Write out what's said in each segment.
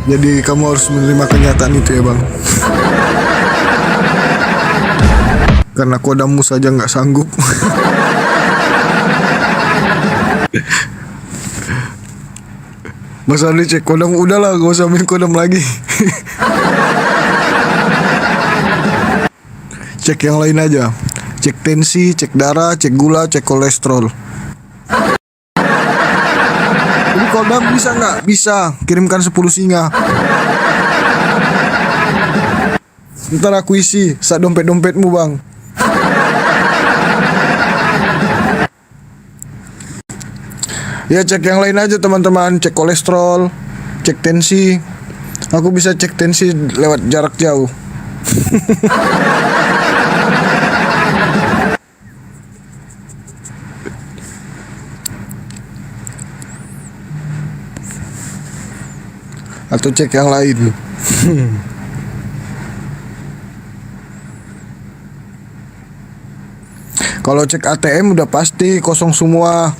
Jadi kamu harus menerima kenyataan itu ya bang. Karena kodammu saja nggak sanggup. Mas Ardi cek kodam, udahlah gak usah main kodam lagi. Cek yang lain aja. Cek tensi, cek darah, cek gula, cek kolesterol. Ini kodam bisa nggak? Bisa. Kirimkan 10 singa. Ntar aku isi saat dompet-dompetmu bang. Ya cek yang lain aja teman-teman. Cek kolesterol, cek tensi. Aku bisa cek tensi lewat jarak jauh. Atau cek yang lain. Kalau cek ATM udah pasti kosong semua.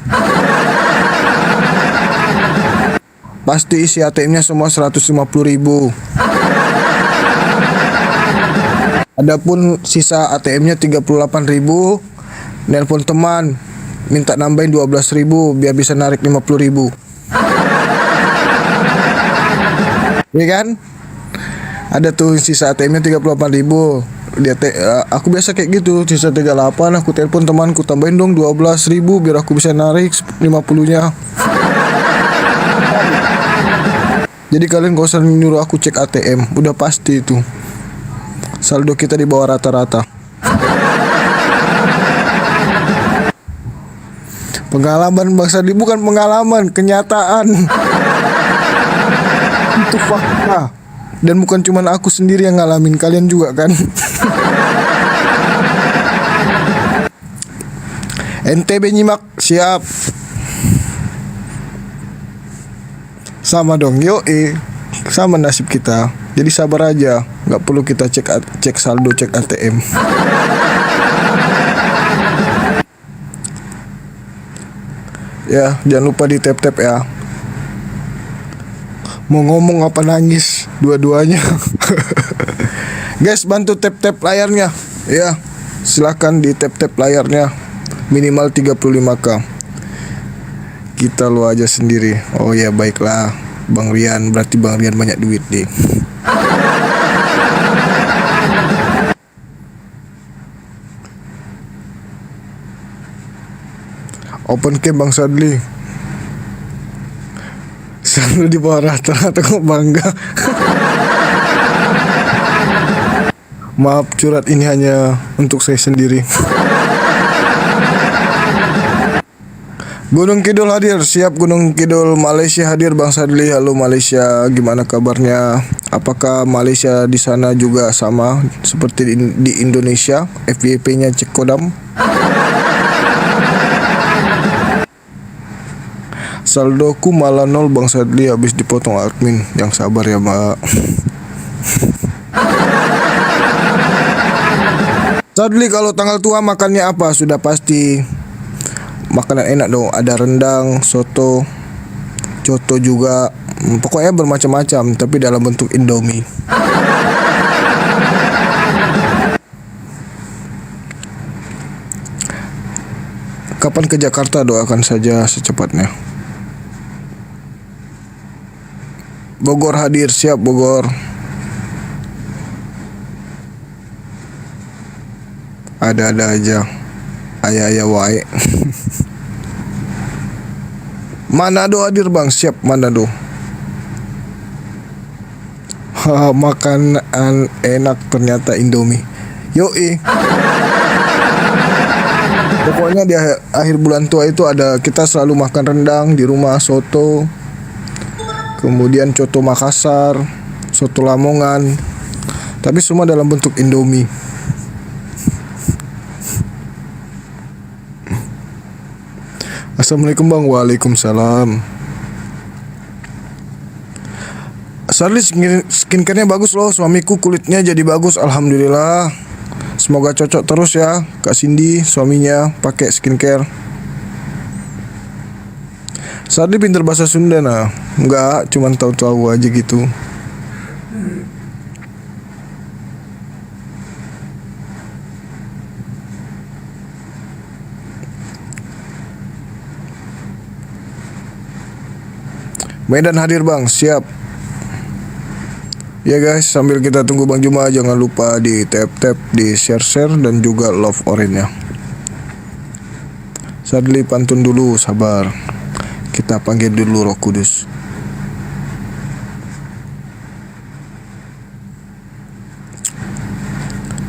Pasti isi ATM-nya semua 150.000. Adapun sisa ATM-nya 38.000. Nelpon teman minta nambahin 12.000 biar bisa narik 50.000. Iya kan? Ada tuh sisa ATM-nya 38.000. Aku biasa kayak gitu, sisa 38 aku telepon temanku, tambahin dong 12.000 biar aku bisa narik 50-nya. Jadi kalian gak usah nyuruh aku cek ATM, udah pasti itu saldo kita di bawah rata-rata. Pengalaman Bang Sardi, bukan pengalaman, kenyataan. Itu fakta. Dan bukan cuma aku sendiri yang ngalamin, kalian juga kan. NTB nyimak, siap. Sama dong, sama nasib kita. Jadi sabar aja, nggak perlu kita cek saldo, cek ATM. Ya, jangan lupa di tap-tap ya. Mau ngomong apa nangis, dua-duanya. Guys, bantu tap-tap layarnya. Ya, silahkan di tap-tap layarnya. Minimal 35k. Kita lu aja sendiri. Oh ya, baiklah Bang Rian, berarti Bang Rian banyak duit nih. Open cam Bang Sadli. Selalu di bawah rata-rata, kok bangga. Maaf, curhat ini hanya untuk saya sendiri. Gunung Kidul hadir, siap. Gunung Kidul Malaysia hadir Bang Sadli. Halo Malaysia, gimana kabarnya? Apakah Malaysia di sana juga sama seperti di Indonesia? FYP-nya cek kodam. Saldoku malah 0 Bang Sadli, habis dipotong admin. Yang sabar ya Mbak. Sadli, kalau tanggal tua makannya apa? Sudah pasti makanan enak dong. Ada rendang, soto, coto juga. Pokoknya bermacam-macam, tapi dalam bentuk Indomie. Kapan ke Jakarta? Doakan saja secepatnya. Bogor hadir, siap Bogor. Ada-ada aja. Ayah-ayah wae. Manado hadir Bang, siap Manado. Makanan enak ternyata Indomie. Yoi. Pokoknya di akhir bulan tua itu kita selalu makan rendang di rumah, soto. Kemudian coto Makassar, soto Lamongan. Tapi semua dalam bentuk Indomie. Assalamualaikum Bang. Waalaikumsalam. Sadli, skincare-nya bagus loh. Suamiku kulitnya jadi bagus, alhamdulillah. Semoga cocok terus ya Kak Cindy, suaminya pakai skincare. Sadli pinter bahasa Sunda nah. Enggak, cuman tahu-tahu aja gitu. Medan hadir bang, siap. Ya guys, sambil kita tunggu Bang Juma, jangan lupa di tap-tap, di share-share, dan juga love orange-nya. Sadli pantun dulu, sabar. Kita panggil dulu Roh Kudus.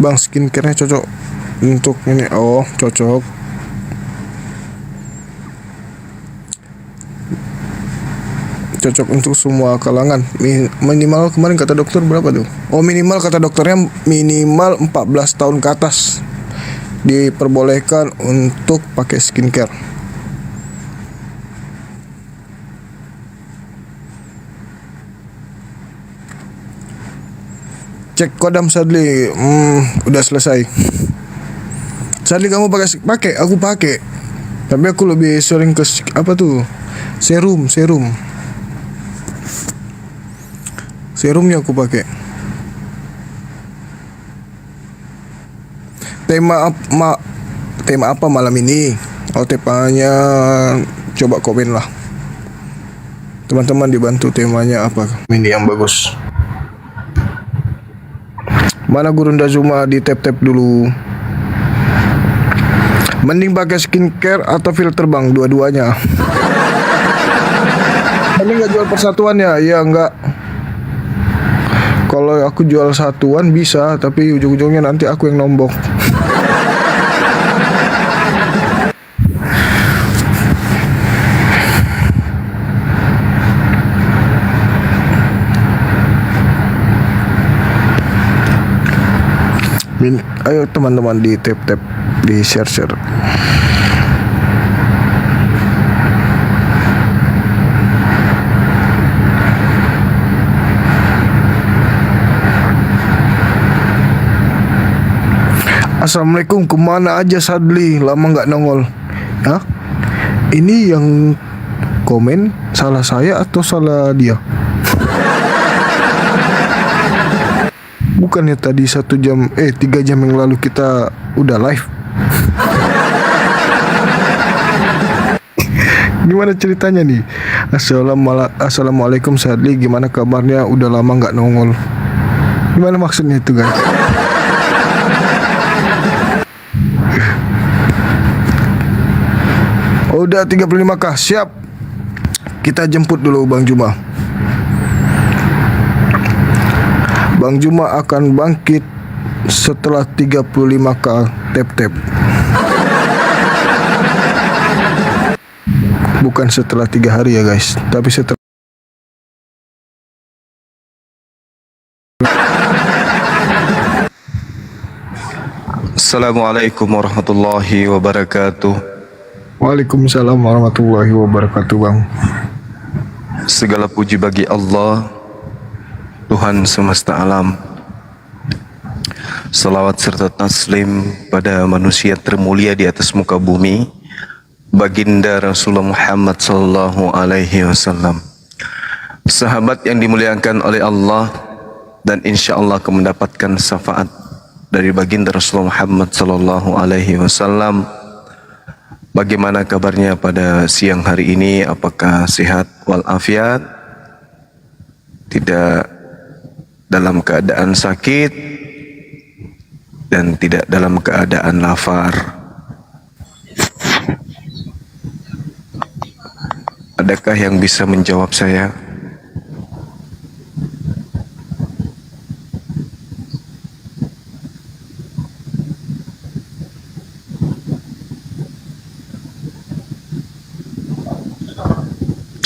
Bang, skincare-nya cocok untuk ini. Oh, cocok. Cocok untuk semua kalangan. Minimal kemarin kata dokter berapa tuh? Oh, minimal kata dokternya minimal 14 tahun ke atas diperbolehkan untuk pakai skincare. Cek kodam Sadli. Udah selesai. Sadli kamu pakai? Aku pakai. Tapi aku lebih sering ke apa tuh? Serum. Serumnya aku pakai. Tema apa malam ini? Oh, temanya coba komen lah. Teman-teman dibantu temanya apa? Ini yang bagus. Mana Gurunda Zuma, di tap-tap dulu. Mending pakai skincare atau filter bang, dua-duanya. Ini nggak jual persatuannya? Ya enggak. Kalau aku jual satuan bisa, tapi ujung-ujungnya nanti aku yang nombok. Ayo teman-teman di tap-tap, di share-share. Assalamualaikum, kemana aja Sadli? Lama nggak nongol. Hah? Ini yang komen salah saya atau salah dia? Bukannya tadi 3 jam yang lalu kita udah live? Gimana ceritanya nih? Assalamualaikum Sadli, gimana kabarnya? Udah lama nggak nongol. Gimana maksudnya itu guys? Udah 35k, siap. Kita jemput dulu Bang Juma. Bang Juma akan bangkit setelah 35k tap-tap. Bukan setelah 3 hari ya guys, tapi setelah. Assalamualaikum warahmatullahi wabarakatuh. Waalaikumsalam warahmatullahi wabarakatuh bang. Segala puji bagi Allah, Tuhan semesta alam. Salawat serta taslim pada manusia termulia di atas muka bumi, baginda Rasulullah Muhammad sallallahu alaihi wasallam. Sahabat yang dimuliakan oleh Allah, dan insya Allah akan mendapatkan syafaat dari baginda Rasulullah Muhammad sallallahu alaihi wasallam. Bagaimana kabarnya pada siang hari ini? Apakah sehat walafiat? Tidak dalam keadaan sakit dan tidak dalam keadaan lapar. Adakah yang bisa menjawab saya?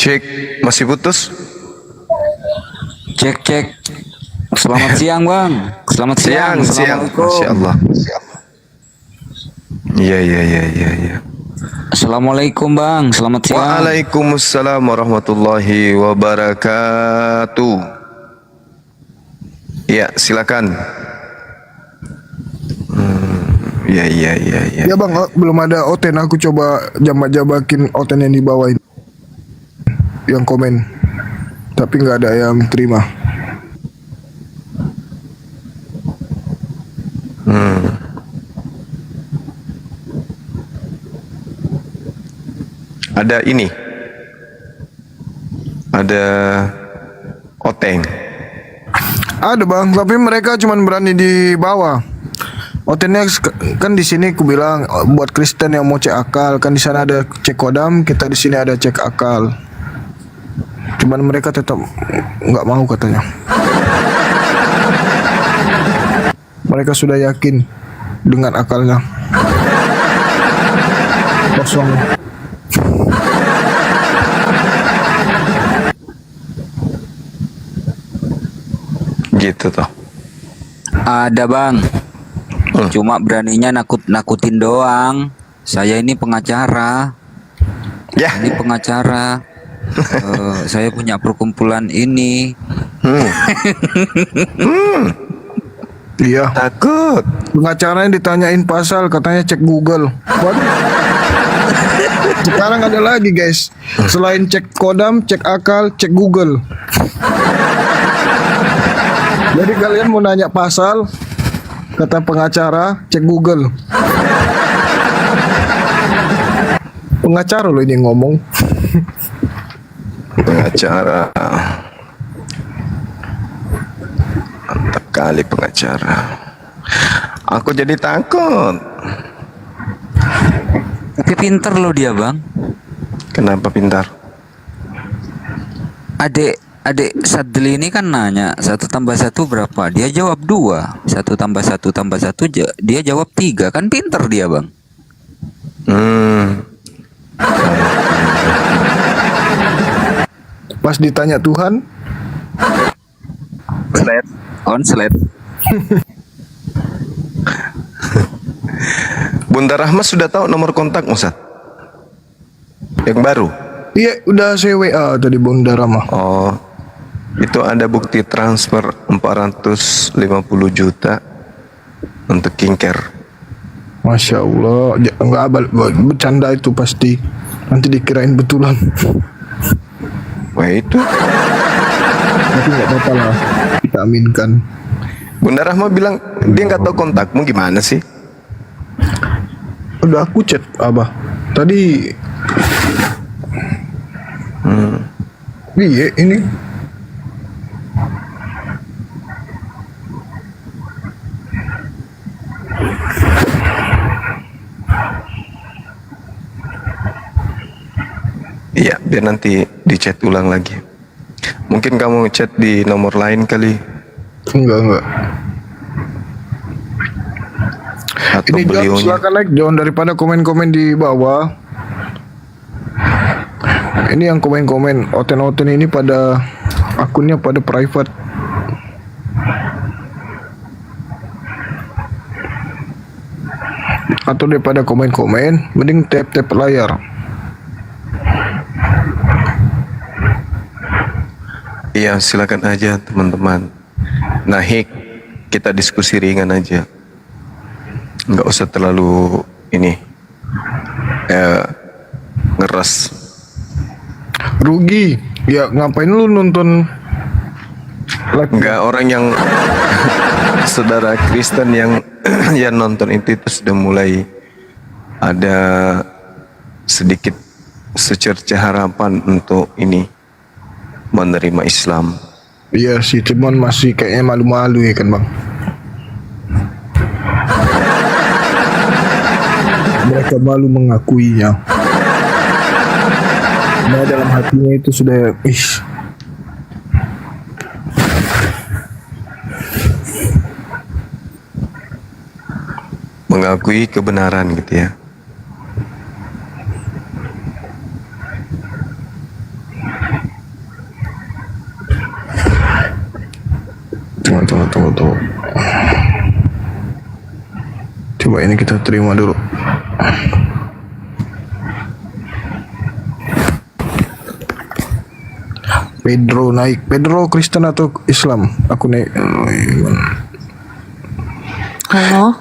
Cek, masih putus? Cek. Selamat siang bang. Selamat siang. Masya Allah. Iya. Assalamualaikum bang. Selamat siang. Waalaikumsalam warahmatullahi wabarakatuh. Ya, silakan. Ya. Ya bang, belum ada oten. Aku coba jabakin oten yang dibawain, yang komen, tapi nggak ada yang terima. ada ini, ada oteng. Ada bang, tapi mereka cuma berani di bawah. Otenya kan di sini ku bilang buat Kristen yang mau cek akal, kan di sana ada cek kodam, kita di sini ada cek akal. Cuman mereka tetap nggak mau katanya. Mereka sudah yakin dengan akalnya. Kosong. Gitu toh. Ada bang. Cuma beraninya nakut-nakutin doang. Saya ini pengacara. Ya. Ini pengacara. Saya punya perkumpulan ini. Iya. Takut. Pengacaranya ditanyain pasal, katanya cek Google. Waduh. Sekarang ada lagi guys, selain cek kodam, cek akal, cek Google. Jadi kalian mau nanya pasal, kata pengacara, cek Google. Pengacara loh ini ngomong. Pengacara. Mantap kali pengacara. Aku jadi takut. Tapi pinter loh dia bang. Kenapa pintar? Adik Sadli ini kan nanya 1 tambah 1 berapa? Dia jawab 2. 1 tambah 1 tambah 1 dia jawab 3. Kan pinter dia bang. Pas ditanya Tuhan, Konslet. Bunda Rahma sudah tahu nomor kontak Ustaz? Yang baru? iya udah saya WA tadi Bunda Rama. Oh, itu ada bukti transfer 450 juta untuk Kingker. Masya Allah, nggak bercanda itu pasti. Nanti dikirain betulan. Wah itu. Tapi nggak apa-apa lah, kita aminkan. Bunda Rahma bilang dia nggak tahu kontakmu, gimana sih? Udah aku chat Abah tadi. Iya ini. Iya, biar nanti di chat ulang lagi. Mungkin kamu chat di nomor lain kali. Enggak. Atau Ini John, beliaunya. silakan like John daripada komen-komen di bawah. Ini yang komen-komen oten-oten ini pada akunnya pada private. Atau daripada komen-komen, mending tap-tap layar. Iya, silakan aja teman-teman. Nah, kita diskusi ringan aja. Nggak usah terlalu ini ngeras. Rugi. Ya ngapain lu nonton live? Nggak, orang yang saudara Kristen yang yang nonton itu sudah mulai ada sedikit secerca harapan untuk ini menerima Islam. Iya sih, cuman masih kayaknya malu-malu ya kan bang. Mereka malu mengakuinya. Nah dalam hatinya itu sudah mengakui kebenaran gitu ya. Tunggu. Coba ini kita terima dulu. Pedro naik. Pedro Kristen atau Islam? Aku naik. Halo.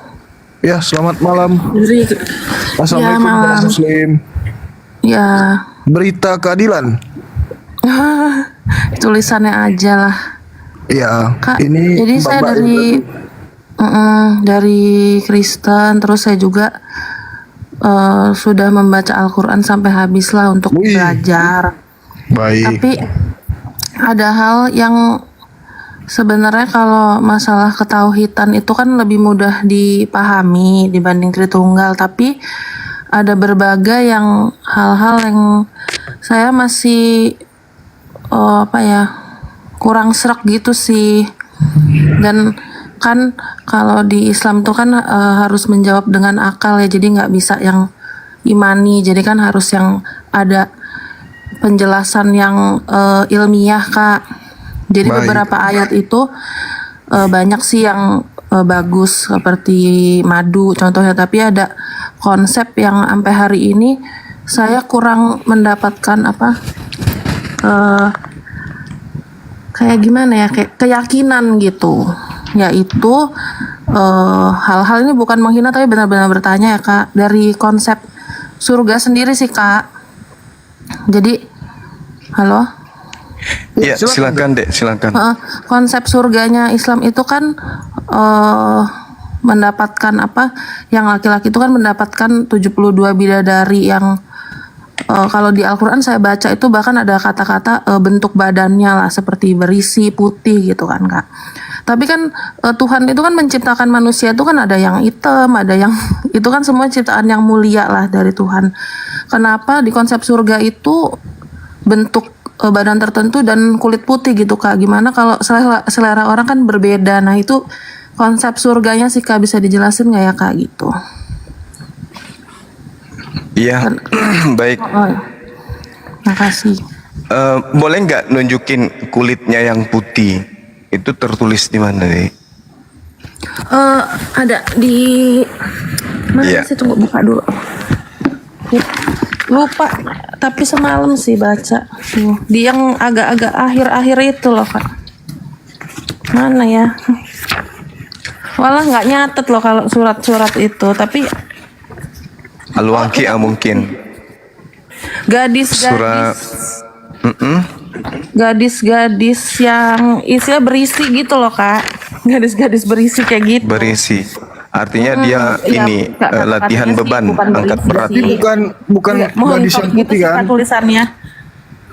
Ya, selamat malam. Assalamualaikum malam. Pak Muslim. Ya, Berita keadilan. tulisannya aja lah. Ya, Kak, ini jadi saya Mbak dari Kristen, terus saya juga sudah membaca Al-Quran sampai habis lah untuk Wih. belajar. Baik. Tapi ada hal yang sebenarnya kalau masalah ketauhidan itu kan lebih mudah dipahami dibanding Tritunggal, tapi ada berbagai yang hal-hal yang saya masih kurang serak gitu sih. Dan kan kalau di Islam tuh kan harus menjawab dengan akal ya, jadi nggak bisa yang imani, jadi kan harus yang ada penjelasan yang ilmiah, Kak. Jadi Baik. beberapa ayat itu banyak sih yang bagus seperti madu contohnya, tapi ada konsep yang sampai hari ini saya kurang mendapatkan kayak gimana ya, kayak keyakinan gitu, yaitu hal-hal ini bukan menghina tapi benar-benar bertanya ya, Kak, dari konsep surga sendiri sih, Kak. Jadi halo. Ya, silakan Dek, silakan. Konsep surganya Islam itu kan mendapatkan yang laki-laki itu kan mendapatkan 72 bidadari yang kalau di Al-Quran saya baca itu bahkan ada kata-kata bentuk badannya lah seperti berisi putih gitu kan, Kak. Tapi kan Tuhan itu kan menciptakan manusia itu kan ada yang hitam, ada yang itu kan semua ciptaan yang mulia lah dari Tuhan. Kenapa di konsep surga itu bentuk badan tertentu dan kulit putih gitu, Kak? Gimana kalau selera orang kan berbeda. Nah itu konsep surganya sih, Kak, bisa dijelasin nggak ya, Kak, gitu? Iya, baik. Makasih. Boleh nggak nunjukin kulitnya yang putih? Itu tertulis di mana Dek? Ada di mana Iya. sih? Tunggu buka dulu. Lupa, tapi semalam sih baca. Tuh, di yang agak-agak akhir-akhir itu loh, Kak. Mana ya? Walah nggak nyatet loh kalau surat-surat itu, tapi Al-Waqi'ah mungkin. Surah gadis-gadis yang isinya berisi gitu loh, Kak. Gadis-gadis berisi kayak gitu. berisi. Artinya dia Iya, ini Kak, latihan katanya sih beban, bukan angkat berisi berat. sih. bukan Mohon gadis yang gitu putih sih, kan? Kak, tulisannya.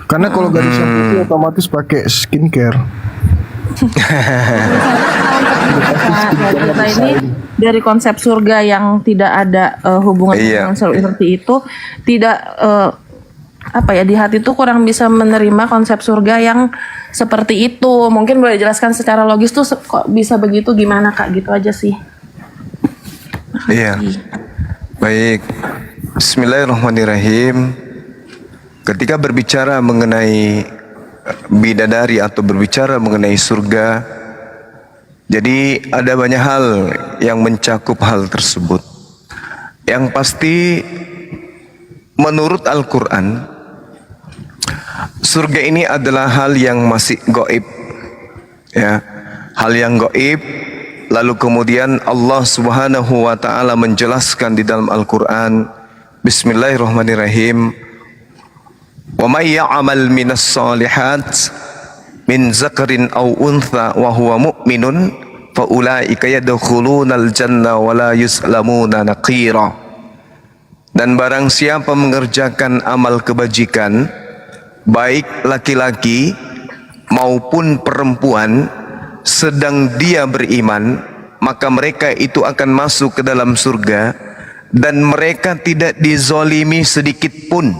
Karena kalau gadis yang putih otomatis pakai skincare. Kak, kita ini dari konsep surga yang tidak ada hubungan Iya. dengan seperti itu, tidak di hati itu kurang bisa menerima konsep surga yang seperti itu. Mungkin boleh jelaskan secara logis tuh kok bisa begitu, gimana, Kak? Gitu aja sih. Iya. Baik. Bismillahirrahmanirrahim. Ketika berbicara mengenai bidadari atau berbicara mengenai surga, jadi ada banyak hal yang mencakup hal tersebut. Yang pasti menurut Al-Quran, surga ini adalah hal yang masih gaib, ya, hal yang gaib. Lalu kemudian Allah Subhanahu wa taala menjelaskan di dalam Al-Qur'an, Bismillahirrahmanirrahim, "Wa may ya'mal minas shalihat min zakarin aw untha wa huwa mu'minun fa ulaika yadkhulunal janna wa la yuslamuna naqira." Dan barang siapa mengerjakan amal kebajikan, baik laki-laki maupun perempuan, sedang dia beriman, maka mereka itu akan masuk ke dalam surga dan mereka tidak dizolimi sedikit pun.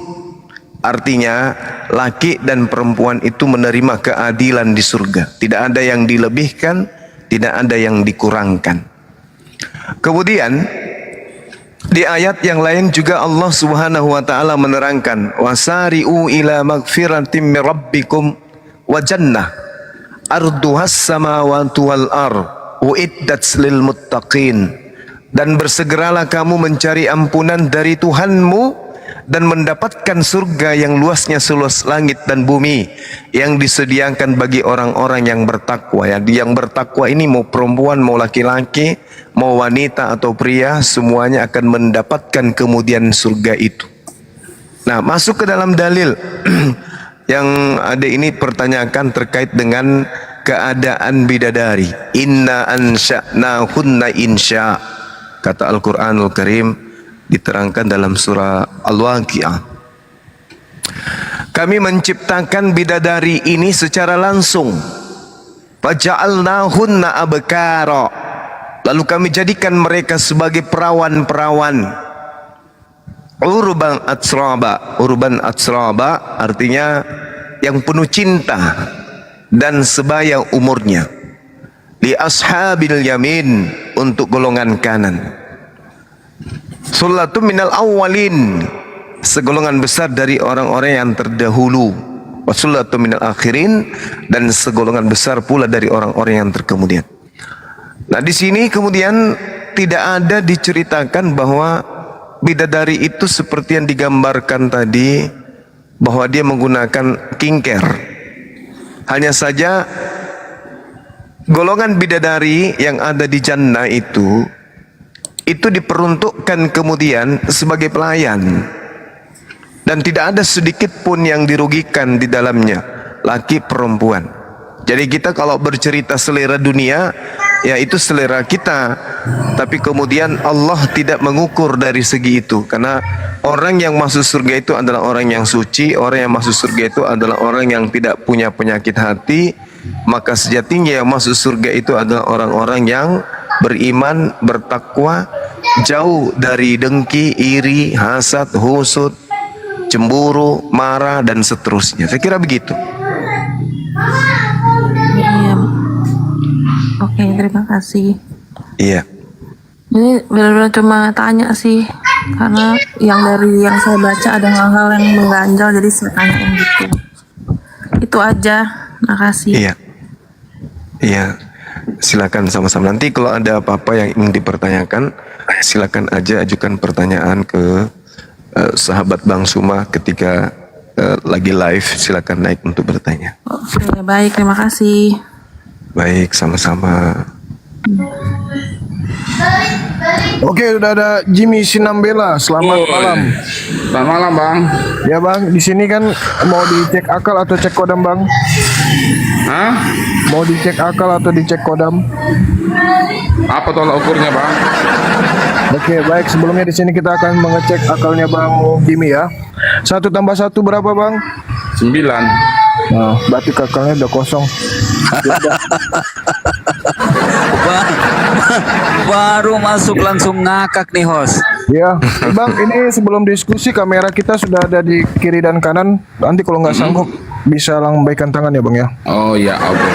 Artinya laki dan perempuan itu menerima keadilan di surga. Tidak ada yang dilebihkan, tidak ada yang dikurangkan. Kemudian di ayat yang lain juga Allah Subhanahu wa taala menerangkan, wasari'u ila magfiratim min rabbikum wa jannah arduhas samawati wal ar uiddat lil muttaqin. Dan bersegeralah kamu mencari ampunan dari Tuhanmu dan mendapatkan surga yang luasnya seluas langit dan bumi, yang disediakan bagi orang-orang yang bertakwa. Yang bertakwa ini mau perempuan, mau laki-laki, mau wanita atau pria, semuanya akan mendapatkan kemudian surga itu. Nah, masuk ke dalam dalil yang ada ini pertanyakan terkait dengan keadaan bidadari. Inna ansha'nahunna insya. Kata Al-Quranul Karim, Diterangkan dalam surah Al-Waqi'ah. Kami menciptakan bidadari ini secara langsung. Faja'alnahunna abkara. Lalu kami jadikan mereka sebagai perawan-perawan. Urban atsraba. Urban atsraba artinya yang penuh cinta dan sebaya umurnya. Li ashabil yamin, untuk golongan kanan. Sullatun minal awwalin, segolongan besar dari orang-orang yang terdahulu. Wasullatun minal akhirin, dan segolongan besar pula dari orang-orang yang terkemudian. Nah, di sini kemudian tidak ada diceritakan bahwa bidadari itu seperti yang digambarkan tadi, bahwa dia menggunakan kingker. Hanya saja golongan bidadari yang ada di jannah itu diperuntukkan kemudian sebagai pelayan, dan tidak ada sedikit pun yang dirugikan di dalamnya, laki perempuan. Jadi kita kalau bercerita selera dunia, ya itu selera kita, tapi kemudian Allah tidak mengukur dari segi itu, karena orang yang masuk surga itu adalah orang yang suci. Orang yang masuk surga itu adalah orang yang tidak punya penyakit hati. Maka sejatinya yang masuk surga itu adalah orang-orang yang beriman, bertakwa, jauh dari dengki, iri, hasad, husud, cemburu, marah, dan seterusnya. Saya kira begitu. Iya. Oke, terima kasih. Iya. Ini benar-benar cuma tanya sih, karena dari yang saya baca ada hal-hal yang mengganjal, jadi saya tanyain gitu. Itu aja. Makasih. Iya. Iya. Silakan sama-sama. Nanti kalau ada apa-apa yang ingin dipertanyakan, silakan aja ajukan pertanyaan ke sahabat Bang Suma ketika lagi live. Silakan naik untuk bertanya. Oke, baik, terima kasih. Baik, sama-sama. Oke, udah ada Jimmy Sinambela. Selamat malam. Selamat malam, Bang. Ya Bang, di sini kan mau dicek akal atau cek kodam Bang? Hah? Mau dicek akal atau dicek kodam? Apa tolak ukurnya, Bang? Oke, baik. Sebelumnya di sini kita akan mengecek akalnya Bang Jimmy ya. 1 tambah 1 berapa Bang? 9. Nah, berarti akalnya udah kosong. Baru masuk langsung ngakak nih host. Ya, Bang, ini sebelum diskusi kamera kita sudah ada di kiri dan kanan. Nanti kalau nggak sanggup bisa lambaikan tangan ya Bang ya. Oh ya, oke.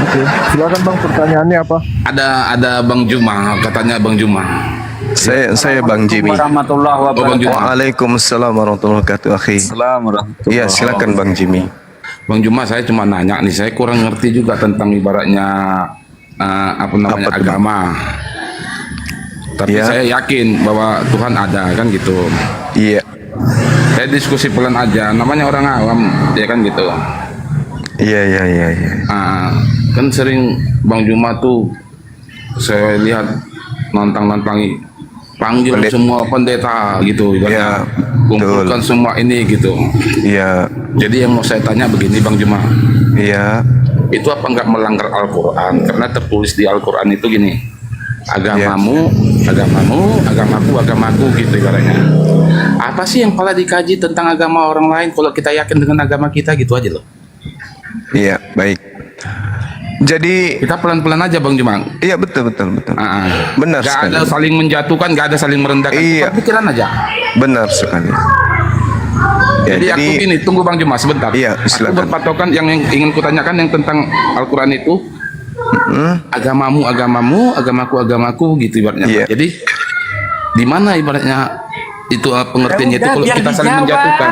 Oke, silakan Bang, pertanyaannya apa? Ada Bang Juma, katanya Bang Juma. Saya Bang Jimmy. Warahmatullahi Oh, Bang wabarakatuh. Juma. Waalaikumsalam warahmatullahi wabarakatuh, akhi. Assalamualaikum. Iya, silakan Bang Jimmy. Bang Juma, saya cuma nanya nih, saya kurang ngerti juga tentang ibaratnya apa namanya Apa tuh, agama. Tapi Ya. saya yakin bahwa Tuhan ada kan gitu. Iya. Saya diskusi pelan aja, namanya orang awam, ya kan gitu. Iya. Kan sering Bang Juma tuh saya lihat nantang-nantangi panggil semua pendeta gitu, Ya, kumpulkan betul. semua ini gitu. Iya. Jadi yang mau saya tanya begini Bang Juma, Iya. itu apa enggak melanggar Al-Quran? Karena tertulis di Al-Quran itu gini, agamamu, agamaku gitu ibaratnya. Apa sih yang pala dikaji tentang agama orang lain kalau kita yakin dengan agama kita, gitu aja loh. Iya, baik. Jadi, Kita pelan-pelan aja Bang Juma. iya betul. Benar Gak sekali. ada saling menjatuhkan, gak ada saling merendahkan. Iya. Tukar pikiran aja. Benar sekali. Ya, Jadi aku gini, tunggu Bang Juma sebentar. Iya, Aku silakan. berpatokan yang ingin kutanyakan yang tentang Al-Quran itu, agamamu, agamaku gitu ibaratnya. Iya. Jadi di mana ibaratnya itu pengertiannya itu kalau kita saling menjatuhkan.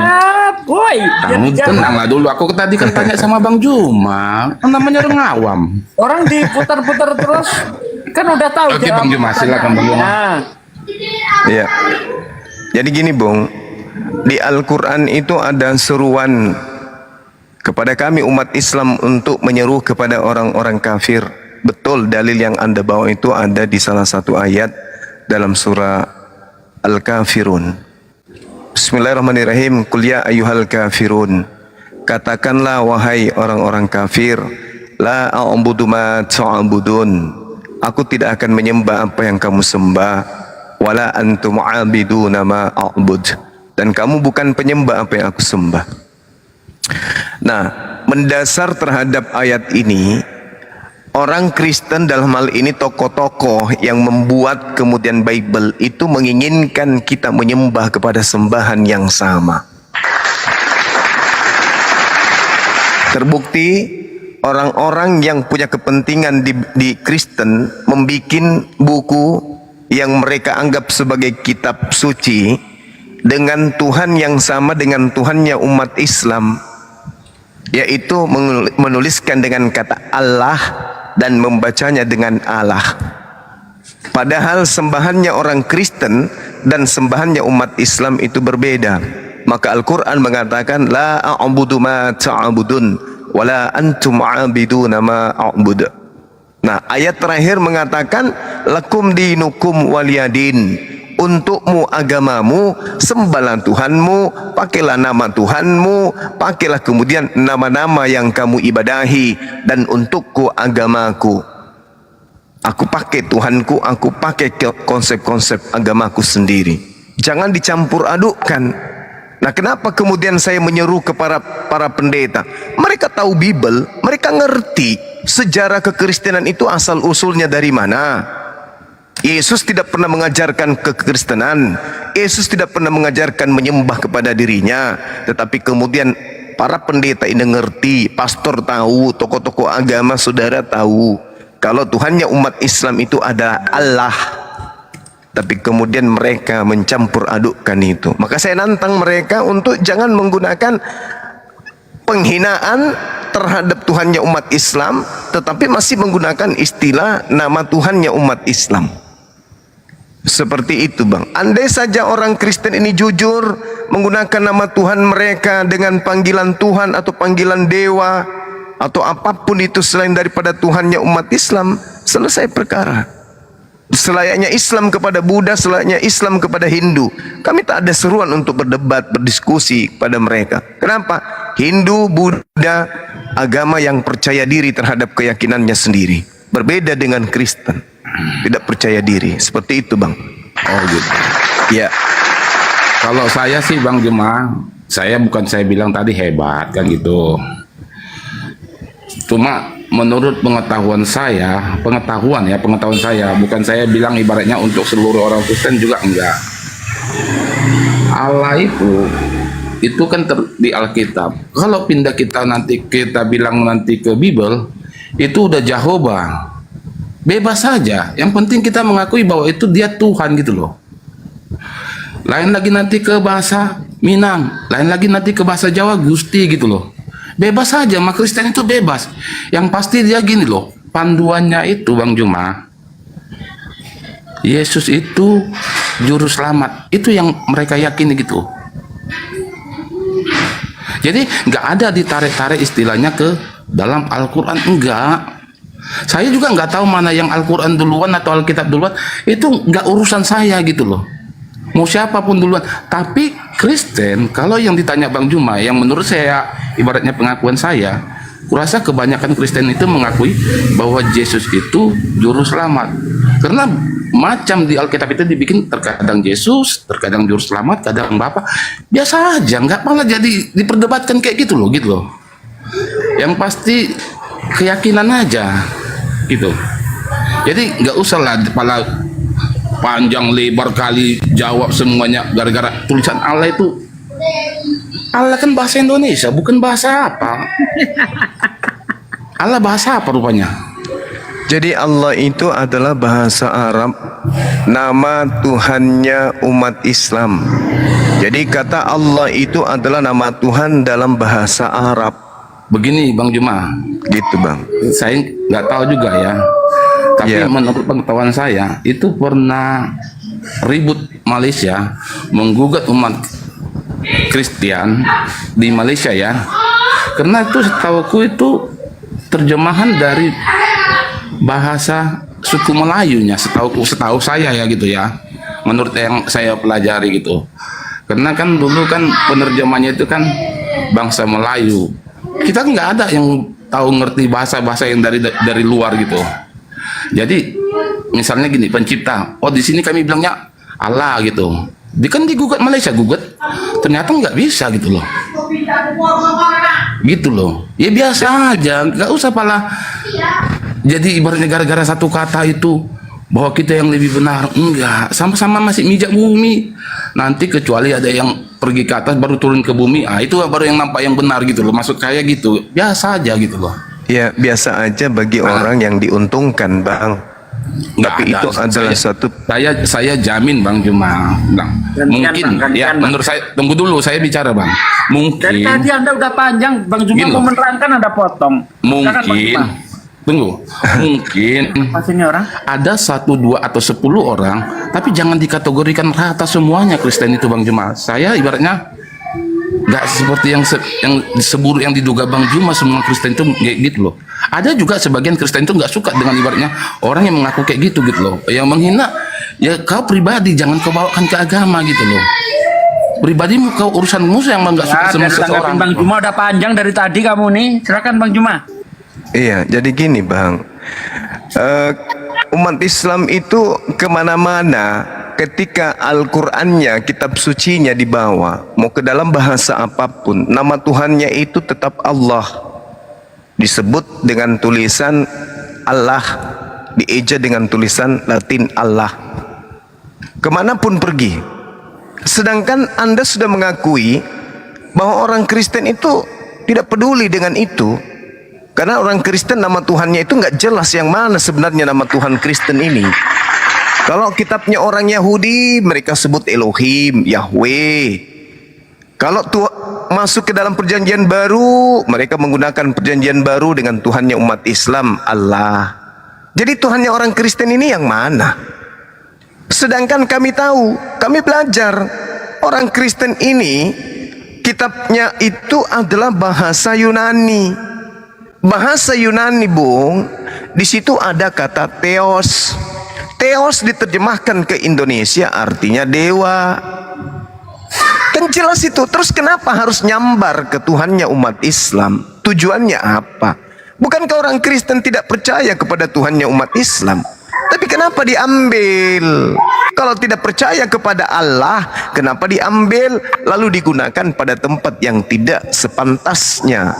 Woi, Kamu tenanglah dulu. Aku tadi kan tanya sama Bang Juma, kan namanya orang awam. orang diputar-putar terus kan udah tahu. Oke, jawab Bang Juma, silakan, Bang Juma. Nah, Iya. Jadi gini, Bung. Di Al-Quran itu ada seruan kepada kami umat Islam untuk menyeru kepada orang-orang kafir. Betul, dalil yang Anda bawa itu ada di salah satu ayat dalam surah Al-Kafirun. Bismillahirrahmanirrahim. Qul ya ayyuhal kafirun. Katakanlah wahai orang-orang kafir, la a'budu ma ta'budun. Aku tidak akan menyembah apa yang kamu sembah. wala antum abiduna ma a'bud, dan kamu bukan penyembah apa yang aku sembah. Nah, mendasar terhadap ayat ini, orang Kristen dalam hal ini tokoh-tokoh yang membuat kemudian Bible itu menginginkan kita menyembah kepada sembahan yang sama. Terbukti orang-orang yang punya kepentingan di Kristen membikin buku yang mereka anggap sebagai kitab suci dengan Tuhan yang sama dengan Tuhannya umat Islam, yaitu menuliskan dengan kata Allah dan membacanya dengan Allah. Padahal sembahannya orang Kristen dan sembahannya umat Islam itu berbeda. Maka Al-Quran mengatakan la a'budu ma ta'budun wala antum a'biduna ma a'bud. Nah, ayat terakhir mengatakan lakum dinukum waliyadin, untukmu agamamu, sembahlah Tuhanmu, pakailah nama Tuhanmu, pakailah kemudian nama-nama yang kamu ibadahi, dan untukku agamaku. Aku pakai Tuhanku, aku pakai konsep-konsep agamaku sendiri. Jangan dicampur adukkan. Nah, kenapa kemudian saya menyeru kepada para pendeta? Mereka tahu Bible, mereka ngerti sejarah kekristenan itu asal usulnya dari mana. Yesus tidak pernah mengajarkan kekristenan, Yesus tidak pernah mengajarkan menyembah kepada dirinya, tetapi kemudian para pendeta ini ngerti, pastor tahu, tokoh-tokoh agama saudara tahu kalau Tuhannya umat Islam itu adalah Allah. Tapi kemudian mereka mencampur adukkan itu. Maka saya nantang mereka untuk jangan menggunakan penghinaan terhadap Tuhannya umat Islam, tetapi masih menggunakan istilah nama Tuhannya umat Islam. Seperti itu, Bang. Andai saja orang Kristen ini jujur menggunakan nama Tuhan mereka dengan panggilan Tuhan atau panggilan dewa atau apapun itu selain daripada Tuhannya umat Islam, selesai perkara. Selayaknya Islam kepada Buddha, selayaknya Islam kepada Hindu. Kami tak ada seruan untuk berdebat, berdiskusi pada mereka. Kenapa? Hindu, Buddha, agama yang percaya diri terhadap keyakinannya sendiri. Berbeda dengan Kristen, tidak percaya diri. Seperti itu, Bang. Oh gitu. Ya. Kalau saya sih Bang Jemaah, saya bilang tadi hebat kan gitu. Cuma menurut pengetahuan saya, pengetahuan saya, bukan saya bilang ibaratnya untuk seluruh orang Kristen juga enggak. Allah itu kan di Alkitab. Kalau pindah kita bilang nanti ke Bible, itu udah Jehovah. Bebas saja. Yang penting kita mengakui bahwa itu dia Tuhan gitu loh. Lain lagi nanti ke bahasa Minang, lain lagi nanti ke bahasa Jawa Gusti gitu loh. Bebas saja, maka Kristen itu bebas. Yang pasti dia gini loh, panduannya itu Bang Juma, Yesus itu juru selamat. Itu yang mereka yakini gitu. Jadi nggak ada ditarik-tarik istilahnya ke dalam Al-Quran, enggak. Saya juga nggak tahu mana yang Al-Quran duluan atau Alkitab duluan. Itu nggak urusan saya gitu loh. Mau siapapun duluan. Tapi Kristen, kalau yang ditanya Bang Juma, yang menurut saya ibaratnya pengakuan saya, kurasa kebanyakan Kristen itu mengakui bahwa Yesus itu juru selamat. Karena macam di Alkitab itu dibikin terkadang Yesus, terkadang juru selamat, kadang Bapa. Biasa aja, nggak malah jadi diperdebatkan kayak gitu loh. Yang pasti keyakinan aja gitu. Jadi nggak usah lah kepala panjang lebar kali jawab semuanya gara-gara tulisan Allah itu. Allah kan bahasa Indonesia, bukan bahasa apa. Allah bahasa apa rupanya? Jadi Allah itu adalah bahasa Arab, nama Tuhannya umat Islam. Jadi kata Allah itu adalah nama Tuhan dalam bahasa Arab. Begini Bang Juma, Gitu, Bang. saya nggak tahu juga ya. Tapi menurut pengetahuan saya, itu pernah ribut Malaysia, menggugat umat Kristen di Malaysia ya. Karena itu setahuku itu terjemahan dari bahasa suku Melayunya, setahu saya ya gitu ya. Menurut yang saya pelajari gitu. Karena kan dulu kan penerjemahnya itu kan bangsa Melayu. Kita nggak ada yang tahu ngerti bahasa-bahasa yang dari luar gitu. Jadi misalnya gini, pencipta, oh di sini kami bilangnya Allah gitu. Dia kan digugat Malaysia, gugat ternyata nggak bisa gitu loh. Gitu loh. Ya biasa aja, nggak usah pala. Jadi ibaratnya gara-gara satu kata itu bahwa kita yang lebih benar, enggak, sama-sama masih mijak bumi. Nanti kecuali ada yang pergi ke atas baru turun ke bumi, itu baru yang nampak yang benar gitu loh. Maksud saya gitu, biasa aja gitu loh. Ya biasa aja bagi orang yang diuntungkan, Bang. Nggak Tapi ada. itu adalah satu Saya jamin Bang Juma, Bang. Mungkin Bang, ya Bang. menurut saya, tunggu dulu saya bicara Bang. Dari Mungkin tadi Anda udah panjang, Bang Juma Gini mau loh. menerangkan Anda potong. Silakan, Bang mungkin Juma. tunggu mungkin Masih ini orang? ada 1, 2 atau 10 orang, tapi jangan dikategorikan rata semuanya Kristen itu Bang Juma. Saya ibaratnya nggak seperti yang seburuk yang diduga Bang Juma semua Kristen itu kayak gitu loh. Ada juga sebagian Kristen itu nggak suka dengan ibaratnya orang yang mengaku kayak gitu gitu loh, yang menghina. Ya kau pribadi jangan kau bawakan ke agama gitu loh. Pribadimu kau urusanmu yang nggak suka Ya, sama dari seseorang. tanggapin Bang Juma udah panjang dari tadi kamu nih. Silakan Bang Juma. Iya, jadi gini Bang, umat Islam itu kemana-mana ketika Al-Qur'annya, kitab sucinya dibawa, mau ke dalam bahasa apapun, nama Tuhannya itu tetap Allah, disebut dengan tulisan Allah, dieja dengan tulisan Latin Allah, kemanapun pergi. Sedangkan Anda sudah mengakui bahwa orang Kristen itu tidak peduli dengan itu. Karena orang Kristen nama Tuhannya itu nggak jelas yang mana sebenarnya nama Tuhan Kristen ini. Kalau kitabnya orang Yahudi, mereka sebut Elohim, Yahweh. Kalau masuk ke dalam perjanjian baru, mereka menggunakan perjanjian baru dengan Tuhannya umat Islam, Allah. Jadi Tuhannya orang Kristen ini yang mana? Sedangkan kami tahu, kami belajar, orang Kristen ini kitabnya itu adalah bahasa Yunani. Bahasa Yunani, Bung, di situ ada kata theos. Theos diterjemahkan ke Indonesia artinya dewa. Kan jelas itu. Terus kenapa harus nyambar ke Tuhannya umat Islam? Tujuannya apa? Bukankah orang Kristen tidak percaya kepada Tuhannya umat Islam? Tapi kenapa diambil? Kalau tidak percaya kepada Allah, kenapa diambil lalu digunakan pada tempat yang tidak sepantasnya?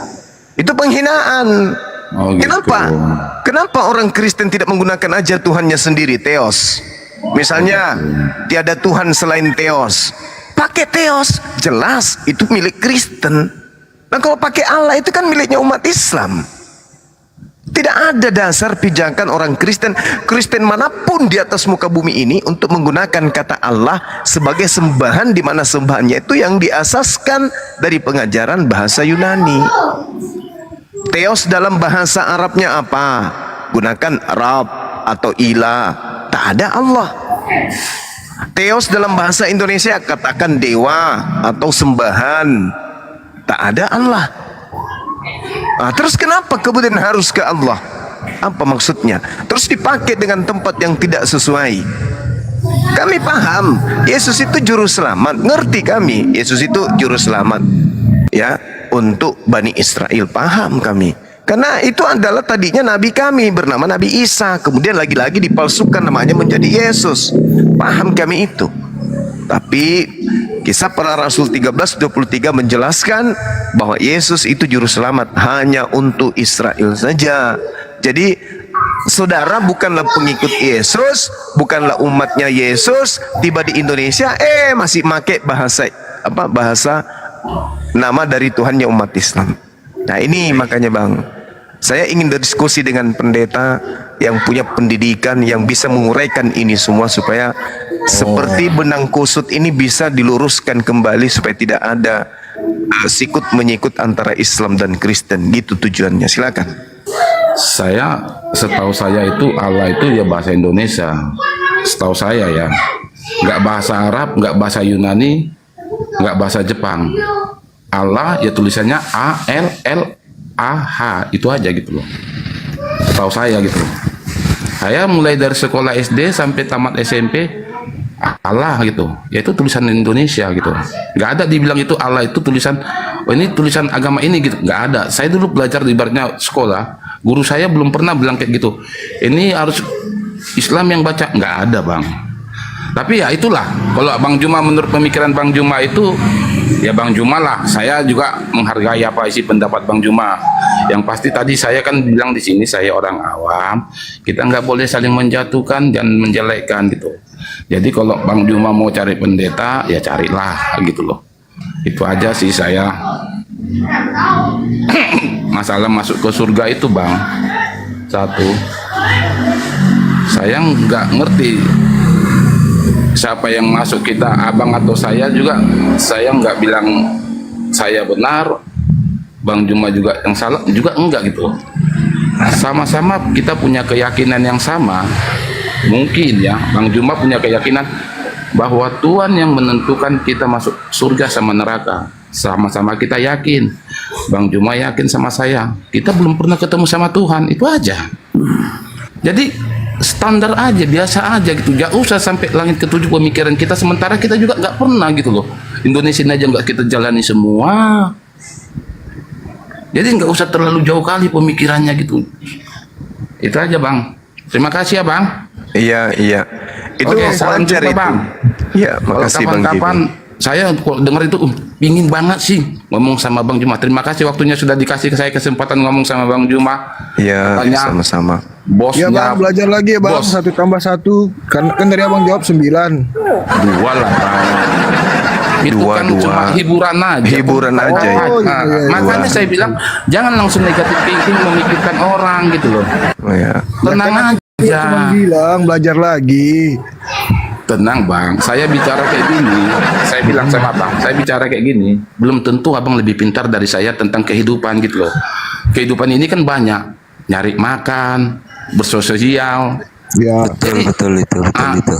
Itu penghinaan. Oh, gitu. Kenapa orang Kristen tidak menggunakan aja Tuhannya sendiri, Theos? Misalnya, tiada Tuhan selain Theos. Pakai Theos, jelas itu milik Kristen. Nah kalau pakai Allah itu kan miliknya umat Islam. Tidak ada dasar pijakan orang Kristen, Kristen manapun di atas muka bumi ini untuk menggunakan kata Allah sebagai sembahan, di mana sembahannya itu yang diasaskan dari pengajaran bahasa Yunani. Theos dalam bahasa Arabnya apa? Gunakan Rab atau Ilah. Tak ada Allah. Theos dalam bahasa Indonesia katakan dewa atau sembahan. Tak ada Allah. Terus kenapa kemudian harus ke Allah? Apa maksudnya? Terus dipakai dengan tempat yang tidak sesuai. Kami paham Yesus itu juru selamat. Ngerti kami Yesus itu juru selamat, ya, untuk Bani Israel. Paham kami. Karena itu adalah tadinya nabi kami bernama Nabi Isa, kemudian lagi-lagi dipalsukan namanya menjadi Yesus. Paham kami itu. Tapi Kisah Para Rasul 13:23 menjelaskan bahwa Yesus itu juru selamat hanya untuk Israel saja. Jadi saudara bukanlah pengikut Yesus, bukanlah umatnya Yesus, tiba di Indonesia masih pakai bahasa nama dari Tuhannya umat Islam. Nah ini makanya Bang, saya ingin berdiskusi dengan pendeta yang punya pendidikan, yang bisa menguraikan ini semua supaya seperti benang kusut ini bisa diluruskan kembali supaya tidak ada sikut menyikut antara Islam dan Kristen. Gitu tujuannya. Silakan. Setahu saya itu Allah itu ya bahasa Indonesia. Setahu saya ya, nggak bahasa Arab, nggak bahasa Yunani, nggak bahasa Jepang. Allah ya tulisannya ALLAH, itu aja gitu loh. Setahu saya gitu loh. Saya mulai dari sekolah SD sampai tamat SMP Allah gitu, yaitu tulisan Indonesia gitu. Nggak ada dibilang itu Allah itu tulisan, oh ini tulisan agama ini gitu. Nggak ada. Saya dulu belajar di ibaratnya sekolah, guru saya belum pernah bilang kayak gitu. Ini harus Islam yang baca. Nggak ada Bang. Tapi ya itulah, kalau Bang Juma, menurut pemikiran Bang Juma itu, ya Bang Juma lah. Saya juga menghargai apa isi pendapat Bang Juma. Yang pasti tadi saya kan bilang di sini saya orang awam, kita nggak boleh saling menjatuhkan dan menjelekkan gitu. Jadi kalau Bang Juma mau cari pendeta, ya carilah gitu loh. Itu aja sih saya. Masalah masuk ke surga itu Bang, satu, saya nggak ngerti siapa yang masuk, kita abang atau saya juga. Saya nggak bilang saya benar, Bang Juma juga yang salah, juga enggak gitu. Sama-sama kita punya keyakinan yang sama. Mungkin ya Bang Juma punya keyakinan bahwa Tuhan yang menentukan kita masuk surga sama neraka. Sama-sama kita yakin. Bang Juma yakin sama saya, kita belum pernah ketemu sama Tuhan, itu aja. Jadi standar aja, biasa aja gitu, gak usah sampai langit ketujuh pemikiran kita, sementara kita juga gak pernah gitu loh. Indonesia aja gak kita jalani semua. Jadi nggak usah terlalu jauh kali pemikirannya gitu. Itu aja Bang. Terima kasih ya Bang. Iya, iya. Itu Oke, salam wajar jumpa, itu. Bang. Iya, makasih Bang Kapan-kapan saya kalau dengar itu pingin banget sih ngomong sama Bang Juma. Terima kasih waktunya sudah dikasih ke saya kesempatan ngomong sama Bang Juma. Iya, Katanya sama-sama. Ya Bosnya bang, belajar lagi ya bang. bos. 1 tambah 1 kan dari abang jawab 9. Dua lah Bang. Itu Dua, kan dua. cuma hiburan aja. Hiburan aja, ya. Oh, iya, iya, Makanya dua. saya bilang jangan langsung negatif thinking memikirkan orang gitu loh. Oh, ya. Tenang Ya cuma aja. bilang belajar lagi. Tenang Bang, saya bicara kayak gini, saya bilang sama Bang, saya bicara kayak gini, belum tentu Abang lebih pintar dari saya tentang kehidupan gitu loh. Kehidupan ini kan banyak, nyari makan, bersosial. Ya. Betul itu.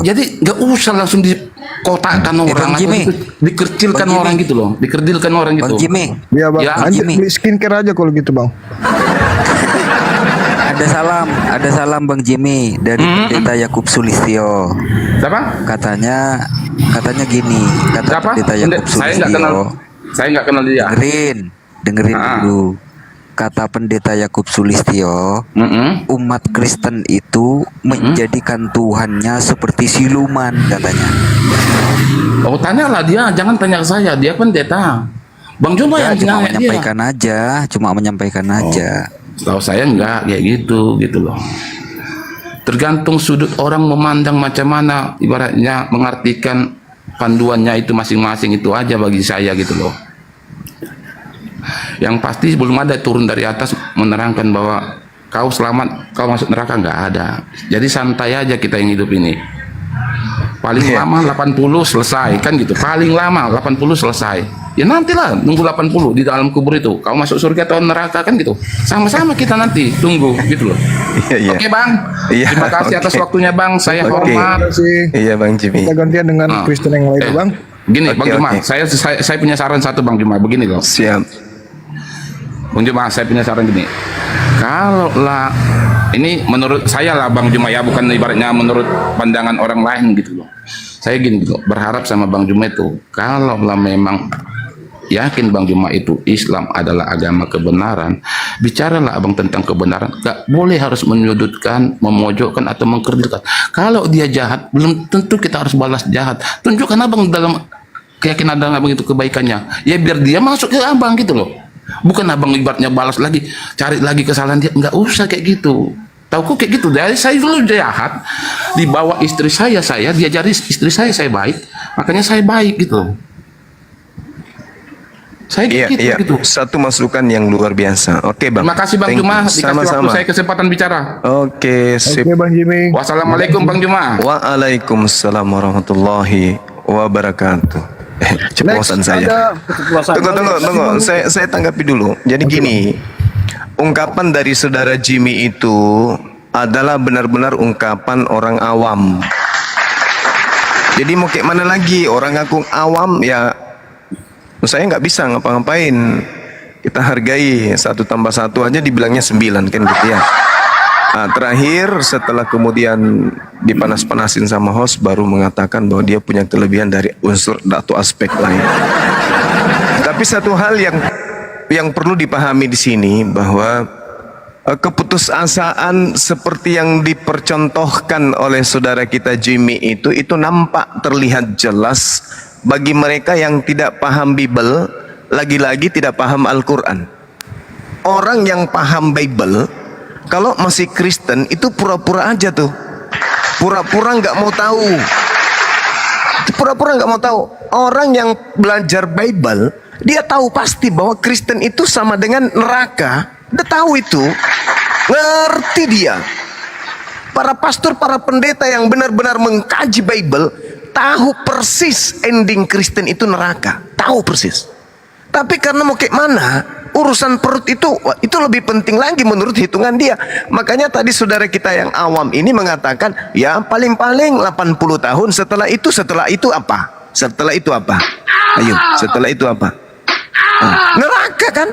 Jadi nggak usah langsung dikotakkan orang, Bang atau Jimmy. dikecilkan Bang orang Jimmy. gitu loh, dikerdilkan orang gitu. Bang Jimmy, Ya bang. Ya, Lanjut Jimmy. beli skincare aja kalau gitu bang. ada salam Bang Jimmy dari Pendeta Yakub Sulistyo. Siapa? Katanya gini, kata Siapa? Pendeta Yakub Saya nggak kenal, Sulistyo. saya nggak kenal dia. Dengerin Ah. dulu. Kata Pendeta Yakub Sulistyo, umat Kristen itu menjadikan Tuhannya seperti siluman katanya. Oh tanyalah dia, jangan tanya ke saya, dia pendeta. Bang Juma Ya, yang cuma nanya dia. menyampaikan aja, aja. Setahu saya enggak kayak gitu loh. Tergantung sudut orang memandang macam mana, ibaratnya mengartikan panduannya itu masing-masing, itu aja bagi saya gitu loh. Yang pasti belum ada turun dari atas menerangkan bahwa kau selamat, kau masuk neraka, nggak ada. Jadi santai aja kita yang hidup ini. Paling lama 80 selesai kan gitu. Paling lama 80 selesai. Ya nantilah nunggu 80 di dalam kubur itu. Kau masuk surga atau neraka kan gitu. Sama-sama kita nanti tunggu gitu loh. Iya, iya. Oke Bang. Iya, Terima kasih atas oke. waktunya Bang. Saya Oke. hormat. Terima kasih. Iya Bang Jimmy. Kita gantian dengan Kristen yang lain bang. Gini Oke, Bang Juma, oke. saya punya saran satu Bang Juma, begini loh. Siap. Bang Juma, saya punya saran gini. Kalau lah ini menurut saya lah Bang Juma ya, bukan ibaratnya menurut pandangan orang lain gitu loh. Saya gini loh, berharap sama Bang Juma itu, kalau lah memang yakin Bang Juma itu Islam adalah agama kebenaran, bicaralah Abang tentang kebenaran. Gak boleh harus menyudutkan, memojokkan atau mengkerdilkan. Kalau dia jahat, belum tentu kita harus balas jahat. Tunjukkan Abang dalam keyakinan Abang itu kebaikannya. Ya biar dia masuk ke Abang gitu loh. Bukan Abang ibaratnya balas lagi, cari lagi kesalahan dia. Nggak usah kayak gitu. Tahu kok kayak gitu. Dari saya dulu jahat, dibawa istri saya diajari istri saya baik, makanya saya baik gitu. Saya Iya, gitu, iya. gitu. Satu masukan yang luar biasa. Oke Bang. Terima kasih Bang Thank you. Juma, dikasih waktu Sama-sama. saya kesempatan bicara. Oke, sip. Oke bang Jimmy. Wassalamualaikum Bang Juma. Waalaikumsalam warahmatullahi wabarakatuh. Ceplosan saya. Ada Tunggu. Saya tanggapi dulu. Jadi gini, ungkapan dari saudara Jimmy itu adalah benar-benar ungkapan orang awam. Jadi mau kayak mana lagi, orang ngaku awam ya, saya nggak bisa ngapa-ngapain. Kita hargai 1 tambah 1 aja dibilangnya 9 kan gitu ya. Nah, terakhir setelah kemudian dipanas-panasin sama host baru mengatakan bahwa dia punya kelebihan dari unsur atau aspek lain. Tapi satu hal yang perlu dipahami di sini bahwa keputusasaan seperti yang dipercontohkan oleh saudara kita Jimmy itu nampak terlihat jelas bagi mereka yang tidak paham Bible, lagi-lagi tidak paham Al-Quran. Orang yang paham Bible, kalau masih Kristen itu pura-pura aja tuh, pura-pura nggak mau tahu, pura-pura nggak mau tahu. Orang yang belajar Bible, dia tahu pasti bahwa Kristen itu sama dengan neraka. Dia tahu itu, ngerti dia. Para pastor, para pendeta yang benar-benar mengkaji Bible tahu persis ending Kristen itu neraka, tahu persis. Tapi karena mau kayak mana, urusan perut itu lebih penting lagi menurut hitungan dia. Makanya tadi saudara kita yang awam ini mengatakan, ya paling-paling 80 tahun, setelah itu apa? Setelah itu apa? Ayo, setelah itu apa? Neraka kan?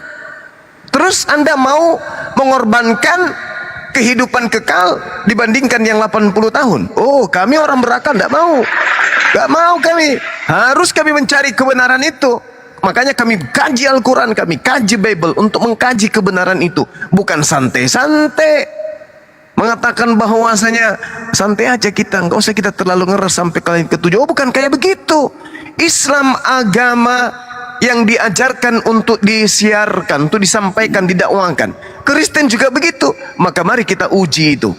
Terus Anda mau mengorbankan kehidupan kekal dibandingkan yang 80 tahun? Oh, kami orang neraka enggak mau. Enggak mau kami. Harus kami mencari kebenaran itu. Makanya kami kaji Al-Quran, kami kaji Bible untuk mengkaji kebenaran itu. Bukan santai-santai mengatakan bahwasanya santai aja kita, enggak usah kita terlalu ngeres sampai kalian ketujuh. Oh, bukan kayak begitu. Islam agama yang diajarkan untuk disiarkan, untuk disampaikan, didakwakan. Kristen juga begitu. Maka mari kita uji itu.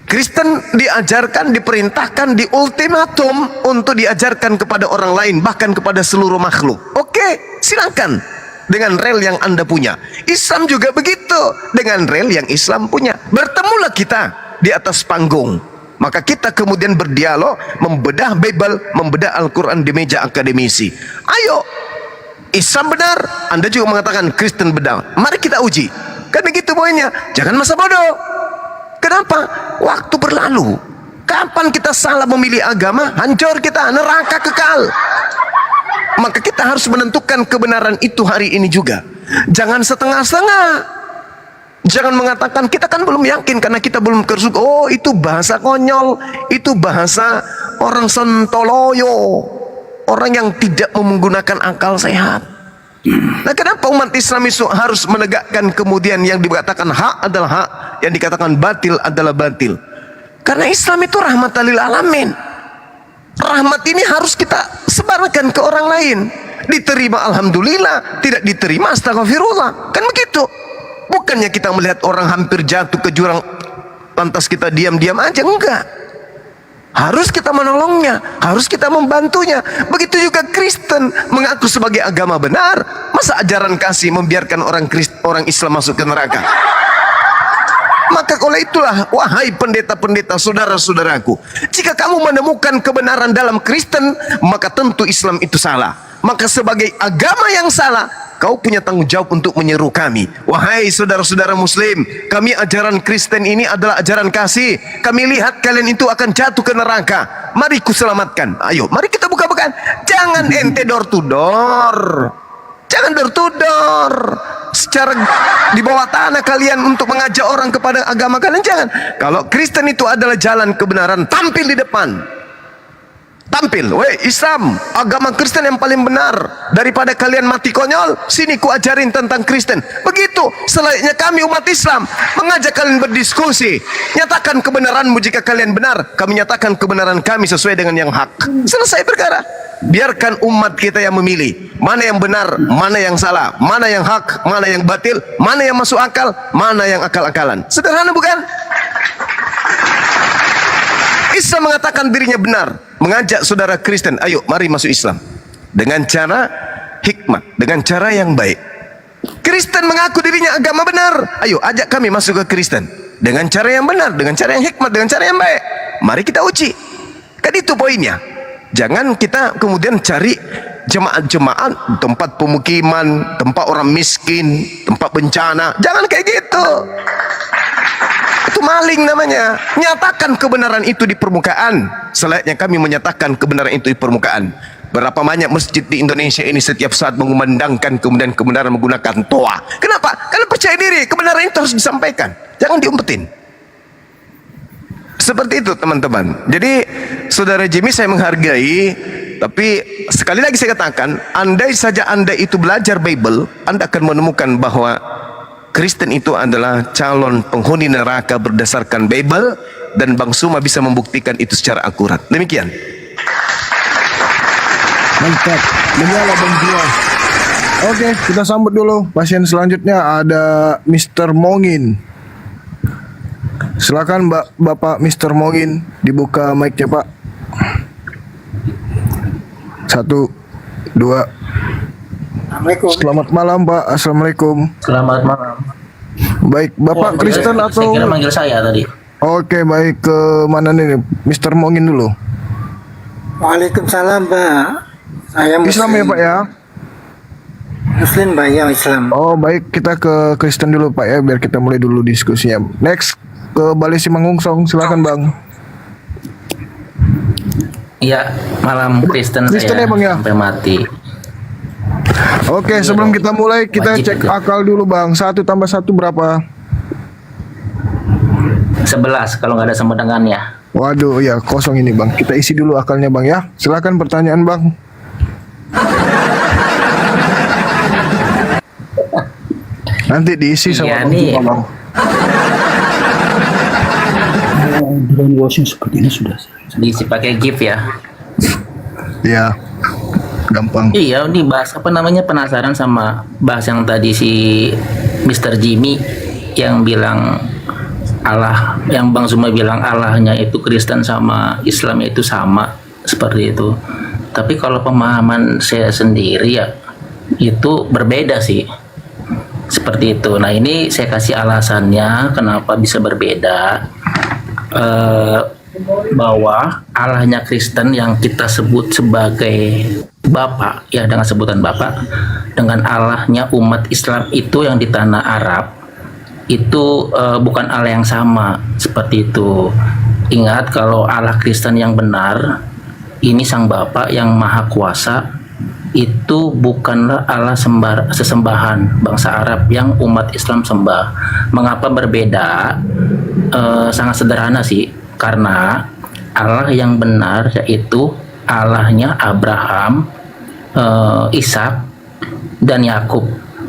Kristen diajarkan, diperintahkan, diultimatum untuk diajarkan kepada orang lain, bahkan kepada seluruh makhluk. Oke, silakan dengan rel yang Anda punya. Islam juga begitu, dengan rel yang Islam punya. Bertemulah kita di atas panggung. Maka kita kemudian berdialog, membedah Bible, membedah Al-Quran di meja akademisi. Ayo, Islam benar, Anda juga mengatakan Kristen benar. Mari kita uji. Kan begitu poinnya. Jangan masa bodoh. Kenapa? Waktu berlalu. Kapan kita salah memilih agama, hancur kita, neraka kekal. Maka kita harus menentukan kebenaran itu hari ini juga. Jangan setengah-setengah. Jangan mengatakan kita kan belum yakin karena kita belum kersuka. Oh, itu bahasa konyol, itu bahasa orang sontoloyo, orang yang tidak menggunakan akal sehat. Nah, kenapa umat Islam itu harus menegakkan kemudian yang dikatakan hak adalah hak, yang dikatakan batil adalah batil? Karena Islam itu rahmatan lil alamin. Rahmat ini harus kita sebarkan ke orang lain. Diterima alhamdulillah, tidak diterima astagfirullah. Kan begitu. Bukannya kita melihat orang hampir jatuh ke jurang lantas kita diam-diam aja, enggak. Harus kita menolongnya, harus kita membantunya. Begitu juga Kristen mengaku sebagai agama benar. Masa ajaran kasih membiarkan orang Islam masuk ke neraka? Maka oleh itulah, wahai pendeta-pendeta, saudara-saudaraku, jika kamu menemukan kebenaran dalam Kristen, maka tentu Islam itu salah. Maka sebagai agama yang salah, kau punya tanggung jawab untuk menyeru kami. Wahai saudara-saudara muslim, kami ajaran Kristen ini adalah ajaran kasih. Kami lihat kalian itu akan jatuh ke neraka. Mari ku selamatkan. Ayo, mari kita buka-bukaan. Jangan ente door to door. Jangan door to door. Secara di bawah tanah kalian untuk mengajak orang kepada agama kalian, jangan. Kalau Kristen itu adalah jalan kebenaran, tampil di depan. Tampil, weh Islam, agama Kristen yang paling benar. Daripada kalian mati konyol, sini ku ajarin tentang Kristen. Begitu selayaknya kami umat Islam mengajak kalian berdiskusi. Nyatakan kebenaranmu jika kalian benar, kami nyatakan kebenaran kami sesuai dengan yang hak. Selesai perkara. Biarkan umat kita yang memilih mana yang benar, mana yang salah, mana yang hak, mana yang batil, mana yang masuk akal, mana yang akal-akalan. Sederhana bukan? Islam mengatakan dirinya benar, mengajak saudara Kristen, ayo mari masuk Islam dengan cara hikmah, dengan cara yang baik. Kristen mengaku dirinya agama benar, ayo ajak kami masuk ke Kristen dengan cara yang benar, dengan cara yang hikmat, dengan cara yang baik. Mari kita uji. Kan itu poinnya. Jangan kita kemudian cari jemaat-jemaat tempat pemukiman, tempat orang miskin, tempat bencana. Jangan kayak gitu. Itu maling namanya. Nyatakan kebenaran itu di permukaan. Selayaknya kami menyatakan kebenaran itu di permukaan. Berapa banyak masjid di Indonesia ini setiap saat mengumandangkan kemudian kebenaran menggunakan toa. Kenapa? Karena percaya diri, kebenaran itu harus disampaikan. Jangan diumpetin. Seperti itu teman-teman. Jadi saudara Jimmy saya menghargai, tapi sekali lagi saya katakan, andai saja Anda itu belajar Bible, Anda akan menemukan bahwa Kristen itu adalah calon penghuni neraka berdasarkan Bible, dan Bang Suma bisa membuktikan itu secara akurat. Demikian. Mantap. Menyala Bang Juma. Oke, kita sambut dulu pasien selanjutnya, ada Mr. Mongin. Silakan Bapak Mr. Mongin, dibuka mic-nya Pak. 1, 2. Assalamualaikum. Selamat malam Pak. Assalamualaikum. Selamat malam. Baik, Bapak Kristen atau? Saya kira manggil saya tadi. Oke, baik, ke mana nih? Mr. Mongin dulu. Waalaikumsalam Pak. Saya Muslim. Islam ya Pak ya? Muslim Pak, ya Islam. Oh baik, kita ke Kristen dulu Pak ya, biar kita mulai dulu diskusinya. Next, ke Balai Simangungsong, silakan Bang. Iya, malam Kristen Kristen saya ya, Bang, ya? sampai mati. Oke, sebelum kita mulai, kita Wajib cek itu. akal dulu Bang. 1 tambah 1 berapa? 11 kalau nggak ada semedangannya. Waduh, ya kosong ini Bang. Kita isi dulu akalnya Bang ya. Silakan pertanyaan Bang. Nanti diisi sama Iya Bang nih. Juma, Bang. Diisi pakai GIF ya. Ya, gampang. Iya, ini bahas apa namanya, penasaran sama bahas yang tadi si Mr. Jimmy yang bilang Allah, yang Bang Suma bilang Allahnya itu Kristen sama Islam itu sama, seperti itu. Tapi kalau pemahaman saya sendiri ya itu berbeda sih, seperti itu. Nah ini saya kasih alasannya kenapa bisa berbeda. Bahwa Allahnya Kristen yang kita sebut sebagai Bapa, ya dengan sebutan Bapa, dengan Allahnya umat Islam itu yang di tanah Arab itu bukan Allah yang sama, seperti itu. Ingat, kalau Allah Kristen yang benar ini Sang Bapa yang Maha Kuasa, itu bukanlah Allah sesembahan bangsa Arab yang umat Islam sembah. Mengapa berbeda? Sangat sederhana sih, karena Allah yang benar yaitu Allahnya Abraham, Ishak, dan Yakub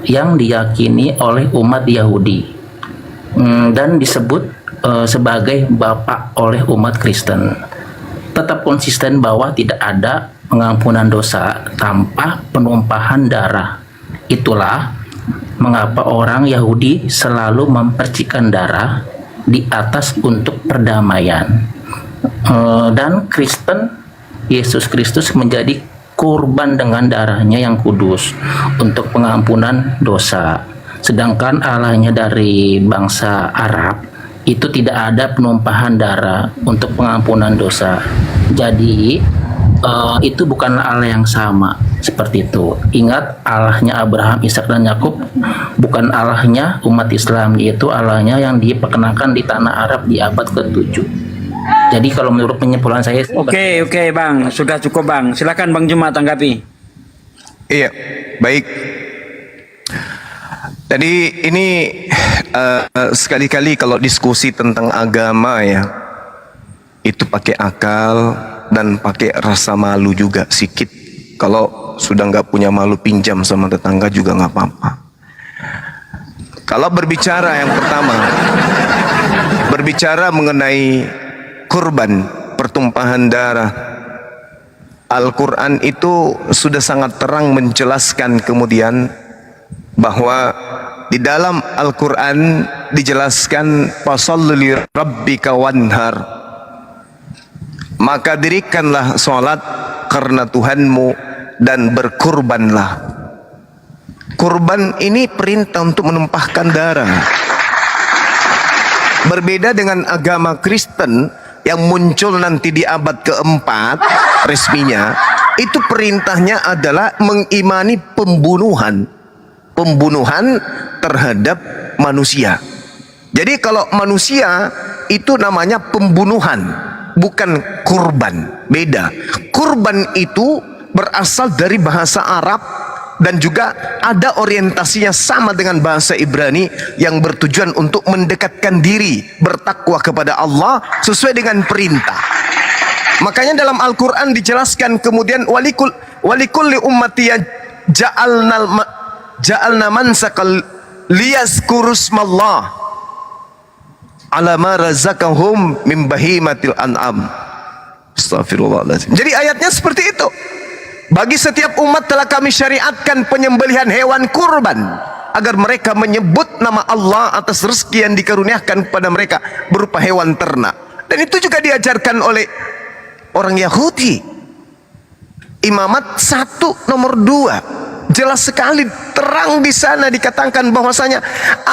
yang diyakini oleh umat Yahudi dan disebut sebagai Bapa oleh umat Kristen. Tetap konsisten bahwa tidak ada pengampunan dosa tanpa penumpahan darah. Itulah mengapa orang Yahudi selalu mempercikan darah di atas untuk perdamaian. Dan Kristen, Yesus Kristus menjadi kurban dengan darahnya yang kudus untuk pengampunan dosa. Sedangkan Allahnya dari bangsa Arab itu tidak ada penumpahan darah untuk pengampunan dosa. Jadi itu bukanlah Allah yang sama, seperti itu. Ingat, Allahnya Abraham, Ishak, dan Yakub bukan Allahnya umat Islam, yaitu Allahnya yang diperkenalkan di tanah Arab di abad ke-7. Jadi kalau menurut penyimpulan saya, Oke Bang, sudah cukup Bang. Silakan Bang Juma tanggapi. Iya, baik. Jadi ini sekali-kali kalau diskusi tentang agama ya, itu pakai akal dan pakai rasa malu juga sedikit. Kalau sudah nggak punya malu, pinjam sama tetangga juga nggak apa-apa. Kalau berbicara yang pertama, berbicara mengenai kurban, pertumpahan darah, Al-Quran itu sudah sangat terang menjelaskan kemudian bahwa di dalam Al-Quran dijelaskan fasholli li rabbika wanhar, maka dirikanlah sholat karena Tuhanmu dan berkurbanlah. Kurban ini perintah untuk menumpahkan darah. Berbeda dengan agama Kristen yang muncul nanti di abad keempat resminya, itu perintahnya adalah mengimani pembunuhan terhadap manusia. Jadi kalau manusia itu namanya pembunuhan, bukan kurban. Beda. Kurban itu berasal dari bahasa Arab dan juga ada orientasinya sama dengan bahasa Ibrani yang bertujuan untuk mendekatkan diri, bertakwa kepada Allah sesuai dengan perintah. Makanya dalam Al-Quran dijelaskan kemudian walikulli ummati ja'alna mansakal liyazkurusmallah ala ma razaqahum min bahimatil an'am. Astagfirullahaladzim. Jadi ayatnya seperti itu. Bagi setiap umat telah kami syariatkan penyembelihan hewan kurban agar mereka menyebut nama Allah atas rezeki yang dikaruniakan kepada mereka berupa hewan ternak. Dan itu juga diajarkan oleh orang Yahudi. Imamat 1 nomor 2 jelas sekali, terang di sana dikatakan bahwasanya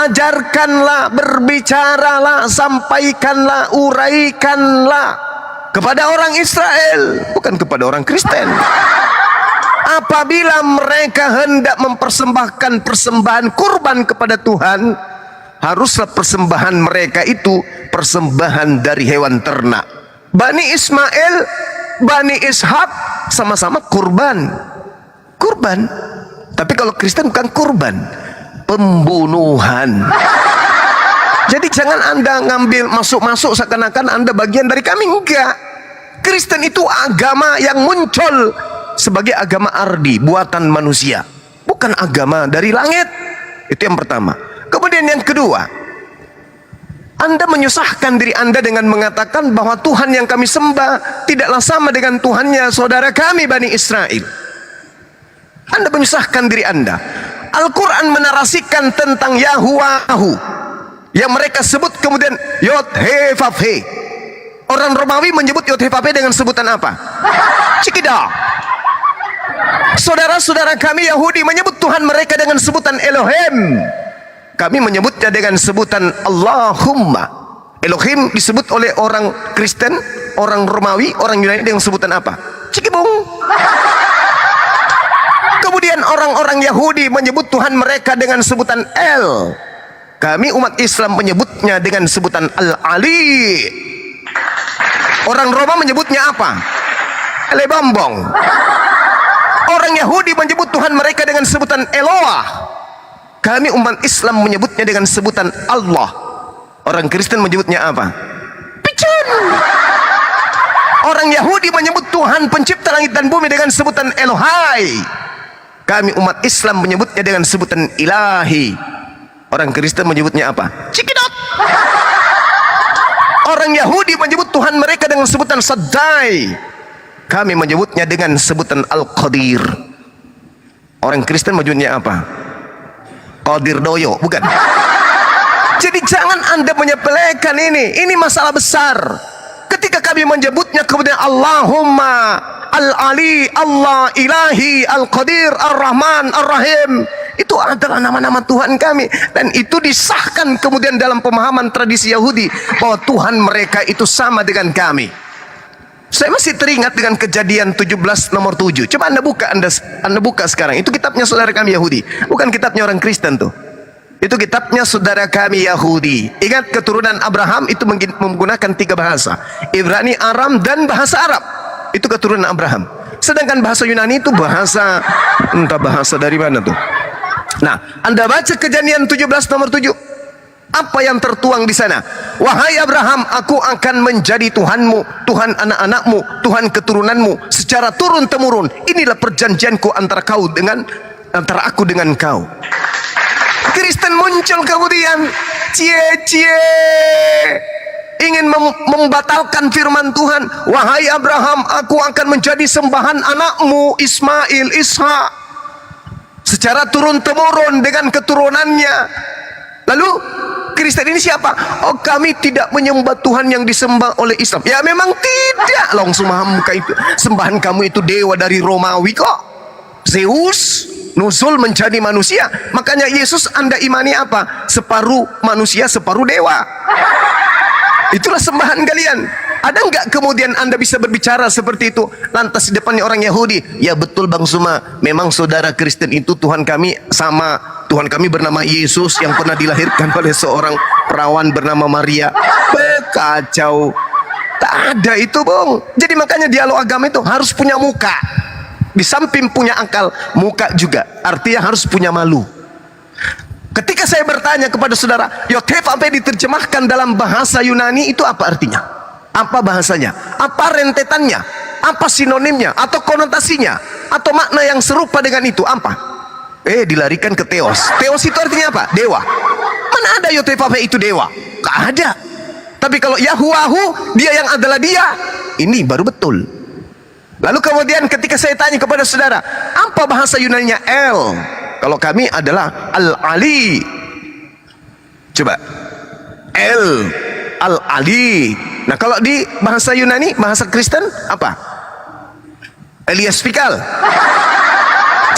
ajarkanlah, berbicaralah, sampaikanlah, uraikanlah kepada orang Israel, bukan kepada orang Kristen. Apabila mereka hendak mempersembahkan persembahan kurban kepada Tuhan, haruslah persembahan mereka itu persembahan dari hewan ternak. Bani Ismail, Bani Ishak sama-sama kurban. Tapi kalau Kristen bukan kurban, pembunuhan. Jadi jangan Anda ngambil masuk-masuk seakan-akan Anda bagian dari kami. Enggak. Kristen itu agama yang muncul sebagai agama ardi, buatan manusia, bukan agama dari langit. Itu yang pertama. Kemudian yang kedua, Anda menyusahkan diri Anda dengan mengatakan bahwa Tuhan yang kami sembah tidaklah sama dengan Tuhannya saudara kami Bani Israel. Anda menyusahkan diri Anda. Al-Quran menarasikan tentang Yahuwahu yang mereka sebut kemudian Yod He Vav He. Orang Romawi menyebut Yod He Vav He dengan sebutan apa? Cikida. Saudara-saudara kami Yahudi menyebut Tuhan mereka dengan sebutan Elohim. Kami menyebutnya dengan sebutan Allahumma. Elohim disebut oleh orang Kristen, orang Romawi, orang Yunani dengan sebutan apa? Cikibung. Kemudian orang-orang Yahudi menyebut Tuhan mereka dengan sebutan El. Kami umat Islam menyebutnya dengan sebutan Al-Ali. Orang Roma menyebutnya apa? Elebambong. Orang Yahudi menyebut Tuhan mereka dengan sebutan Eloah. Kami umat Islam menyebutnya dengan sebutan Allah. Orang Kristen menyebutnya apa? Picun. Orang Yahudi menyebut Tuhan pencipta langit dan bumi dengan sebutan Elohai. Kami umat Islam menyebutnya dengan sebutan Ilahi. Orang Kristen menyebutnya apa? Cikidot. Orang Yahudi menyebut Tuhan mereka dengan sebutan Saddai. Kami menyebutnya dengan sebutan Al-Qadir. Orang Kristen menyebutnya apa? Qadir Doyo, bukan? Jadi jangan Anda menyepelekan ini. Ini masalah besar. Ketika kami menyebutnya kemudian Allahumma, Al-Ali, Allah, Ilahi, Al-Qadir, Ar-Rahman, Ar-Rahim, itu adalah nama-nama Tuhan kami. Dan itu disahkan kemudian dalam pemahaman tradisi Yahudi bahwa Tuhan mereka itu sama dengan kami. Saya masih teringat dengan kejadian 17 nomor 7. Coba Anda buka sekarang. Itu kitabnya saudara kami Yahudi, bukan kitabnya orang Kristen tuh. Itu kitabnya saudara kami Yahudi. Ingat, keturunan Abraham itu menggunakan 3 bahasa. Ibrani, Aram, dan bahasa Arab. Itu keturunan Abraham. Sedangkan bahasa Yunani itu bahasa, entah bahasa dari mana tuh. Nah, Anda baca kejadian 17 nomor 7. Apa yang tertuang di sana? Wahai Abraham, aku akan menjadi Tuhanmu, Tuhan anak-anakmu, Tuhan keturunanmu secara turun-temurun. Inilah perjanjianku antara aku dengan kau. Kristen muncul kemudian cie-cie ingin membatalkan firman Tuhan. Wahai Abraham, aku akan menjadi sembahan anakmu Ismail, Ishak secara turun-temurun dengan keturunannya. Lalu Kristen ini siapa? Oh, kami tidak menyembah Tuhan yang disembah oleh Islam. Ya memang tidak. Langsung sembahan kamu itu dewa dari Romawi kok. Zeus nuzul menjadi manusia. Makanya Yesus Anda imani apa? Separuh manusia, separuh dewa. Itulah sembahan kalian. Ada nggak kemudian Anda bisa berbicara seperti itu lantas di depannya orang Yahudi? Ya betul Bang Suma, memang saudara Kristen itu Tuhan kami sama. Tuhan kami bernama Yesus yang pernah dilahirkan oleh seorang perawan bernama Maria. Kacau. Tak ada itu Bang. Jadi makanya dialog agama itu harus punya muka. Di samping punya akal, muka juga. Artinya harus punya malu. Ketika saya bertanya kepada saudara, Yotef apa yang diterjemahkan dalam bahasa Yunani itu apa artinya? Apa bahasanya? Apa rentetannya? Apa sinonimnya? Atau konotasinya? Atau makna yang serupa dengan itu? Apa? Dilarikan ke Theos. Theos itu artinya apa? Dewa. Mana ada Yotevave itu dewa? Gak ada. Tapi kalau Yahuwahu, dia yang adalah dia, ini baru betul. Lalu kemudian ketika saya tanya kepada saudara, apa bahasa Yunaninya El? Kalau kami adalah Al-Ali. Coba. El, Al-Ali. Nah kalau di bahasa Yunani, bahasa Kristen, apa? Elias Fikal.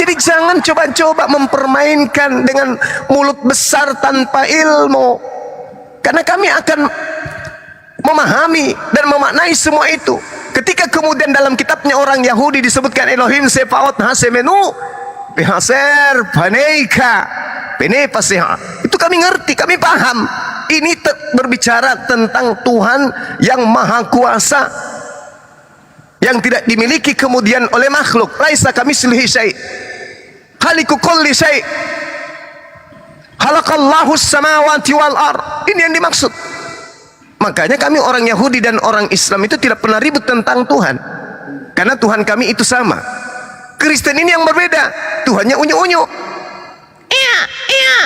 Jadi jangan coba-coba mempermainkan dengan mulut besar tanpa ilmu. Karena kami akan memahami dan memaknai semua itu. Ketika kemudian dalam kitabnya orang Yahudi disebutkan Elohim Sefaot Hasemenu Pehaser Paneika Penepaseha, itu kami ngerti, kami paham. Ini berbicara tentang Tuhan yang maha kuasa, yang tidak dimiliki kemudian oleh makhluk. Laisa kamitslihi syai', khaliqu kulli syai', khalaqallahu samawati wal ard. Ini yang dimaksud. Makanya kami orang Yahudi dan orang Islam itu tidak pernah ribut tentang Tuhan, karena Tuhan kami itu sama. Kristen ini yang berbeda, Tuhannya unyu-unyu. Iya, iya.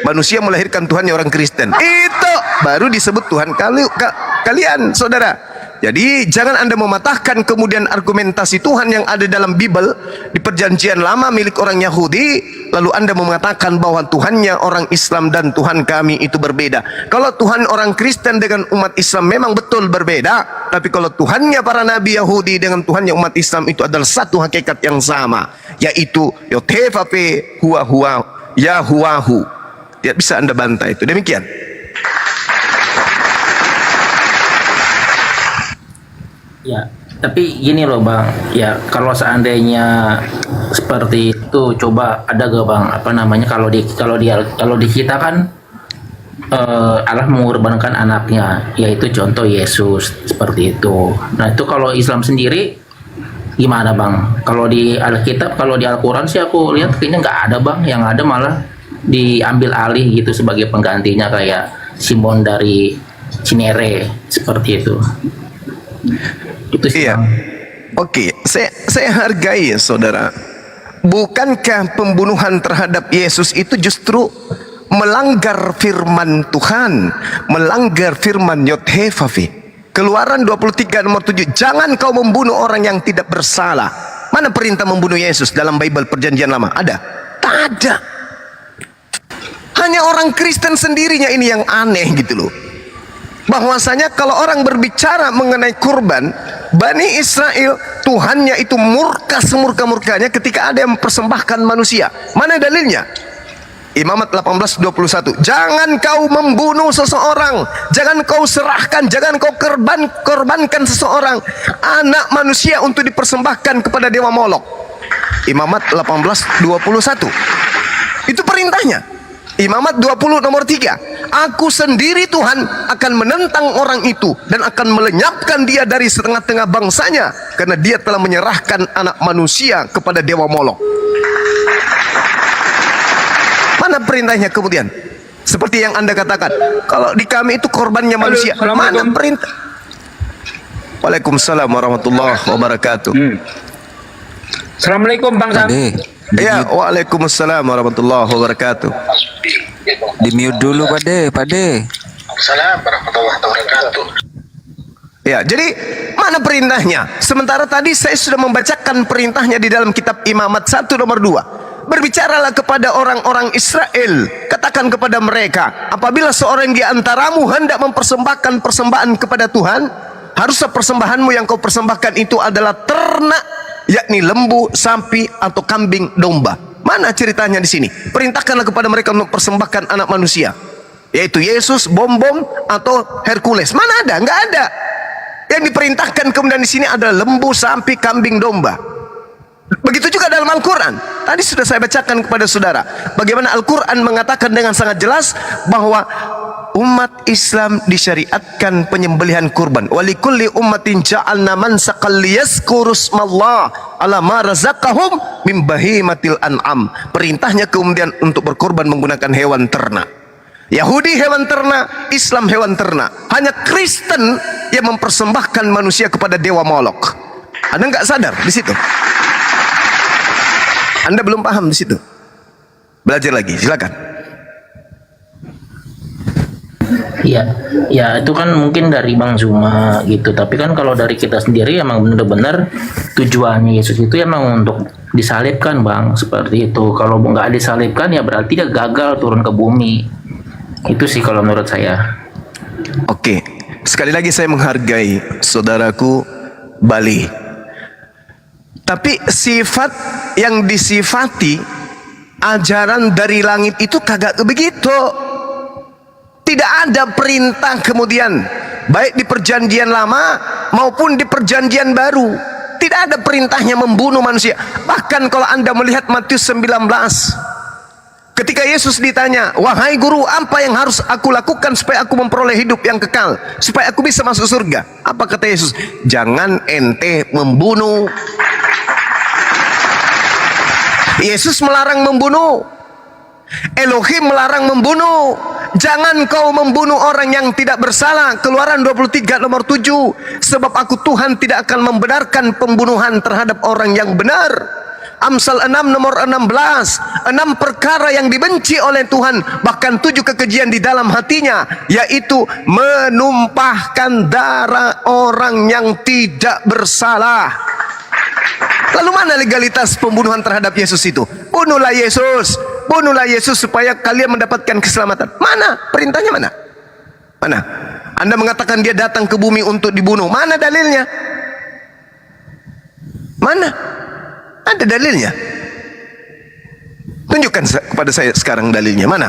Manusia melahirkan Tuhannya orang Kristen. Itu baru disebut Tuhan kalian, saudara. Jadi jangan Anda mematahkan kemudian argumentasi Tuhan yang ada dalam Bible di perjanjian lama milik orang Yahudi, lalu Anda mengatakan bahwa Tuhannya orang Islam dan Tuhan kami itu berbeda. Kalau Tuhan orang Kristen dengan umat Islam memang betul berbeda, tapi kalau Tuhannya para nabi Yahudi dengan Tuhannya umat Islam itu adalah satu hakikat yang sama, yaitu Yotevape huwa Yahuwahu. Tidak bisa Anda bantah itu. Demikian. Ya, tapi gini loh Bang, ya kalau seandainya seperti itu, coba ada gak Bang, apa namanya, kalau di kita kan Allah mengorbankan anaknya, yaitu contoh Yesus seperti itu. Nah itu kalau Islam sendiri gimana Bang? Kalau di Alkitab, kalau di Al-Quran sih aku lihat kayaknya nggak ada Bang, yang ada malah diambil alih gitu sebagai penggantinya, kayak Simon dari Cinere seperti itu. Itu sih, Iya. Bang. Oke, saya hargai ya, saudara. Bukankah pembunuhan terhadap Yesus itu justru melanggar firman Tuhan, melanggar firman Yod-Heh-Vav-He? Keluaran 23 nomor 7, jangan kau membunuh orang yang tidak bersalah. Mana perintah membunuh Yesus dalam Bible perjanjian lama? Ada? Tak ada. Hanya orang Kristen sendirinya ini yang aneh gitu loh. Bahwasanya kalau orang berbicara mengenai kurban, Bani Israel, Tuhannya itu murka semurka-murkanya ketika ada yang mempersembahkan manusia. Mana dalilnya? Imamat 18:21. Jangan kau membunuh seseorang, jangan kau serahkan, jangan kau korbankan seseorang, anak manusia untuk dipersembahkan kepada dewa Molok. Imamat 18:21. Itu perintahnya. Imamat 20 nomor 3. Aku sendiri Tuhan akan menentang orang itu dan akan melenyapkan dia dari setengah-tengah bangsanya, karena dia telah menyerahkan anak manusia kepada dewa Molok. Mana perintahnya kemudian? Seperti yang Anda katakan, kalau di kami itu korbannya manusia. Mana perintah? Waalaikumsalam warahmatullahi wabarakatuh. Assalamualaikum Bang Sam. Ya, waalaikumsalam warahmatullahi wabarakatuh. Di mute dulu Pak De. Assalamualaikum warahmatullahi wabarakatuh. Ya, jadi mana perintahnya? Sementara tadi saya sudah membacakan perintahnya di dalam kitab Imamat 1 nomor 2. Berbicaralah kepada orang-orang Israel, katakan kepada mereka, apabila seorang di antaramu hendak mempersembahkan persembahan kepada Tuhan, haruslah persembahanmu yang kau persembahkan itu adalah ternak, yakni lembu, sapi atau kambing domba. Mana ceritanya di sini? Perintahkanlah kepada mereka untuk persembahkan anak manusia, yaitu Yesus, Bom-Bom atau Hercules. Mana ada? Enggak ada. Yang diperintahkan kemudian di sini adalah lembu, sapi, kambing, domba. Begitu juga dalam Al-Quran. Tadi sudah saya bacakan kepada saudara bagaimana Al-Quran mengatakan dengan sangat jelas bahwa umat Islam disyariatkan penyembelihan kurban. Walikulli ummatin ja'alna mansaqal liyazkuru smallah ala ma razaqahum min bahimatil an'am. Perintahnya kemudian untuk berkorban menggunakan hewan ternak. Yahudi hewan ternak, Islam hewan ternak. Hanya Kristen yang mempersembahkan manusia kepada dewa Molok. Anda nggak sadar di situ? Anda belum paham di situ? Belajar lagi, silakan. Iya, ya itu kan mungkin dari Bang Zuma gitu. Tapi kan kalau dari kita sendiri emang benar-benar tujuannya Yesus itu emang untuk disalibkan, Bang. Seperti itu. Kalau nggak disalibkan ya berarti dia gagal turun ke bumi. Itu sih kalau menurut saya. Oke, sekali lagi saya menghargai saudaraku Bali. Tapi sifat yang disifati ajaran dari langit itu kagak begitu. Tidak ada perintah kemudian, baik di perjanjian lama maupun di perjanjian baru. Tidak ada perintahnya membunuh manusia. Bahkan kalau Anda melihat Matius 19, ketika Yesus ditanya, wahai guru, apa yang harus aku lakukan supaya aku memperoleh hidup yang kekal, supaya aku bisa masuk surga? Apa kata Yesus? Jangan ente membunuh. Yesus melarang membunuh. Elohim melarang membunuh. Jangan kau membunuh orang yang tidak bersalah. Keluaran 23 nomor 7. Sebab aku Tuhan tidak akan membenarkan pembunuhan terhadap orang yang benar. Amsal 6 nomor 16. 6 perkara yang dibenci oleh Tuhan, bahkan 7 kekejian di dalam hatinya, yaitu menumpahkan darah orang yang tidak bersalah. Lalu mana legalitas pembunuhan terhadap Yesus itu? Bunuhlah Yesus, bunuhlah Yesus supaya kalian mendapatkan keselamatan. Mana? Perintahnya mana? Mana? Anda mengatakan dia datang ke bumi untuk dibunuh. Mana dalilnya? Mana? Ada dalilnya? Tunjukkan kepada saya sekarang dalilnya. Mana?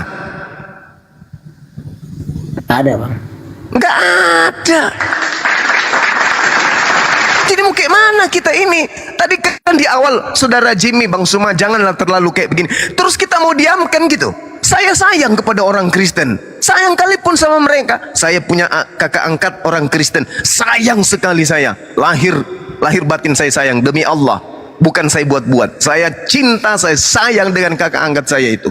Ada, Bang. Enggak ada. Jadi mau kayak mana kita ini? Tadi kan di awal saudara Jimmy, Bang Suma, janganlah terlalu kayak begini. Terus kita mau diamkan gitu. Saya sayang kepada orang Kristen. Sayang kali pun sama mereka. Saya punya kakak angkat orang Kristen. Sayang sekali saya. Lahir batin saya sayang demi Allah. Bukan saya buat-buat. Saya cinta, saya sayang dengan kakak angkat saya itu.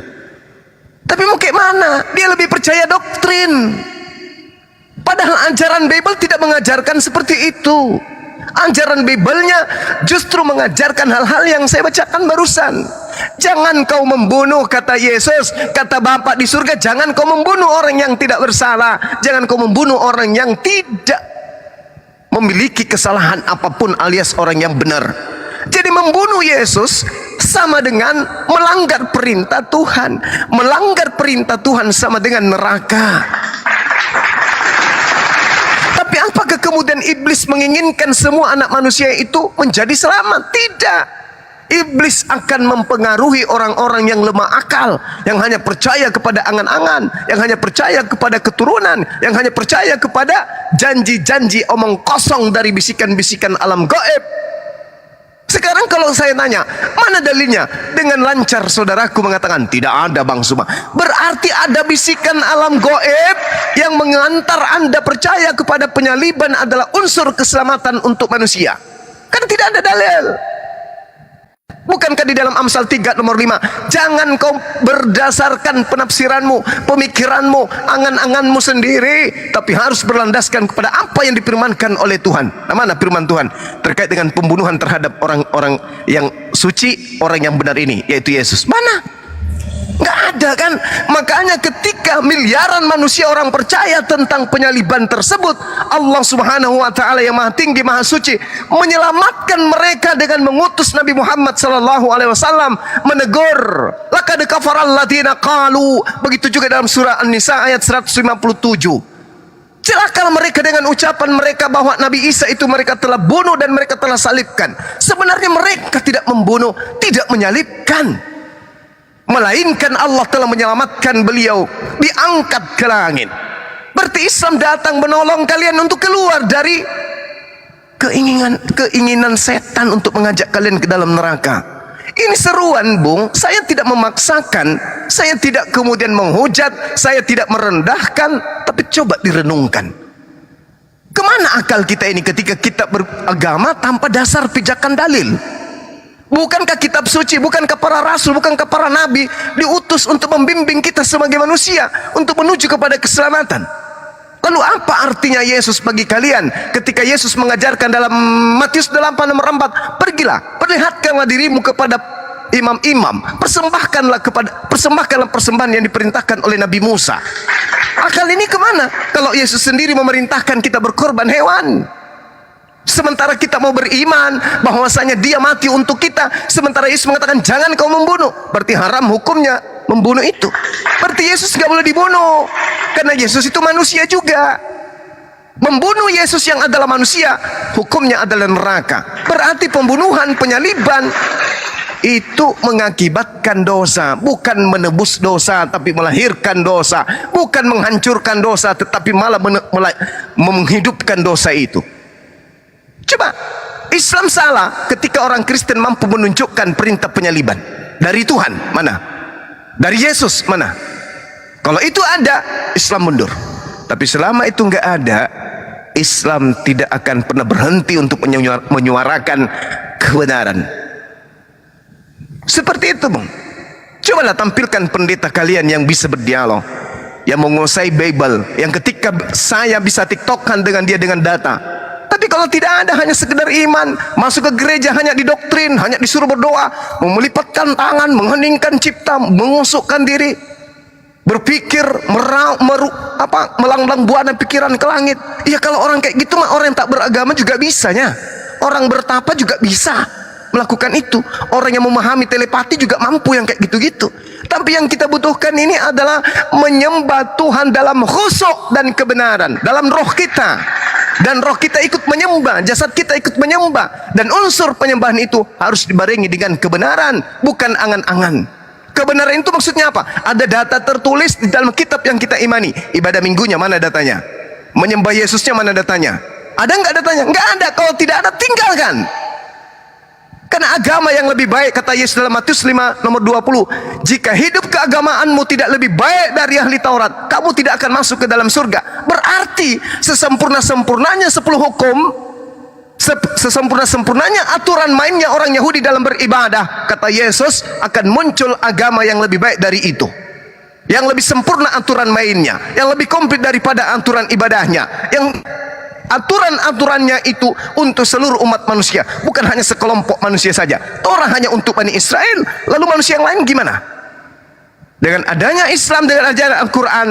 Tapi mau kayak mana? Dia lebih percaya doktrin. Padahal ajaran Bible tidak mengajarkan seperti itu. Ajaran Biblenya justru mengajarkan hal-hal yang saya bacakan barusan. Jangan kau membunuh, kata Yesus. Kata Bapa di surga, jangan kau membunuh orang yang tidak bersalah. Jangan kau membunuh orang yang tidak memiliki kesalahan apapun, alias orang yang benar. Jadi membunuh Yesus sama dengan melanggar perintah Tuhan. Melanggar perintah Tuhan sama dengan neraka. Tapi apakah kemudian iblis menginginkan semua anak manusia itu menjadi selamat? Tidak. Iblis akan mempengaruhi orang-orang yang lemah akal, yang hanya percaya kepada angan-angan, yang hanya percaya kepada keturunan, yang hanya percaya kepada janji-janji omong kosong dari bisikan-bisikan alam gaib. Sekarang kalau saya tanya, mana dalilnya? Dengan lancar saudaraku mengatakan, tidak ada, Bang Suma. Berarti ada bisikan alam gaib yang mengantar Anda percaya kepada penyaliban adalah unsur keselamatan untuk manusia. Kan tidak ada dalil. Bukankah di dalam Amsal 3 nomor 5, jangan kau berdasarkan penafsiranmu, pemikiranmu, angan-anganmu sendiri, tapi harus berlandaskan kepada apa yang difirmankan oleh Tuhan. Nah, mana firman Tuhan terkait dengan pembunuhan terhadap orang-orang yang suci, orang yang benar ini, yaitu Yesus? Mana? Nggak ada kan? Makanya ketika miliaran manusia orang percaya tentang penyaliban tersebut, Allah Subhanahu wa taala yang Maha Tinggi, Maha Suci menyelamatkan mereka dengan mengutus Nabi Muhammad sallallahu alaihi wasallam menegur, laqad kafaral ladzina qalu. Begitu juga dalam surah An-Nisa ayat 157. Celakalah mereka dengan ucapan mereka bahwa Nabi Isa itu mereka telah bunuh dan mereka telah salibkan. Sebenarnya mereka tidak membunuh, tidak menyalibkan, melainkan Allah telah menyelamatkan beliau, diangkat ke langit. Berarti Islam datang menolong kalian untuk keluar dari keinginan setan untuk mengajak kalian ke dalam neraka. Ini seruan, Bung. Saya tidak memaksakan, saya tidak kemudian menghujat, saya tidak merendahkan, tapi coba direnungkan. Kemana akal kita ini ketika kita beragama tanpa dasar pijakan dalil? Bukankah kitab suci, bukankah para rasul, bukankah para nabi diutus untuk membimbing kita sebagai manusia untuk menuju kepada keselamatan? Lalu apa artinya Yesus bagi kalian ketika Yesus mengajarkan dalam Matius 8 nomor 4, pergilah, perlihatkanlah dirimu kepada imam-imam, persembahkanlah persembahan yang diperintahkan oleh Nabi Musa. Akal ini kemana? Kalau Yesus sendiri memerintahkan kita berkorban hewan, sementara kita mau beriman bahwasanya dia mati untuk kita, sementara Yesus mengatakan jangan kau membunuh, berarti haram hukumnya membunuh itu. Berarti Yesus gak boleh dibunuh, karena Yesus itu manusia juga. Membunuh Yesus yang adalah manusia, hukumnya adalah neraka. Berarti pembunuhan, penyaliban itu mengakibatkan dosa, bukan menebus dosa, tapi melahirkan dosa. Bukan menghancurkan dosa, tetapi malah menghidupkan dosa itu. Coba, Islam salah ketika orang Kristen mampu menunjukkan perintah penyaliban. Dari Tuhan, mana? Dari Yesus, mana? Kalau itu ada, Islam mundur. Tapi selama itu nggak ada, Islam tidak akan pernah berhenti untuk menyuarakan kebenaran. Seperti itu, Bang. Cobalah tampilkan pendeta kalian yang bisa berdialog, yang menguasai Bible, yang ketika saya bisa tiktokan dengan dia dengan data. Tapi kalau tidak ada, hanya sekedar iman, masuk ke gereja hanya didoktrin, hanya disuruh berdoa, melipatkan tangan, mengheningkan cipta, mengusukkan diri, berpikir melanglang buana pikiran ke langit. Ya kalau orang kayak gitu mah orang yang tak beragama juga bisanya. Orang bertapa juga bisa melakukan itu. Orang yang memahami telepati juga mampu yang kayak gitu-gitu. Tapi yang kita butuhkan ini adalah menyembah Tuhan dalam khusyuk dan kebenaran, dalam roh kita. Dan roh kita ikut menyembah, jasad kita ikut menyembah, dan unsur penyembahan itu harus dibarengi dengan kebenaran, bukan angan-angan. Kebenaran itu maksudnya apa? Ada data tertulis di dalam kitab yang kita imani. Ibadah minggunya mana datanya? Menyembah Yesusnya mana datanya? Ada nggak datanya? Nggak ada. Kalau tidak ada, tinggalkan. Karena agama yang lebih baik, kata Yesus dalam Matius 5 nomor 20, jika hidup keagamaanmu tidak lebih baik dari ahli Taurat, kamu tidak akan masuk ke dalam surga. Berarti sesempurna-sempurnanya 10 hukum, sesempurna-sempurnanya aturan mainnya orang Yahudi dalam beribadah, kata Yesus, akan muncul agama yang lebih baik dari itu, yang lebih sempurna aturan mainnya, yang lebih komplit daripada aturan ibadahnya, yang aturan-aturannya itu untuk seluruh umat manusia, bukan hanya sekelompok manusia saja. Torah hanya untuk Bani Israel, lalu manusia yang lain gimana? Dengan adanya Islam, dengan ajaran Al-Quran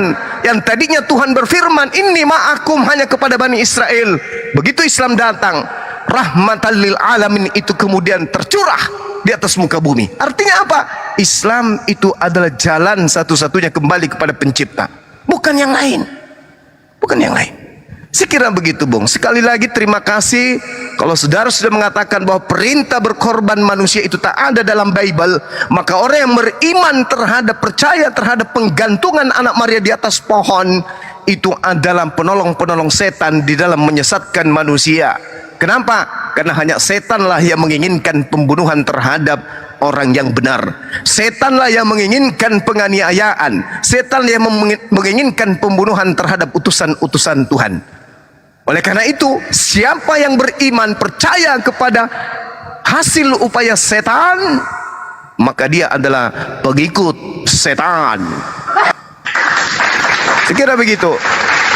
yang tadinya Tuhan berfirman inni ma'akum hanya kepada Bani Israel, begitu Islam datang, rahmatan lil alamin itu kemudian tercurah di atas muka bumi. Artinya apa? Islam itu adalah jalan satu-satunya kembali kepada pencipta, bukan yang lain, bukan yang lain. Sekira begitu, Bung. Sekali lagi terima kasih. Kalau saudara sudah mengatakan bahwa perintah berkorban manusia itu tak ada dalam Bible, maka orang yang beriman terhadap, percaya terhadap penggantungan anak Maria di atas pohon, itu adalah penolong-penolong setan di dalam menyesatkan manusia. Kenapa? Karena hanya setanlah yang menginginkan pembunuhan terhadap orang yang benar. Setanlah yang menginginkan penganiayaan. Setan yang menginginkan pembunuhan terhadap utusan-utusan Tuhan. Oleh karena itu, siapa yang beriman percaya kepada hasil upaya setan, maka dia adalah pengikut setan. Sekira begitu,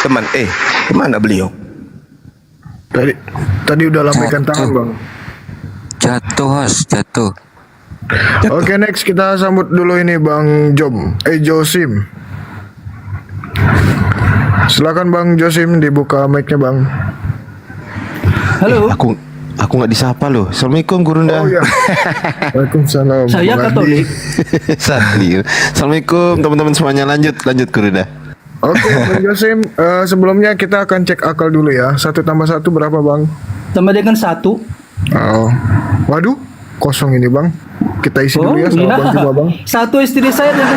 teman. Kemana beliau? Tadi udah lambaikan tangan, Bang. Jatuh, Has, jatuh. Oke, next kita sambut dulu ini Bang Josim. Silakan Bang Josim, dibuka mic-nya, Bang. Halo. Aku nggak disapa loh. Assalamualaikum Gurunda. Oh iya. Waalaikumsalam. Saya Bang Katolik. Sadil. Assalamualaikum teman-teman semuanya. Lanjut Gurunda. Oke, Bang Josim, sebelumnya kita akan cek akal dulu ya. 1 tambah 1 berapa, Bang? Sama dengan 1. Oh. Waduh, kosong ini, Bang. Kita isi dulu ya sama Bang Cima, Bang. Satu istri saya dengan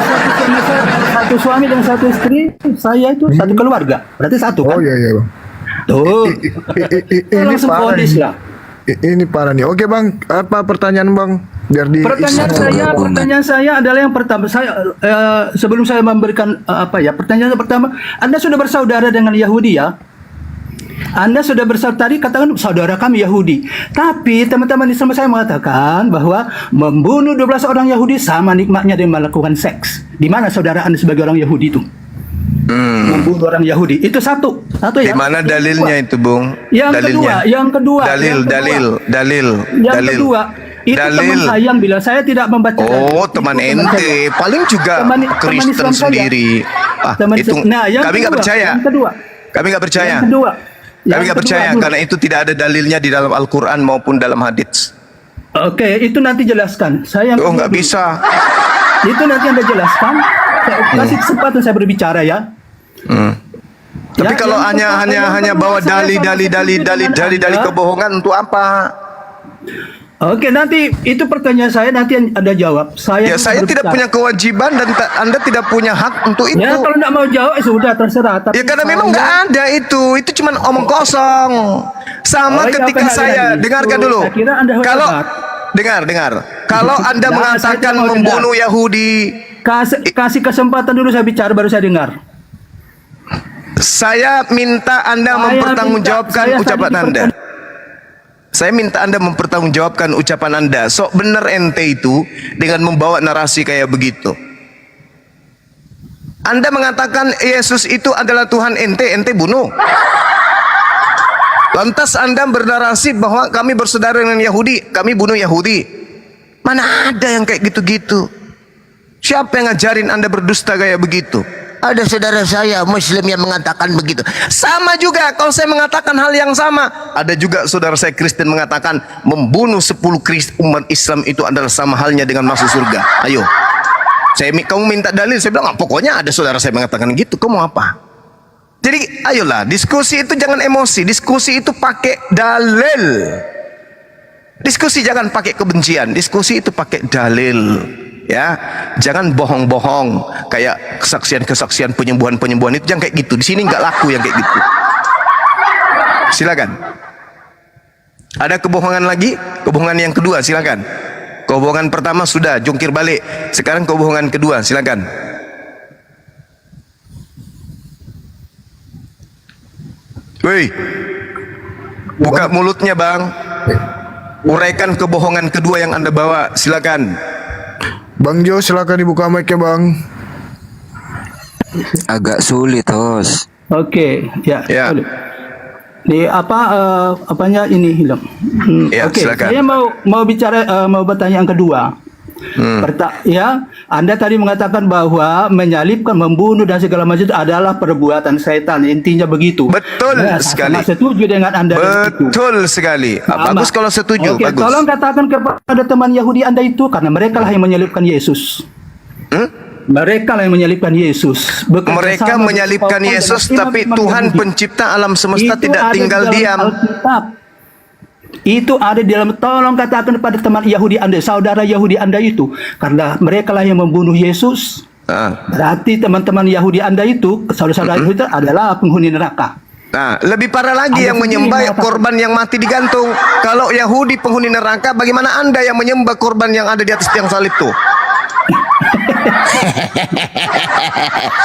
satu suami dengan satu istri saya itu satu keluarga. Berarti 1 kan? Oh iya, Bang. Tuh. Ini Langsung parah fonis nih. lah. Ini parah nih. Oke, Bang, apa pertanyaan, Bang? Biar di Pertanyaan saya adalah yang pertama. Saya sebelum saya memberikan pertanyaan pertama, Anda sudah bersaudara dengan Yahudi ya? Anda sudah bersaudara, tadi katakan saudara kami Yahudi. Tapi teman-teman Islam saya mengatakan bahwa membunuh 12 orang Yahudi sama nikmatnya dengan melakukan seks. Di mana saudara Anda sebagai orang Yahudi itu? Membunuh orang Yahudi. Itu satu ya. Di mana dalilnya itu, Bung? Yang dalilnya. kedua. Dalil. Yang kedua, Itu teman dalil. saya yang bilang, saya tidak membaca dalil. Oh, Itu teman teman ente, saya. paling juga Teman Kristen Islam saya. sendiri. Ah, Teman itu Islam. Nah, yang kami nggak kedua, percaya. Yang kedua. Kami nggak percaya. Yang kedua. Kami Yang nggak kedua percaya dulu. karena itu tidak ada dalilnya di dalam Al-Quran maupun dalam hadits. Oke, itu nanti jelaskan. Saya yang Oh, kedua nggak dulu. bisa. Itu nanti Anda jelaskan. Saya kasih kesempatan saya berbicara ya. Tapi Ya, kalau yang hanya kedua, bawa saya dalil Anda. kebohongan untuk apa? Oke, nanti itu pertanyaan saya nanti Anda jawab. Ya, saya tidak punya kewajiban dan Anda tidak punya hak untuk itu. Ya, kalau tidak mau jawab sudah terserah. Tapi Ya karena memang nggak ada itu cuma omong kosong. Sama Oh, iya, ketika apa saya hal itu? dengarkan dulu. Saya kira Anda Kalau hebat. dengar. Kalau Anda Nah, mengatakan saya tidak mau membunuh Yahudi, Kasih kesempatan dulu saya bicara baru saya dengar. saya minta Anda Saya mempertanggungjawabkan minta- saya ucapan tadi Anda. Saya minta Anda mempertanggungjawabkan ucapan Anda. Sok bener ente itu dengan membawa narasi kayak begitu. Anda mengatakan Yesus itu adalah Tuhan ente bunuh. Lantas Anda bernarasi bahwa kami bersaudara dengan Yahudi, kami bunuh Yahudi. Mana ada yang kayak gitu-gitu? Siapa yang ngajarin Anda berdusta kayak begitu? Ada saudara saya Muslim yang mengatakan begitu. Sama juga kalau saya mengatakan hal yang sama. Ada juga saudara saya Kristen mengatakan membunuh 10 umat Islam itu adalah sama halnya dengan masuk surga. Ayo. Kamu minta dalil, saya bilang, pokoknya ada saudara saya mengatakan gitu. Kamu mau apa? Jadi ayolah, diskusi itu jangan emosi. Diskusi itu pakai dalil. Diskusi jangan pakai kebencian. Diskusi itu pakai dalil. Ya, jangan bohong-bohong kayak kesaksian-kesaksian penyembuhan-penyembuhan itu jangan kayak gitu. Di sini nggak laku yang kayak gitu. Silakan. Ada kebohongan lagi? Kebohongan yang kedua, silakan. Kebohongan pertama sudah jungkir balik. Sekarang kebohongan kedua, silakan. Woi, buka mulutnya bang. Uraikan kebohongan kedua yang Anda bawa, silakan. Bang Jo, silakan dibuka mic-nya, Bang. Agak sulit, Hos. Oke, ya. Ya. boleh. Di apanya ini hilang. Ya, Oke, silakan. saya mau bicara mau bertanya yang kedua. Ya, Anda tadi mengatakan bahwa menyalibkan, membunuh dan segala macam itu adalah perbuatan setan. Intinya begitu. Betul sekali. Saya setuju dengan Anda. Betul sekali. Bagus kalau setuju. Oke, Bagus. tolong katakan kepada teman Yahudi Anda itu karena mereka lah yang menyalibkan Yesus. Mereka lah yang menyalibkan Yesus. Mereka menyalibkan Yesus, tapi Tuhan pencipta alam semesta Itu tidak ada tinggal di dalam diam. Alkitab. Itu ada di dalam, tolong katakan kepada teman Yahudi Anda, saudara Yahudi Anda itu, karena mereka lah yang membunuh Yesus. Berarti teman-teman Yahudi Anda itu, saudara-saudara itu adalah penghuni neraka. Nah, lebih parah lagi Anda yang sendiri menyembah mengatakan- korban yang mati digantung. Kalau Yahudi penghuni neraka, bagaimana Anda yang menyembah korban yang ada di atas tiang salib tuh?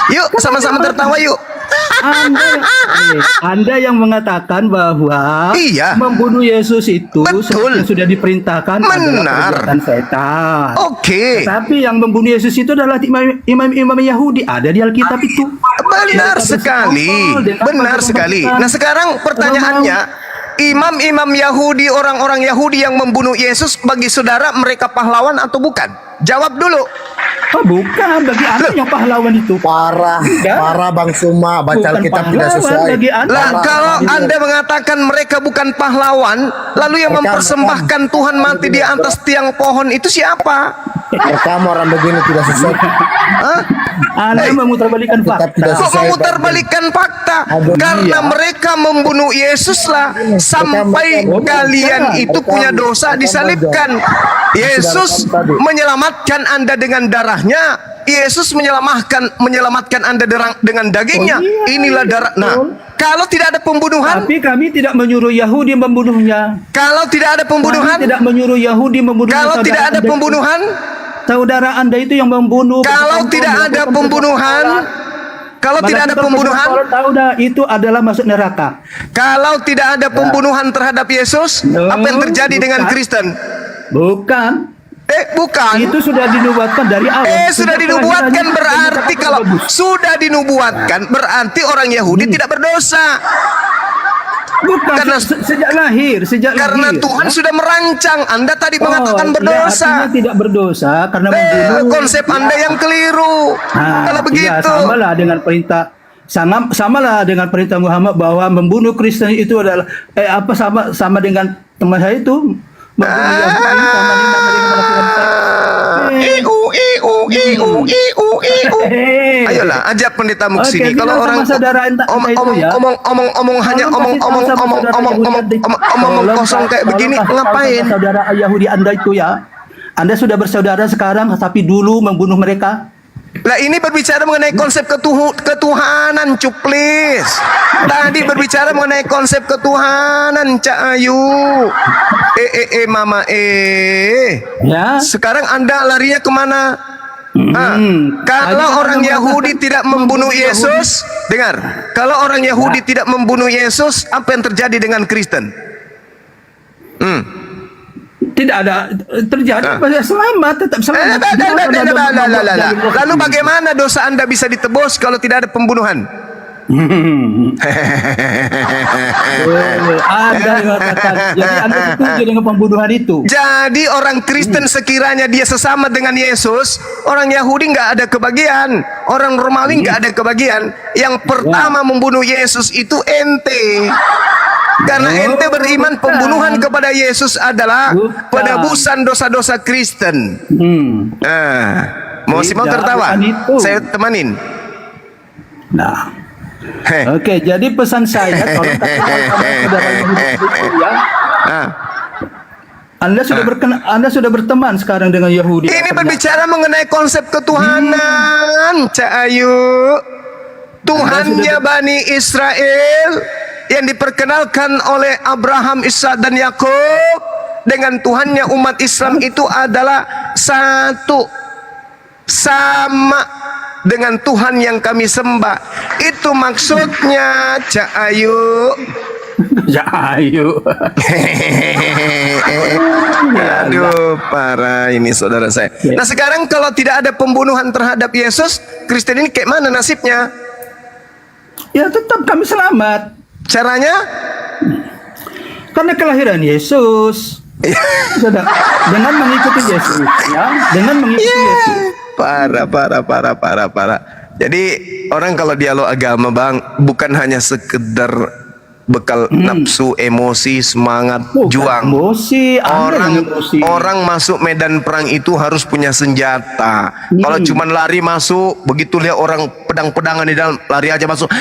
Yuk, sama-sama tertawa yuk. Anda yang mengatakan bahwa Iya. membunuh Yesus itu Betul. sudah diperintahkan Benar. adalah perbuatan setan. Oke. Tapi yang membunuh Yesus itu adalah imam-imam Yahudi, ada di Alkitab itu. Benar sekali. Benar sekali. Nah, sekarang pertanyaannya, imam-imam Yahudi, orang-orang Yahudi yang membunuh Yesus, bagi saudara mereka pahlawan atau bukan? Jawab dulu. Oh, bukan, bagi Anda yang pahlawan itu. Parah Bang Suma, baca Bukan Alkitab tidak pahlawan sesuai. bagi Anda. Lah, kalau Anda mengatakan mereka bukan pahlawan, lalu yang mempersembahkan Tuhan mati di atas tiang pohon itu siapa? Kamu orang begini tidak sesuai. Hah? Anda memutarbalikkan Alkitab fakta. tidak Kok sesuai. memutarbalikkan fakta? Aduh, Karena iya. mereka membunuh Yesus lah sampai kalian itu punya dosa disalibkan. Yesus menyelamatkan Anda dengan darahnya. Yesus menyelamatkan Anda dengan dagingnya. Inilah darah. Nah, kalau tidak ada pembunuhan, Tapi kami tidak menyuruh Yahudi membunuhnya. kalau tidak ada pembunuhan, Kami tidak menyuruh Yahudi membunuh. kalau tidak ada pembunuhan, Saudara Anda itu yang membunuh. kalau tidak ada pembunuhan, kalau tidak ada pembunuhan, tahu dah itu adalah masuk neraka. kalau tidak ada pembunuhan terhadap Yesus, apa yang terjadi dengan bukan. Kristen? Bukan. Bukan. Itu sudah dinubuatkan dari awal. Sudah Sejak dinubuatkan kelahirannya berarti dinyatakan kalau bagus. sudah dinubuatkan berarti orang Yahudi tidak berdosa. Bukan, Karena sejak lahir, karena Tuhan sudah merancang. Anda tadi mengatakan Ya, berdosa. artinya tidak berdosa karena membunuh. Konsep Anda yang keliru. Kalau Ya, begitu. samalah dengan perintah Muhammad bahwa membunuh Kristen itu adalah sama dengan teman saya itu membunuh Yahudi sama dengan melakukan Ayolah, ajak pendetamu ke sini. Oke, Kalau bilang orang sama saudara ente itu ya. omong hanya omong kosong kayak begini, ngapain? Saudara Yahudi Anda itu ya. Anda sudah bersaudara sekarang, tapi dulu membunuh mereka. Lah ini berbicara mengenai konsep ketuhanan, Cuplis. Tadi berbicara mengenai konsep ketuhanan, Cak Ayu. Mama Ya. Sekarang Anda larinya kemana? Kalau orang Yahudi tidak membunuh Yesus, dengar. Kalau orang Yahudi tidak membunuh Yesus, apa yang terjadi dengan Kristen? Tidak ada terjadi, selamat, tetap selamat. Lalu bagaimana dosa Anda bisa ditebus kalau tidak ada pembunuhan? Anda yang mengatakan, jadi Anda setuju dengan pembunuhan itu. Jadi orang Kristen sekiranya dia sesama dengan Yesus, orang Yahudi nggak ada kebagian, orang Romawi nggak ada kebagian. Yang pertama membunuh Yesus itu ente. Karena ente beriman pembunuhan kepada Yesus adalah penebusan dosa-dosa Kristen. Mau Simon tertawa? Saya temanin. Nah, oke, jadi pesan saya kalau saudara Yahudi ya, Anda sudah berteman sekarang dengan Yahudi. Ini berbicara mengenai konsep ketuhanan, Cak Ayu. Tuhannya Bani Israel yang diperkenalkan oleh Abraham, Ishak dan Yakub dengan Tuhannya umat Islam itu adalah satu, sama dengan Tuhan yang kami sembah. Itu maksudnya, Cak Ayu. Cak Ayu. Aduh, parah ini saudara saya. Nah sekarang kalau tidak ada pembunuhan terhadap Yesus, Kristen ini kayak mana nasibnya? Ya tetap kami selamat. Caranya? Karena kelahiran Yesus. Dengan mengikuti Yesus, ya, dengan mengikuti Yesus. Parah. Jadi orang kalau dialog agama, Bang, bukan hanya sekedar bekal nafsu, emosi, semangat, juang. Emosi, orang masuk medan perang itu harus punya senjata. Kalau cuman lari masuk, begitu lihat orang pedang-pedangan di dalam, lari aja masuk.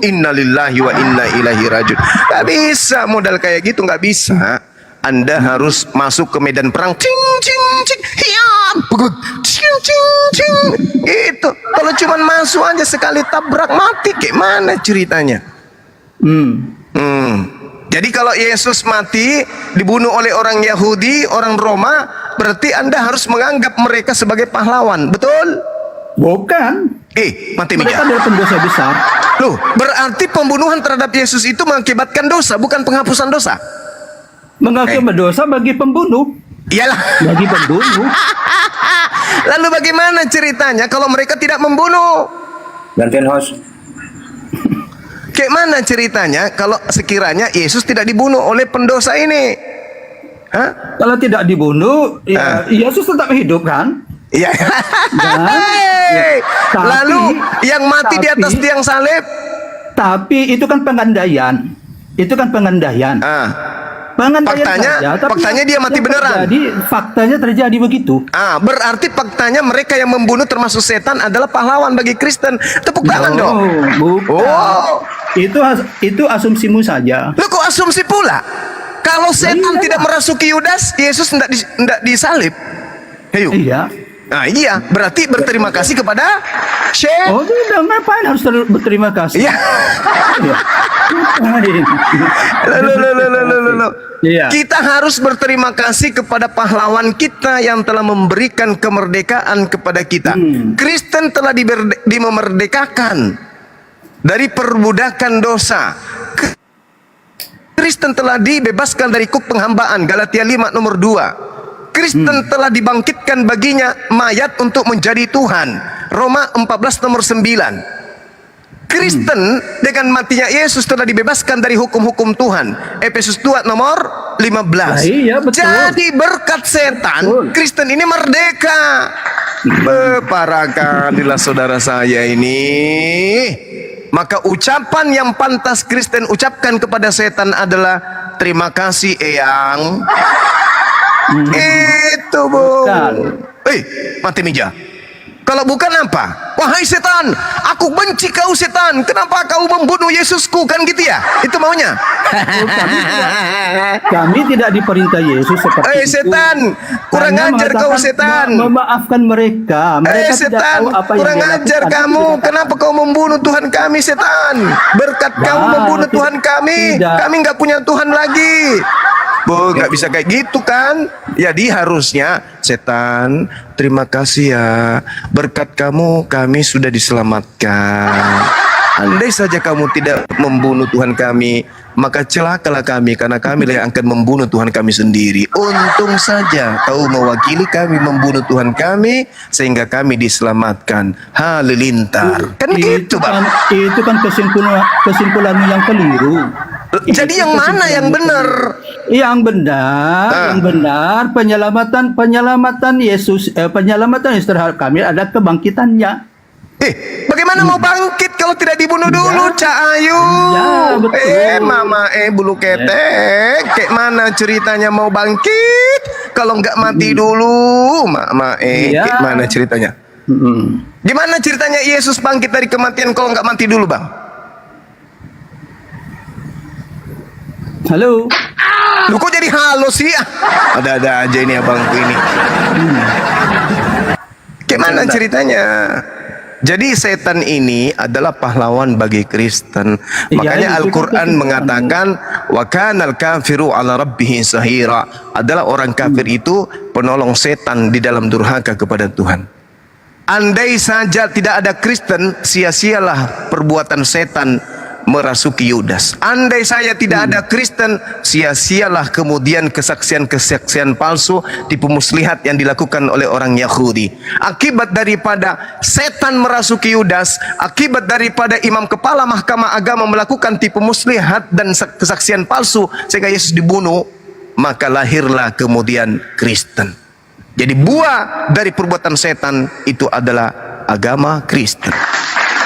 Innalillahi wa inna ilaihi rajiun. Gak bisa modal kayak gitu, gak bisa. Anda harus masuk ke medan perang. Itu kalau cuma masuk aja sekali tabrak mati, kayak mana ceritanya? Jadi kalau Yesus mati dibunuh oleh orang Yahudi, orang Roma, berarti Anda harus menganggap mereka sebagai pahlawan, betul? Bukan. Mati mereka adalah pendosa besar. Loh, berarti pembunuhan terhadap Yesus itu mengakibatkan dosa, bukan penghapusan dosa. Mengakibatkan dosa bagi pembunuh. Iyalah. Bagi pembunuh. Lalu bagaimana ceritanya kalau mereka tidak membunuh? Gantian host. Kayak mana ceritanya kalau sekiranya Yesus tidak dibunuh oleh pendosa ini? Kalau tidak dibunuh, ya Yesus tetap hidup kan? Iya. Lalu yang mati di atas tiang salib. Tapi itu kan pengandaian. Faktanya dia mati beneran. Jadi faktanya terjadi begitu. Berarti faktanya mereka yang membunuh termasuk setan adalah pahlawan bagi Kristen. Tepuk tangan dong. Itu asumsimu saja. Lu kok asumsi pula? Kalau setan tidak merasuki Yudas, Yesus tidak disalib. Iya. Nah iya, berarti berterima kasih kepada Syekh. Oh tidak, ngapain harus berterima kasih? Iya. Kita harus berterima kasih kepada pahlawan kita yang telah memberikan kemerdekaan kepada kita. Kristen telah dimerdekakan dari perbudakan dosa. Kristen telah dibebaskan dari kuk penghambaan, Galatia 5 nomor 2. Kristen telah dibangkitkan baginya mayat untuk menjadi Tuhan, Roma 14 nomor 9. Kristen dengan matinya Yesus telah dibebaskan dari hukum-hukum Tuhan. Efesus 2 nomor 15. Nah, iya, betul. Jadi berkat setan, Betul. Kristen ini merdeka. Beparakadilah saudara saya ini. Maka ucapan yang pantas Kristen ucapkan kepada setan adalah terima kasih Eyang. Itu Bung. Mati meja. Kalau bukan apa? Wahai setan, aku benci kau setan. Kenapa kau membunuh Yesusku? Kan gitu ya? Itu maunya. Kami tidak diperintah Yesus seperti itu. Setan, kurang Hanya ajar kau mengatakan setan. Memaafkan mereka. Mereka tidak Setan, tahu apa kurang yang dia ajar lakukan. kamu. Kenapa kau membunuh Tuhan kami, setan? Berkat kamu membunuh Tuhan kami. Kami nggak punya Tuhan lagi. Bu, nggak bisa kayak gitu kan? Jadi harusnya setan, terima kasih ya. Berkat kamu kami sudah diselamatkan. Andai saja kamu tidak membunuh Tuhan kami, maka celakalah kami karena kami yang akan membunuh Tuhan kami sendiri. Untung saja kau mewakili kami membunuh Tuhan kami sehingga kami diselamatkan. Halilintar. Kan gitu, Bang. Itu kan kesimpulan yang keliru. Jadi yang mana yang benar? Yang benar penyelamatan Yesus terhadap kami ada kebangkitannya. Bagaimana mau bangkit kalau tidak dibunuh dulu, Cak Ayu? Ya, betul. Mama bulu ketek. Kayak mana ceritanya mau bangkit kalau nggak mati dulu? Mama kayak mana ceritanya? Gimana ceritanya Yesus bangkit dari kematian kalau nggak mati dulu, Bang? Halo. Lu kok jadi halo sih? Ada-ada aja ini abangku ini. Kayak mana ceritanya? Jadi setan ini adalah pahlawan bagi Kristen. Makanya Al-Quran mengatakan wa kanal kafiru ala rabbih sahira. Adalah orang kafir itu penolong setan di dalam durhaka kepada Tuhan. Andai saja tidak ada Kristen, sia-sialah perbuatan setan merasuki Yudas. Andai saya tidak ada Kristen, sia-sialah kemudian kesaksian-kesaksian palsu, tipu muslihat yang dilakukan oleh orang Yahudi. Akibat daripada setan merasuki Yudas, akibat daripada imam kepala mahkamah agama melakukan tipu muslihat dan kesaksian palsu sehingga Yesus dibunuh, maka lahirlah kemudian Kristen. Jadi buah dari perbuatan setan itu adalah agama Kristen.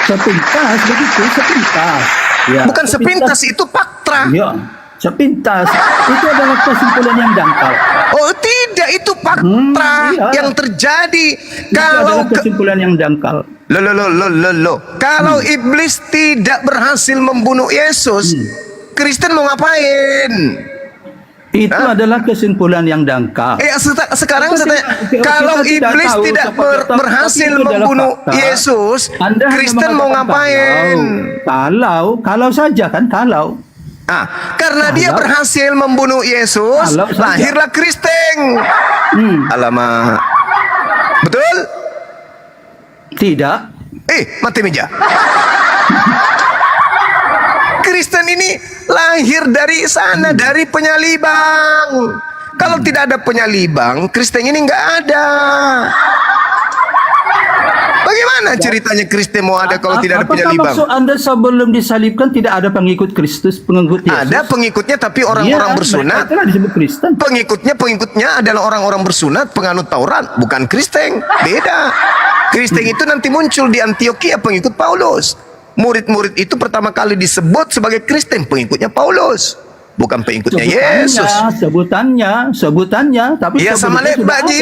Sepintas begitu, sepintas. Ya, bukan sepintas, itu fakta. Iya, sepintas. Itu adalah kesimpulan yang dangkal. Oh tidak, itu fakta yang terjadi. Kalau kesimpulan yang dangkal. Kalau iblis tidak berhasil membunuh Yesus, Kristen mau ngapain? Itu adalah kesimpulan yang dangkal. Sekarang kalau iblis tidak berhasil membunuh Yesus, Kristen mau ngapain? Kalau saja kan kalau. Karena dia berhasil membunuh Yesus, lahirlah Kristen. Alamak. Betul? Tidak. Mati meja. Kristen ini lahir dari sana, dari penyalibang. Kalau tidak ada penyalibang, Kristen ini nggak ada. Bagaimana ceritanya Kristen mau ada kalau tidak ada penyalibang? Apakah maksud Anda sebelum disalibkan tidak ada pengikut Kristus, pengikut Yesus? Ada pengikutnya, tapi orang-orang bersunat. Disebut Kristen. Pengikutnya adalah orang-orang bersunat, penganut Taurat, bukan Kristen. Beda. Kristen itu nanti muncul di Antioquia, pengikut Paulus. Murid-murid itu pertama kali disebut sebagai Kristen, pengikutnya Paulus, bukan pengikutnya Yesus. Sebutannya, tapi ya sama baji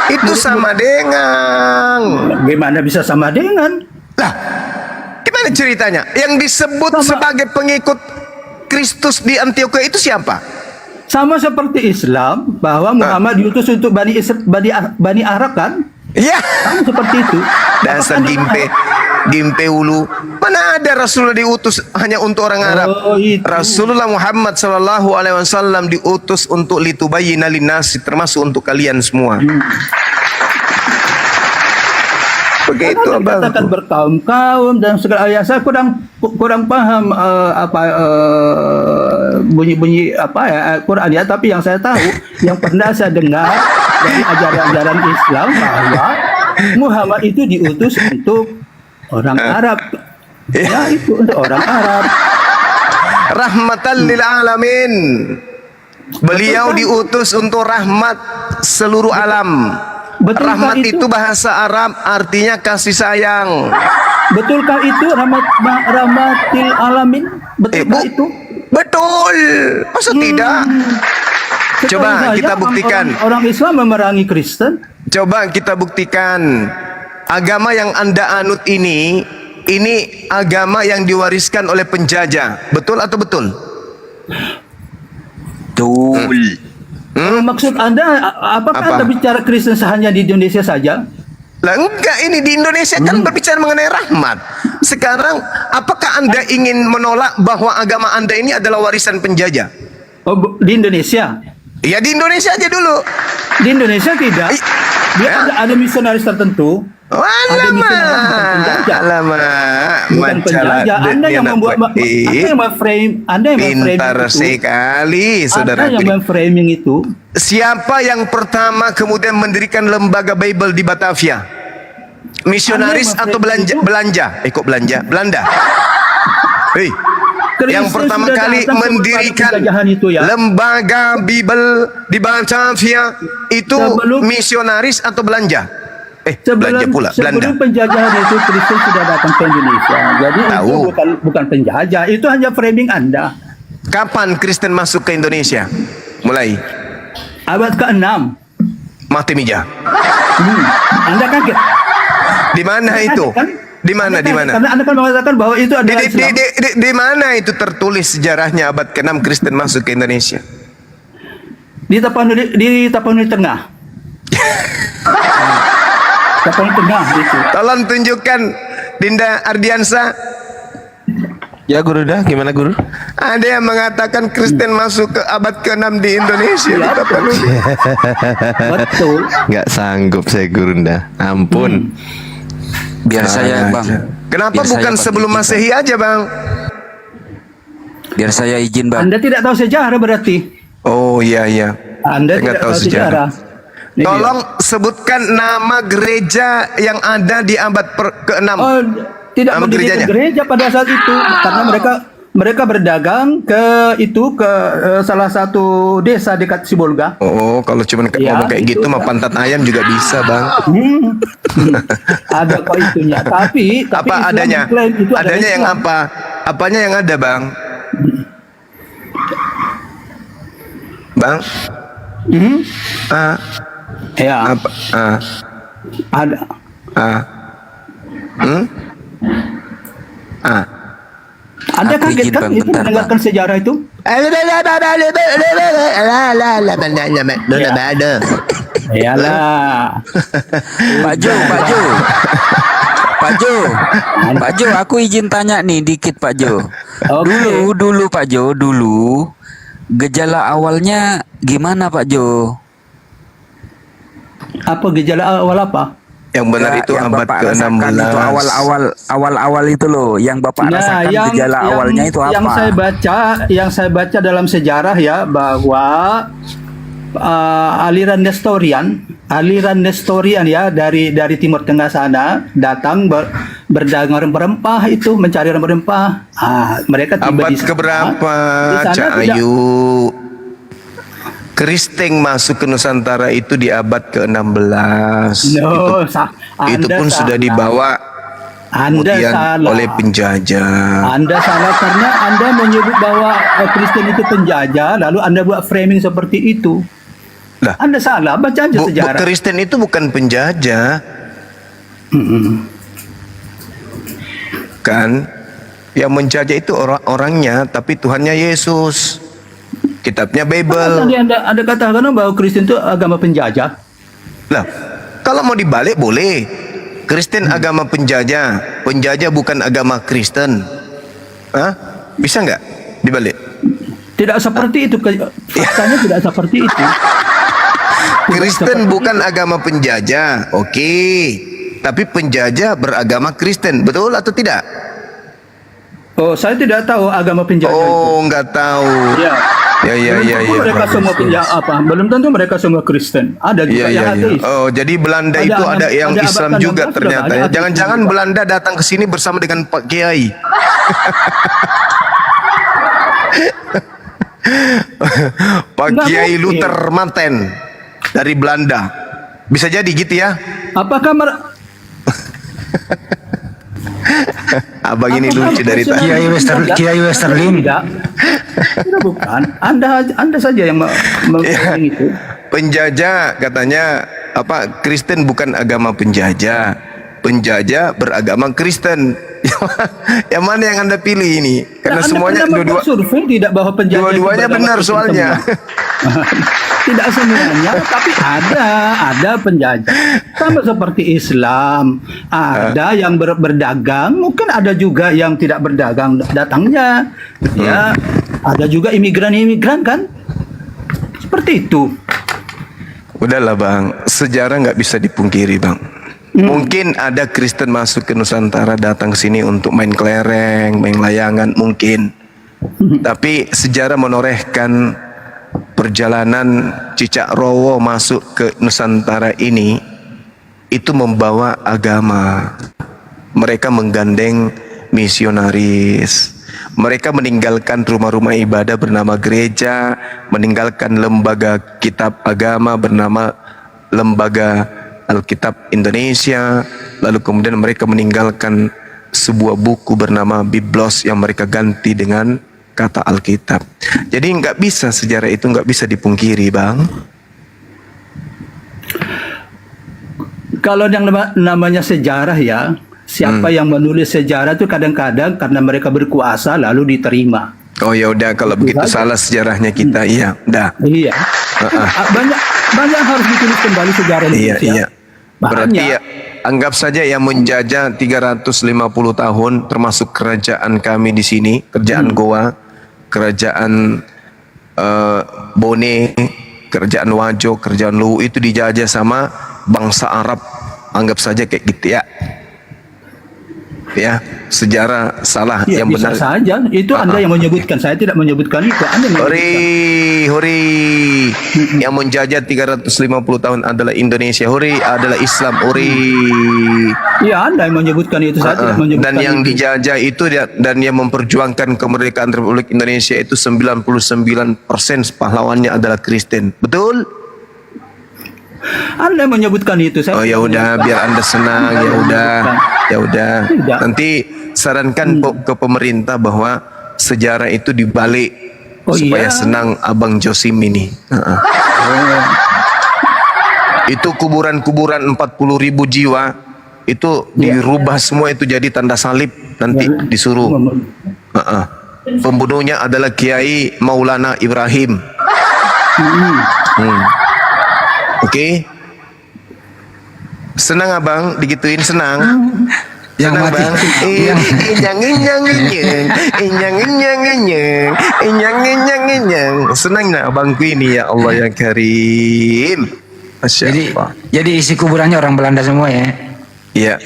itu sama dengan. Gimana bisa sama dengan? Lah, gimana ceritanya? Yang disebut sebagai pengikut Kristus di Antioquia itu siapa? Sama seperti Islam, bahwa Muhammad diutus untuk Bani Arab kan? Iya. Sama seperti itu. Dasar Gimpe ulu. Mana ada Rasulullah diutus hanya untuk orang Arab? Rasulullah Muhammad SAW diutus untuk litubayyina linnasi, termasuk untuk kalian semua. Begitu abang. Katakan berkaum-kaum dan segala. Ya, saya kurang paham bunyi-bunyi Quran ya, tapi yang saya tahu, yang pernah saya dengar dari ajaran-ajaran Islam bahwa Muhammad itu diutus untuk orang Arab. Ya itu untuk orang Arab. Rahmatan lil alamin. Beliau diutus untuk rahmat seluruh alam. Betulkah Rahmat itu? itu bahasa Arab artinya kasih sayang. Betulkah itu rahmatil alamin? Betulkah itu? Betul. Masa tidak? Setahu Coba saya, kita buktikan. Orang Islam memerangi Kristen. Coba kita buktikan. Agama yang Anda anut ini agama yang diwariskan oleh penjajah. Betul atau betul? Betul. Maksud Anda, apakah Apa? Anda bicara Kristen hanya di Indonesia saja? Lah enggak, ini di Indonesia kan berbicara mengenai rahmat. Sekarang apakah Anda ingin menolak bahwa agama Anda ini adalah warisan penjajah? Oh, di Indonesia? Ya di Indonesia aja dulu. Di Indonesia tidak. Dia Ya? ada misionaris tertentu. Ada misionaris bukan penjajah. Alamak, Bukan penjajah. Anda yang membuat, Anda yang memframing pintar itu. sekali, Anda saudara. yang memframing itu. Siapa yang pertama kemudian mendirikan lembaga Bible di Batavia? Misionaris Anda atau memframing belanja? Kok belanja? Belanda. Hei, yang Kristen pertama sudah kali datang sebelum ada mendirikan penjajahan itu, ya. lembaga Bible di Batavia itu Sebelum- misionaris atau belanja? Belanja pula, Belanda. Sebelum penjajahan itu Kristen sudah datang ke Indonesia. Jadi Tahu. itu bukan penjajah, itu hanya framing Anda. Kapan Kristen masuk ke Indonesia? Mulai Abad ke-6. mati mija. Anda kaget. Di mana Anda itu? kaget, kan? Di mana? Anda Di kaget, mana? Karena Anda kan mengatakan bahwa itu adalah Islam. Di mana itu tertulis sejarahnya abad ke-6 Kristen masuk ke Indonesia? Di Tapanuli Tengah. Tapanuli Tengah itu. Tolong tunjukkan Dinda Ardiansa. Ya guru dah, gimana guru? Ada yang mengatakan Kristen masuk ke abad ke-6 di Indonesia. Ya, Di Tapanuli. Betul. Nggak sanggup saya guru dah. Ampun. Biar saya bang. Kenapa Biar bukan saya, Bang, sebelum izin, Masehi aja, Bang? Biar saya izin bang. Anda tidak tahu sejarah berarti. Oh iya. Anda Saya nggak tidak tahu sejarah. Ini dia. Tolong sebutkan nama gereja yang ada di abad ke-6. Oh, tidak Nama mendirikan gerejanya? gereja pada saat itu karena mereka berdagang ke salah satu desa dekat Sibolga. Oh, kalau cuma Ya, ngomong kayak itu gitu mah kan. pantat ayam juga bisa, Bang. Ada kok itunya. Tapi Apa Islam adanya? mengklaim itu adalah Adanya yang Islam. apa? Apanya yang ada, Bang? Bang? Ya, Apa? ada. Anda Aku kaget izin, kan Bang, itu bentar, mendengarkan sejarah itu? Iyalah. Pak Jo, Pak Jo, aku izin tanya nih dikit Pak Jo. Oke. Dulu Pak Jo, gejala awalnya gimana Pak Jo? Apa gejala awal apa? Yang benar itu yang abad Bapak ke-16. rasakan itu awal itu loh, yang Bapak rasakan gejala awalnya itu apa? Yang saya baca dalam sejarah ya bahwa aliran Nestorian ya dari Timur Tengah sana datang berdagang rempah-rempah itu mencari rempah-rempah. Mereka tiba Abad di sana. keberapa, Di sana Cak tidak- Ayu? Kristen masuk ke Nusantara itu di abad ke-16. No, Itu pun sudah dibawa Anda kemudian salah. oleh penjajah. Anda salah karena Anda menyebut bahwa Kristen itu penjajah, lalu Anda buat framing seperti itu. Lah, Anda salah, baca aja sejarah. Kristen itu bukan penjajah. Kan? Yang menjajah itu orang-orangnya, tapi Tuhannya Yesus. Kitabnya Bible. Tadi Anda katakan bahwa Kristen itu agama penjajah. Lah, kalau mau dibalik boleh. Kristen agama penjajah, penjajah bukan agama Kristen. Hah? Bisa nggak dibalik? Tidak seperti itu. Faktanya tidak seperti itu. Kristen bukan agama penjajah, oke. Tapi penjajah beragama Kristen, betul atau tidak? Oh, saya tidak tahu agama penjajah itu. Oh, nggak tahu. Ya. Mereka semua belum tentu mereka semua Kristen. Ada juga yang ateis. Oh, jadi Belanda itu ada yang Islam abad juga 16 sudah ternyata. ada Ya. ateis Jangan-jangan juga. Belanda datang ke sini bersama dengan Pak Kiai. Pak Nggak Kiai mungkin. Luther Manten dari Belanda. Bisa jadi gitu ya. Apakah Abang ini lucu dari tadi. Kiai Westerlin. Tidak, bukan. Anda saja yang mengatakan itu. Penjajah katanya apa? Kristen bukan agama penjajah. Penjajah beragama Kristen. Yang mana yang Anda pilih ini? Karena semuanya dua survei tidak bahwa penjajah dua-duanya itu beragama benar Kristen soalnya. semua. Tidak semuanya, tapi ada penjajah. Sama seperti Islam, ada yang berdagang, mungkin ada juga yang tidak berdagang datangnya. Ya, ada juga imigran kan? Seperti itu. Udahlah bang, sejarah nggak bisa dipungkiri bang. Mungkin ada Kristen masuk ke Nusantara datang ke sini untuk main kelereng, main layangan mungkin. Tapi sejarah menorehkan perjalanan Cicak Rowo masuk ke Nusantara ini itu membawa agama. Mereka menggandeng misionaris. Mereka meninggalkan rumah-rumah ibadah bernama gereja, meninggalkan lembaga kitab agama bernama Lembaga Alkitab Indonesia, lalu kemudian mereka meninggalkan sebuah buku bernama Biblos yang mereka ganti dengan kata Alkitab. Jadi nggak bisa, sejarah itu nggak bisa dipungkiri bang. Kalau yang namanya sejarah ya, siapa yang menulis sejarah itu kadang-kadang karena mereka berkuasa lalu diterima. Oh ya udah, kalau begitu salah sejarahnya kita, iya, udah. Iya. Banyak harus ditulis kembali sejarah Indonesia. Iya. Berarti ya, anggap saja yang menjajah 350 tahun termasuk kerajaan kami di sini, kerajaan Goa, kerajaan Bone, kerajaan Wajo, kerajaan Luwu itu dijajah sama bangsa Arab. Anggap saja kayak gitu ya. Ya, sejarah salah, Ya, yang bisa benar. saja. Itu Anda yang menyebutkan. Saya tidak menyebutkan itu. Anda menyebutkan. Hori, yang menjajah 350 tahun adalah Indonesia. Hori adalah Islam. Hori. Ya, Anda yang menyebutkan itu. Saya tidak menyebutkan Dan yang itu. dijajah itu dan yang memperjuangkan kemerdekaan Republik Indonesia itu 99% pahlawannya adalah Kristen. Betul? Anda yang menyebutkan itu. Saya Oh ya tidak udah, menyebutkan. biar Anda senang. Ya udah. Ya udah. Tidak. Nanti sarankan ke pemerintah bahwa sejarah itu dibalik Oh, supaya iya. senang Abang Josim ini. Itu kuburan-kuburan 40.000 jiwa itu dirubah semua itu jadi tanda salib, nanti disuruh. Pembunuhnya adalah Kiai Maulana Ibrahim. Oke. Senang abang digituin, senang. Yang Senang mati. bang. Inyang. Senang nak abangku ini, ya Allah yang karim. Masya Allah. Jadi isi kuburannya orang Belanda semua ya. Iya.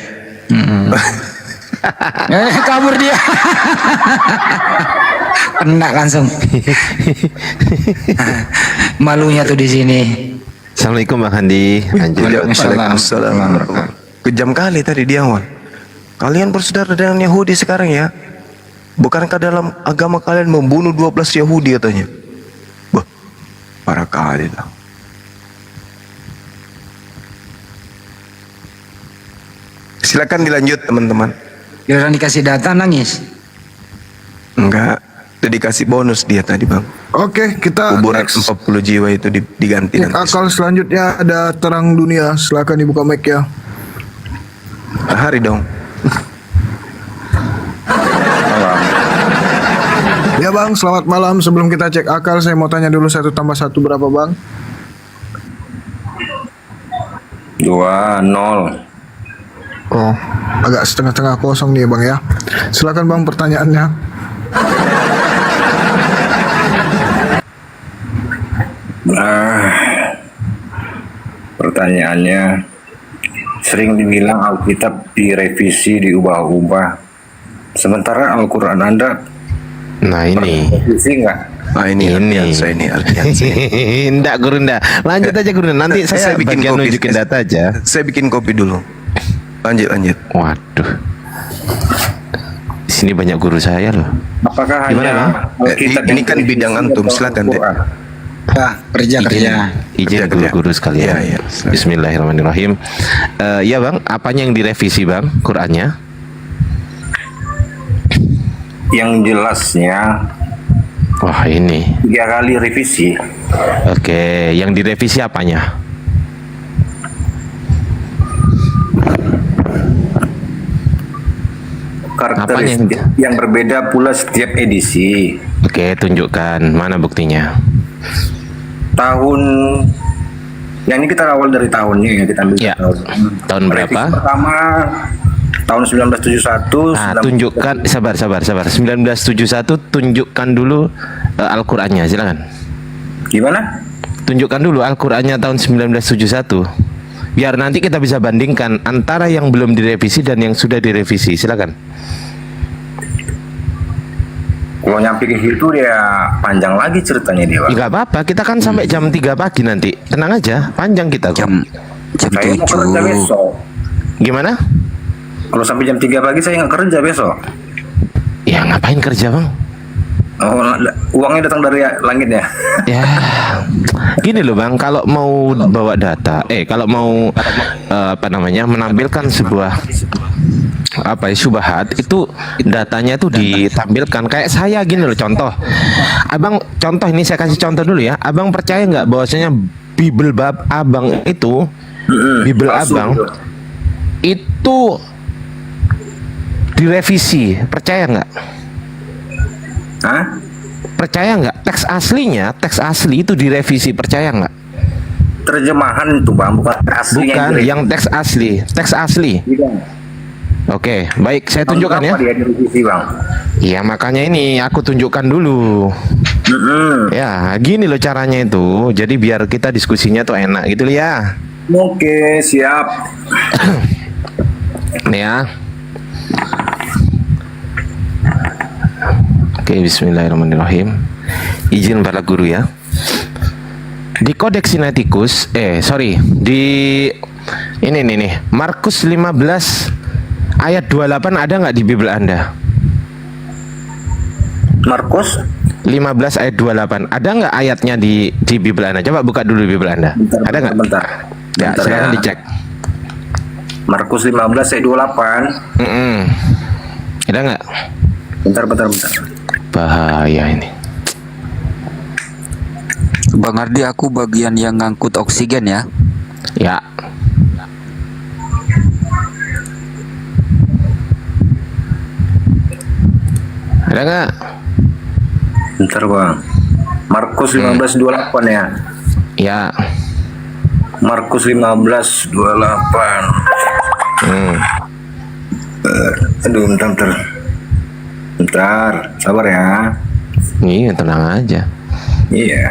Kabur dia. Kena langsung. Malunya tuh di sini. Assalamualaikum Bang Handi. Lanjut. Waalaikumsalam. Kejam kali tadi dia awal. Kalian bersaudara dengan Yahudi sekarang ya? Bukankah dalam agama kalian membunuh 12 Yahudi katanya? Bah, parah kali lah. Silakan dilanjut teman-teman. Giliran dikasih data nangis. Enggak, udah dikasih bonus dia tadi bang. Oke, kita Kuburan next. 40 jiwa itu diganti Cek nanti. akal selanjutnya ada terang dunia. Silakan dibuka mic ya. Hari dong. Ya bang, selamat malam. Sebelum kita cek akal, saya mau tanya dulu 1 tambah 1 berapa bang? 2-0. Oh, agak setengah-setengah kosong nih bang ya. Silakan bang pertanyaannya. Pertanyaannya, sering dibilang Alkitab direvisi, diubah-ubah. Sementara Al-Quran Anda Nah ini. revisi nggak? Ini Ardiansa, ini Ardiansa. Ndak guru ndak. Lanjut aja guru. Nanti saya bikin bagian kopi. nunjukin data aja. Saya bikin kopi dulu. Lanjut. Waduh. Di sini banyak guru saya loh. Apakah Gimana, hanya Bang? Alkitab Ini yang kan bidang direvisi antum, atau silakan, Dek. Al-Quran? Kerja. Izin guru-guru sekalian. Iya, silakan. Bismillahirrahmanirrahim. Ya bang, apanya yang direvisi bang? Qurannya? Yang jelasnya Wah ini. 3 kali revisi. Oke, yang direvisi apanya? Karakteristik yang berbeda pula setiap edisi. Oke, tunjukkan mana buktinya. Tahun yang ini kita awal dari tahunnya ya, kita ambil Ya. Tahun Revisi berapa? pertama tahun 1971. Nah, tunjukkan, sabar. 1971, tunjukkan dulu Al-Qur'annya, silakan. Gimana? Tunjukkan dulu Al-Qur'annya tahun 1971. Biar nanti kita bisa bandingkan antara yang belum direvisi dan yang sudah direvisi. Silakan. Kalau nyampe ke situ dia panjang lagi ceritanya dia, Pak. Enggak apa-apa, kita kan sampai jam 3 pagi nanti. Tenang aja, panjang kita kok. Jam Saya mau kerja 7. besok. Gimana? Kalau sampai jam 3 pagi saya nggak kerja besok. Ya ngapain kerja bang? Oh, uangnya datang dari langit ya? Ya, gini loh bang, kalau mau bawa data, kalau mau menampilkan sebuah syubhat itu datanya itu ditampilkan. Kayak saya gini loh, contoh ini saya kasih contoh dulu ya. Abang percaya nggak bahwasanya Bible bab abang itu, Bible palsu abang gitu. itu direvisi, percaya nggak? Hah? Percaya nggak? Teks asli itu direvisi, percaya nggak? Terjemahan itu bang, bukan aslinya. Bukan, itu. yang teks asli. Iya. Oke, baik, saya Tahun tunjukkan ya. berapa dia direvisi bang? Iya, makanya ini aku tunjukkan dulu. Ya, gini loh caranya itu. Jadi biar kita diskusinya tuh enak gitu loh ya. Oke, siap. Nih ya. Oke, bismillahirrahmanirrahim. Izin para guru ya. Di Kodeks Sinaiticus, di ini nih, Markus 15 ayat 28 ada nggak di Bible Anda? Markus 15 ayat 28 ada nggak ayatnya di Bible Anda? Coba buka dulu Bible Anda. Ada nggak? Bentar. Ya, Bentar silakan ya. dicek. Markus 15 ayat 28. Ada nggak? Bentar. Bahaya ini. Bang Ardi, aku bagian yang ngangkut oksigen ya. Ya. Ada nggak? Bentar bang. Markus 15 28 ya. Ya. Markus 15 28. Aduh, bentar, sabar ya. Iya, tenang aja. Iya.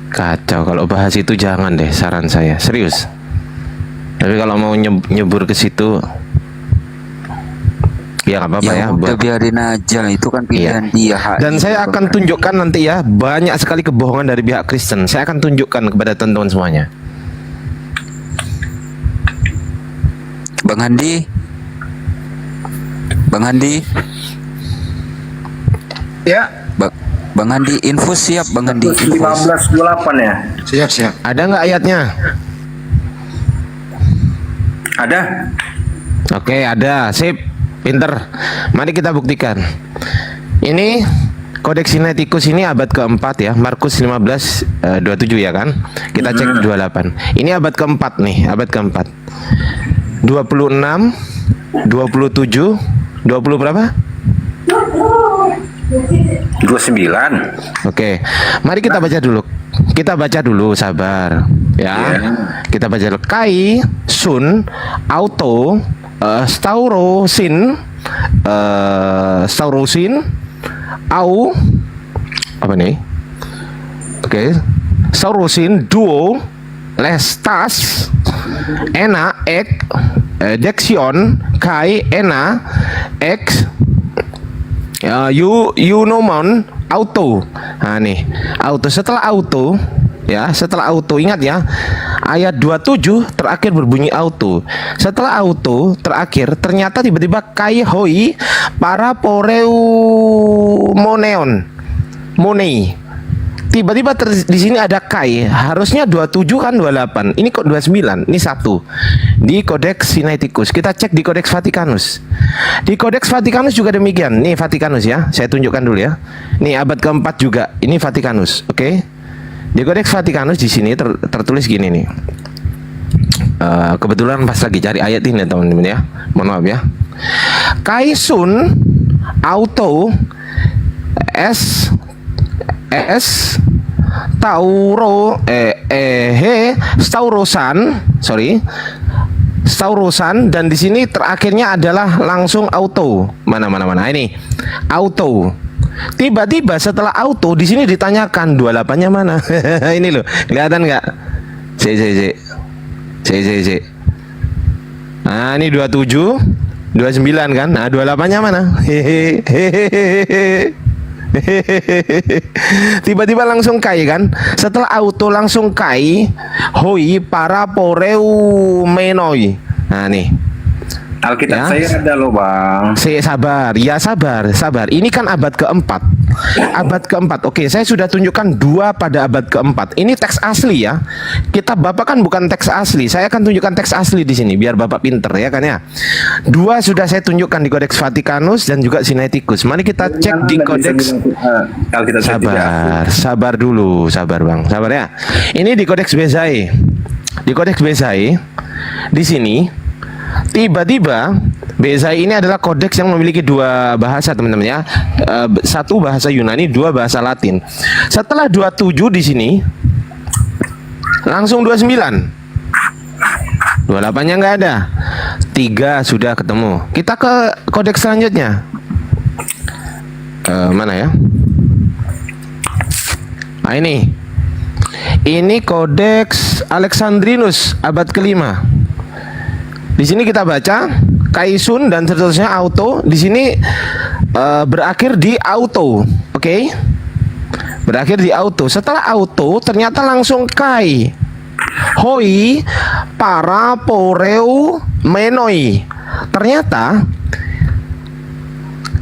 Kacau, kalau bahas itu jangan deh, saran saya, serius. Tapi kalau mau nyebur ke situ, ya nggak apa-apa ya. Udah biarin aja, itu kan pilihan dia. Dan saya akan tunjukkan nanti ya, banyak sekali kebohongan dari pihak Kristen. Saya akan tunjukkan kepada teman-teman semuanya. Bang Andi, Ya. Bang Andi, infus siap Bang Andi. Markus 15 28 ya. Siap. Ada nggak ayatnya? Ada. Oke, ada. Sip. Pinter. Mari kita buktikan. Ini Kodeks Sinaiticus ini abad keempat ya. Markus 15 27 ya kan. Kita cek 28. Ini abad keempat nih, abad keempat. 26 27 20 berapa? 29. Oke. Mari kita baca dulu. Kita baca dulu, sabar ya. Kita baca dulu. Kai, sun, auto, staurosin, au, apa nih? Oke. Saurosin, duo, lestas, ena, ek, dexion, kai, ena, x, Eunomon, auto. Nah nih, auto. Setelah auto, ya, setelah auto, ingat ya, ayat 27 terakhir berbunyi auto. Setelah auto terakhir, ternyata tiba-tiba kai hoi para poreumoneon monei. Tiba-tiba di sini ada kai, harusnya 27 kan 28. Ini kok 29? Ini satu. Di Codex Sinaiticus. Kita cek di Codex Vaticanus. Di Codex Vaticanus juga demikian. Nih Vaticanus ya. Saya tunjukkan dulu ya. Nih abad keempat juga. Ini Vaticanus, oke? Di Codex Vaticanus di sini tertulis gini nih. Kebetulan pas lagi cari ayat ini teman-teman ya. Mohon maaf ya. Kai sun auto s Staurosan dan di sini terakhirnya adalah langsung auto. Mana ini auto. Tiba-tiba setelah auto di sini ditanyakan 28-nya mana? Ini loh, kelihatan nggak? C. Nah ini 27, 29 kan? Nah 28-nya mana? Tiba-tiba langsung kai kan? Setelah auto langsung kai hoi para poreumenoi. Nah nih Alkitab ya. saya ada loh bang. Sabar. Ini kan abad keempat. Abad keempat. Oke, saya sudah tunjukkan 2 pada abad keempat. Ini teks asli ya. Bapak kan bukan teks asli. Saya akan tunjukkan teks asli di sini biar bapak pinter ya kan ya. 2 sudah saya tunjukkan di Codex Vaticanus dan juga Sinaiticus. Mari kita cek di Codex. Sabar dulu, bang. Sabar ya. Ini di Codex Bezae. Di Codex Bezae di sini tiba-tiba Bezae ini adalah kodeks yang memiliki 2 bahasa teman-teman ya. 1 bahasa Yunani, 2 bahasa Latin. Setelah 27 di sini langsung 29. 28-nya nggak ada. 3 sudah ketemu. Kita ke kodeks selanjutnya. Mana ya? Nah ini kodeks Alexandrinus abad kelima. Di sini kita baca kaisun dan seterusnya auto. Di sini berakhir di auto, oke? Berakhir di auto. Setelah auto ternyata langsung kai hoi para poreu menoi. Ternyata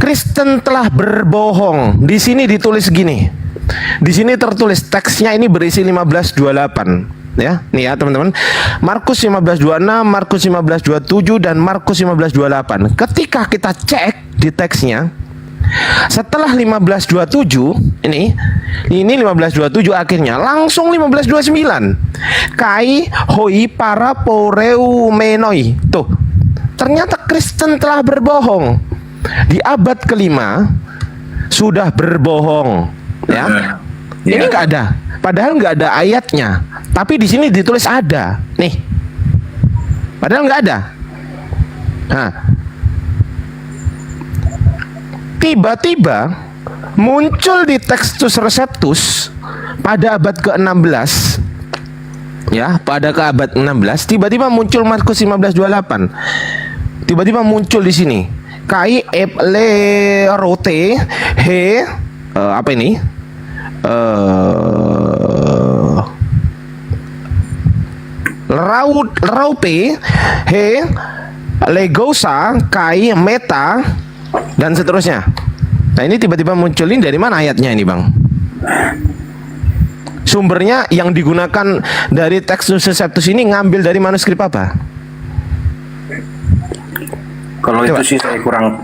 Kristen telah berbohong. Di sini ditulis gini. Di sini tertulis teksnya ini berisi 15:28. Ya, nih ya teman-teman. Markus 15:26, Markus 15:27 dan Markus 15:28. Ketika kita cek di teksnya, setelah 15:27 ini 15:27 akhirnya langsung 15:29. Kai hoi para poreumenoi. Tuh. Ternyata Kristen telah berbohong. Di abad kelima sudah berbohong, ya. Ini nggak ada, padahal nggak ada ayatnya. Tapi di sini ditulis ada, nih. Padahal nggak ada. Nah, tiba-tiba muncul di Textus Receptus pada abad ke-16, ya, pada ke abad 16, tiba-tiba muncul Markus 15:28. Tiba-tiba muncul di sini. Kai eple rote he apa ini? Raupe he legosa kai meta dan seterusnya. Nah ini tiba-tiba munculin dari mana ayatnya ini bang? Sumbernya yang digunakan dari Textus Receptus ini ngambil dari manuskrip apa? Kalau itu sih saya kurang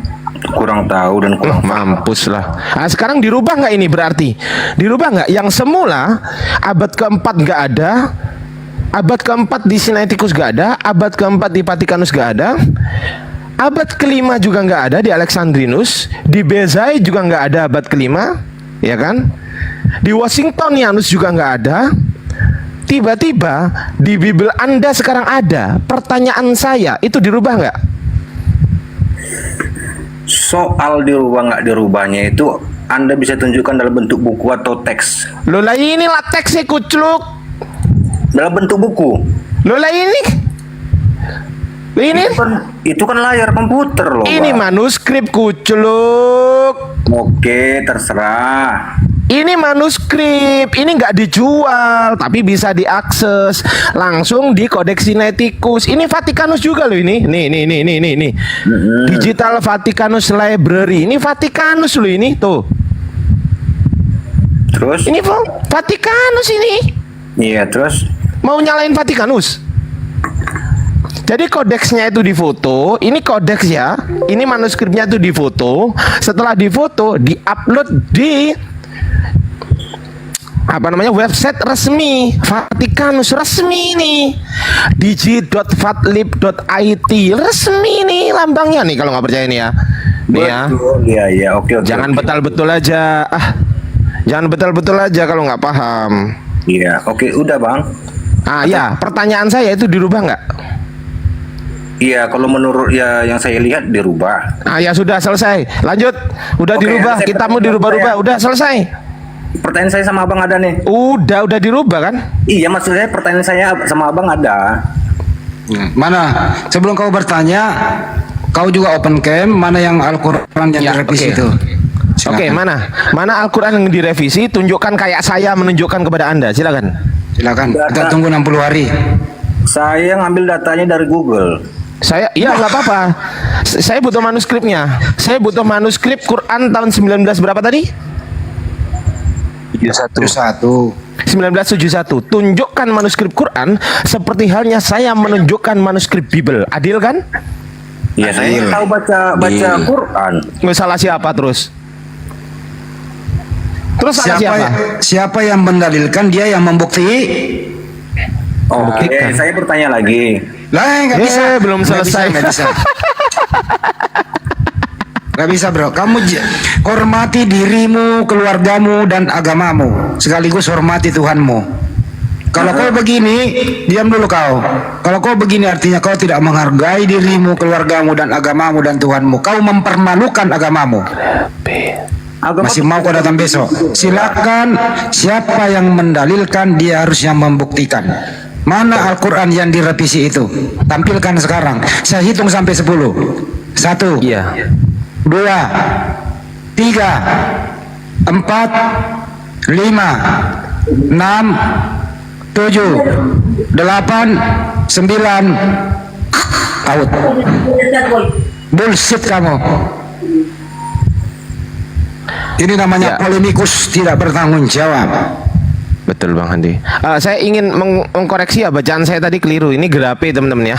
tahu dan kurang mampus lah. Nah, sekarang dirubah nggak ini berarti? Dirubah nggak? Yang semula abad keempat nggak ada, abad keempat di Sinaiticus nggak ada, abad keempat di Vaticanus nggak ada, abad kelima juga nggak ada di Alexandrinus, di Bezae juga nggak ada abad kelima, ya kan? Di Washingtonianus juga nggak ada. Tiba-tiba di Bible Anda sekarang ada. Pertanyaan saya, itu dirubah nggak? Soal dirubah nggak dirubahnya itu Anda bisa tunjukkan dalam bentuk buku atau teks? Loh lah ini lah teksnya kucluk. Dalam bentuk buku. Loh lah ini. Ini Itu kan layar komputer loh. ini Bang. manuskrip kucluk. Oke, terserah. Ini manuskrip, ini nggak dijual, tapi bisa diakses langsung di Codex Sinaiticus. Ini Vatikanus juga loh ini. Nih. Digital Vatikanus Library. Ini Vatikanus loh ini tuh. Terus? Ini Vatikanus ini. Iya, terus? Mau nyalain Vatikanus? Jadi kodeksnya itu difoto, ini kodeks ya, ini manuskripnya itu difoto. Setelah difoto, diupload di website resmi Vatikanus resmi nih, digi.vatlib.it resmi nih lambangnya nih kalau nggak percaya nih ya. Nih ya. Iya, oke. Jangan betul-betul aja, jangan betul-betul aja kalau nggak paham. Iya, oke, udah bang. Ya, pertanyaan saya itu dirubah nggak? Iya, kalau menurut ya yang saya lihat dirubah. Ya sudah selesai. Lanjut. Udah Oke, dirubah. saya Kita mau dirubah-rubah. Udah selesai. Pertanyaan saya sama abang ada nih. Udah dirubah kan? Iya, maksud saya pertanyaan saya sama abang ada. Mana? Sebelum kau bertanya, kau juga open cam. Mana yang Al-Quran yang direvisi itu? Oke, mana Al-Quran yang direvisi? Tunjukkan kayak saya menunjukkan kepada Anda. Silakan. Kita tunggu 60 hari. Saya ngambil datanya dari Google. Iya nggak apa-apa. Saya butuh manuskripnya. Saya butuh manuskrip Quran tahun 19 berapa tadi? 1971. Tunjukkan manuskrip Quran seperti halnya saya menunjukkan manuskrip Bible. Adil kan? Iya, saya tahu baca Quran. Nggak salah siapa terus? Terus salah siapa? Siapa yang mendalilkan, dia yang membukti. Oke, saya bertanya lagi. Lah, nggak bisa. Belum selesai. Nggak bisa. Nggak bisa, bro. Kamu hormati dirimu, keluargamu, dan agamamu. Sekaligus hormati Tuhanmu. Kalau kau begini, diam dulu kau. Kalau kau begini artinya kau tidak menghargai dirimu, keluargamu, dan agamamu, dan Tuhanmu. Kau mempermalukan agamamu. Masih mau kau datang besok? Silakan. Siapa yang mendalilkan, dia harus yang membuktikan. Mana Al-Quran yang direvisi itu? Tampilkan sekarang. Saya hitung sampai 10. 1, 2, 3, 4, 5, 6, 7, 8, 9. Out. Bullshit kamu. Ini namanya polemikus tidak bertanggung jawab. Betul Bang Handi. Saya ingin mengkoreksi ya, bacaan saya tadi keliru. Ini grape teman-teman ya.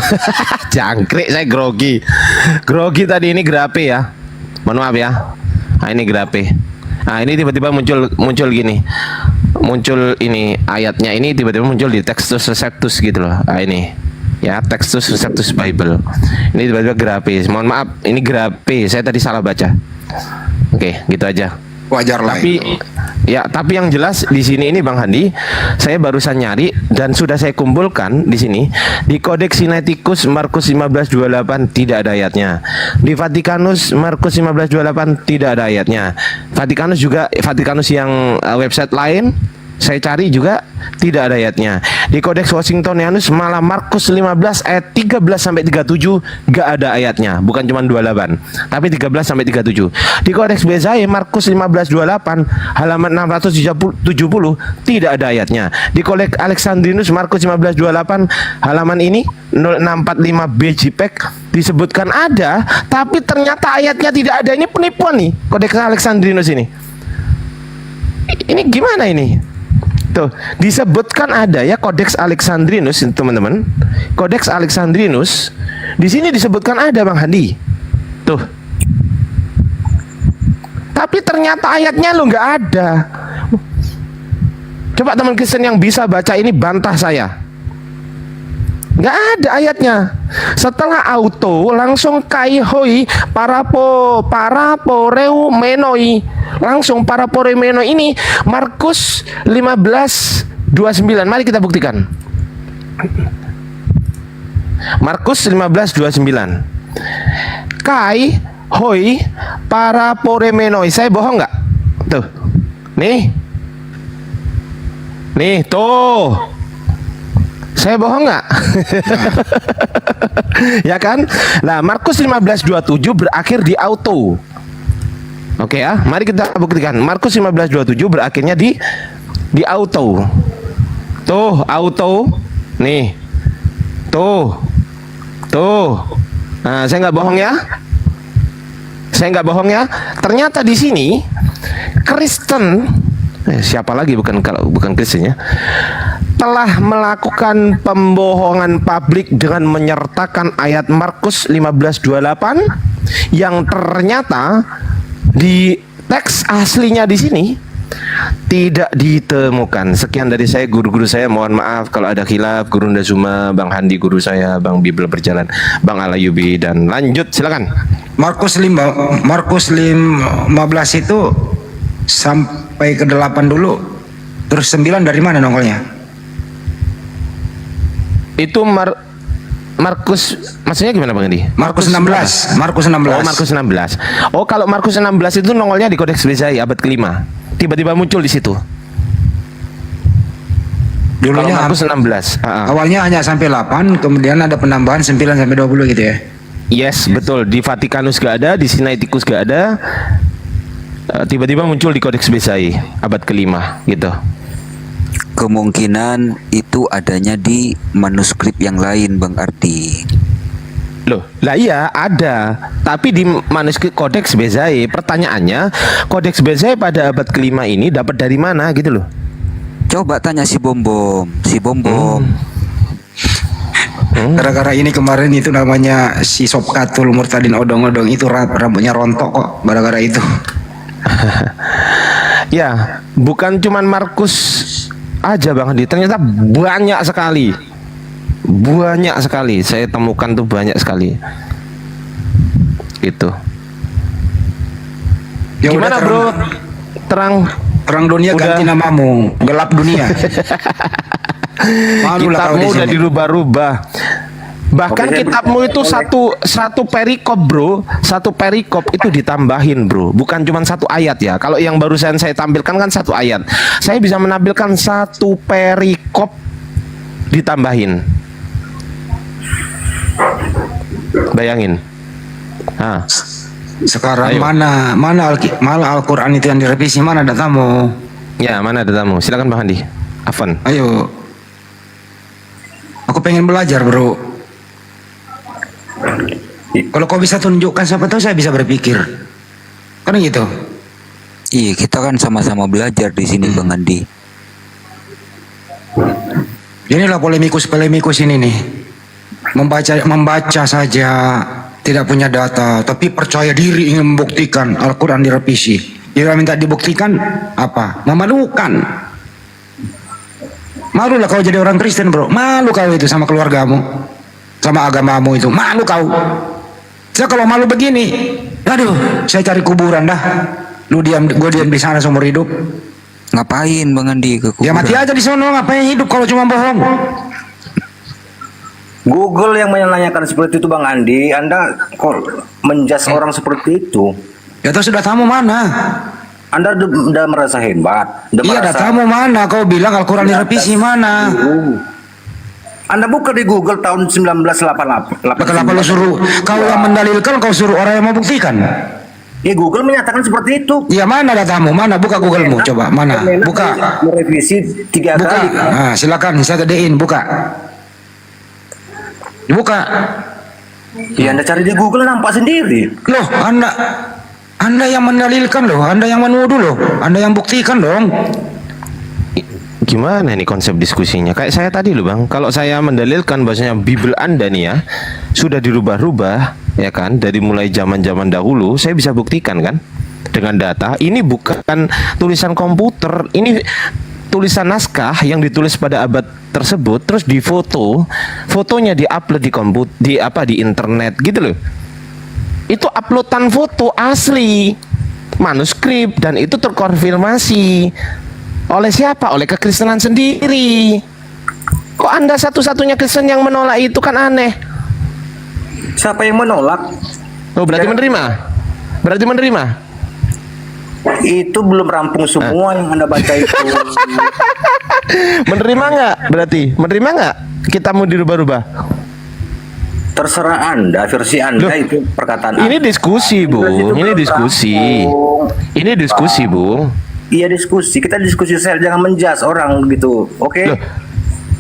Jangkrik, saya grogi. Grogi tadi, ini grape ya. Mohon maaf ya. Ini grape. Ini tiba-tiba muncul gini. Muncul ini ayatnya, ini tiba-tiba muncul di Textus Receptus gitu loh. Ini ya, Textus Receptus Bible. Ini tiba-tiba grape. Mohon maaf, ini grape. Saya tadi salah baca. Oke, gitu aja. Wajar lah. Tapi yang jelas di sini ini Bang Handi, saya barusan nyari dan sudah saya kumpulkan di sini. Di Codex Sinaiticus Markus 15:28 tidak ada ayatnya. Di Vatikanus Markus 15:28 tidak ada ayatnya. Vatikanus yang website lain saya cari juga tidak ada ayatnya. Di Codex Washingtonianus malah Markus 15 ayat 13 sampai 37 gak ada ayatnya, bukan cuma 28, tapi 13 sampai 37. Di Codex Bezae Markus 15:28 halaman 670 tidak ada ayatnya. Di Codex Alexandrinus Markus 15:28 halaman ini 0645 BJPEG disebutkan ada, tapi ternyata ayatnya tidak ada. Ini penipuan nih Codex Alexandrinus ini. Ini gimana ini? Tuh, disebutkan ada ya Codex Alexandrinus teman-teman. Codex Alexandrinus di sini disebutkan ada Bang Handi. Tuh. Tapi ternyata ayatnya lo nggak ada. Coba teman Kristen yang bisa baca ini bantah saya. Nggak ada ayatnya. Setelah auto langsung kaihoi paraporeu menoi, langsung paraporeu ini Markus 15:29. Mari kita buktikan. Markus 15:29. Kai hoi paraporemenoi. Saya bohong nggak? Tuh. Nih. Nih, tuh. Saya bohong nggak? Ya kan? Nah, Markus 15:27 berakhir di auto. Oke ya, mari kita buktikan. Markus 15:27 berakhirnya di auto. Tuh, auto. Nih. Tuh. Nah, saya nggak bohong ya. Ternyata di sini Kristen, siapa lagi bukan Kristen ya, telah melakukan pembohongan publik dengan menyertakan ayat Markus 15:28 yang ternyata di teks aslinya di sini tidak ditemukan. Sekian dari saya, guru-guru saya, mohon maaf kalau ada khilaf. Guru Ndazuma, Bang Handi guru saya, Bang Bibel Berjalan, Bang Alayubi, dan lanjut silakan. Markus 15 itu sampai ke 8 dulu. Terus 9 dari mana nongolnya? Itu Markus, maksudnya gimana Bang Andi? Markus 16. Markus 16. Oh, Markus 16. Oh, kalau Markus 16 itu nongolnya di Kodeks Bezai abad ke-5. Tiba-tiba muncul di situ. Dulunya Markus 16. Awalnya hanya sampai 8, kemudian ada penambahan 9 sampai 20 gitu ya. Yes, betul. Di Vatikanus gak ada, di Sinaiticus gak ada. Tiba-tiba muncul di Kodeks Bezai abad ke-5 gitu. Kemungkinan itu adanya di manuskrip yang lain, Bang Ardi. Loh, lah iya ada, tapi di manuskrip Kodeks Bezai. Pertanyaannya, Kodeks Bezai pada abad ke-5 ini dapat dari mana gitu loh? Coba tanya si Bom. Gara-gara ini kemarin itu namanya si Sopkatul Murtadin Odong-Odong itu rambutnya rontok kok gara-gara itu. Ya, bukan cuman Markus aja Bang Hadi, ternyata banyak sekali. Saya temukan tuh banyak sekali. Gitu. Ya gimana udah, bro? Terang dunia udah. ganti namamu, gelap dunia. Kitabmu udah dirubah-rubah. Bahkan kitabmu itu satu perikop bro, satu perikop itu ditambahin bro, bukan cuma satu ayat ya. Kalau yang barusan saya tampilkan kan satu ayat, saya bisa menampilkan satu perikop ditambahin. Bayangin. Sekarang Ayo. mana Al-Quran itu yang direvisi, mana datamu? Ya, mana datamu? Silakan Bang Handi. Afan. Ayo. Aku pengen belajar bro. Kalau kau bisa tunjukkan, siapa tahu saya bisa berpikir. Kan gitu. Iya, kita kan sama-sama belajar di sini, Bang Andi. Inilah polemikus ini nih. Membaca saja, tidak punya data, tapi percaya diri ingin membuktikan Al-Quran direvisi. Dia minta dibuktikan apa? Memalukan. Malulah kau jadi orang Kristen bro. Malu kau itu sama keluargamu, sama agamamu itu. Malu kau. Saya kalau malu begini, aduh, saya cari kuburan dah. Gue diam di sana seumur hidup. Ngapain Bang Andi ke kuburan? Ya mati aja di sana, ngapain hidup kalau cuma bohong? Google yang menanyakan seperti itu Bang Andi, Anda kok menjas orang seperti itu? Ya terus datamu mana? Anda udah merasa hebat. Iya, datamu mana? Kau bilang Al-Quran direvisi mana? Anda buka di Google tahun 1988. Kenapa lu suruh? Kau yang mendalilkan, kau suruh orang yang membuktikan. Ya Google menyatakan seperti itu. Ya mana datamu? Mana? Buka Googlemu, coba. Mana? Buka. Merevisi 3 Buka. kali. Nah, silakan saya gedein. Buka. Buka. Ya Anda cari di Google nampak sendiri. Loh, Anda yang mendalilkan loh, Anda yang menuduh loh, Anda yang buktikan dong. Gimana nih konsep diskusinya? Kayak saya tadi loh Bang, kalau saya mendalilkan bahwasanya Bible Anda nih ya sudah dirubah-rubah ya kan, dari mulai zaman-zaman dahulu, saya bisa buktikan kan dengan data. Ini bukan tulisan komputer, ini tulisan naskah yang ditulis pada abad tersebut, terus difoto, fotonya diupload di internet gitu loh. Itu uploadan foto asli manuskrip dan itu terkonfirmasi oleh siapa? Oleh kekristenan sendiri. Kok Anda satu-satunya Kristen yang menolak itu, kan aneh. Siapa yang menolak? Oh, berarti menerima. Itu belum rampung semua yang Anda baca itu. Menerima nggak? Berarti menerima nggak? Kita mau dirubah-rubah. Terserah Anda, versi Anda. Loh, itu perkataan Ini Anda. diskusi, Bung. Itu Ini belum diskusi. rampung. Ini diskusi, Bung. Iya diskusi, kita diskusi sel, jangan menjas orang gitu, oke? Loh,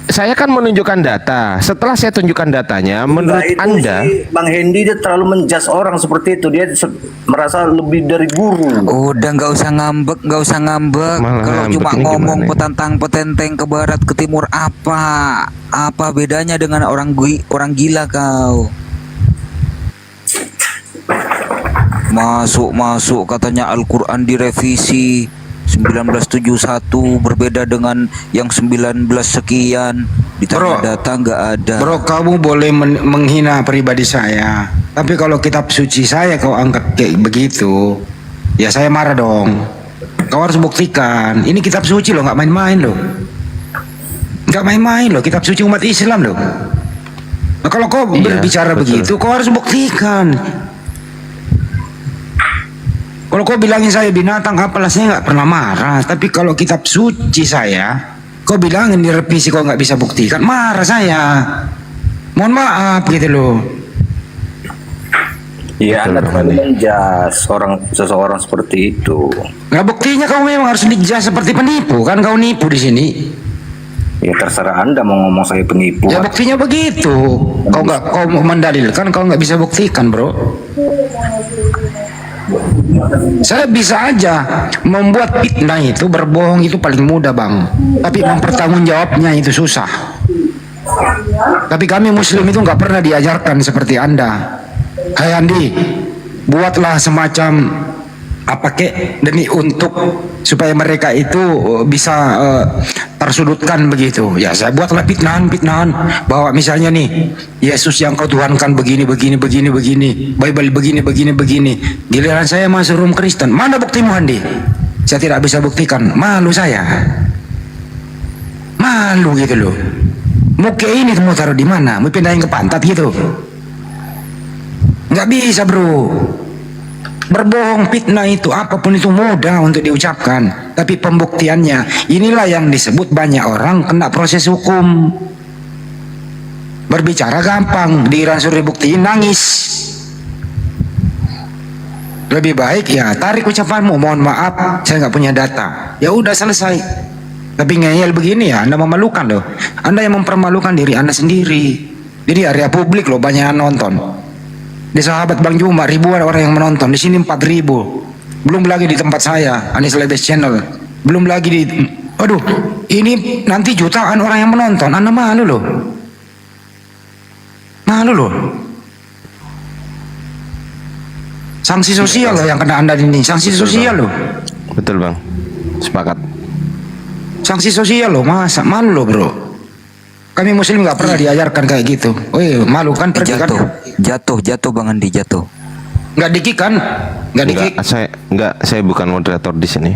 saya kan menunjukkan data. Setelah saya tunjukkan datanya, menurut Nah, itu Anda, si Bang Hendy dia terlalu menjas orang seperti itu, dia merasa lebih dari guru. Udah nggak usah ngambek, nggak usah ngambek. Malah Kalau ngambek cuma ini ngomong gimana ya? petantang petenteng ke barat ke timur apa bedanya dengan orang gila kau? Masuk katanya Al-Quran direvisi 1971 berbeda dengan yang 19 sekian. Ditanya Bro. data nggak ada. Bro, kamu boleh menghina pribadi saya, tapi kalau kitab suci saya kau angkat kayak begitu, ya saya marah dong. Kau harus buktikan. Ini kitab suci loh, nggak main-main loh. Nggak main-main loh, kitab suci umat Islam loh. Nah, kalau kau Iya, berbicara betul. begitu, kau harus buktikan. Kalau kau bilangin saya binatang, apalah, saya nggak pernah marah. Tapi kalau kitab suci saya, kau bilangin direvisi, kau nggak bisa buktikan, marah saya. Mohon maaf gitu loh. Iya, Betul, Anda Bang terlalu Hendy. menjas seseorang seperti itu. Nah, buktinya kau memang harus dijudge seperti penipu, kan kau nipu di sini. Ya terserah Anda mau ngomong saya penipu. Ya buktinya begitu. Kau mau mendalilkan, kau nggak bisa buktikan, bro. Saya bisa aja membuat fitnah itu, berbohong itu paling mudah, Bang. Tapi mempertanggungjawabnya itu susah. Tapi kami Muslim itu nggak pernah diajarkan seperti Anda. Hai Andi, buatlah semacam apa kek demi untuk supaya mereka itu bisa tersudutkan begitu. Ya saya buatlah fitnahan bahwa misalnya nih Yesus yang kau tuhankan begini, Bible begini. Giliran saya masuk room Kristen, mana buktimu Andi? Saya tidak bisa buktikan, malu saya. Malu gitu loh. Muka ini mau taruh di mana? Mau pindahin ke pantat gitu? Nggak bisa, bro. Berbohong, fitnah itu apapun itu mudah untuk diucapkan, tapi pembuktiannya inilah yang disebut banyak orang kena proses hukum. Berbicara gampang, suruh buktiin nangis. Lebih baik ya tarik ucapanmu, mohon maaf saya nggak punya data, ya udah selesai. Tapi ngeyel begini ya Anda memalukan loh. Anda yang mempermalukan diri Anda sendiri. Jadi area publik loh banyak yang nonton. Di sahabat Bang Juma ribuan orang yang menonton, di sini 4.000. Belum lagi di tempat saya, Anies Lebes Channel. Belum lagi di, aduh, ini nanti jutaan orang yang menonton. Anda malu loh. Malu loh. Sanksi sosial loh yang kena Anda ini, sanksi sosial loh. betul Bang. Sepakat. Sanksi sosial loh, masa malu loh bro. Kami Muslim nggak pernah diajarkan kayak gitu. Wih, malu kan pergi kan? Jatuh Bang Andi jatuh. Nggak dikik kan? Nggak dikik. Saya bukan moderator di sini.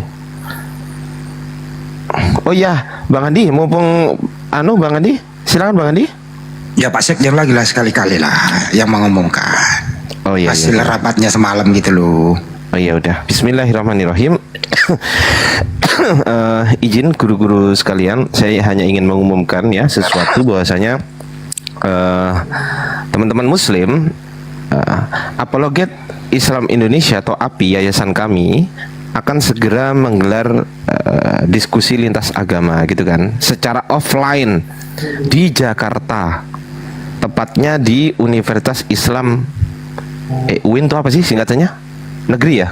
Oh iya, Bang Andi, mumpung Bang Andi, silakan Bang Andi. Ya Pak Sekjen lagi lah sekali-kali lah yang mengumumkan. Oh iya. Hasil rapatnya semalam gitu loh. Oh iya udah. Bismillahirrahmanirrahim. Izin guru-guru sekalian, saya hanya ingin mengumumkan ya sesuatu bahwasanya teman-teman Muslim, Apologet Islam Indonesia atau API yayasan kami akan segera menggelar diskusi lintas agama gitu kan, secara offline di Jakarta, tepatnya di Universitas Islam UIN itu apa sih singkatannya? Negeri ya?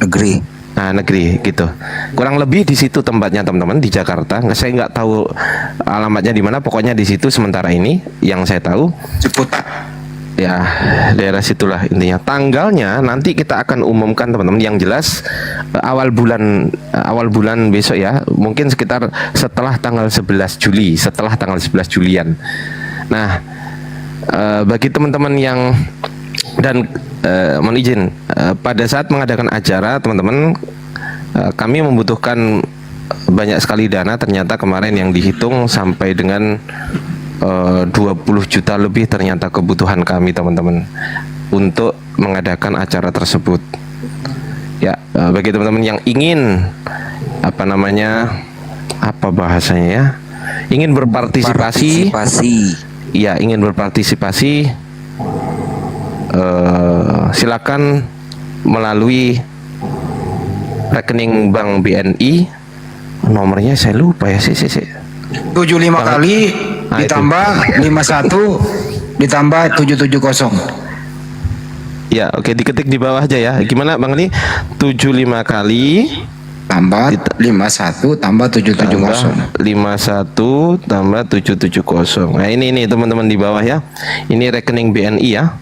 Negeri. Nah, negeri gitu. Kurang lebih di situ tempatnya teman-teman di Jakarta. Saya nggak tahu alamatnya di mana. Pokoknya di situ sementara ini yang saya tahu. Ciputat. Ya, daerah situlah intinya. Tanggalnya nanti kita akan umumkan teman-teman. Yang jelas awal bulan besok ya. Mungkin sekitar setelah tanggal 11 Juli. Setelah tanggal 11 Julian. Nah, bagi teman-teman yang dan mohon izin pada saat mengadakan acara teman-teman, kami membutuhkan banyak sekali dana. Ternyata kemarin yang dihitung sampai dengan 20 juta lebih ternyata kebutuhan kami teman-teman untuk mengadakan acara tersebut. Ya, bagi teman-teman yang ingin apa namanya, apa bahasanya ya, ingin berpartisipasi, ya ingin berpartisipasi, silakan melalui rekening Bank BNI, nomornya saya lupa ya, 75 kali ditambah 51 ditambah 770. Ya, oke, diketik di bawah aja ya. Gimana Bang Andi? 75 kali tambah 51 tambah 770. 51 tambah 770. Nah, ini teman-teman di bawah ya. Ini rekening BNI ya.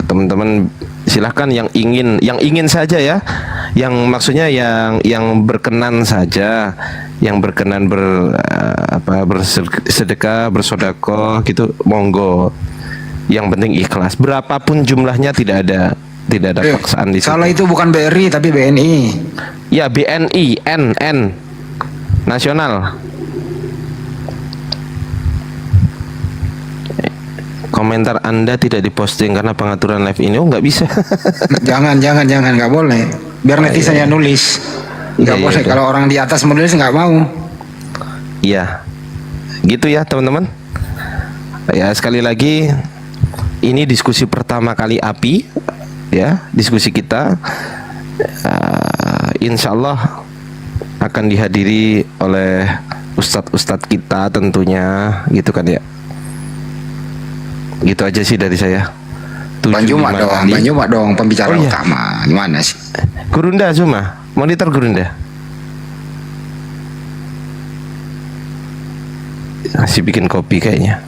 Teman-teman silahkan yang ingin saja ya. Yang maksudnya yang berkenan saja, yang berkenan bersedekah, bersedekah gitu, monggo. Yang penting ikhlas. Berapapun jumlahnya tidak ada paksaan di situ. Salah, itu bukan BRI tapi BNI. Ya, BNI, N nasional. Komentar Anda tidak diposting karena pengaturan live ini. Oh, nggak bisa. Jangan, nggak boleh. Biar netizen yang nulis. Nggak boleh. Kalau orang di atas menulis nggak mau. Iya, gitu ya teman-teman. Ya, sekali lagi, ini diskusi pertama kali API ya, diskusi kita insya Allah akan dihadiri oleh ustadz-ustadz kita tentunya, gitu kan ya. Gitu aja sih dari saya. Bang Juma dong pembicara utama. Gimana sih? Gurunda Zuma, monitor Gurunda. Masih bikin kopi kayaknya.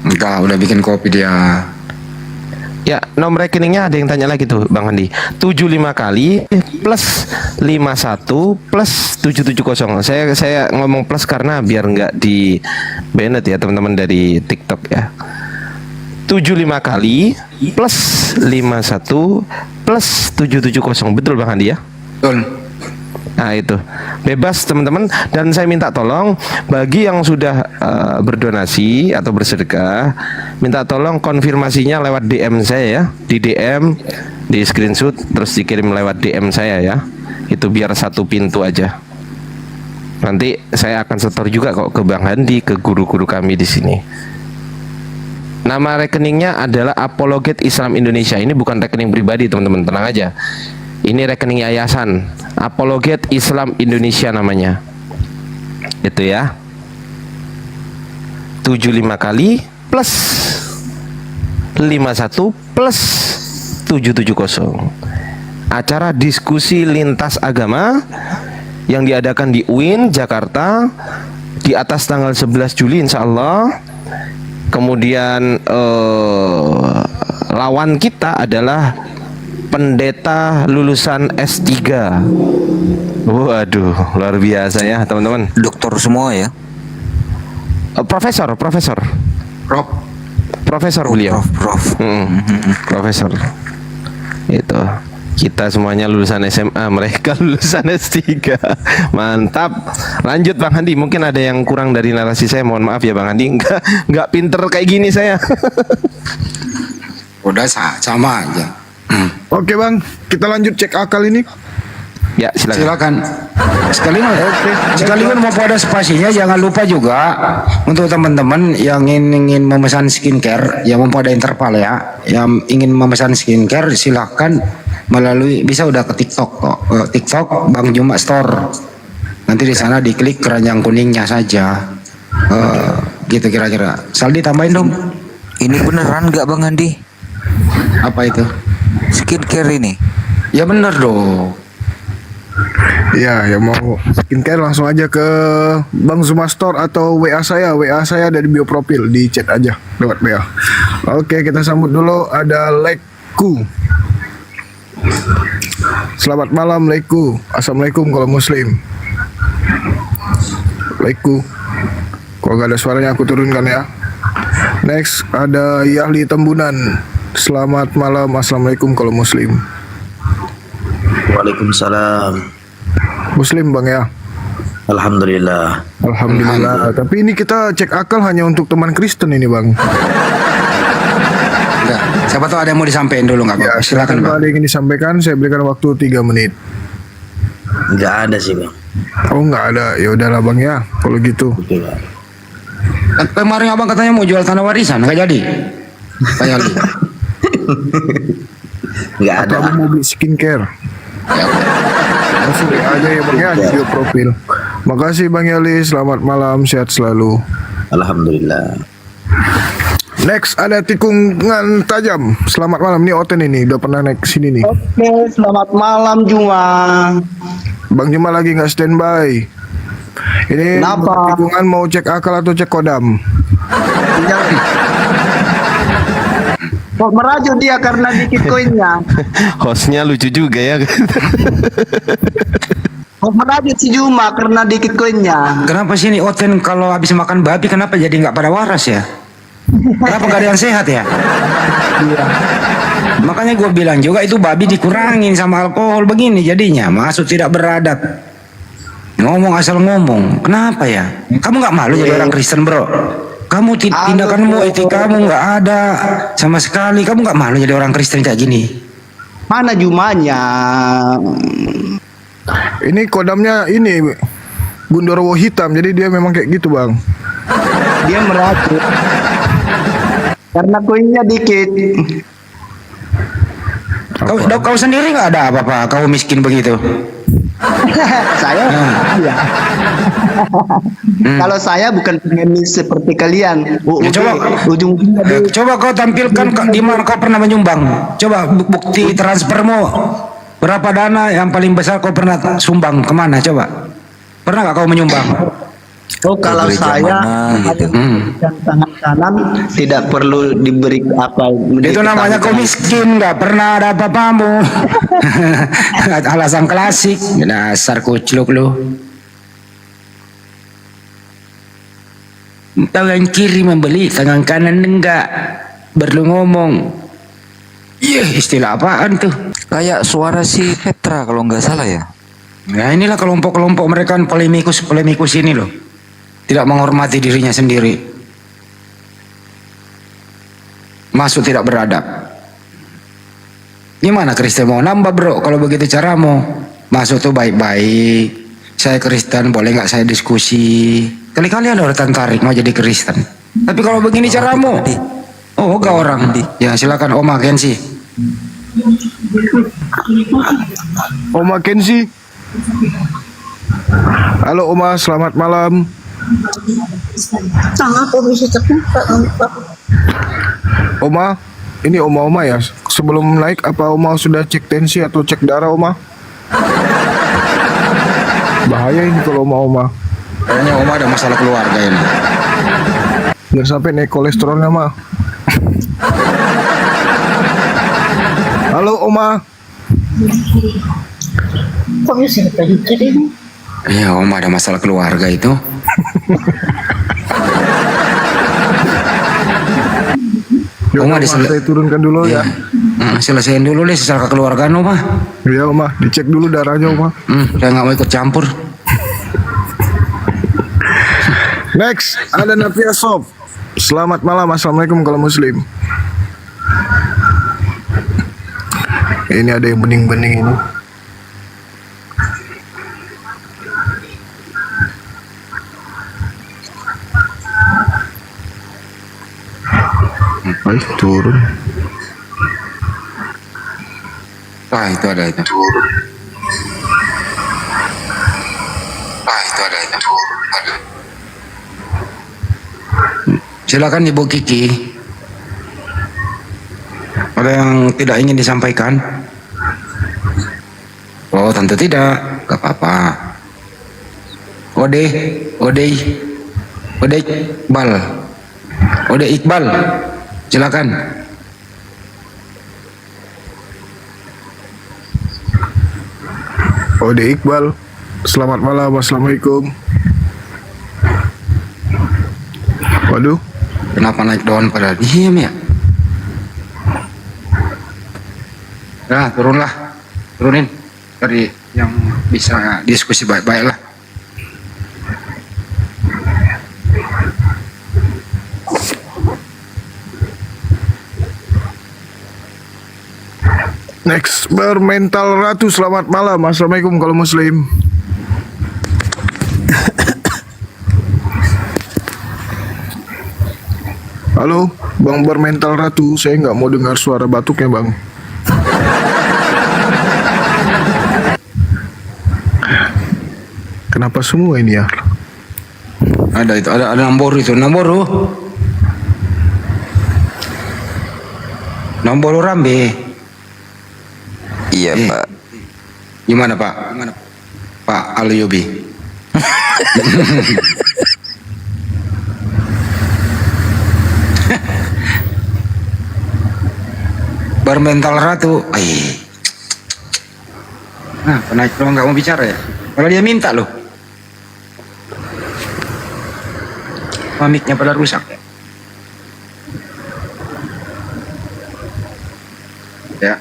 Enggak, udah bikin kopi dia. Ya, nomor rekeningnya ada yang tanya lagi tuh Bang Andi. 75 kali plus 51 plus 770. Saya ngomong plus karena biar nggak di banned ya teman-teman dari TikTok ya. 75 kali plus 51 plus 770. Betul Bang Andi ya? Betul. Nah itu, bebas teman-teman. Dan saya minta tolong bagi yang sudah berdonasi atau bersedekah, minta tolong konfirmasinya lewat DM saya ya. Di DM, di screenshot, terus dikirim lewat DM saya ya. Itu biar satu pintu aja. Nanti saya akan setor juga kok ke Bang Handi, ke guru-guru kami di sini. Nama rekeningnya adalah Apologet Islam Indonesia. Ini bukan rekening pribadi teman-teman, tenang aja. Ini rekening yayasan Apologet Islam Indonesia namanya. Itu ya. 75 kali plus 51 plus 770. Acara diskusi lintas agama yang diadakan di UIN Jakarta di atas tanggal 11 Juli insya Allah. Kemudian lawan kita adalah pendeta lulusan S3. Waduh, luar biasa ya teman-teman. Doktor semua ya? Profesor beliau. Profesor. Itu. Kita semuanya lulusan SMA, mereka lulusan S3. Mantap. Lanjut Bang Handi, mungkin ada yang kurang dari narasi saya, mohon maaf ya Bang Handi. Enggak pinter kayak gini saya. Udah sama aja. Oke Bang, kita lanjut cek akal ini. Ya, silakan. Sekaligus mau pada spasinya, jangan lupa juga untuk teman-teman yang ingin memesan skincare, yang mau pada interval ya, yang ingin memesan skincare silahkan melalui, bisa udah ke TikTok kok, TikTok Bang Juma Store. Nanti di sana diklik keranjang kuningnya saja. Gitu kira-kira. Saldi tambahin dong. Ini beneran nggak Bang Andi? Apa itu? Skincare ini? Ya bener dong. Ya, yang mau skincare langsung aja ke Bang Zuma Store atau WA saya dari bio profil, di chat aja lewat WA. Oke, kita sambut dulu ada Leku. Selamat malam Leku. Assalamualaikum kalau muslim. Leku. Kalau gak ada suaranya aku turunkan ya. Next ada Yahli Tembunan. Selamat malam, assalamualaikum kalau muslim. Waalaikumsalam. Muslim Bang ya. Alhamdulillah. Tapi ini kita cek akal hanya untuk teman Kristen ini Bang. Enggak. Siapa tahu ada yang mau disampaikan dulu nggak Ya, apa-apa. Silakan kalau Bang. ada yang ingin disampaikan, saya berikan waktu 3 menit. Nggak ada sih bang. Oh, nggak ada. Ya udahlah Bang ya, kalau gitu. Betul bang. Kemarin abang katanya mau jual tanah warisan, nggak jadi. Pak Yali. Nggak ada. Atau Abang mau beli skincare? Ya, oke. Langsung aja ya Bang ya, di video profil. Makasih Bang Yali, selamat malam, sehat selalu. Alhamdulillah. Next ada tikungan tajam. Selamat malam, ini Oten ini udah pernah naik sini nih. Oke, selamat malam Juma. Bang Juma lagi nggak standby. Ini Kenapa? tikungan mau cek akal atau cek kodam? Kok merajut dia karena dikit koinnya? Hostnya lucu juga ya. Kok merajut si Juma karena dikit koinnya? Kenapa sih ini Oten kalau habis makan babi kenapa jadi nggak pada waras ya? Kenapa nggak ada yang sehat ya? Makanya gue bilang juga itu babi dikurangin sama alkohol begini jadinya masuk tidak beradab. Ngomong asal ngomong. Kenapa ya? Kamu nggak malu jadi orang Kristen bro? Kamu tindakanmu, etikamu nggak ada sama sekali. Kamu nggak malu jadi orang Kristen kayak gini? Mana Jumanya? Ini kodamnya ini Gundorwo hitam, jadi dia memang kayak gitu Bang. Dia merajut. Karena koinnya dikit. Kau sendiri nggak ada apa-apa? Kau miskin begitu? Saya iya. Kalau saya bukan pengemis seperti kalian. Coba kau tampilkan di mana kau pernah menyumbang. Coba bukti transfermu. Berapa dana yang paling besar kau pernah sumbang kemana? Coba. Pernah nggak kau menyumbang? Oh, kalau saya dan tangan kanan tidak perlu diberi apa. Itu namanya kau miskin, nggak pernah ada apa-apamu. Alasan klasik, dasar kucluk lu. Tangan kiri membeli, tangan kanan enggak. Perlu ngomong. Iya, istilah apaan tuh? Kayak suara si Petra kalau nggak salah ya. Nah inilah kelompok-kelompok mereka kan polemikus ini loh. Tidak menghormati dirinya sendiri. Masuk tidak beradab. Gimana Kristen mau nambah bro kalau begitu caramu? Masuk tuh baik-baik. Saya Kristen, boleh nggak saya diskusi? Kali-kali ada orang tertarik mau jadi Kristen. Tapi kalau begini caramu, oh gak orang. Ya silakan Oma Kensi. Oma Kensi. Halo Oma, selamat malam. Oma, ini Oma ya. Sebelum naik apa Oma sudah cek tensi atau cek darah Oma? Bahaya ini kalau Oma. Kayaknya Oma ada masalah keluarga ini. Jangan sampai naik kolesterolnya Ma. Halo Oma. Kok bisa terjadi ini? Iya Oma ada masalah keluarga itu. Oma saya turunkan dulu ya. Selesaiin dulu deh secara kekeluargaan Oma. Iya Oma, dicek dulu darahnya Oma. Saya nggak mau ikut campur. Next, ada Nafia Sob. Selamat malam, assalamualaikum kalau muslim. Ini ada yang bening-bening ini. Ayo turun. Wah itu ada itu. Wah itu ada itu. Silakan Ibu Kiki. Ada yang tidak ingin disampaikan? Oh tentu tidak, gak apa-apa. Ode Iqbal, silakan. Ode Iqbal, selamat malam, assalamualaikum. Waduh, kenapa naik daun pada diem ya? Nah, turunin dari yang bisa diskusi baik-baik lah. Next, bermental ratu. Selamat malam. Assalamualaikum kalau muslim. Halo, Bang bermental ratu. Saya nggak mau dengar suara batuknya, Bang. Kenapa semua ini ya? Ada itu, ada Namboru itu, Namboru. Namboru Rambe. Iya, Pak. Gimana, Pak? Pak Aliobi. Bermental ratu. Nah, penanya nggak mau bicara ya? Kalau dia minta loh. Mic-nya pada rusak ya. Ya.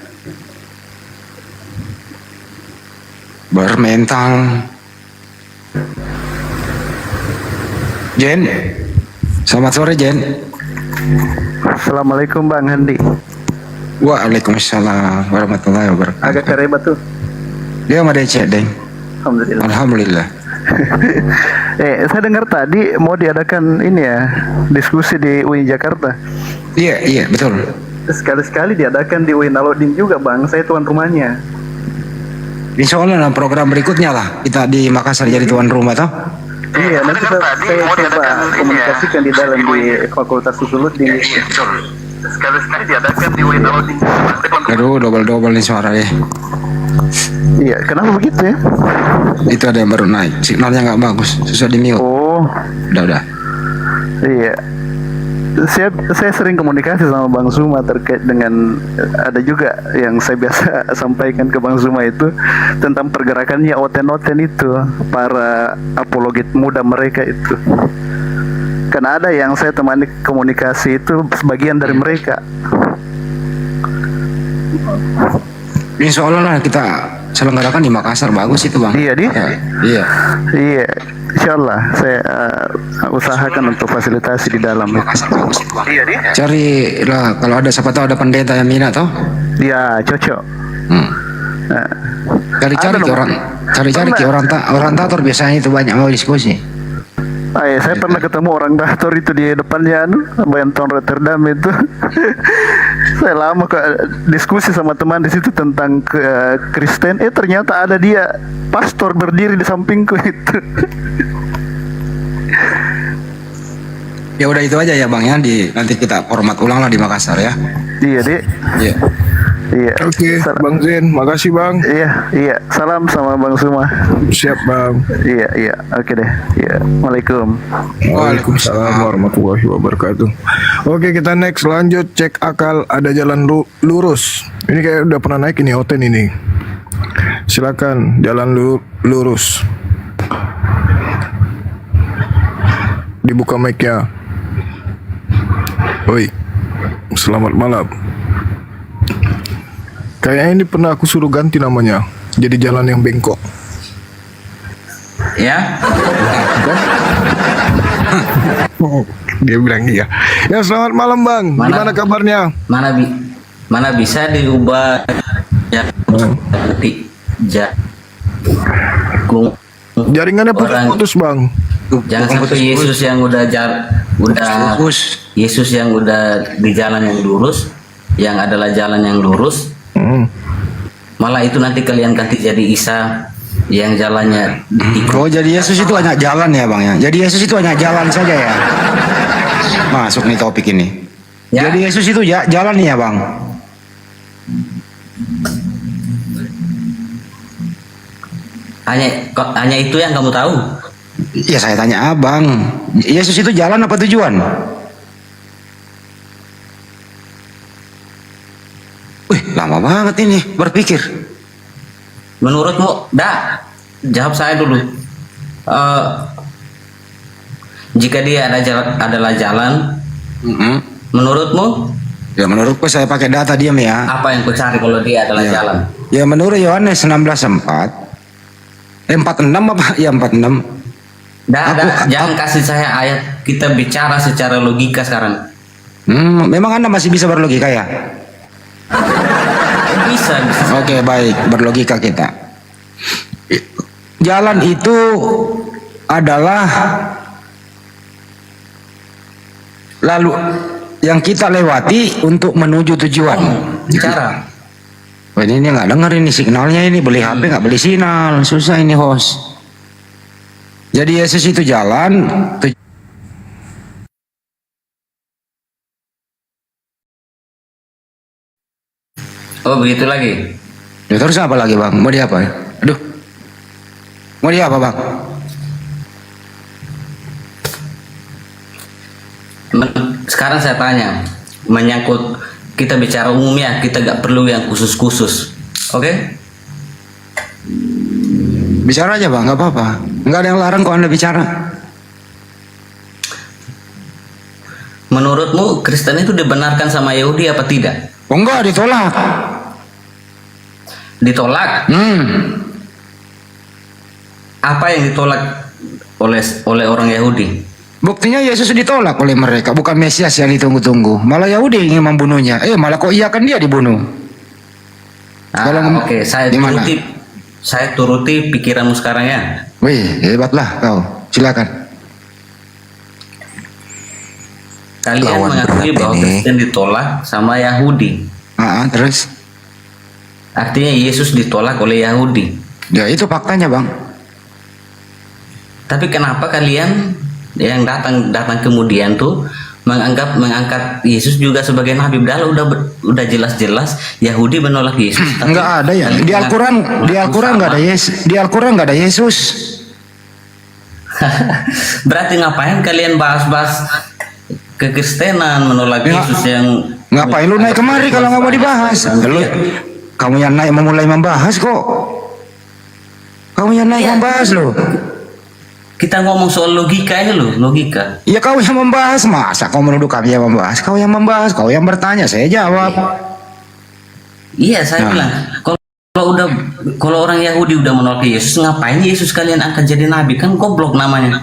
Bermental. Jen. Selamat sore, Jen. Assalamualaikum Bang Handi. Waalaikumsalam warahmatullahi wabarakatuh. Agak kerebat tuh. Dia mah DC, Deng. Alhamdulillah. Alhamdulillah. Saya dengar tadi mau diadakan ini ya, diskusi di UI Jakarta. Iya, betul. Sekali-sekali diadakan di UI Nalodin juga, Bang. Saya tuan rumahnya. Insya Allah dalam program berikutnya lah kita di Makassar jadi tuan rumah toh. Iya, nanti saya coba komunikasikan di dalam di Fakultas Usuluddin. Iya, betul. Sekali-sekali diadakan di UI Nalodin. Aduh, double-double nih suara ya. Iya, kenapa begitu ya? Itu ada yang baru naik, signalnya nggak bagus, susah di mute. Oh, udah. Iya, saya sering komunikasi sama Bang Zuma terkait dengan ada juga yang saya biasa sampaikan ke Bang Zuma itu tentang pergerakannya oten-oten itu, para apologet muda mereka itu. Kan ada yang saya temani komunikasi itu sebagian dari mereka. Insya Allah lah kita selenggarakan di Makassar, bagus itu Bang. Iya Iya. Insya Allah saya usahakan untuk fasilitasi di dalam. Makassar bagus itu Bang. Iya. Cari lah kalau ada, siapa tahu ada pendeta yang minat toh. Iya, cocok. Cari-cari ke orang tator biasanya itu banyak mau diskusi. Saya pernah ketemu orang dator itu di depannya Banton Rotterdam itu. Saya lama diskusi sama teman di situ tentang Kristen. Ternyata ada dia pastor berdiri di sampingku itu. Ya udah itu aja ya Bang ya, nanti kita format ulang lah di Makassar ya. Iya, Dik. Iya. Iya. Oke, Bang Zen, makasih Bang. Iya. Salam sama Bang Suma. Siap Bang. Iya. Oke deh. Iya. Waalaikumsalam. Waalaikumsalam warahmatullahi wabarakatuh. Oke, kita next lanjut cek akal. Ada jalan lurus. Ini kayak udah pernah naik ini hotel ini. Silakan jalan lurus. Dibuka mic-nya. Oi. Selamat malam. Kayaknya ini pernah aku suruh ganti namanya jadi jalan yang bengkok. Ya. Dia bilang iya. Ya selamat malam Bang. Gimana kabarnya? Mana bisa diubah ya. Jaringannya putus Bang. Jangan sampai Yesus yang Yesus yang udah di jalan yang lurus, yang adalah jalan yang lurus. Malah itu nanti kalian ganti jadi Isa yang jalannya ditikuk. Oh, jadi Yesus itu hanya jalan ya Bang ya. Jadi Yesus itu hanya jalan saja ya. Masuk nih topik ini. Ya. Jadi Yesus itu jalan nih ya Bang. Hanya itu yang kamu tahu? Ya saya tanya Abang, Yesus itu jalan apa tujuan? Wih, lama banget ini berpikir. Menurutmu, jawab saya dulu. Jika dia adalah jalan, menurutmu? Ya menurutku saya pakai data diam ya. Apa yang ku cari kalau dia adalah jalan? Ya menurut Yohanes 16:4. 46 apa? Ya 46. Jangan kasih saya ayat, kita bicara secara logika sekarang. Memang Anda masih bisa berlogika ya? bisa. Oke, baik, berlogika kita. Jalan itu adalah lalu yang kita lewati untuk menuju tujuan. Bicara. Wah, ini nggak denger ini signalnya, ini beli HP nggak beli sinyal, susah ini host. Jadi Yesus itu jalan. Oh begitu lagi. Ya, terus apa lagi bang? Mau dia apa? Aduh, mau dia apa bang? Sekarang saya tanya, menyangkut kita bicara umum ya, kita gak perlu yang khusus-khusus, oke? Bicara aja bang, nggak apa-apa. Nggak ada yang larang kok anda bicara. Menurutmu Kristen itu dibenarkan sama Yahudi apa tidak? Oh enggak, ditolak. Ditolak? Apa yang ditolak oleh orang Yahudi? Buktinya Yesus ditolak oleh mereka, bukan Mesias yang ditunggu-tunggu. Malah Yahudi ingin membunuhnya. Malah kok iya kan dia dibunuh. Oke, saya turuti pikiranmu sekarang ya. Wih, hebatlah kau. Silakan. Kalian mengakui bahwa Kristen ditolak sama Yahudi. Terus? Artinya Yesus ditolak oleh Yahudi. Ya itu faktanya bang. Tapi kenapa kalian yang datang kemudian tuh mengangkat Yesus juga sebagai nabi? Udah jelas-jelas Yahudi menolak Yesus. Enggak ada ya. Di Al-Quran enggak ada Yesus. Di Al-Quran enggak ada Yesus. Berarti ngapain kalian bahas-bahas kekristenan, menolak Yesus yang ngapain lu naik kemari kalau nggak mau dibahas? Kamu yang naik memulai membahas kok. Kamu yang naik membahas loh. Kita ngomong soal logika ini loh, logika. Ya kau yang membahas, masa kau menuduh kami yang membahas? Kau yang membahas, kau yang bertanya, saya jawab. Iya, saya bilang kalau orang Yahudi udah menolak Yesus, ngapain Yesus kalian angkat jadi nabi? Kan goblok namanya.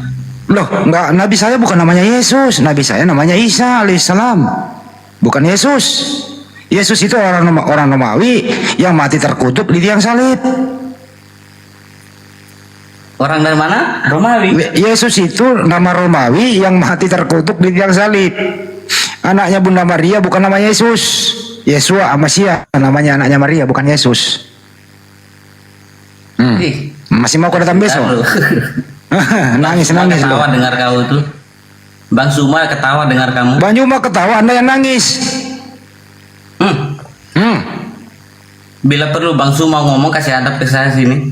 Loh, enggak, nabi saya bukan namanya Yesus, nabi saya namanya Isa alaihissalam. Bukan Yesus. Yesus itu orang Romawi yang mati terkutuk di tiang salib. Orang dari mana? Romawi. Yesus itu nama Romawi yang mati terkutuk di tiang salib. Anaknya Bunda Maria bukan nama Yesus. Yesua Amasia namanya anaknya Maria, bukan Yesus. Masih mau ke datang besok? nangis ketawa loh. Dengar kau itu. Bang Suma ketawa dengar kamu. Bang Suma ketawa, Anda yang nangis. Bila perlu Bang Suma ngomong kasih adab ke saya sini.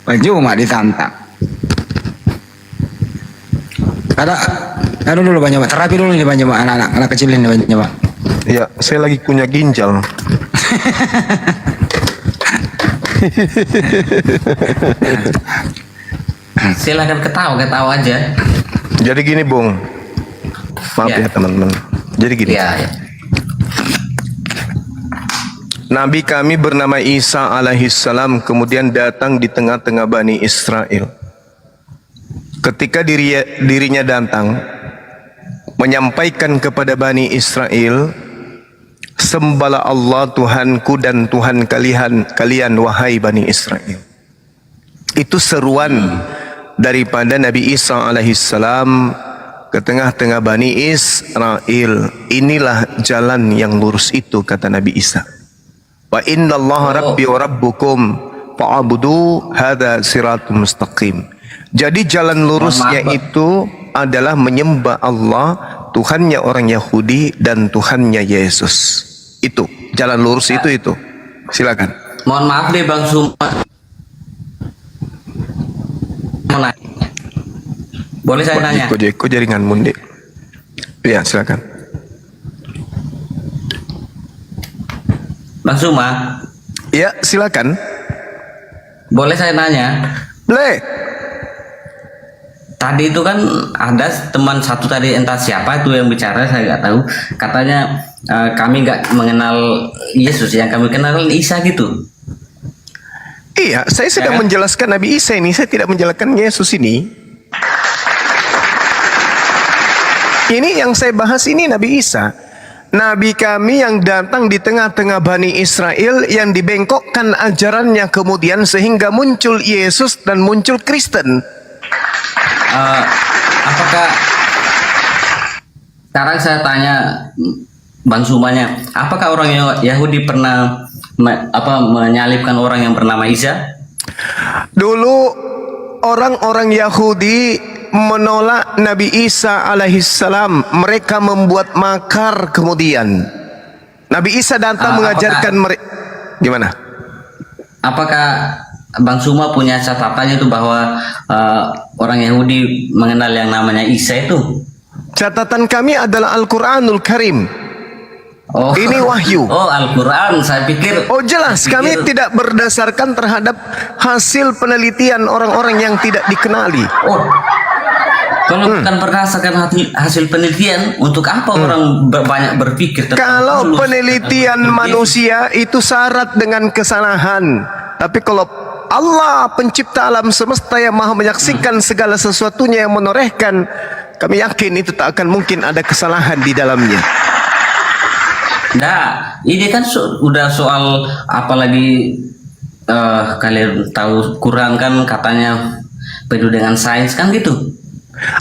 Bang Suma ditantang. Ada dulu Bang Suma, terapi dulu nih Bang Suma, anak kecil ini Bang Suma. Ya, saya lagi punya ginjal. Silakan ketawa aja. Jadi gini Bung, maaf ya teman-teman. Jadi gini. Nabi kami bernama Isa alaihissalam kemudian datang di tengah-tengah Bani Israel. Ketika dirinya datang menyampaikan kepada Bani Israel, sembahlah Allah Tuhanku dan Tuhan kalian wahai Bani Israel. Itu seruan daripada Nabi Isa alaihissalam ke tengah-tengah Bani Israel. Inilah jalan yang lurus itu, kata Nabi Isa. Wa inna Allah rabbi wa rabbukum fa'abudu hadha siratum mustaqim. Jadi jalan lurusnya itu adalah menyembah Allah, Tuhannya orang Yahudi dan Tuhannya Yesus. Itu jalan lurus itu. Silakan. Mohon maaf deh Bang Suma. Boleh saya nanya? Kok jaringan mundi? Iya, silakan. Bang Suma. Iya, silakan. Boleh saya nanya? Boleh. Tadi itu kan ada teman satu tadi, entah siapa itu yang bicara, saya nggak tahu. Katanya kami nggak mengenal Yesus, yang kami kenal Isa gitu. Iya, saya sedang menjelaskan Nabi Isa ini, saya tidak menjelaskan Yesus ini. Ini yang saya bahas ini Nabi Isa. Nabi kami yang datang di tengah-tengah Bani Israel yang dibengkokkan ajarannya kemudian sehingga muncul Yesus dan muncul Kristen. Apakah sekarang saya tanya Bang Sumanya, apakah orang Yahudi pernah menyalibkan orang yang bernama Isa? Dulu orang-orang Yahudi menolak Nabi Isa alaihissalam. Mereka membuat makar kemudian. Nabi Isa datang mengajarkan mereka. Gimana? Apakah Bang Suma punya catatannya itu bahwa orang Yahudi mengenal yang namanya Isa itu? Catatan kami adalah Al-Quranul Karim. Oh, ini wahyu. Oh, Al-Quran. Saya pikir. Oh, jelas. Kami tidak berdasarkan terhadap hasil penelitian orang-orang yang tidak dikenali. Oh, kalau bukan berdasarkan hasil penelitian, untuk apa orang banyak berpikir tentang kalau penelitian manusia itu syarat dengan kesalahan. Tapi kalau Allah pencipta alam semesta yang maha menyaksikan segala sesuatunya yang menorehkan, kami yakin itu tak akan mungkin ada kesalahan di dalamnya. Nah, ini kan udah soal apalagi kalian tahu Quran kan katanya penuh dengan sains kan gitu.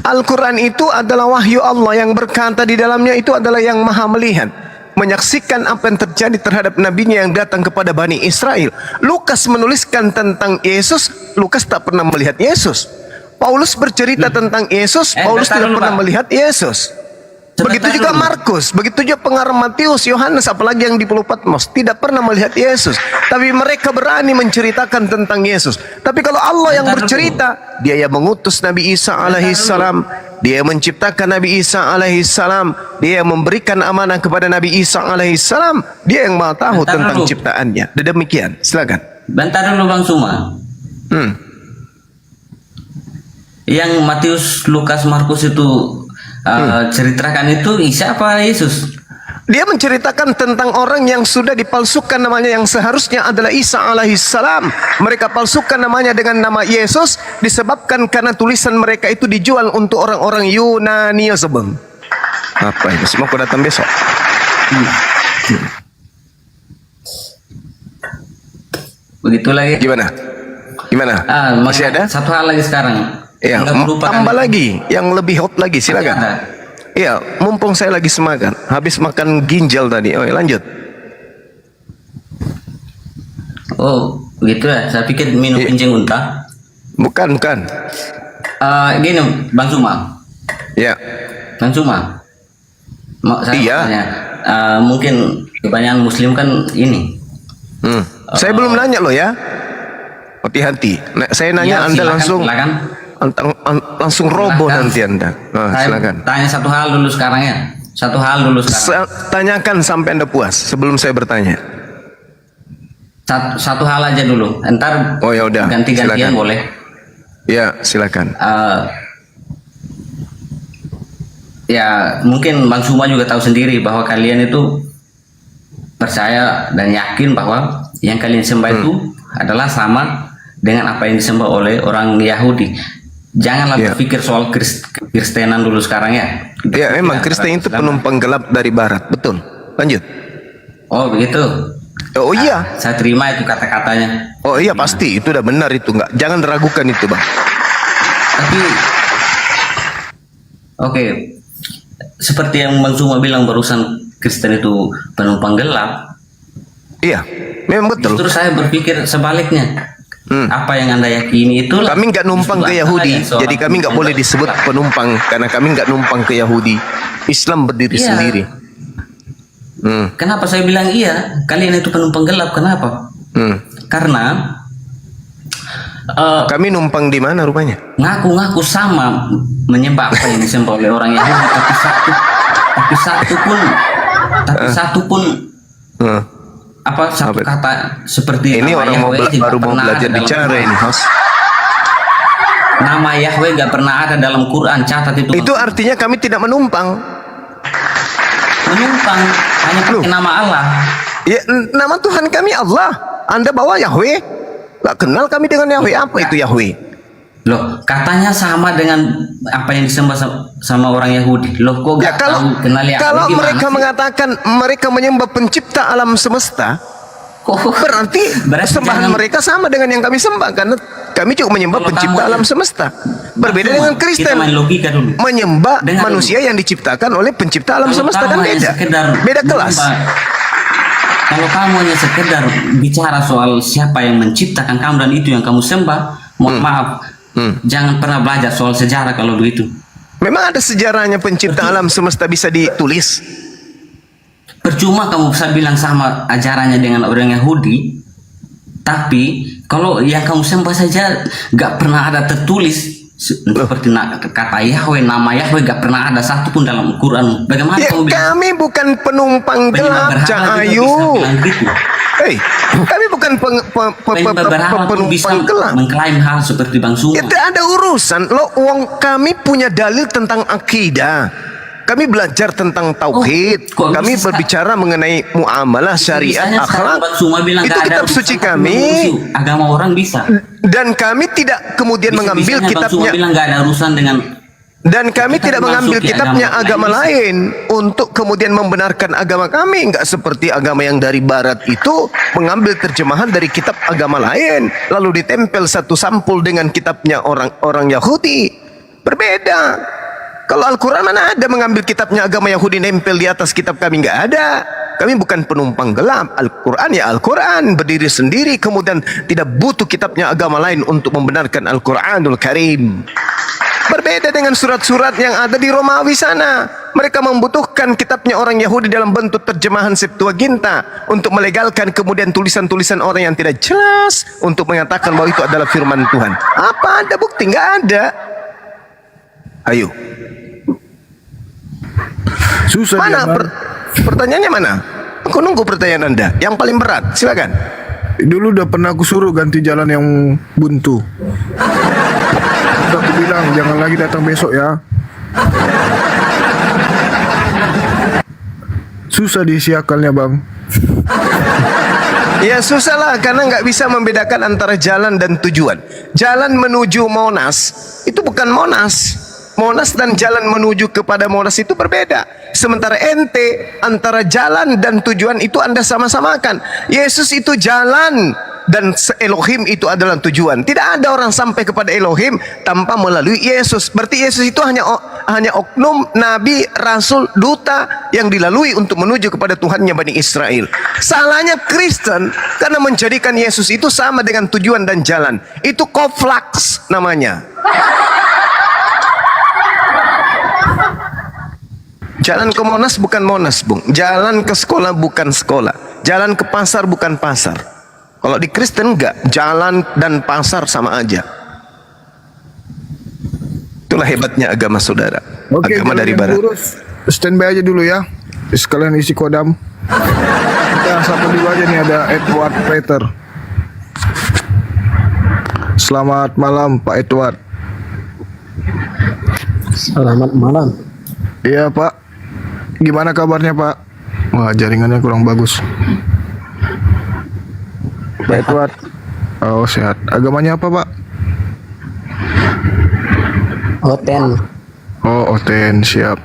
Al-Quran itu adalah wahyu Allah yang berkata di dalamnya itu adalah yang maha melihat, menyaksikan apa yang terjadi terhadap nabinya yang datang kepada Bani Israel. Lukas menuliskan tentang Yesus, Lukas tak pernah melihat Yesus. Paulus bercerita tentang Yesus, Paulus tidak pernah melihat Yesus. Begitu juga Markus, begitu juga pengarang Matius, Yohanes, apalagi yang di Pulau Patmos tidak pernah melihat Yesus. Tapi mereka berani menceritakan tentang Yesus. Tapi kalau Allah yang bercerita, Dia yang mengutus Nabi Isa alaihissalam, Dia yang menciptakan Nabi Isa alaihissalam, Dia yang memberikan amanah kepada Nabi Isa alaihissalam, Dia yang maha tahu tentang ciptaannya. Demikian, silakan. Bentar dulu Bang Suma. Yang Matius, Lukas, Markus itu ceritakan itu Isa apa Yesus? Dia menceritakan tentang orang yang sudah dipalsukan namanya yang seharusnya adalah Isa alaihissalam. Mereka palsukan namanya dengan nama Yesus disebabkan karena tulisan mereka itu dijual untuk orang-orang Yunani sebelum. Apa ini? Semua kau datang besok. Begitu lagi. Gimana? Masih ada? Satu hal lagi sekarang. Ya, tambah lagi yang lebih hot lagi, silakan. Iya, mumpung saya lagi semangat, habis makan ginjal tadi. Oh, lanjut. Oh, begitu ya. Saya pikir minum kencing unta. Bukan. Gini, Bang Suma. Ya. Bang Suma. Saya tanya, mungkin kebanyakan Muslim kan ini. Saya belum nanya loh ya. Hati-hati. Saya nanya Anda langsung. Langsung roboh nanti Anda. Silakan. Tanya satu hal dulu sekarang ya. Tanyakan sampai Anda puas sebelum saya bertanya. Satu hal aja dulu. Entar ya udah. Ganti-gantian boleh. Ya, silakan. Ya, mungkin Bang Suma juga tahu sendiri bahwa kalian itu percaya dan yakin bahwa yang kalian sembah itu adalah sama dengan apa yang disembah oleh orang Yahudi. Janganlah berpikir soal Kristenan dulu sekarang ya. Ya, memang Kristen itu penumpang gelap dari barat, betul. Lanjut. Oh, begitu. Oh iya. Saya terima itu kata-katanya. Oh iya, pasti itu udah benar itu, jangan ragukan itu, Bang. Tapi oke. Seperti yang Bang Suma bilang barusan, Kristen itu penumpang gelap. Iya, memang betul. Terus saya berpikir sebaliknya. Apa yang Anda yakini itu kami nggak numpang ke Yahudi, jadi kami nggak boleh disebut penumpang karena kami nggak numpang ke Yahudi. Islam berdiri sendiri. Kenapa saya bilang iya? Kalian itu penumpang gelap, kenapa? Karena kami numpang di mana rupanya? Ngaku-ngaku sama menyembah apa yang disembah oleh orang Yahudi, tapi satu pun satu kata seperti ini orang baru mau belajar bicara ini, host. Nama Yahweh gak pernah ada dalam Quran, catat itu. Itu artinya kami tidak menumpang. Menumpang hanya pakai nama Allah. Ya, nama Tuhan kami Allah. Anda bawa Yahweh? Gak kenal kami dengan Yahweh. Apa itu Yahweh? Loh, katanya sama dengan apa yang disembah sama orang Yahudi. Loh, kok Ya, gak tahu kenal Yahudi? kalau gimana mereka sih? mengatakan mereka menyembah pencipta alam semesta, berarti sembahan jangan- mereka sama dengan yang kami sembah, karena kami juga menyembah Kalau pencipta kamu- alam semesta. Berbeda Cuma, dengan Kristen, kita main logika dulu. menyembah Dengar manusia yang diciptakan oleh pencipta alam Kalau semesta, kamu kan hanya beda, sekedar beda kelas. menyembah- Kalau kamu hanya sekedar bicara soal siapa yang menciptakan kamu dan itu yang kamu sembah, mohon maaf, jangan pernah belajar soal sejarah kalau begitu. Memang ada sejarahnya pencipta alam semesta bisa ditulis. Percuma kamu bisa bilang sama ajarannya dengan orang Yahudi, tapi kalau yang kamu sembah saja gak pernah ada tertulis seperti kata Yahweh, nama Yahweh gak pernah ada satu pun dalam Quran. Bagaimana Ya, kamu bilang? kami bukan penumpang Penyembah gelap, berhala juga Cahayu. bisa bilang gitu. Hei, kami bukan Penyembah berhala pun bisa penumpang gelap. mengklaim hal seperti Bang Suma. Itu ada urusan. Lo, uang kami punya dalil tentang akidah. Kami belajar tentang tauhid. Kami berbicara mengenai muamalah, syariat, Misalnya sekarang akhlak. Bang Suma bilang Itu gak ada kitab urusan suci sama kami. musuh. Agama orang bisa. Dan kami tidak kemudian mengambil Bisa-bisanya Bang Suma kitabnya. bilang gak ada urusan dengan. Dan kami Kita tidak mengambil memasuki kitabnya agama agama lain untuk kemudian membenarkan agama kami. Enggak seperti agama yang dari barat itu mengambil terjemahan dari kitab agama lain lalu ditempel satu sampul dengan kitabnya orang Yahudi. Berbeda. Kalau Al-Quran mana ada mengambil kitabnya agama Yahudi nempel di atas kitab kami? Enggak ada. Kami bukan penumpang gelap. Al-Quran ya Al-Quran, berdiri sendiri, kemudian tidak butuh kitabnya agama lain untuk membenarkan Al-Quranul Karim. Berbeda dengan surat-surat yang ada di Romawi sana. Mereka membutuhkan kitabnya orang Yahudi dalam bentuk terjemahan Septuaginta untuk melegalkan kemudian tulisan-tulisan orang yang tidak jelas untuk mengatakan bahwa itu adalah firman Tuhan. Apa ada bukti? Enggak ada. Ayo. Susah Mana dia, Bang. pertanyaannya mana? Aku nunggu pertanyaan Anda. Yang paling berat, silakan. Dulu udah pernah aku suruh ganti jalan yang buntu. Udah aku bilang jangan lagi datang besok ya. Susah diisi akalnya, Bang. Ya susah lah, karena nggak bisa membedakan antara jalan dan tujuan. Jalan menuju Monas itu bukan Monas. Monas dan jalan menuju kepada Monas itu berbeda. Sementara ente antara jalan dan tujuan itu Anda sama-samakan. Yesus itu jalan dan Elohim itu adalah tujuan. Tidak ada orang sampai kepada Elohim tanpa melalui Yesus. Berarti Yesus itu hanya oknum, nabi, rasul, duta yang dilalui untuk menuju kepada Tuhannya Bani Israel. Salahnya Kristen karena menjadikan Yesus itu sama dengan tujuan dan jalan. Itu koflaks namanya. Jalan ke Monas bukan Monas, Bung. Jalan ke sekolah bukan sekolah. Jalan ke pasar bukan pasar. Kalau di Kristen enggak, jalan dan pasar sama aja. Itulah hebatnya agama saudara. Oke, agama kalau dari yang barat. lurus, standby aja dulu ya. Sekalian isi kodam. Kita sapa dulu aja nih, ada Edward Peter. Selamat malam Pak Edward. Selamat malam. Iya Pak. Gimana kabarnya Pak? Wah, jaringannya kurang bagus. Pak Edward. Oh, sehat. Agamanya apa Pak? Oten. Oh, Oten, siap.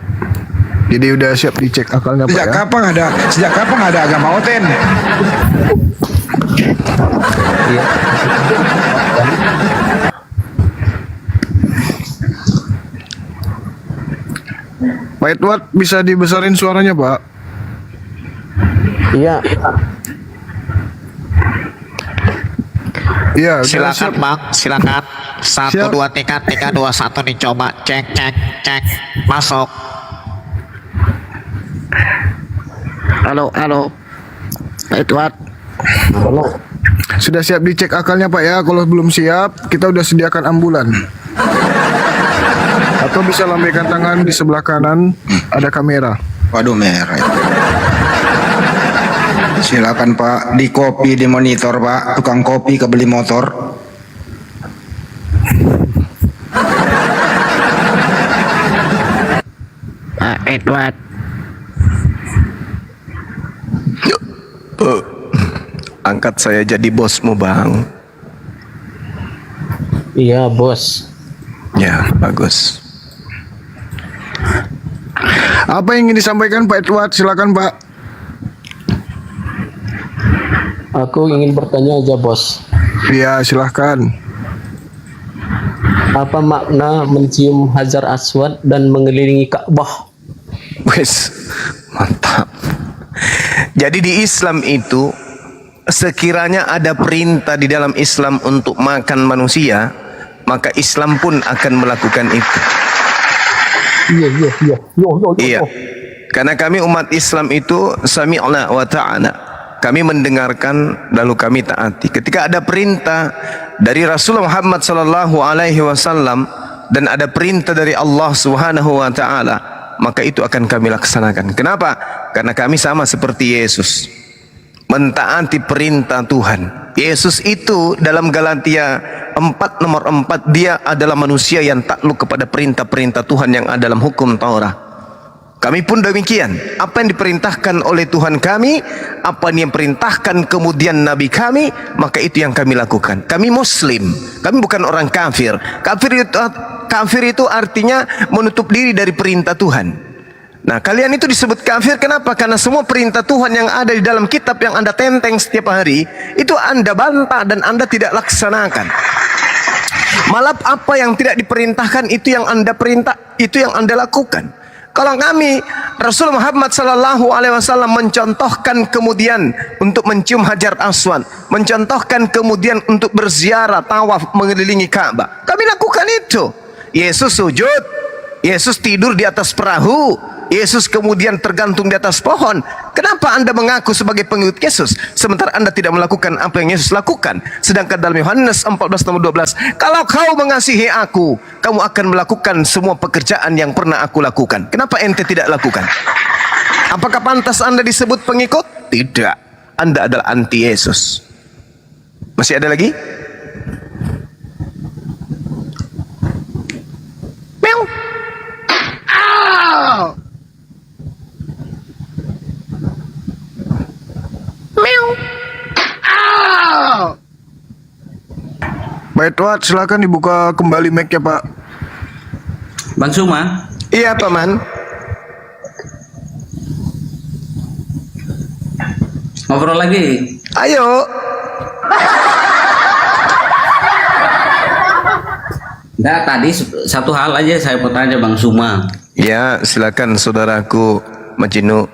Jadi udah siap dicek akalnya Pak ya? Sejak kapan ada agama Oten? Pak Edward, bisa dibesarin suaranya Pak? Iya. Iya, udah Silakan siap. Bang, silakan. 1 Siap. 2 3 3 2 1 dicoba. Cek cek cek. Masuk. Halo. Pak Edward. Sudah siap dicek akalnya Pak ya? Kalau belum siap, kita udah sediakan ambulan. Atau bisa lambaikan tangan di sebelah kanan, ada kamera. Waduh, merah. Silakan Pak, di kopi di monitor Pak, tukang kopi kebeli motor. Pak Edward. Angkat saya jadi bosmu, Bang. Iya, Bos. Ya, bagus. Apa yang ingin disampaikan Pak Edward? Silakan Pak. Aku ingin bertanya aja, Bos. Ya, silahkan. Apa makna mencium Hajar Aswad dan mengelilingi Ka'bah? Wes, mantap. Jadi di Islam itu, sekiranya ada perintah di dalam Islam untuk makan manusia, maka Islam pun akan melakukan itu. Iya. Karena kami umat Islam itu sami'na wa ta'ana. Kami mendengarkan lalu kami taati. Ketika ada perintah dari Rasulullah Muhammad sallallahu alaihi wasallam dan ada perintah dari Allah Subhanahu wa taala, maka itu akan kami laksanakan. Kenapa? Karena kami sama seperti Yesus, mentaati perintah Tuhan. Yesus itu dalam Galatia 4 nomor 4, dia adalah manusia yang takluk kepada perintah-perintah Tuhan yang ada dalam hukum Taurat. Kami pun demikian. Apa yang diperintahkan oleh Tuhan kami, apa yang diperintahkan kemudian Nabi kami, maka itu yang kami lakukan. Kami Muslim, kami bukan orang kafir. Kafir itu artinya menutup diri dari perintah Tuhan. Nah, kalian itu disebut kafir kenapa? Karena semua perintah Tuhan yang ada di dalam kitab yang Anda tenteng setiap hari, itu Anda bantah dan Anda tidak laksanakan. Malah apa yang tidak diperintahkan itu yang Anda perintah, itu yang Anda lakukan. Kalau kami, Rasulullah Muhammad sallallahu alaihi wasallam mencontohkan kemudian untuk mencium Hajar Aswad, mencontohkan kemudian untuk berziarah tawaf mengelilingi Ka'bah. Kami lakukan itu. Yesus sujud, Yesus tidur di atas perahu, Yesus kemudian tergantung di atas pohon. Kenapa Anda mengaku sebagai pengikut Yesus sementara Anda tidak melakukan apa yang Yesus lakukan? Sedangkan dalam Yohanes 14 nomor 12, kalau kau mengasihi aku, kamu akan melakukan semua pekerjaan yang pernah aku lakukan. Kenapa ente tidak lakukan? Apakah pantas Anda disebut pengikut? Tidak. Anda adalah anti Yesus. Masih ada lagi? Meow. Ow. Meow. Ow. Pak Edward, silakan dibuka kembali mic-nya Pak. Bang Suma. Iya Paman. Ngobrol lagi. Ayo. Nah, tadi satu hal aja saya mau tanya Bang Suma. Ya, silakan saudaraku Majinu.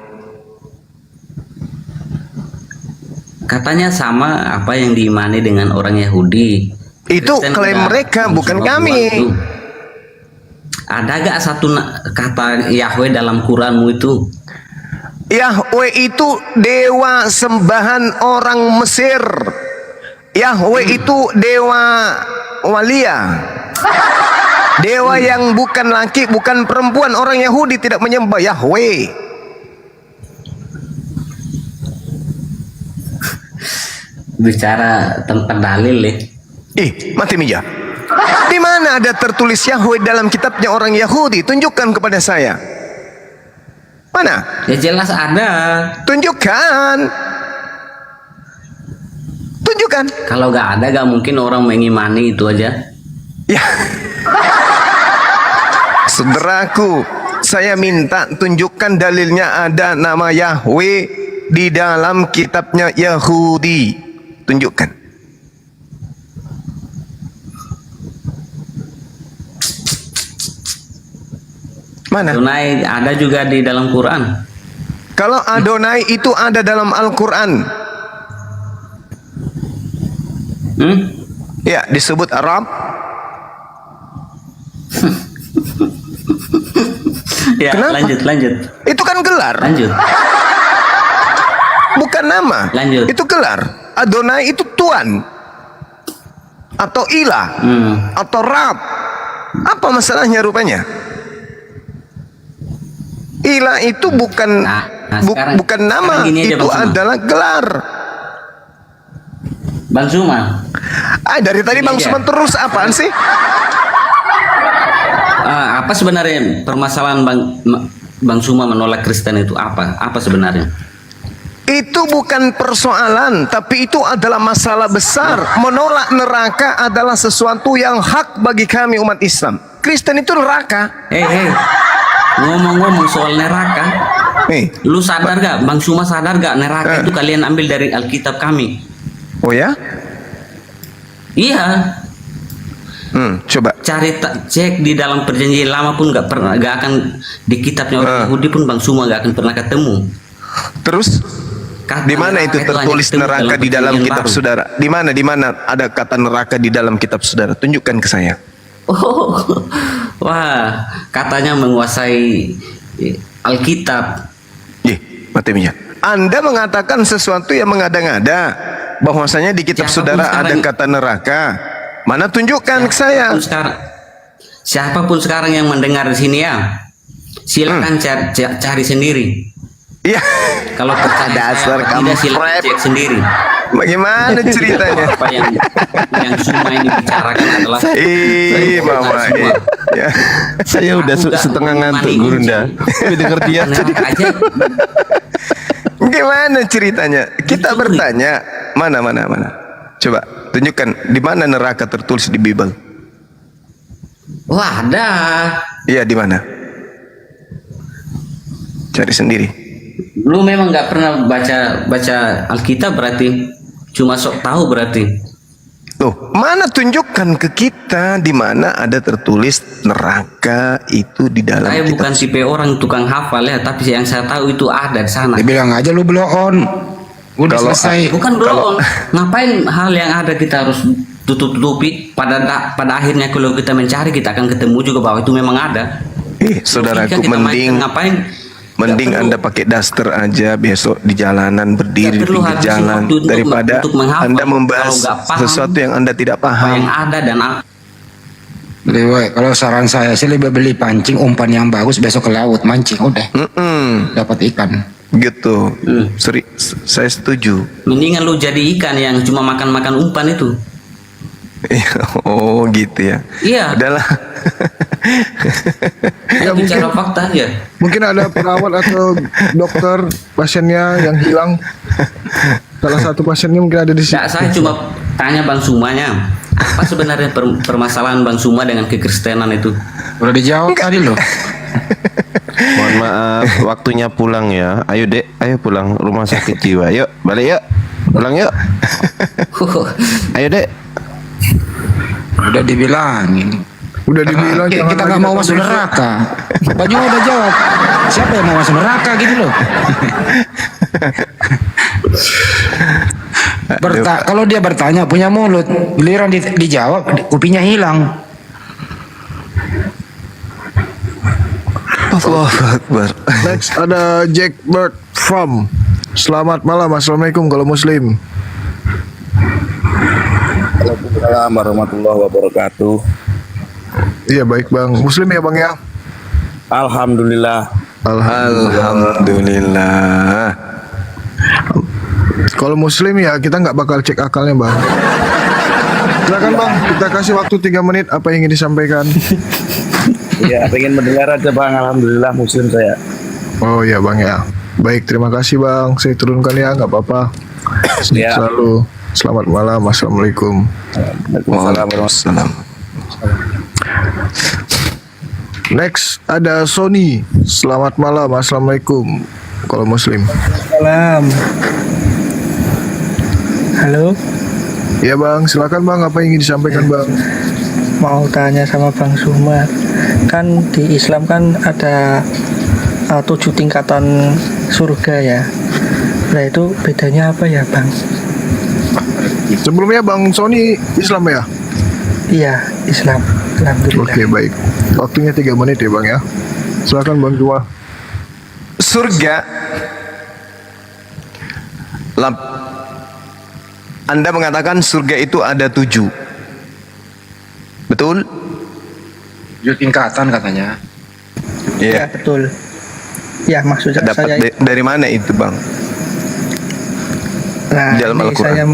Katanya sama apa yang diimani dengan orang Yahudi. Itu Kristen klaim udah mereka, bukan semua kami. itu. Ada gak satu kata Yahweh dalam Quranmu itu? Yahweh itu dewa sembahan orang Mesir. Yahweh itu dewa walia. Dewa yang bukan laki, bukan perempuan. Orang Yahudi tidak menyembah Yahweh. Bicara tempat dalil ya. Mati Mija. Di mana ada tertulis Yahweh dalam kitabnya orang Yahudi? Tunjukkan kepada saya. Mana? Ya jelas ada. Tunjukkan. Tunjukkan. Kalau gak ada gak mungkin orang mengimani itu aja. Ya. Saudaraku, saya minta tunjukkan dalilnya ada nama Yahweh di dalam kitabnya Yahudi. Tunjukkan. Mana? Adonai ada juga di dalam Quran. Kalau Adonai itu ada dalam Al-Quran. Ya, disebut Arab. Ya, kenapa? lanjut. Itu kan gelar. Lanjut. Bukan nama. Lanjut. Itu gelar. Adonai itu Tuhan. Atau Ilah. Atau Rab. Apa masalahnya rupanya? Ilah itu bukan bukan nama, itu adalah gelar. Bang Suma. Dari tadi Bang Suma terus apaan sih? Apa sebenarnya permasalahan Bang Suma menolak Kristen itu apa? Apa sebenarnya? Itu bukan persoalan, tapi itu adalah masalah besar. Menolak neraka adalah sesuatu yang hak bagi kami umat Islam. Kristen itu neraka. Ngomong-ngomong soal neraka, lu sadar gak, Bang Suma sadar gak neraka itu kalian ambil dari Alkitab kami? Oh ya? Iya. Coba cek di dalam perjanjian lama pun gak akan di kitabnya orang Yahudi pun Bang Suma gak akan pernah ketemu. Terus di mana itu tertulis neraka di dalam kitab saudara? Di mana ada kata neraka di dalam kitab saudara? Tunjukkan ke saya. Wah, katanya menguasai Alkitab. Mateminya. Anda mengatakan sesuatu yang mengada-ngada bahwasanya di kitab saudara ada kata neraka. Mana tunjukkan ke saya. Siapapun sekarang yang mendengar di sini ya, silakan cari sendiri. Iya. Kalau percaya dasar tidak, silakan cek sendiri. Bagaimana ceritanya? Apa yang Suma ini bicarakan adalah Mama. Ya. Saya udah setengah ngantuk Gurunda. Tapi denger dia jadi Gimana ceritanya? Kita bertanya, mana? Coba tunjukkan di mana neraka tertulis di Bible. Wah, ada. Iya, di mana? Cari sendiri. Lu memang nggak pernah baca Alkitab berarti, cuma sok tahu berarti. Loh, mana tunjukkan ke kita di mana ada tertulis neraka itu di dalam Saya kitab. bukan tipe orang tukang hafal ya, tapi yang saya tahu itu ada di sana. Dibilang aja lu blow on. Udah selesai. Bukan blow on. Ngapain hal yang ada kita harus tutup-tutupi? Pada akhirnya kalau kita mencari kita akan ketemu juga bahwa itu memang ada. Saudaraku, mending Anda pakai daster aja besok di jalanan, berdiri di pinggir jalan daripada Anda membahas sesuatu yang Anda tidak paham. Yang ada dan kalau saran saya sih lebih beli pancing umpan yang bagus, besok ke laut mancing udah. Dapat ikan. Gitu. Saya setuju. Mendingan lu jadi ikan yang cuma makan-makan umpan itu. Oh gitu ya. Iya. Udahlah. Ya, bicara fakta aja. Mungkin ada perawat atau dokter pasiennya yang hilang. Salah satu pasiennya mungkin ada di sini. Saya cuma tanya Bang Sumanya, apa sebenarnya permasalahan Bang Suma dengan kekristenan itu? Udah dijawab tadi loh. Mohon maaf, waktunya pulang ya. Ayo Dek, ayo pulang rumah sakit jiwa. Yuk, balik yuk. Pulang yuk. Ayo Dek. Udah dibilangin. Udah dibilang kita nggak mau masuk neraka. Baju udah jawab. Siapa yang mau masuk neraka gitu loh. Kalau dia bertanya punya mulut, giliran dijawab kupingnya hilang. Allahu Akbar. Next ada Jack Bird from. Selamat malam, assalamualaikum kalau Muslim. Waalaikumsalam warahmatullahi wabarakatuh. Iya baik Bang. Muslim ya Bang ya? Alhamdulillah. Alhamdulillah. Kalau Muslim ya kita nggak bakal cek akalnya Bang. Silakan Bang, kita kasih waktu 3 menit. Apa yang ingin disampaikan? Ya, pengen mendengar aja Bang. Alhamdulillah Muslim saya. Oh ya Bang ya. Baik, terima kasih Bang. Saya turunkan ya, nggak apa-apa. Ya. Selalu. Selamat malam. Assalamualaikum. Waalaikumsalam. Next ada Sony. Selamat malam. Assalamualaikum. Kalau Muslim. Salam. Halo. Ya Bang, silakan Bang. Apa yang ingin disampaikan Bang? Mau tanya sama Bang Suma. Kan di Islam kan ada 7 tingkatan surga ya. Nah itu bedanya apa ya Bang? Sebelumnya Bang Sony Islam ya? Iya, Islam. Alhamdulillah. Oke, baik. Waktunya 3 menit ya Bang ya. Silakan Bang Juma. Surga. Anda mengatakan surga itu ada 7. Betul? 7 tingkatan katanya. Ya, betul. Ya, maksudnya Dapat saya dari mana itu Bang? Nah, dalam ini Al-Quran. saya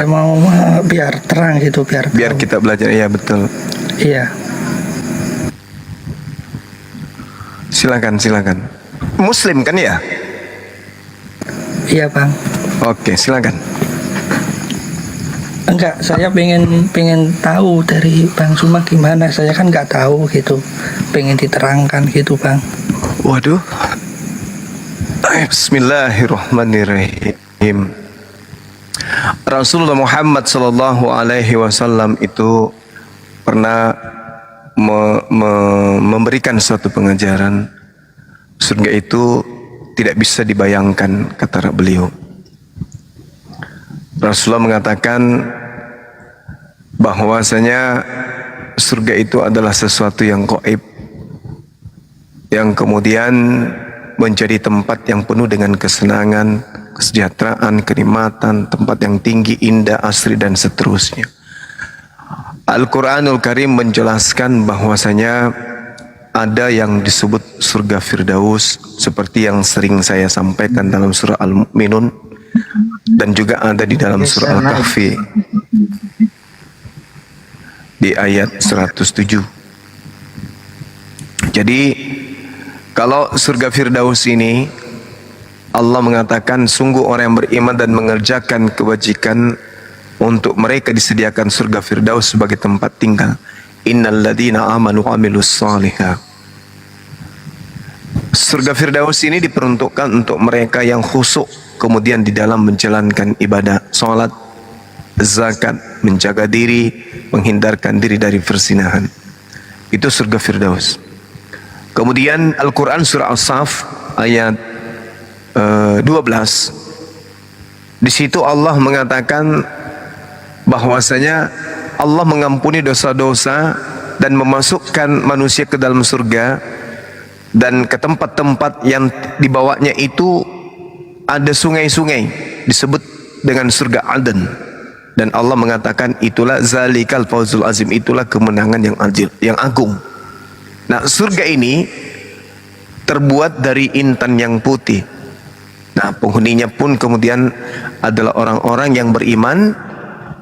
mau mau biar terang gitu, biar kita belajar. Iya betul. Iya. Silakan. Muslim kan ya? Iya bang. Oke, silakan. Enggak, saya pengen tahu dari Bang Suma gimana. Saya kan nggak tahu gitu. Pengen diterangkan gitu bang. Waduh. Bismillahirrahmanirrahim. Rasulullah Muhammad sallallahu alaihi wasallam itu pernah memberikan suatu pengajaran. Surga itu tidak bisa dibayangkan, kata beliau. Rasulullah mengatakan bahwasanya surga itu adalah sesuatu yang gaib, yang kemudian menjadi tempat yang penuh dengan kesenangan, kesejahteraan, kenikmatan, tempat yang tinggi, indah, asri, dan seterusnya. Al-Quranul Karim menjelaskan bahwasanya ada yang disebut surga Firdaus, seperti yang sering saya sampaikan dalam surah Al-Mu'minun, dan juga ada di dalam surah Al-Kahfi di ayat 107. Jadi kalau surga Firdaus ini, Allah mengatakan sungguh orang yang beriman dan mengerjakan kebajikan, untuk mereka disediakan surga Firdaus sebagai tempat tinggal. Innal ladzina amanu wa amilus shalihat. Surga Firdaus ini diperuntukkan untuk mereka yang khusyuk, kemudian di dalam menjalankan ibadah, salat, zakat, menjaga diri, menghindarkan diri dari perzinahan. Itu surga Firdaus. Kemudian Al-Quran surah As-Saff ayat 12. Di situ Allah mengatakan bahwasanya Allah mengampuni dosa-dosa dan memasukkan manusia ke dalam surga, dan ke tempat-tempat yang dibawanya itu ada sungai-sungai disebut dengan surga Aden. Dan Allah mengatakan itulah zalikal fawzul azim, itulah kemenangan yang agung. Nah, surga ini terbuat dari intan yang putih. Nah, penghuninya pun kemudian adalah orang-orang yang beriman,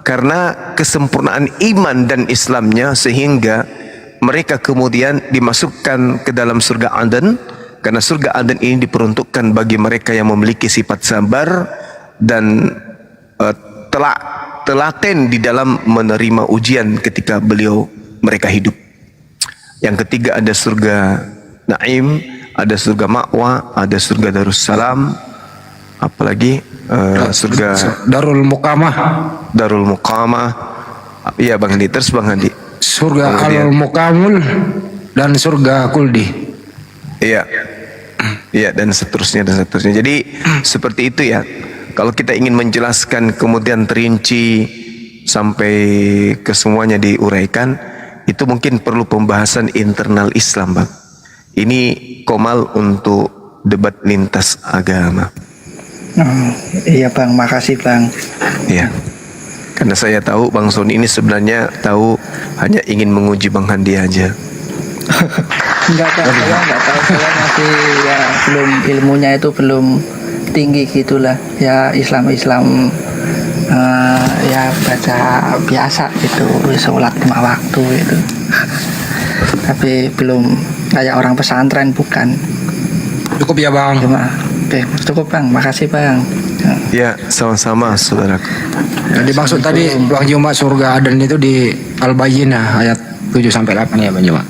karena kesempurnaan iman dan Islamnya sehingga mereka kemudian dimasukkan ke dalam surga Aden, karena surga Aden ini diperuntukkan bagi mereka yang memiliki sifat sabar dan telaten di dalam menerima ujian ketika mereka hidup. Yang ketiga ada surga Naim, ada surga Ma'wa, ada surga Darussalam, apalagi surga Darul Muqamah. Darul Muqamah. Iya Bang Handi, terus Bang Handi. Surga Al Muqamul dan surga Kuldi. Iya. Iya, dan seterusnya dan seterusnya. Jadi seperti itu ya. Kalau kita ingin menjelaskan kemudian terinci sampai ke semuanya diuraikan, itu mungkin perlu pembahasan internal Islam, Bang. Ini komal untuk debat lintas agama. Iya Bang, makasih Bang. Iya. Karena saya tahu Bang Sony ini sebenarnya tahu hanya ingin menguji Bang Handi aja. Enggak Bang, saya enggak tahu, saya masih ya belum, ilmunya itu belum tinggi gitulah. Ya Islam ya baca biasa gitu, sholat 5 waktu itu. Tapi belum kayak orang pesantren, bukan. Cukup ya Bang. Oke, cukup Bang, makasih Bang. Ya, sama-sama saudaraku. Yang dimaksud tadi Bang Juma surga Aden itu di Al-Bayyinah ayat 7-8 ya Bang Juma.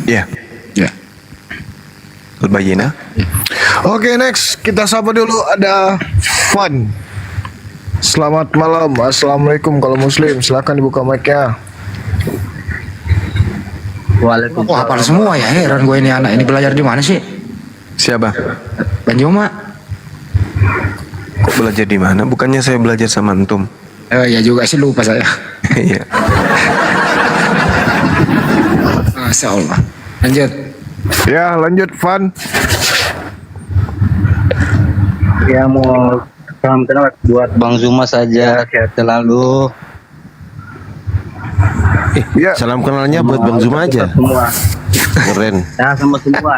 Ya. Ya. Al-Bayyinah. Oke, next kita sapa dulu ada Fun. Selamat malam, assalamualaikum. Kalau muslim silakan dibuka mic-nya. Waalaikumsalam. Wah, hafal semua ya, heran gue ini anak ini belajar di mana sih? Siapa? Bang Juma. Kok belajar di mana? Bukannya saya belajar sama antum? Ya juga sih, lupa saya. Iya. Masya Allah. Lanjut. Ya, lanjut Fun. Ya, mau salam kenal buat Bang Zuma saja, sehat selalu. Ya. Salam kenalnya buat Bang Zuma aja. Semua. Keren. Ya, sama semua.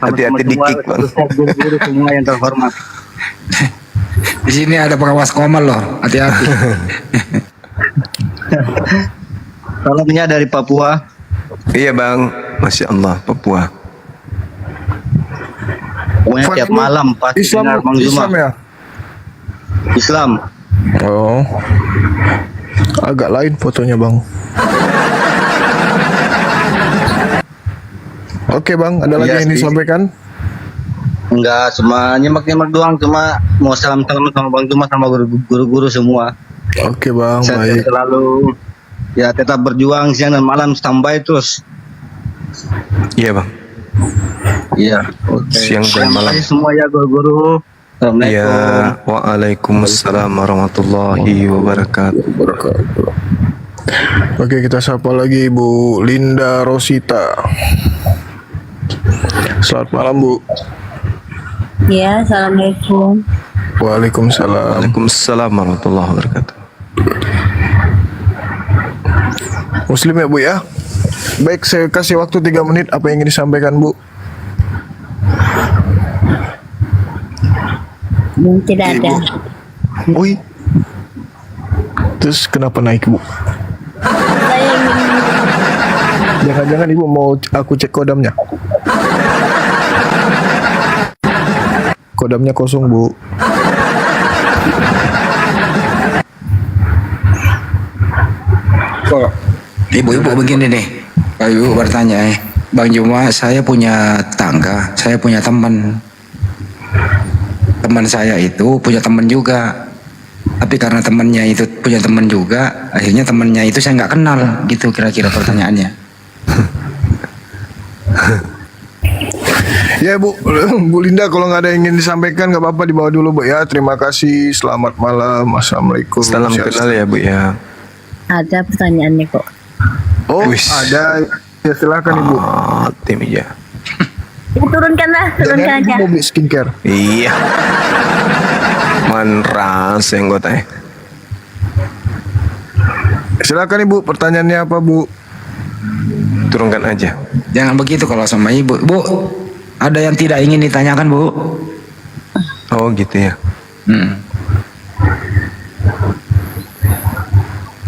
Hati-hati di kick, Bang. Guru semua yang terhormat. Di sini ada pengawas komal loh, hati-hati. Salamnya dari Papua. Iya Bang, Masya Allah, Papua. Pokoknya tiap malam pasti dengar Bang Zuma. Islam ya? Islam. Oh. Agak lain fotonya, Bang. Oke, Bang, ada lagi Iya yang sih. disampaikan? Enggak, cuma nyemak-nyemak doang, cuma mau salam-salam sama Bang Juma sama guru-guru semua. Oke, Bang, Saya baik. selalu ya tetap berjuang siang dan malam standby terus. Iya bang. Iya. Oke. Siang dan Terima malam. kasih semua ya guru-guru. Assalamualaikum. Ya, waalaikumsalam warahmatullahi wabarakatuh. Oke, kita sapa lagi Bu Linda Rosita. Selamat malam, Bu. Ya, assalamualaikum. Waalaikumsalam. Waalaikumsalam warahmatullahi wabarakatuh. Muslim ya, Bu ya. Baik, saya kasih waktu 3 menit. Apa yang ingin disampaikan, Bu? Tidak ada. Ui. Terus kenapa naik, Bu? Saya ingin Jangan-jangan Ibu mau aku cek kodamnya? Kodamnya kosong, Bu. Kok ibu-ibu begini nih, kalau ibu bertanya, Bang Juma, saya punya tangga, saya punya teman. Teman saya itu punya teman juga. Tapi karena temannya itu punya teman juga, akhirnya temannya itu saya nggak kenal, gitu kira-kira pertanyaannya. Ya, Bu. Bu Linda, kalau nggak ada yang ingin disampaikan nggak apa-apa, dibawa dulu, Bu ya. Terima kasih. Selamat malam. Assalamualaikum. Salam kenal ya Bu ya. ada pertanyaannya kok. Oh, ada. Ya, silakan Ibu. Tim ya. Turunkanlah, turunkan aja. Mau beli skincare. Iya. Manras yang gue tanya. Silakan Ibu, pertanyaannya apa, Bu? Turunkan aja. Jangan begitu kalau sama ibu. Bu, ada yang tidak ingin ditanyakan, Bu? Oh gitu ya.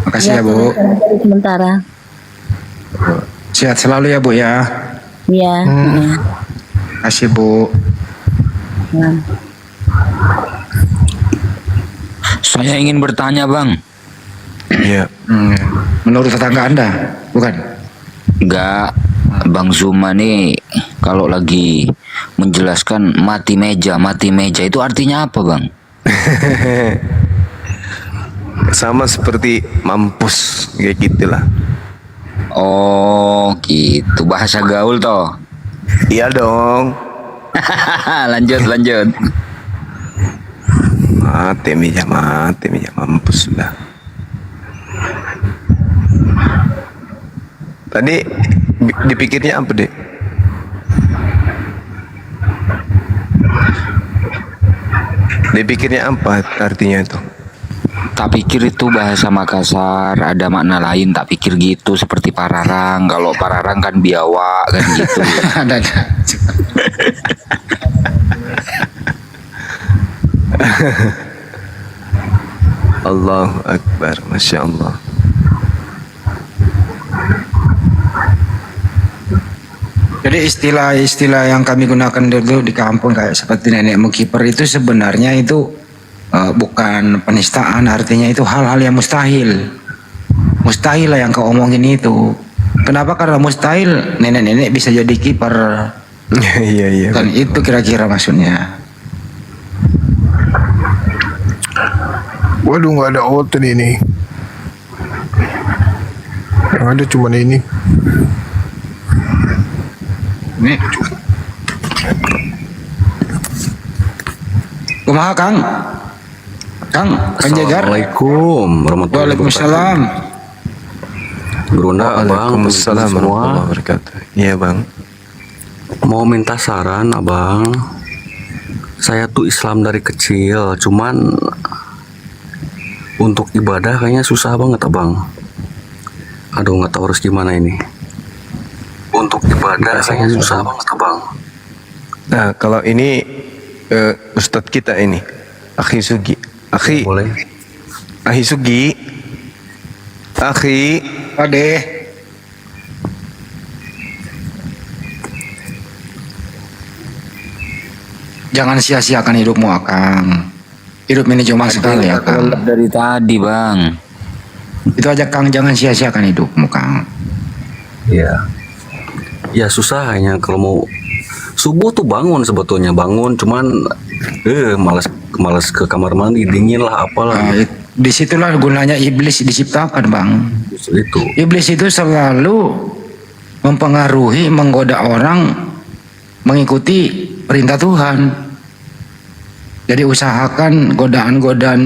Makasih ya, Bu. Sementara. Sehat selalu ya, Bu ya. Iya. Makasih, Bu. Saya ingin bertanya, Bang. Iya. Menurut tetangga Anda, bukan? Enggak, Bang Zuma nih kalau lagi menjelaskan mati meja itu artinya apa, Bang? Sama seperti mampus kayak gitulah. Oh, gitu. Bahasa gaul toh. Iya dong. lanjut. Mati meja mampus sudah. Tadi dipikirnya apa deh? Dipikirnya apa artinya itu? Tak pikir itu bahasa Makassar, ada makna lain. Tak pikir gitu, seperti pararang. Kalau pararang kan biawak kan gitu. Ada. Allahu Akbar, Masya Allah. Jadi istilah-istilah yang kami gunakan dulu di kampung kayak seperti nenekmu kiper itu sebenarnya itu bukan penistaan, artinya itu hal-hal yang mustahil. Mustahil lah yang kau omongin itu. Kenapa? Karena mustahil nenek-nenek bisa jadi kiper. Iya. Dan itu kira-kira maksudnya. Waduh, nggak ada oten ini. Yang ada cuma ini. Ini. Kumaha Kang? Kang Jagar. Assalamualaikum warahmatullahi Waalaikumsalam. Bruna, Abang, Waalaikumsalam semua. warahmatullahi wabarakatuh. Iya Bang. Mau minta saran Abang. Saya tuh Islam dari kecil, cuman untuk ibadah kayaknya susah banget Abang. Aduh, nggak tahu harus gimana ini. Untuk ibadah kayaknya susah banget Abang. Nah, kalau ini Ustadz kita ini, Akhi Sugi. Akhi. Boleh. Akhi Sugi. Akhi. Ade. Jangan sia-siakan hidupmu, Akang. Hidup ini cuma sekali ya Kang. Dari tadi bang. Itu aja Kang, jangan sia-siakan hidupmu Kang. Ya. Ya susah hanya kalau mau subuh tuh bangun sebetulnya cuman malas ke kamar mandi, dingin lah apalah. Disitulah gunanya iblis diciptakan Bang. Itu. Iblis itu selalu mempengaruhi, menggoda orang mengikuti perintah Tuhan. Jadi usahakan godaan-godaan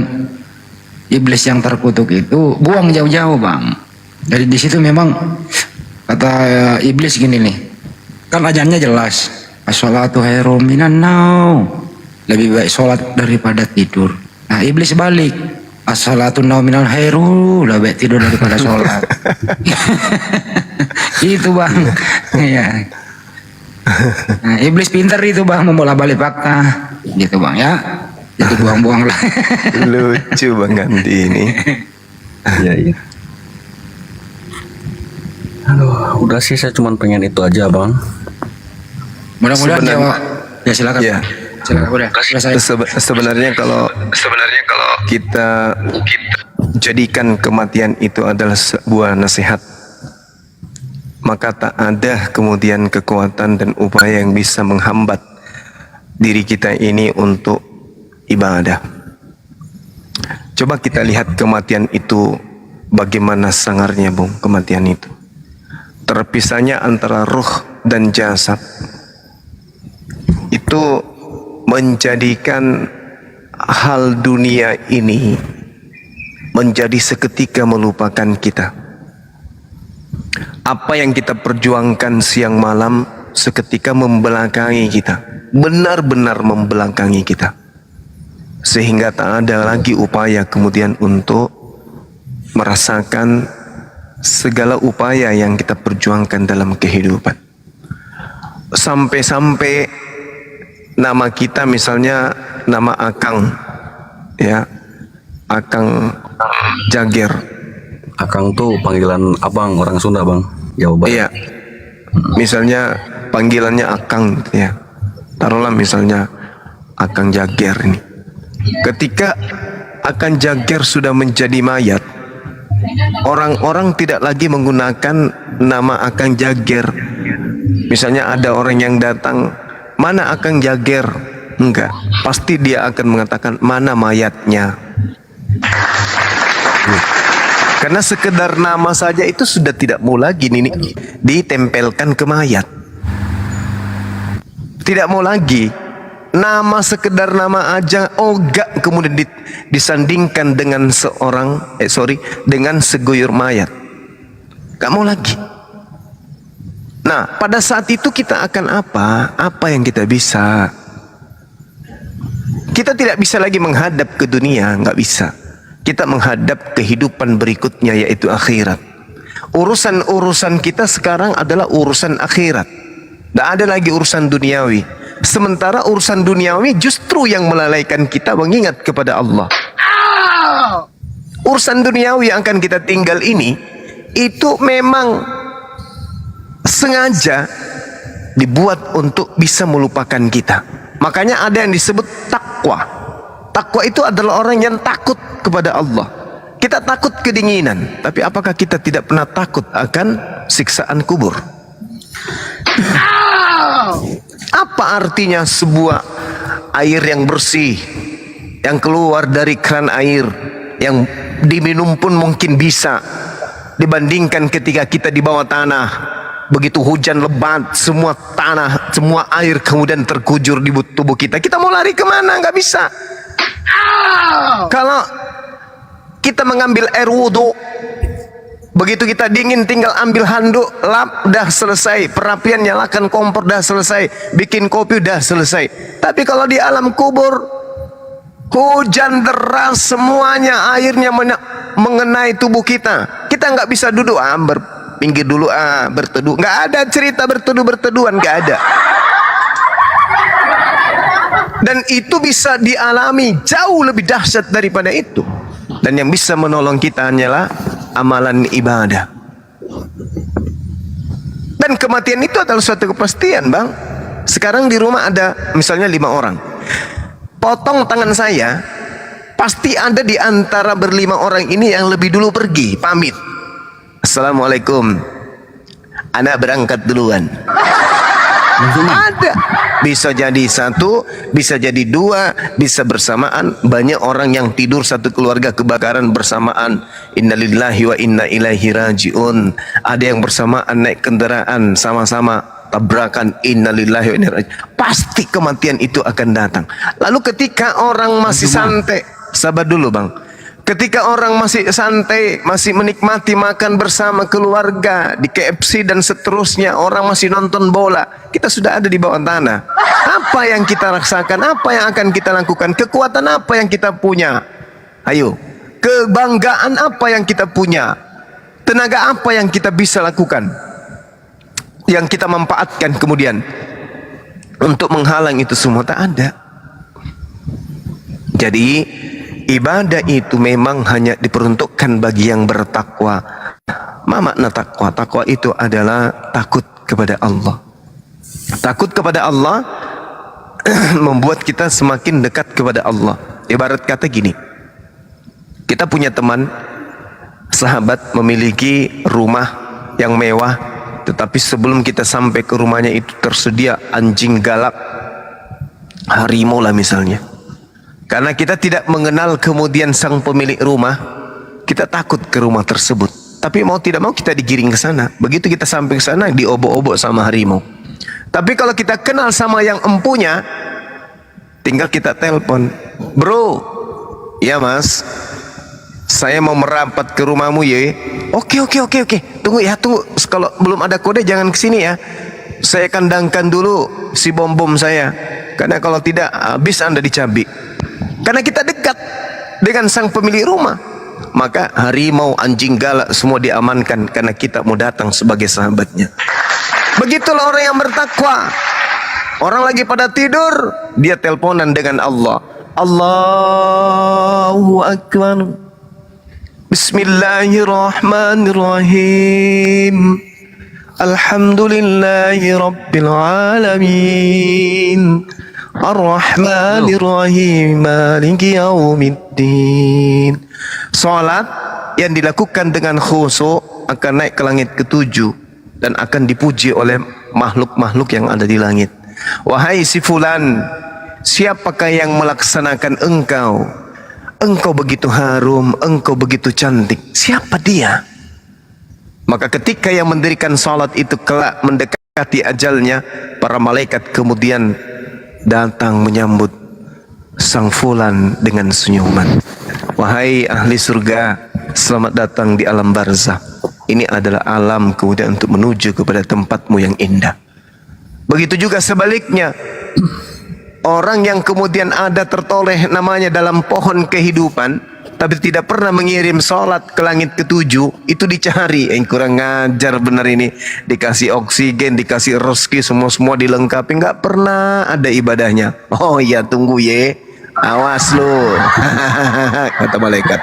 iblis yang terkutuk itu buang jauh-jauh Bang. Jadi di situ memang kata iblis gini nih, kan ajannya jelas, as-sholatu khairum minan naum, lebih baik sholat daripada tidur. Nah iblis balik, as-sholatu nauminal khairu, lebih baik tidur daripada sholat. Itu Bang. Iya. Nah, iblis pintar itu Bang, membola balik fakta gitu Bang ya. Jadi buang-buang lah. Lucu Bang Ganti ini. Iya iya. Aduh, udah sih saya cuma pengen itu aja Bang. Mudah-mudahan jawab. Ya silakan. Ya. Silakan udah. Sebenarnya kalau kita jadikan kematian itu adalah sebuah nasihat, maka tak ada kemudian kekuatan dan upaya yang bisa menghambat diri kita ini untuk ibadah. Coba kita lihat kematian itu bagaimana sangarnya Bung, kematian itu. Terpisahnya antara ruh dan jasad itu menjadikan hal dunia ini menjadi seketika melupakan kita. Apa yang kita perjuangkan siang malam seketika membelakangi kita, benar-benar membelakangi kita, sehingga tak ada lagi upaya kemudian untuk merasakan segala upaya yang kita perjuangkan dalam kehidupan. Sampai-sampai nama kita misalnya nama Akang, ya, Akang Jager. Akang tuh panggilan abang orang Sunda Bang, Jawa Barat. Iya. Misalnya panggilannya Akang gitu ya. Taruhlah misalnya Akang Jager ini. Ketika Akang Jager sudah menjadi mayat, orang-orang tidak lagi menggunakan nama Akang Jager. Misalnya ada orang yang datang, mana Akang Jager? Enggak, pasti dia akan mengatakan mana mayatnya. Karena sekedar nama saja itu sudah tidak mau lagi nih ditempelkan ke mayat. Tidak mau lagi. Nama sekedar nama aja ogak kemudian disandingkan dengan dengan seguyur mayat. Gak mau lagi. Nah, pada saat itu kita akan apa? Apa yang kita bisa? Kita tidak bisa lagi menghadap ke dunia, nggak bisa. Kita menghadap kehidupan berikutnya yaitu akhirat. Urusan-urusan kita sekarang adalah urusan akhirat. Tidak ada lagi urusan duniawi. Sementara urusan duniawi justru yang melalaikan kita mengingat kepada Allah. Urusan duniawi yang akan kita tinggal ini itu memang sengaja dibuat untuk bisa melupakan kita. Makanya ada yang disebut takwa. Takwa itu adalah orang yang takut kepada Allah. Kita takut kedinginan, tapi apakah kita tidak pernah takut akan siksaan kubur? Apa artinya sebuah air yang bersih yang keluar dari keran air yang diminum pun mungkin bisa, dibandingkan ketika kita di bawah tanah, begitu hujan lebat, semua tanah, semua air kemudian terkujur di tubuh kita. Kita mau lari kemana? Nggak bisa. Kalau kita mengambil air wudhu, begitu kita dingin tinggal ambil handuk, lap, dah selesai. Perapian nyalakan kompor, dah selesai. Bikin kopi, dah selesai. Tapi kalau di alam kubur, hujan deras, semuanya airnya mengenai tubuh kita. Kita nggak bisa duduk, pinggir dulu, berteduh. Nggak ada cerita berteduhan, nggak ada. Dan itu bisa dialami jauh lebih dahsyat daripada itu. Dan yang bisa menolong kita hanyalah amalan ibadah. Dan kematian itu adalah suatu kepastian Bang. Sekarang di rumah ada misalnya 5 orang. Potong tangan saya, Pasti ada di antara berlima orang ini yang lebih dulu pergi, pamit. Assalamualaikum, anak berangkat duluan. Ada, bisa jadi satu, bisa jadi dua, bisa bersamaan. Banyak orang yang tidur satu keluarga kebakaran bersamaan. Innalillahi wa inna ilaihi rajiun. Ada yang bersamaan naik kendaraan sama-sama tabrakan. Innalillahi wa inna ilaihi rajiun. Pasti kematian itu akan datang. Lalu ketika orang masih santai, sabar dulu bang. Ketika orang masih santai, masih menikmati makan bersama keluarga di KFC dan seterusnya, orang masih nonton bola, kita sudah ada di bawah tanah. Apa yang kita rasakan? Apa yang akan kita lakukan? Kekuatan apa yang kita punya? Ayo, kebanggaan apa yang kita punya? Tenaga apa yang kita bisa lakukan? Yang kita manfaatkan kemudian untuk menghalang itu semua tak ada. Jadi ibadah itu memang hanya diperuntukkan bagi yang bertakwa. Ma makna takwa? Takwa itu adalah takut kepada Allah. Takut kepada Allah membuat kita semakin dekat kepada Allah. Ibarat kata gini, kita punya teman, sahabat memiliki rumah yang mewah, tetapi sebelum kita sampai ke rumahnya itu tersedia anjing galak, harimau lah misalnya. Karena kita tidak mengenal kemudian sang pemilik rumah, kita takut ke rumah tersebut. Tapi mau tidak mau kita digiring ke sana. Begitu kita sampai ke sana, diobok-obok sama harimau. Tapi kalau kita kenal sama yang empunya, tinggal kita telepon, bro, ya mas, saya mau merapat ke rumahmu ya. Oke, tunggu ya, tunggu. Kalau belum ada kode jangan kesini ya. Saya kandangkan dulu si bom-bom saya. Karena kalau tidak habis Anda dicabik. Karena kita dekat dengan sang pemilik rumah, maka harimau, anjing galak semua diamankan karena kita mau datang sebagai sahabatnya. Begitulah orang yang bertakwa. Orang lagi pada tidur, dia teleponan dengan Allah. Allahu Akbar. Bismillahirrahmanirrahim. Alhamdulillahi Rabbil Alamin. Ar-Rahmanir-Rahim, Maliki Yaumiddin. Salat yang dilakukan dengan khusyuk akan naik ke langit ke-7 dan akan dipuji oleh makhluk-makhluk yang ada di langit. Wahai si fulan, siapakah yang melaksanakan engkau? Engkau begitu harum, engkau begitu cantik. Siapa dia? Maka ketika yang mendirikan salat itu kelak mendekati ajalnya, para malaikat kemudian datang menyambut sang fulan dengan senyuman. Wahai ahli surga, selamat datang di alam barzah. Ini adalah alam kemudian untuk menuju kepada tempatmu yang indah. Begitu juga sebaliknya, orang yang kemudian ada tertoleh namanya dalam pohon kehidupan, tapi tidak pernah mengirim salat ke langit ke-7, itu dicari. Kurang ngajar benar ini. Dikasih oksigen, dikasih rezeki, semua dilengkapi, nggak pernah ada ibadahnya. Oh iya, tunggu ye, awas lu. Kata malaikat,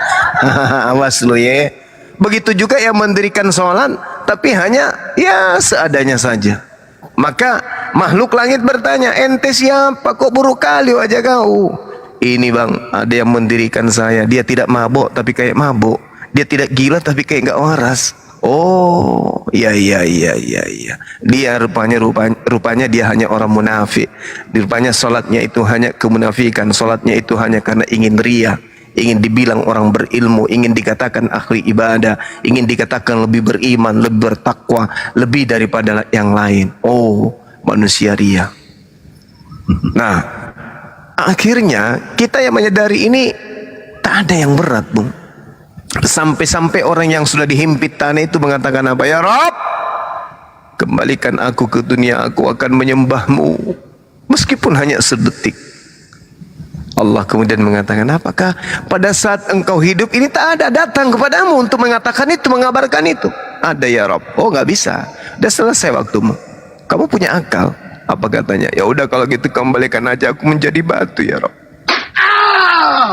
awas lu ye. Begitu juga yang mendirikan salat, tapi hanya ya seadanya saja. Maka makhluk langit bertanya, ente siapa? Kok buruk kali wajah kau? Ini bang, ada yang mendirikan saya. Dia tidak mabuk tapi kayak mabuk. Dia tidak gila tapi kayak nggak waras. Oh, iya. Dia rupanya dia hanya orang munafik. Rupanya salatnya itu hanya kemunafikan. Salatnya itu hanya karena ingin ria, ingin dibilang orang berilmu, ingin dikatakan ahli ibadah, ingin dikatakan lebih beriman, lebih bertakwa, lebih daripada yang lain. Oh, manusia ria. Nah, akhirnya kita yang menyadari ini tak ada yang berat, Bung. Sampai-sampai orang yang sudah dihimpit tanah itu mengatakan apa? Ya Rabb, kembalikan aku ke dunia, aku akan menyembahmu meskipun hanya sedetik. Allah kemudian mengatakan, apakah pada saat engkau hidup ini tak ada datang kepadamu untuk mengatakan itu, mengabarkan itu? Ada ya Rabb. Oh, nggak bisa, udah selesai waktumu. Kamu punya akal. Apa katanya? Ya udah kalau gitu kembalikan aja aku menjadi batu ya Rabb.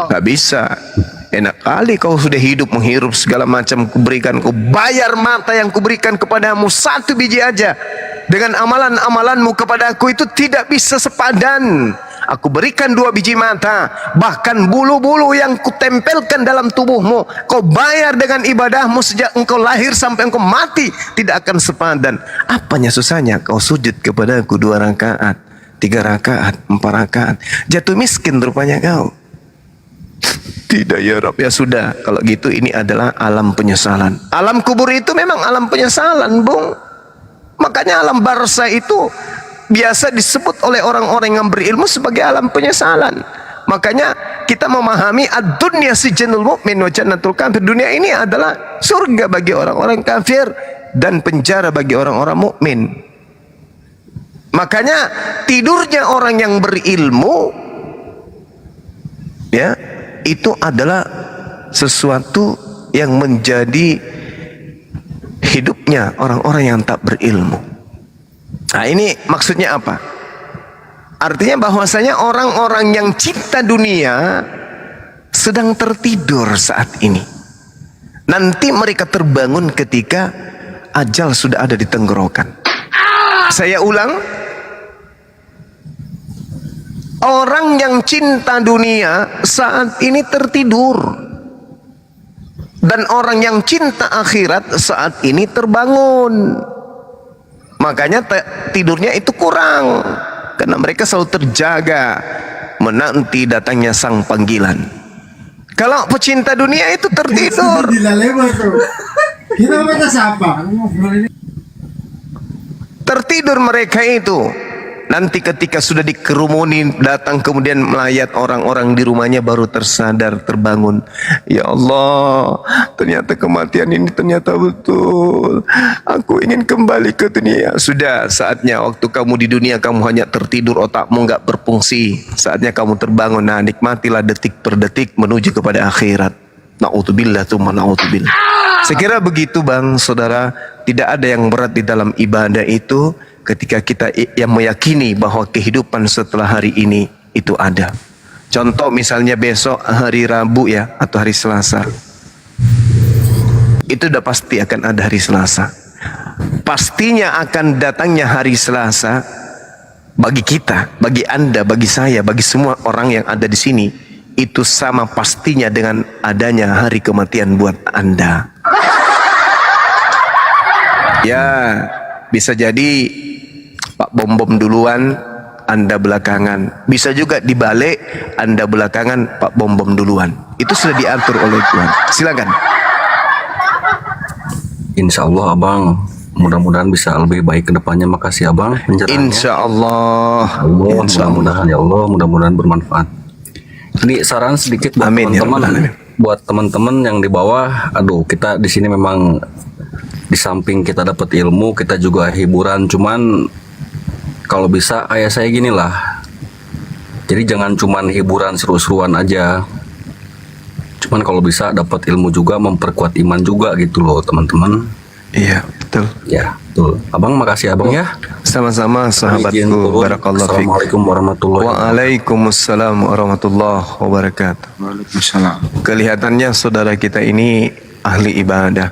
Gak bisa. Enak kali kau sudah hidup menghirup segala macam kuberikan, kau bayar mata yang kuberikan kepadamu 1 biji aja. Dengan amalan-amalanmu kepada aku itu tidak bisa sepadan. Aku berikan 2 biji mata, bahkan bulu-bulu yang kutempelkan dalam tubuhmu, kau bayar dengan ibadahmu sejak engkau lahir sampai engkau mati, tidak akan sepadan. Apanya susahnya kau sujud kepada aku 2 rakaat, 3 rakaat, 4 rakaat? Jatuh miskin rupanya kau. Tidak ya Rob, ya sudah. Kalau gitu ini adalah alam penyesalan. Alam kubur itu memang alam penyesalan, Bung. Makanya alam barzah itu biasa disebut oleh orang-orang yang berilmu sebagai alam penyesalan. Makanya kita memahami ad-dunya sijnul mu'min wa jannatul kafir. Dunia ini adalah surga bagi orang-orang kafir dan penjara bagi orang-orang mukmin. Makanya tidurnya orang yang berilmu, ya, itu adalah sesuatu yang menjadi hidupnya orang-orang yang tak berilmu. Nah, ini maksudnya apa? Artinya bahwasanya orang-orang yang cinta dunia sedang tertidur saat ini. Nanti mereka terbangun ketika ajal sudah ada di tenggorokan. Saya ulang, orang yang cinta dunia saat ini tertidur, dan orang yang cinta akhirat saat ini terbangun. Makanya tidurnya itu kurang, karena mereka selalu terjaga menanti datangnya sang panggilan. Kalau pecinta dunia itu tertidur. Tertidur mereka itu. Nanti ketika sudah dikerumuni datang kemudian melayat orang-orang di rumahnya, baru tersadar, terbangun. Ya Allah, ternyata kematian ini ternyata betul. Aku ingin kembali ke dunia. Sudah saatnya, waktu kamu di dunia kamu hanya tertidur, otakmu nggak berfungsi. Saatnya kamu terbangun. Nah, nikmatilah detik per detik menuju kepada akhirat. Na'udzubillah tsumma na'udzubillah. Saya kira begitu Bang, Saudara. Tidak ada yang berat di dalam ibadah itu ketika kita yang meyakini bahwa kehidupan setelah hari ini itu ada. Contoh misalnya besok hari Rabu ya, atau hari Selasa. Itu udah pasti akan ada hari Selasa. Pastinya akan datangnya hari Selasa bagi kita, bagi Anda, bagi saya, bagi semua orang yang ada di sini. Itu sama pastinya dengan adanya hari kematian buat Anda. Ya, bisa jadi Pak Bom-Bom duluan, Anda belakangan. Bisa juga dibalik, Anda belakangan, Pak Bom-Bom duluan. Itu sudah diatur oleh Tuhan. Silakan. Insya Allah Abang, mudah-mudahan bisa lebih baik ke depannya. Makasih Abang pencerahannya. Insya Allah. Mudah-mudahan ya Allah, mudah-mudahan bermanfaat. Ini saran sedikit buat teman-teman, buat teman-teman yang di bawah. Aduh, kita di sini memang di samping kita dapat ilmu, kita juga hiburan. Cuman kalau bisa kayak saya gini lah. Jadi jangan cuman hiburan seru-seruan aja. Cuman kalau bisa dapat ilmu juga, memperkuat iman juga gitu loh teman-teman. Iya, betul. Ya, betul. Abang makasih Abang ya. Sama-sama sahabatku. Barakallahu fiik. Assalamualaikum warahmatullahi wabarakatuh. Waalaikumsalam warahmatullahi wabarakatuh. Waalaikumsalam. Kelihatannya saudara kita ini ahli ibadah.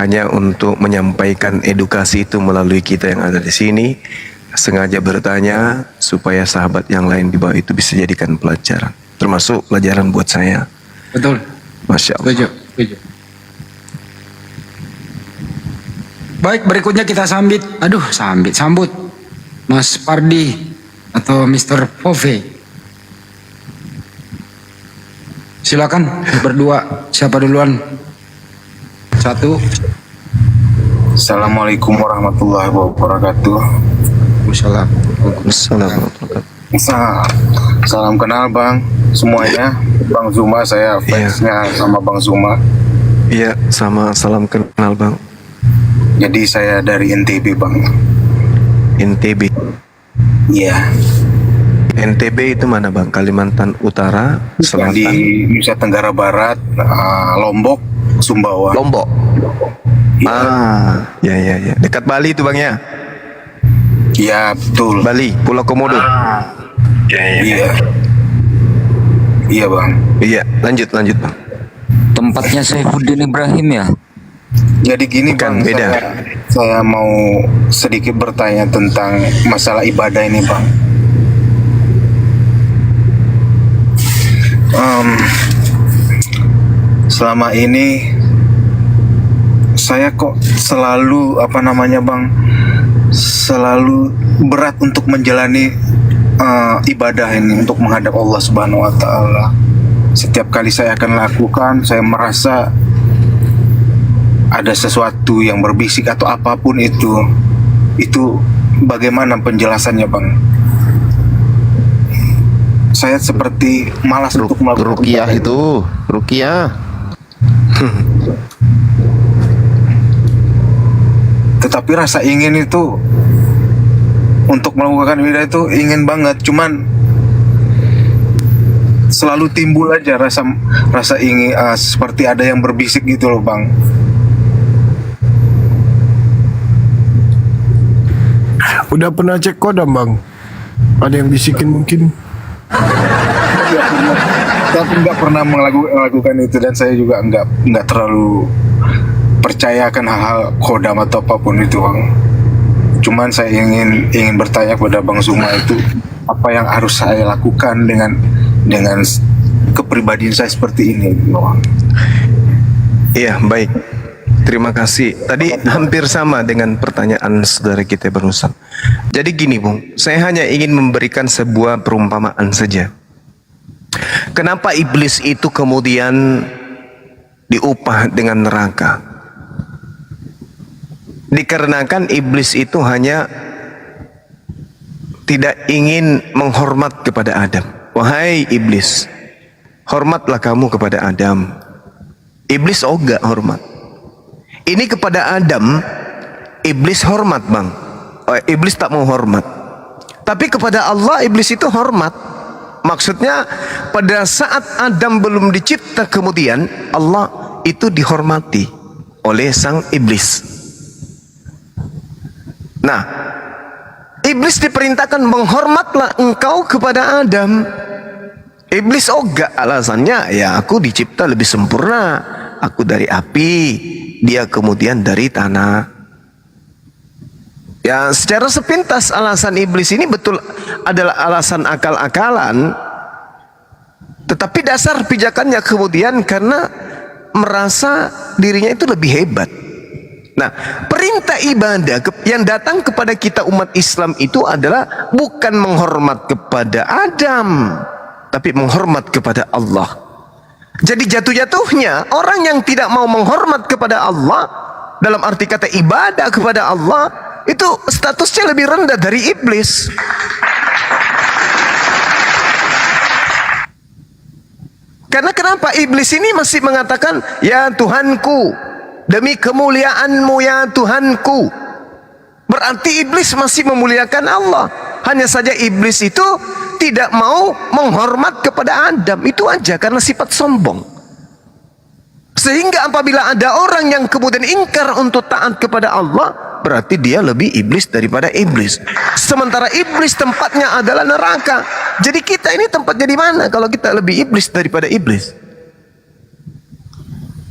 Hanya untuk menyampaikan edukasi itu melalui kita yang ada di sini, sengaja bertanya supaya sahabat yang lain di bawah itu bisa jadikan pelajaran, termasuk pelajaran buat saya. Betul. Masya Allah. Setuju. Baik, berikutnya kita sambut Mas Pardi atau Mr. Pove. Silakan berdua, siapa duluan? Satu. Assalamualaikum warahmatullahi wabarakatuh. Waalaikumsalam. Salam kenal Bang semuanya. Bang Zuma, saya fansnya sama Bang Zuma. Iya, sama, salam kenal Bang. Jadi saya dari NTB Bang. NTB. Iya. NTB itu mana Bang? Kalimantan Utara, Selatan. Di Nusa Tenggara Barat, Lombok, Sumbawa. Lombok. Ya. Ya. Dekat Bali itu Bang ya? Iya, betul. Bali, Pulau Komodo. Iya. Iya Bang. Iya, lanjut Bang. Tempatnya Saifuddin Ibrahim ya? Jadi gini Bang, beda. Saya mau sedikit bertanya tentang masalah ibadah ini Bang. selama ini saya kok selalu Bang, selalu berat untuk menjalani ibadah ini untuk menghadap Allah Subhanahu wa taala. Setiap kali saya akan lakukan, saya merasa ada sesuatu yang berbisik atau apapun itu. Itu bagaimana penjelasannya, Bang? Saya seperti malas untuk melakukan ruqyah itu, ruqyah. Tetapi rasa ingin itu untuk melakukan ibadah itu ingin banget, cuman selalu timbul aja rasa ingin seperti ada yang berbisik gitu loh, Bang. Udah pernah cek kodam, Bang? Ada yang bisikin mungkin? Tapi nggak pernah melakukan itu, dan saya juga nggak terlalu percayakan hal-hal kodam atau apapun itu, Bang. Cuman saya ingin bertanya kepada Bang Zuma itu, apa yang harus saya lakukan dengan kepribadian saya seperti ini, Bang? Iya, baik. Terima kasih. Tadi hampir sama dengan pertanyaan saudara kita barusan. Jadi gini, Bung, saya hanya ingin memberikan sebuah perumpamaan saja. Kenapa iblis itu kemudian diupah dengan neraka? Dikarenakan iblis itu hanya tidak ingin menghormat kepada Adam. Wahai iblis, hormatlah kamu kepada Adam. Iblis ogah hormat. Ini kepada Adam, iblis hormat, Bang. Iblis tak mau hormat. Tapi kepada Allah, iblis itu hormat. Maksudnya pada saat Adam belum dicipta, kemudian Allah itu dihormati oleh sang iblis. Nah, iblis diperintahkan menghormatlah engkau kepada Adam. Iblis ogah, alasannya ya aku dicipta lebih sempurna. Aku dari api, dia kemudian dari tanah. Ya, secara sepintas alasan iblis ini betul adalah alasan akal-akalan. Tetapi dasar pijakannya kemudian karena merasa dirinya itu lebih hebat. Nah, perintah ibadah yang datang kepada kita umat Islam itu adalah bukan menghormat kepada Adam, tapi menghormat kepada Allah. Jadi jatuh-jatuhnya orang yang tidak mau menghormat kepada Allah, dalam arti kata ibadah kepada Allah, itu statusnya lebih rendah dari iblis. Karena kenapa? Iblis ini masih mengatakan, ya Tuhanku, demi kemuliaan-Mu ya Tuhanku. Berarti iblis masih memuliakan Allah. Hanya saja iblis itu tidak mau menghormat kepada Adam. Itu aja, karena sifat sombong. Sehingga apabila ada orang yang kemudian ingkar untuk taat kepada Allah, berarti dia lebih iblis daripada iblis. Sementara iblis tempatnya adalah neraka. Jadi kita ini tempatnya di mana kalau kita lebih iblis daripada iblis?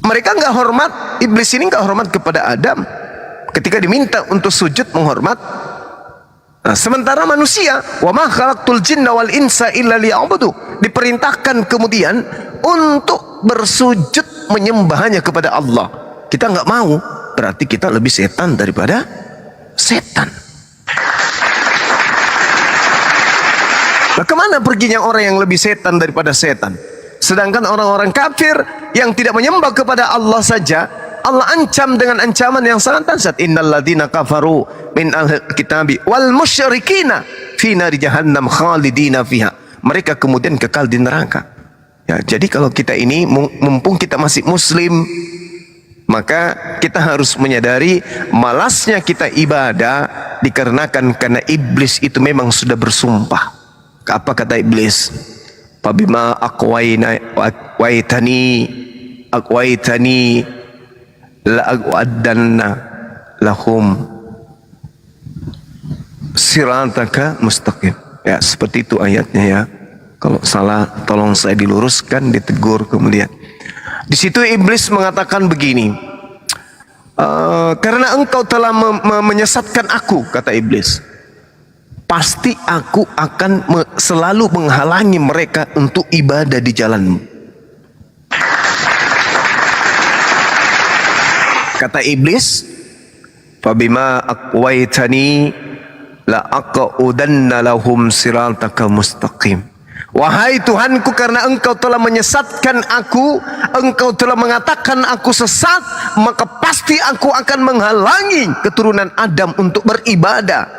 Mereka nggak hormat, iblis ini nggak hormat kepada Adam. Ketika diminta untuk sujud menghormat. Nah, sementara manusia, wa ma khalaqtul jinna wal insa illa liya'budu, diperintahkan kemudian untuk bersujud menyembahnya kepada Allah. Kita nggak mau, berarti kita lebih setan daripada setan. Nah, kemana perginya orang yang lebih setan daripada setan? Sedangkan orang-orang kafir yang tidak menyembah kepada Allah saja, Allah ancam dengan ancaman yang sangat dahsyat. Innal ladzina kafaru min ahli kitabi wal musyrikina fi nari jahannam khalidina fiha. Mereka kemudian kekal di neraka. Ya, jadi kalau kita ini mumpung kita masih muslim, maka kita harus menyadari malasnya kita ibadah dikarenakan karena iblis itu memang sudah bersumpah. Apa kata iblis? Fabima aqwaitani la aqwadanna lahum sirataka mustaqim. Ya, seperti itu ayatnya ya. Kalau salah tolong saya diluruskan, ditegur kemudian. Di situ iblis mengatakan begini, karena engkau telah menyesatkan aku, kata iblis. pasti aku akan selalu menghalangi mereka untuk ibadah di jalanmu. Kata iblis, fabima aqwaitani la aqudanna lahum siratal mustaqim. Wahai Tuhanku, karena engkau telah menyesatkan aku, engkau telah mengatakan aku sesat, maka pasti aku akan menghalangi keturunan Adam untuk beribadah.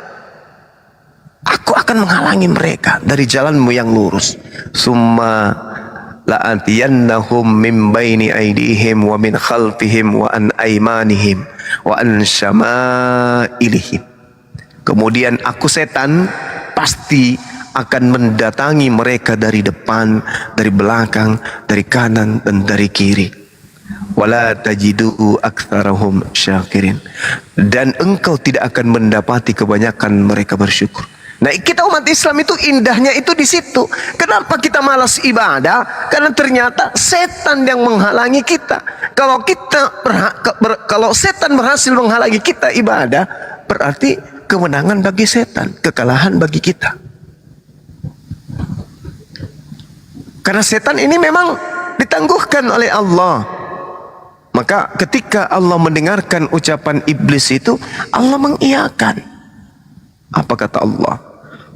Aku akan menghalangi mereka dari jalanmu yang lurus. Summa la'atiyannahum min baini aydihim wa min khalfihim wa an aymanihim wa an syama'ilihim. Kemudian aku setan pasti akan mendatangi mereka dari depan, dari belakang, dari kanan dan dari kiri. Wala tajidu aktsarahum syakirin. Dan engkau tidak akan mendapati kebanyakan mereka bersyukur. Nah, kita umat Islam itu indahnya itu di situ. Kenapa kita malas ibadah? Karena ternyata setan yang menghalangi kita. Kalau setan berhasil menghalangi kita ibadah, berarti kemenangan bagi setan, kekalahan bagi kita. Karena setan ini memang ditangguhkan oleh Allah. Maka ketika Allah mendengarkan ucapan iblis itu, Allah mengiyakan. Apa kata Allah?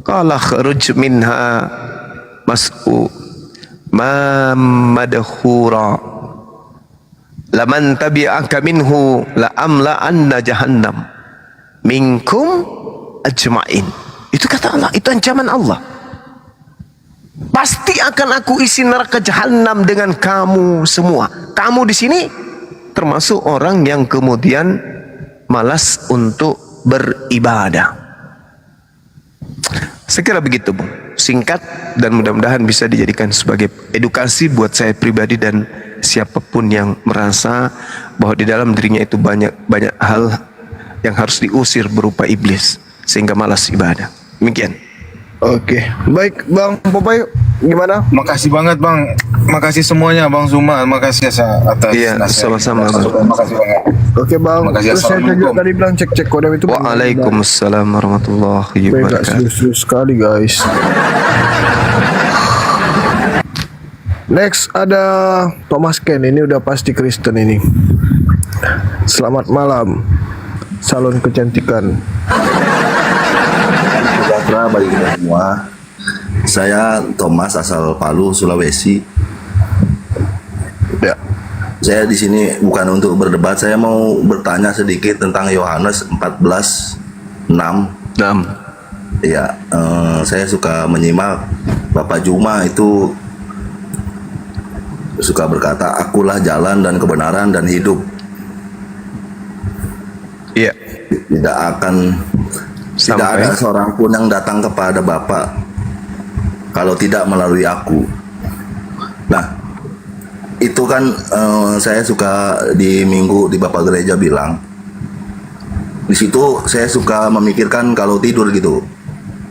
Qala kharuj minha mas'u ma madhura laman tabi'aka minhu la amla anna jahannam minkum ajma'in. Itu kata Allah, itu ancaman Allah. Pasti akan aku isi neraka jahanam dengan kamu semua. Kamu di sini termasuk orang yang kemudian malas untuk beribadah. Sekira begitu, Bung. Singkat dan mudah-mudahan bisa dijadikan sebagai edukasi buat saya pribadi dan siapapun yang merasa bahwa di dalam dirinya itu banyak hal yang harus diusir berupa iblis sehingga malas ibadah. Demikian. Oke, baik Bang Popeye, gimana? Makasih banget Bang, makasih semuanya Bang Zuma, makasih atas sama-sama. Makasih banget. Oke Bang, terus saya juga tadi bilang cek kodam itu. Waalaikumsalam warahmatullahi wabarakatuh. Serius sekali guys. Next ada Thomas Ken, ini udah pasti Kristen ini. Selamat malam, salon kecantikan. Sejahtera bagi kita semua. Saya Thomas asal Palu, Sulawesi. Ya. Saya di sini bukan untuk berdebat, saya mau bertanya sedikit tentang Yohanes 14:6. Ya, saya suka menyimak Bapak Juma itu suka berkata, akulah jalan dan kebenaran dan hidup. Iya. Tidak ada seorang pun yang datang kepada Bapa kalau tidak melalui aku. Nah, itu kan saya suka di minggu di Bapak Gereja bilang, di situ saya suka memikirkan kalau tidur gitu,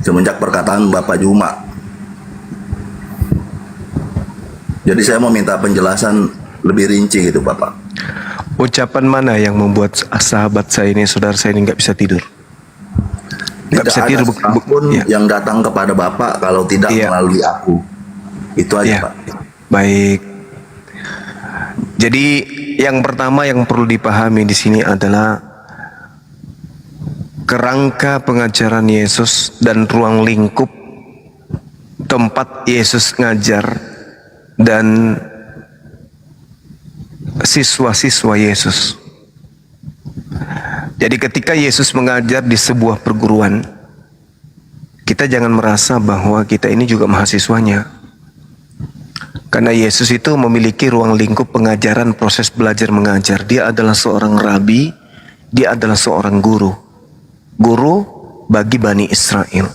semenjak perkataan Bapak Juma. Jadi saya mau minta penjelasan lebih rinci gitu Bapak. Ucapan mana yang membuat sahabat saya ini, saudara saya ini nggak bisa tidur? Tidak ada siapapun yang datang kepada Bapak kalau tidak melalui aku. Itu aja Pak. Baik. Jadi yang pertama yang perlu dipahami di sini adalah kerangka pengajaran Yesus dan ruang lingkup tempat Yesus ngajar dan siswa-siswa Yesus. Jadi ketika Yesus mengajar di sebuah perguruan, kita jangan merasa bahwa kita ini juga mahasiswanya. Karena Yesus itu memiliki ruang lingkup pengajaran, proses belajar mengajar. Dia adalah seorang rabi, dia adalah seorang guru. Guru bagi Bani Israel.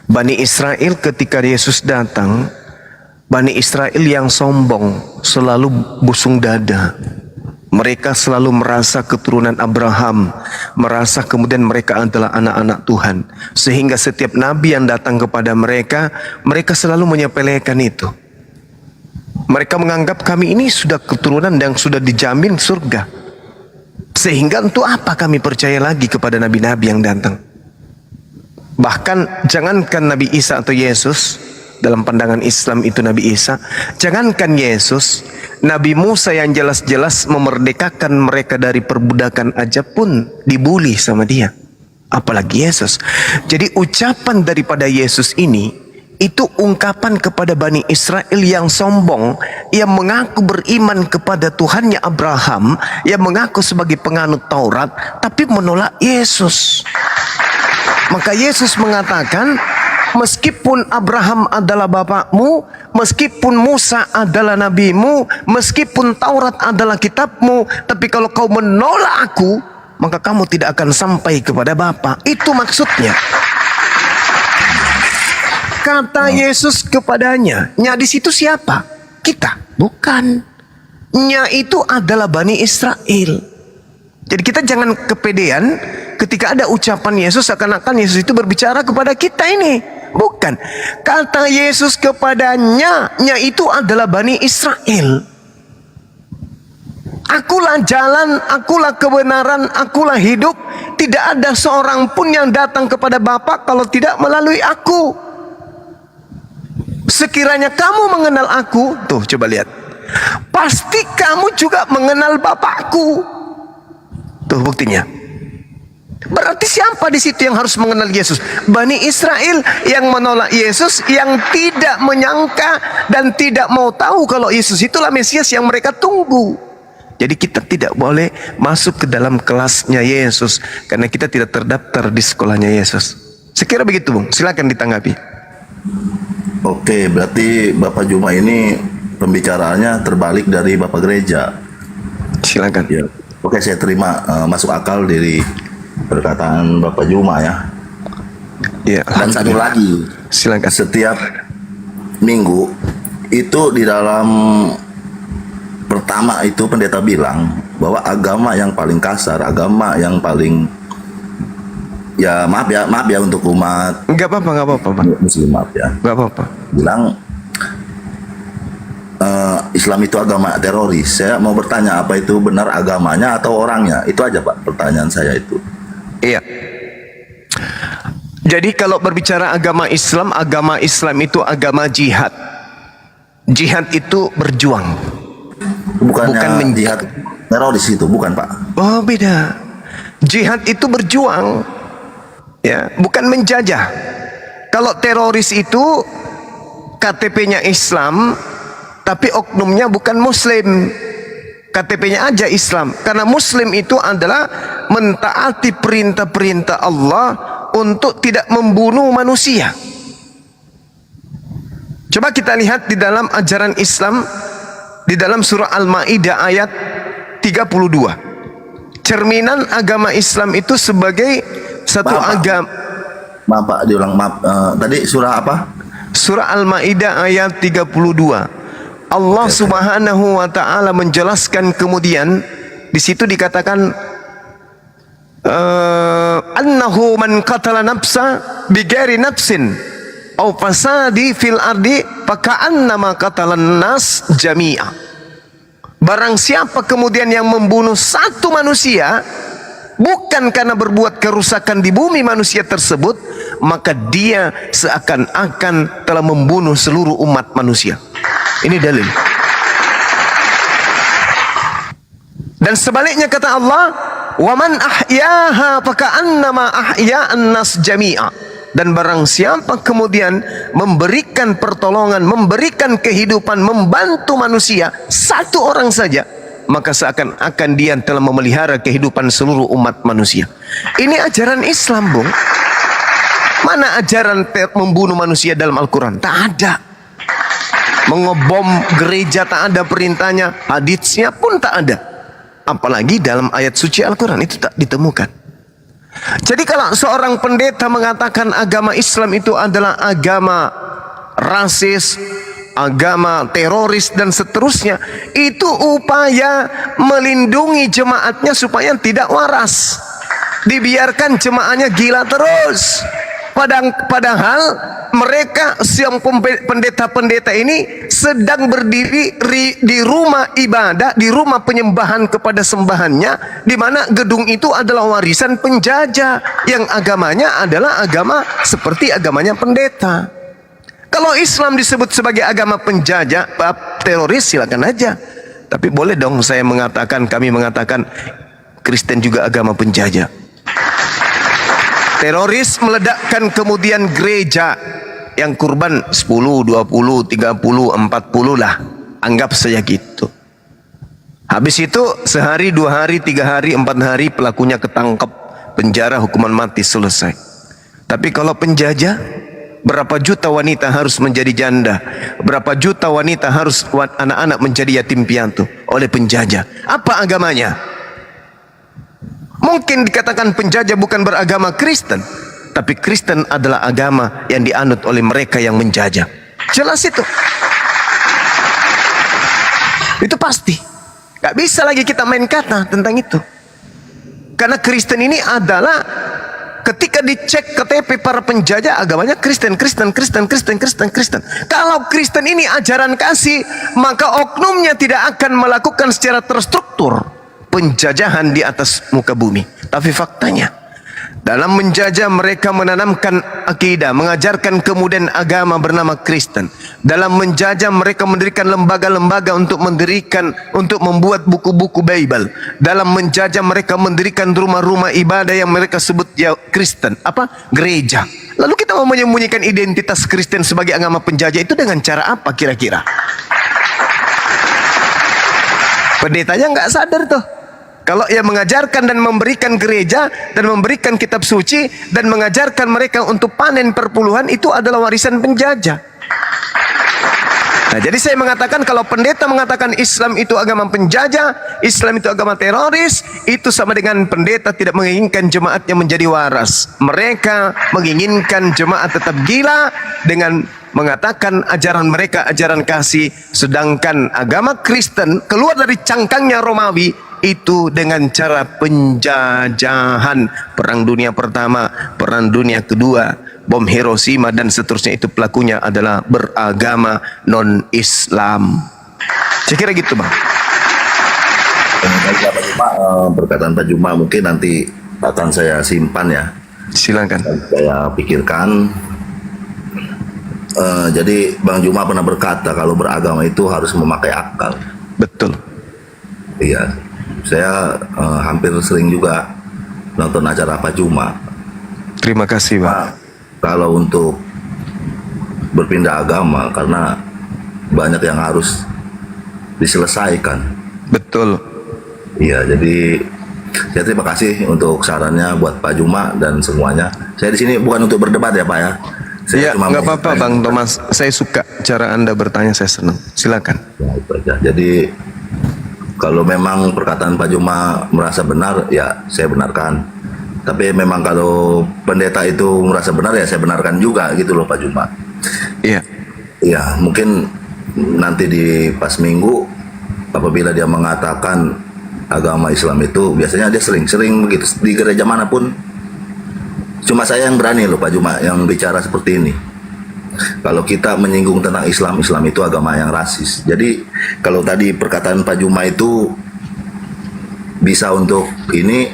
Bani Israel ketika Yesus datang, Bani Israel yang sombong, selalu busung dada. Mereka selalu merasa keturunan Abraham, merasa kemudian mereka adalah anak-anak Tuhan. Sehingga setiap nabi yang datang kepada mereka, mereka selalu menyepelekan itu. Mereka menganggap kami ini sudah keturunan yang sudah dijamin surga. Sehingga untuk apa kami percaya lagi kepada nabi-nabi yang datang? Bahkan jangankan Nabi Isa atau Yesus, dalam pandangan Islam itu Nabi Isa, jangankan Yesus, Nabi Musa yang jelas-jelas memerdekakan mereka dari perbudakan aja pun dibuli sama dia, apalagi Yesus. Jadi ucapan daripada Yesus ini itu ungkapan kepada Bani Israel yang sombong, yang mengaku beriman kepada Tuhannya Abraham, yang mengaku sebagai penganut Taurat, tapi menolak Yesus. Maka Yesus mengatakan, meskipun Abraham adalah bapakmu, meskipun Musa adalah nabimu, meskipun Taurat adalah kitabmu, tapi kalau kau menolak aku, maka kamu tidak akan sampai kepada Bapa. Itu maksudnya. Kata Yesus kepadanya, nya di situ siapa? Kita, bukan. Nya itu adalah Bani Israel. Jadi kita jangan kepedean ketika ada ucapan Yesus seakan-akan Yesus itu berbicara kepada kita ini. Bukan. Kata Yesus kepadanya, nya itu adalah Bani Israel. Akulah jalan, akulah kebenaran, akulah hidup. Tidak ada seorang pun yang datang kepada Bapa kalau tidak melalui aku. Sekiranya kamu mengenal aku, tuh coba lihat, pasti kamu juga mengenal Bapakku. Tuh buktinya. Berarti siapa di situ yang harus mengenal Yesus? Bani Israel yang menolak Yesus, yang tidak menyangka dan tidak mau tahu kalau Yesus itulah Mesias yang mereka tunggu. Jadi kita tidak boleh masuk ke dalam kelasnya Yesus karena kita tidak terdaftar di sekolahnya Yesus. Sekira begitu, Bung. Silakan ditanggapi. Oke, berarti Bapak Juma ini pembicaraannya terbalik dari Bapak Gereja. Silakan. Ya. Oke, saya terima masuk akal dari perkataan Bapak Juma ya. Ya. Dan satu lagi, silakan. Setiap minggu itu di dalam pertama itu pendeta bilang bahwa agama yang paling kasar, agama yang paling ya maaf ya untuk umat nggak apa-apa Muslim, maaf ya, nggak apa-apa, bilang Islam itu agama teroris. Saya mau bertanya, apa itu benar agamanya atau orangnya? Itu aja Pak pertanyaan saya itu. Iya. Jadi kalau berbicara agama Islam itu agama jihad. Jihad itu berjuang. Bukan jihad teroris itu, bukan Pak? Oh beda. Jihad itu berjuang. Ya, bukan menjajah. Kalau teroris itu KTP-nya Islam, tapi oknumnya bukan Muslim. KTP-nya aja Islam. Karena Muslim itu adalah mentaati perintah-perintah Allah untuk tidak membunuh manusia. Coba kita lihat di dalam ajaran Islam, di dalam surah Al-Maidah ayat 32. Cerminan agama Islam itu sebagai satu agama. Maaf Pak, diulang maaf. Tadi surah apa? Surah Al-Maidah ayat 32. Allah Subhanahu wa taala menjelaskan kemudian di situ dikatakan annahu man qatala nafsa bighairi nafsin aw fasadi fil ardi faka'annama qatalan nas jami'a. Barang siapa kemudian yang membunuh satu manusia bukan karena berbuat kerusakan di bumi manusia tersebut, maka dia seakan-akan telah membunuh seluruh umat manusia. Ini dalil. Dan sebaliknya kata Allah, wa man ahyaha faka'annama ahya'an nas jami'a. Dan barang siapa kemudian memberikan pertolongan, memberikan kehidupan, membantu manusia satu orang saja, maka seakan-akan dia telah memelihara kehidupan seluruh umat manusia. Ini ajaran Islam, Bung. Mana ajaran membunuh manusia dalam Al-Quran? Tak ada. Mengebom gereja tak ada perintahnya, haditsnya pun tak ada. Apalagi dalam ayat suci Al-Quran itu tak ditemukan. Jadi kalau seorang pendeta mengatakan agama Islam itu adalah agama rasis, agama teroris dan seterusnya, itu upaya melindungi jemaatnya supaya tidak waras. Dibiarkan jemaahnya gila terus. Padahal mereka siang pendeta-pendeta ini sedang berdiri di rumah ibadah, di rumah penyembahan kepada sembahannya, di mana gedung itu adalah warisan penjajah yang agamanya adalah agama seperti agamanya pendeta. Kalau Islam disebut sebagai agama penjajah, teroris, silakan aja. Tapi boleh dong kami mengatakan Kristen juga agama penjajah. Teroris meledakkan kemudian gereja yang kurban 10, 20, 30, 40 lah. Anggap saja gitu. Habis itu sehari, 2 hari, 3 hari, 4 hari pelakunya ketangkep, penjara, hukuman mati, selesai. Tapi kalau penjajah, berapa juta wanita harus menjadi janda, berapa juta wanita harus anak-anak menjadi yatim piatu oleh penjajah. Apa agamanya? Mungkin dikatakan penjajah bukan beragama Kristen, tapi Kristen adalah agama yang dianut oleh mereka yang menjajah. Jelas itu. Itu pasti. Gak bisa lagi kita main kata tentang itu. Karena Kristen ini adalah ketika dicek KTP para penjajah agamanya Kristen. Kalau Kristen ini ajaran kasih, maka oknumnya tidak akan melakukan secara terstruktur penjajahan di atas muka bumi. Tapi faktanya, dalam menjajah mereka menanamkan akidah, mengajarkan kemudian agama bernama Kristen. Dalam menjajah mereka mendirikan lembaga-lembaga untuk membuat buku-buku Bible. Dalam menjajah mereka mendirikan rumah-rumah ibadah yang mereka sebut ya Kristen, gereja. Lalu kita mau menyembunyikan identitas Kristen sebagai agama penjajah itu dengan cara apa kira-kira? Pendetanya nggak sadar tuh. Kalau ia mengajarkan dan memberikan gereja dan memberikan kitab suci dan mengajarkan mereka untuk panen perpuluhan, itu adalah warisan penjajah. Nah, jadi saya mengatakan kalau pendeta mengatakan Islam itu agama penjajah, Islam itu agama teroris, itu sama dengan pendeta tidak menginginkan jemaatnya menjadi waras. Mereka menginginkan jemaat tetap gila dengan mengatakan ajaran mereka ajaran kasih, sedangkan agama Kristen keluar dari cangkangnya Romawi itu dengan cara penjajahan. Perang Dunia Pertama, Perang Dunia Kedua, bom Hiroshima dan seterusnya, itu pelakunya adalah beragama non-Islam. Saya kira gitu, Bang. Perkataan Pak Juma mungkin nanti akan saya simpan ya. Silakan. Saya pikirkan. Jadi Bang Juma pernah berkata kalau beragama itu harus memakai akal. Betul. Iya. Saya hampir sering juga nonton acara Pak Juma. Terima kasih, Pak. Kalau untuk berpindah agama, karena banyak yang harus diselesaikan. Betul. Iya, jadi saya terima kasih untuk sarannya buat Pak Juma dan semuanya. Saya di sini bukan untuk berdebat ya, Pak ya. Iya, nggak apa-apa, Bang Thomas. Saya suka cara Anda bertanya, saya senang. Silakan. Ya, itu aja. Jadi kalau memang perkataan Pak Juma merasa benar, ya saya benarkan. Tapi memang kalau pendeta itu merasa benar, ya saya benarkan juga gitu loh Pak Juma. Iya. Iya, mungkin nanti di pas minggu apabila dia mengatakan agama Islam itu, biasanya dia sering-sering begitu di gereja manapun. Cuma saya yang berani loh Pak Juma yang bicara seperti ini. Kalau kita menyinggung tentang Islam, Islam itu agama yang rasis. Jadi kalau tadi perkataan Pak Juma itu bisa untuk ini,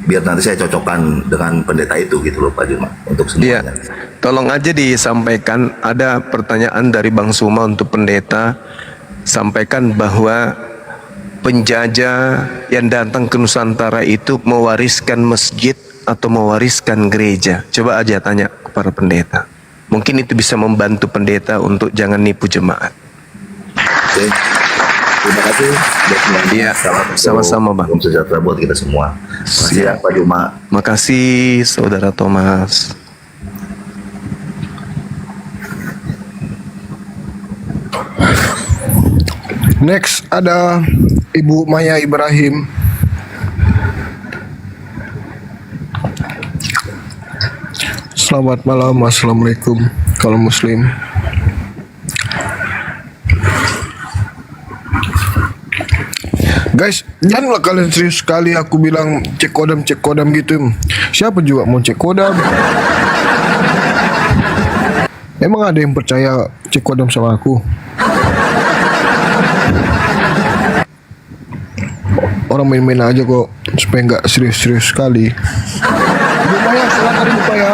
biar nanti saya cocokkan dengan pendeta itu gitu loh Pak Juma untuk semuanya. Tolong aja disampaikan, ada pertanyaan dari Bang Suma untuk pendeta, sampaikan bahwa penjajah yang datang ke Nusantara itu mewariskan masjid atau mewariskan gereja. Coba aja tanya kepada pendeta. Mungkin itu bisa membantu pendeta untuk jangan nipu jemaat. Oke. Terima kasih. Iya, sama-sama Bang. Salam sejahtera buat kita semua. Makasih ya Pak Juma. Makasih Saudara Thomas. Next ada Ibu Maya Ibrahim. Selamat malam, assalamualaikum kalau muslim. Guys, janganlah kalian serius sekali aku bilang cek kodam gitu. Siapa juga mau cek kodam? Emang ada yang percaya cek kodam sama aku? Orang main-main aja kok, supaya nggak serius-serius sekali. Buka ya, silakan buka ya.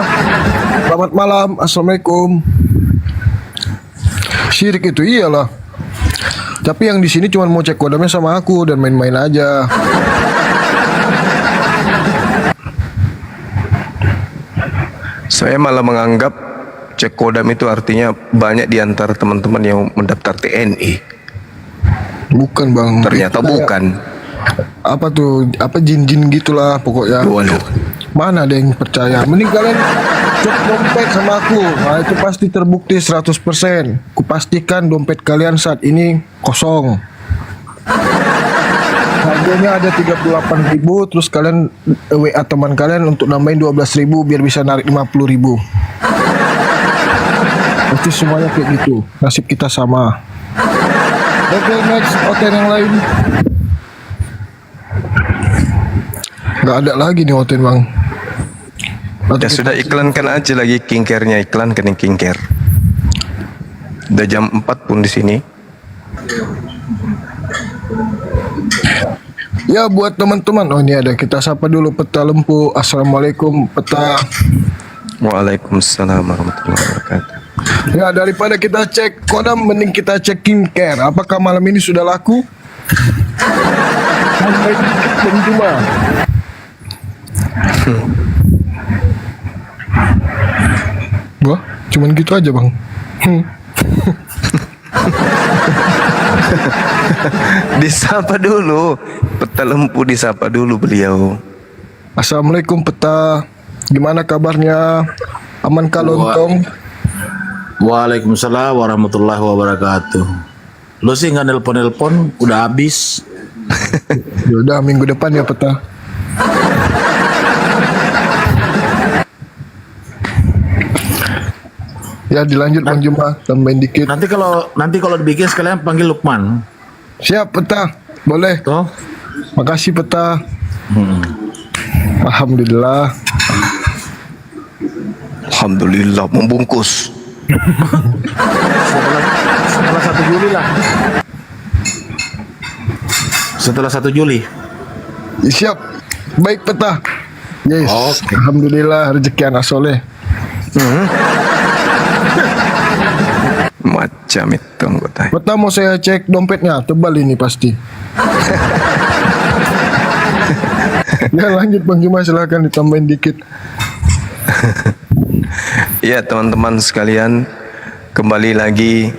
Selamat malam, assalamualaikum. Syirik itu iyalah. Tapi yang di sini cuma mau cek kodamnya sama aku dan main-main aja. Saya malah menganggap cek kodam itu artinya banyak di antara teman-teman yang mendaftar TNI. Bukan bang. Ternyata bukan. Apa tuh? Apa jin-jin gitulah pokoknya. Waduh. Mana ada yang percaya? Mending kalian cek dompet sama aku. Nah itu pasti terbukti 100%. Kupastikan dompet kalian saat ini kosong. Harganya ada 38.000, terus kalian WA teman kalian untuk nambahin 12.000 biar bisa narik 50.000. Pasti semuanya kayak gitu. Nasib kita sama. Oke, next hotel yang lain. Nggak ada lagi nih hotel bang. Ya sudah, iklankan aja lagi kinkernya, iklankan yang kinker. Udah jam 4 pun di sini. Ya buat teman-teman, oh ini ada, kita sapa dulu Peta Lempu. Assalamualaikum Peta. Waalaikumsalam warahmatullahi wabarakatuh. Ya daripada kita cek kodam, mending kita cek skincare. Apakah malam ini sudah laku? Sampai dikit belum cuma. Wah, cuman gitu aja bang. Disapa dulu, Peta Lempu disapa dulu beliau. Assalamualaikum Peta, gimana kabarnya? Aman kalontong? Waalaikumsalam warahmatullahi wabarakatuh. Lo sih nggak nelpon, udah habis. Yaudah minggu depan ya Peta. Ya dilanjut Bang Juma, tambahin dikit. Nanti kalau dibikin sekalian panggil Lukman. Siap Peta, boleh. Toh? Makasih Peta. Alhamdulillah. Alhamdulillah membungkus. Setelah 1 Juli lah. Setelah 1 Juli. Siap. Baik Peta. Yes. Okay. Alhamdulillah rezeki anak soleh. Macam itu anggota. Peta mau saya cek dompetnya, tebal ini pasti. Ya lanjut Bang Juma, silakan ditambahin dikit. Ya teman-teman sekalian, kembali lagi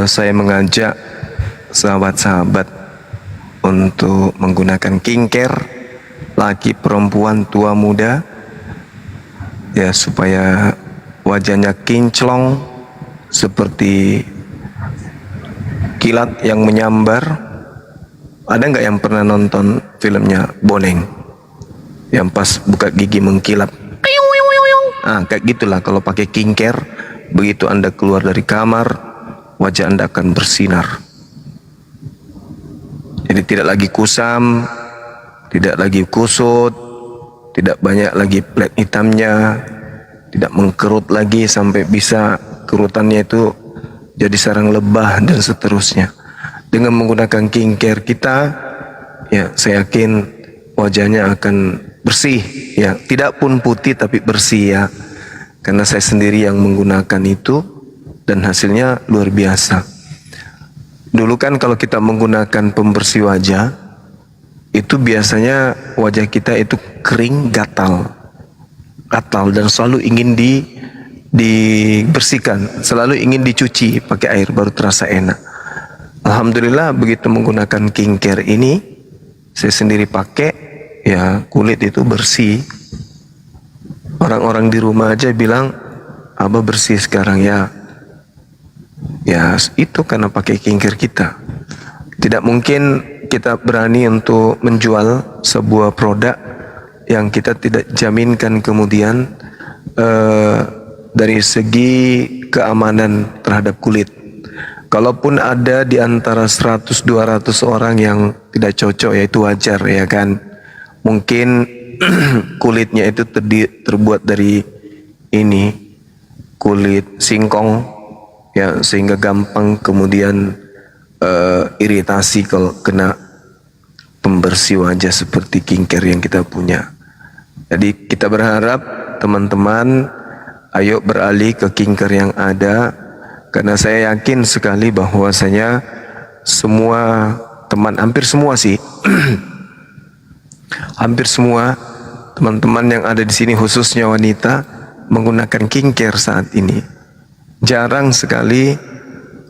saya mengajak sahabat-sahabat untuk menggunakan skincare, laki perempuan tua muda, ya supaya wajahnya kinclong seperti kilat yang menyambar. Ada nggak yang pernah nonton filmnya Boneng yang pas buka gigi mengkilap? Kayak gitulah kalau pakai skincare. Begitu Anda keluar dari kamar, wajah Anda akan bersinar. Jadi tidak lagi kusam, tidak lagi kusut, tidak banyak lagi plek hitamnya, tidak mengkerut lagi sampai bisa kerutannya itu jadi sarang lebah dan seterusnya. Dengan menggunakan skincare kita, ya saya yakin wajahnya akan bersih, ya tidak pun putih tapi bersih ya, karena saya sendiri yang menggunakan itu dan hasilnya luar biasa. Dulu kan kalau kita menggunakan pembersih wajah itu biasanya wajah kita itu kering, gatal dan selalu ingin dibersihkan, selalu ingin dicuci pakai air baru terasa enak. Alhamdulillah begitu menggunakan skincare ini, saya sendiri pakai, ya kulit itu bersih. Orang-orang di rumah aja bilang, Abah bersih sekarang ya. Ya itu karena pakai skincare kita. Tidak mungkin kita berani untuk menjual sebuah produk yang kita tidak jaminkan kemudian dari segi keamanan terhadap kulit. Kalaupun ada di antara 100-200 orang yang tidak cocok, ya itu wajar ya kan. Mungkin kulitnya itu terbuat dari ini, kulit singkong ya, sehingga gampang kemudian iritasi kalau kena pembersih wajah seperti skincare yang kita punya. Jadi kita berharap teman-teman ayo beralih ke skincare yang ada, karena saya yakin sekali bahwasanya semua teman, hampir semua sih hampir semua teman-teman yang ada di sini khususnya wanita menggunakan skincare saat ini. Jarang sekali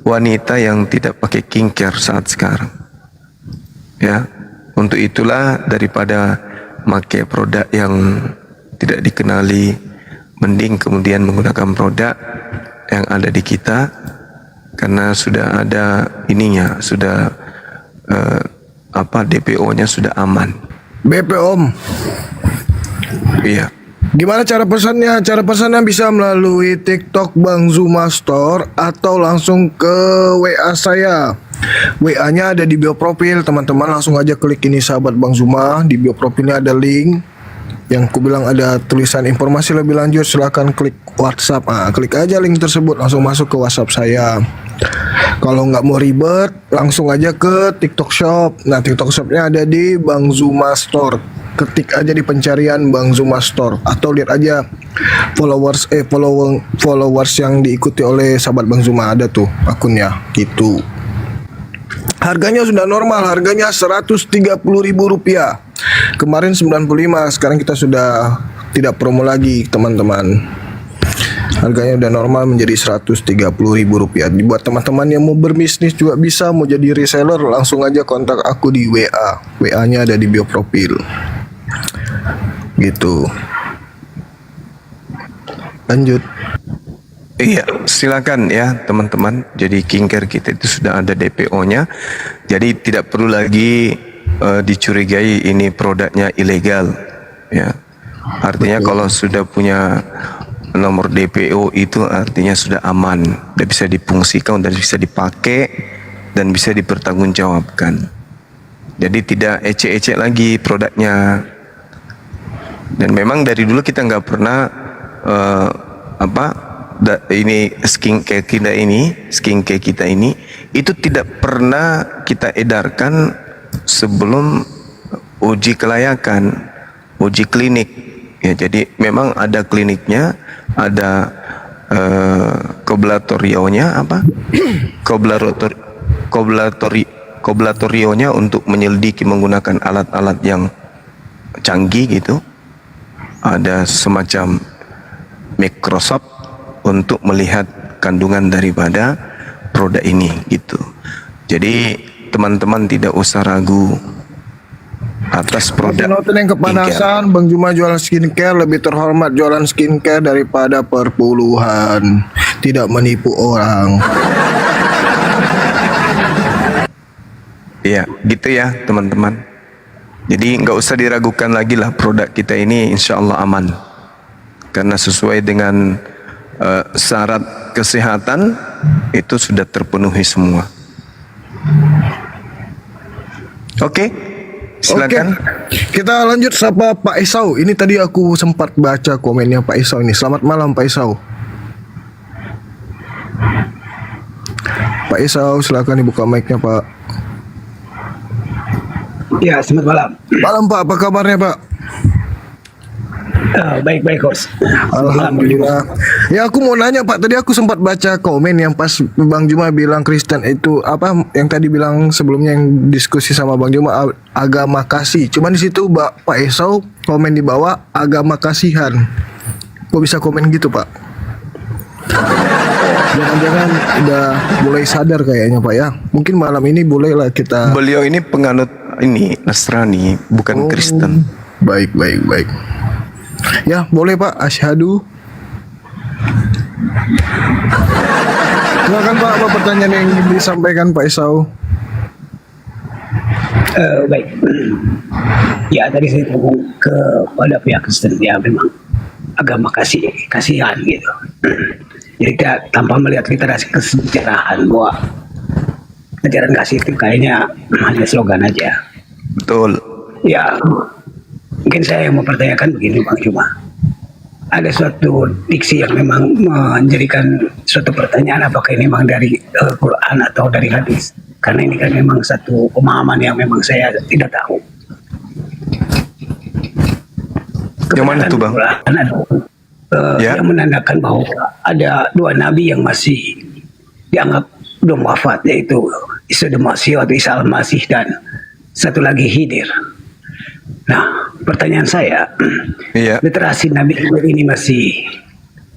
wanita yang tidak pakai skincare saat sekarang. Ya, untuk itulah daripada pakai produk yang tidak dikenali, mending kemudian menggunakan produk yang ada di kita, karena sudah ada ininya, sudah DPO-nya sudah aman. BPOM. Iya. Gimana cara pesannya? Cara pesannya bisa melalui TikTok Bang Zuma Store atau langsung ke WA saya. WA-nya ada di bio profil, teman-teman langsung aja klik ini sahabat Bang Zuma. Di bio profilnya ada link yang ku bilang ada tulisan informasi lebih lanjut, silahkan klik WhatsApp. Klik aja link tersebut langsung masuk ke WhatsApp saya. Kalau nggak mau ribet, langsung aja ke TikTok Shop. Nah, TikTok Shopnya ada di Bang Zuma Store. Ketik aja di pencarian Bang Zuma Store atau lihat aja followers yang diikuti oleh sahabat Bang Zuma, ada tuh akunnya gitu. Harganya sudah normal, harganya Rp130.000. Kemarin 95, sekarang kita sudah tidak promo lagi teman-teman. Harganya udah normal menjadi Rp130.000. Buat teman-teman yang mau berbisnis juga bisa, mau jadi reseller langsung aja kontak aku di WA. WA-nya ada di bio profil. Gitu. Lanjut. Iya, silakan ya teman-teman. Jadi skincare kita itu sudah ada DPO-nya. Jadi tidak perlu lagi dicurigai ini produknya ilegal ya. Artinya kalau sudah punya nomor DPO itu artinya sudah aman, sudah bisa difungsikan, sudah bisa dipakai dan bisa dipertanggungjawabkan. Jadi tidak ecek-ecek lagi produknya. Dan memang dari dulu kita nggak pernah ini skincare kita ini itu tidak pernah kita edarkan sebelum uji kelayakan, uji klinik. Ya, jadi memang ada kliniknya, ada koblatorionya untuk menyelidiki menggunakan alat-alat yang canggih gitu. Ada semacam Microsoft untuk melihat kandungan daripada produk ini gitu. Jadi teman-teman tidak usah ragu atas produk yang kepanasan, Bang Zuma jualan skincare, lebih terhormat jualan skincare daripada perpuluhan. Tidak menipu orang. Iya, gitu ya teman-teman. Jadi nggak usah diragukan lagi lah, produk kita ini insya Allah aman. Karena sesuai dengan syarat kesehatan itu sudah terpenuhi semua. Oke, silakan. Kita lanjut sapa Pak Isau. Ini tadi aku sempat baca komennya Pak Isau ini. Selamat malam Pak Isau. Pak Isau, silakan dibuka mic-nya Pak. Ya, selamat malam. Malam Pak, apa kabarnya Pak? Baik-baik Kos. Alhamdulillah. Ya, aku mau nanya Pak, tadi aku sempat baca komen yang pas Bang Zuma bilang Kristen itu apa yang tadi bilang sebelumnya yang diskusi sama Bang Zuma agama kasih. Cuman di situ Pak Esau komen di bawah agama kasihan. Kok bisa komen gitu Pak? Jangan-jangan udah mulai sadar kayaknya Pak ya. Mungkin malam ini bolehlah kita. Beliau ini penganut ini Nasrani, bukan Kristen. Baik. Ya, boleh Pak. Asyhadu. Silakan Pak, apa pertanyaan yang ingin disampaikan Pak Esau? Baik. Ya, tadi saya ngomong kepada pihak Kristen ya, memang agama kasihan gitu. Jadi tanpa melihat literasi kesejarahan bahwa ajaran kasih itu kayaknya hanya slogan aja. Betul. Ya, mungkin saya yang mempertanyakan begini Bang Zuma. ada suatu diksi yang memang menjadikan suatu pertanyaan apakah ini memang dari Quran atau dari hadis. Karena ini kan memang satu pemahaman yang memang saya tidak tahu. Yang mana tuh Bang? Yang menandakan bahwa ada dua nabi yang masih dianggap belum wafat, yaitu Isa al-Masih atau Isa al-Masih dan satu lagi Khidir. Nah, pertanyaan saya, literasi Nabi Khidir ini masih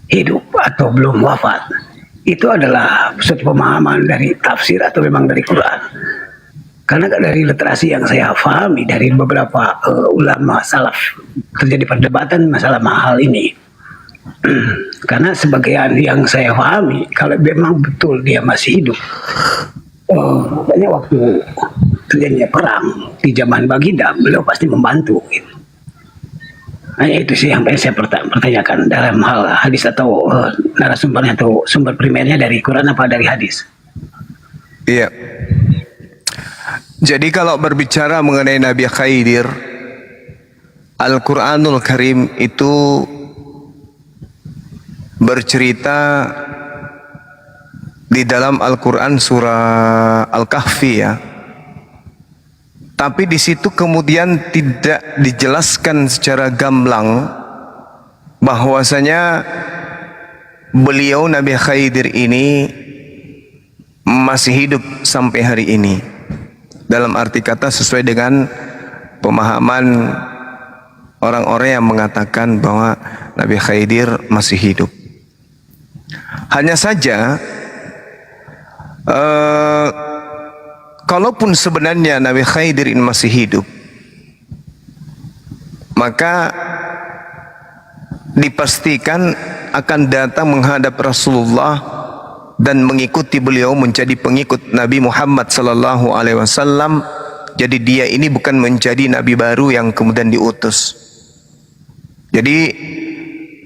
hidup atau belum wafat? Itu adalah suatu pemahaman dari tafsir atau memang dari Quran? Karena dari literasi yang saya pahami dari beberapa ulama salaf terjadi perdebatan masalah mahal ini. Karena sebagian yang saya pahami, kalau memang betul dia masih hidup, makanya waktu terjadinya perang di zaman Baginda, beliau pasti membantu. Gitu. Hanya itu sih yang saya pertanyakan dalam hal hadis atau narasumbernya atau sumber primernya dari Quran apa dari hadis. Iya. Jadi kalau berbicara mengenai Nabi Khidir, Al-Quranul Karim itu bercerita di dalam Al-Quran surah Al-Kahfi ya. Tapi di situ kemudian tidak dijelaskan secara gamblang bahwasanya beliau Nabi Khidir ini masih hidup sampai hari ini. Dalam arti kata sesuai dengan pemahaman orang-orang yang mengatakan bahwa Nabi Khidir masih hidup. Hanya saja kalaupun sebenarnya Nabi Khidir ini masih hidup, maka dipastikan akan datang menghadap Rasulullah dan mengikuti beliau menjadi pengikut Nabi Muhammad sallallahu alaihi wasallam. Jadi dia ini bukan menjadi nabi baru yang kemudian diutus. Jadi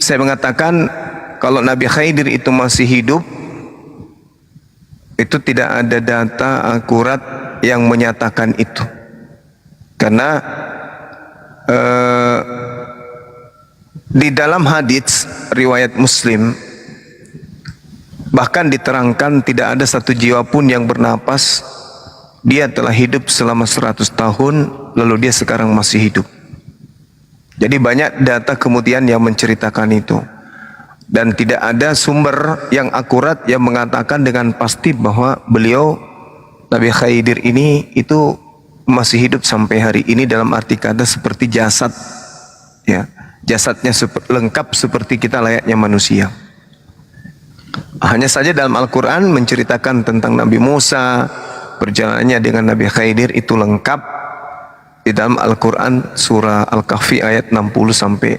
saya mengatakan kalau Nabi Khidir itu masih hidup, itu tidak ada data akurat yang menyatakan itu. Karena di dalam hadits riwayat Muslim bahkan diterangkan tidak ada satu jiwa pun yang bernapas dia telah hidup selama 100 tahun lalu dia sekarang masih hidup. Jadi banyak data kemudian yang menceritakan itu. Dan tidak ada sumber yang akurat yang mengatakan dengan pasti bahwa beliau Nabi Khidir ini itu masih hidup sampai hari ini dalam arti kata seperti jasad ya, jasadnya lengkap seperti kita layaknya manusia. Hanya saja dalam Al-Quran menceritakan tentang Nabi Musa, perjalanannya dengan Nabi Khidir itu lengkap di dalam Al-Quran surah Al-Kahfi ayat 60 sampai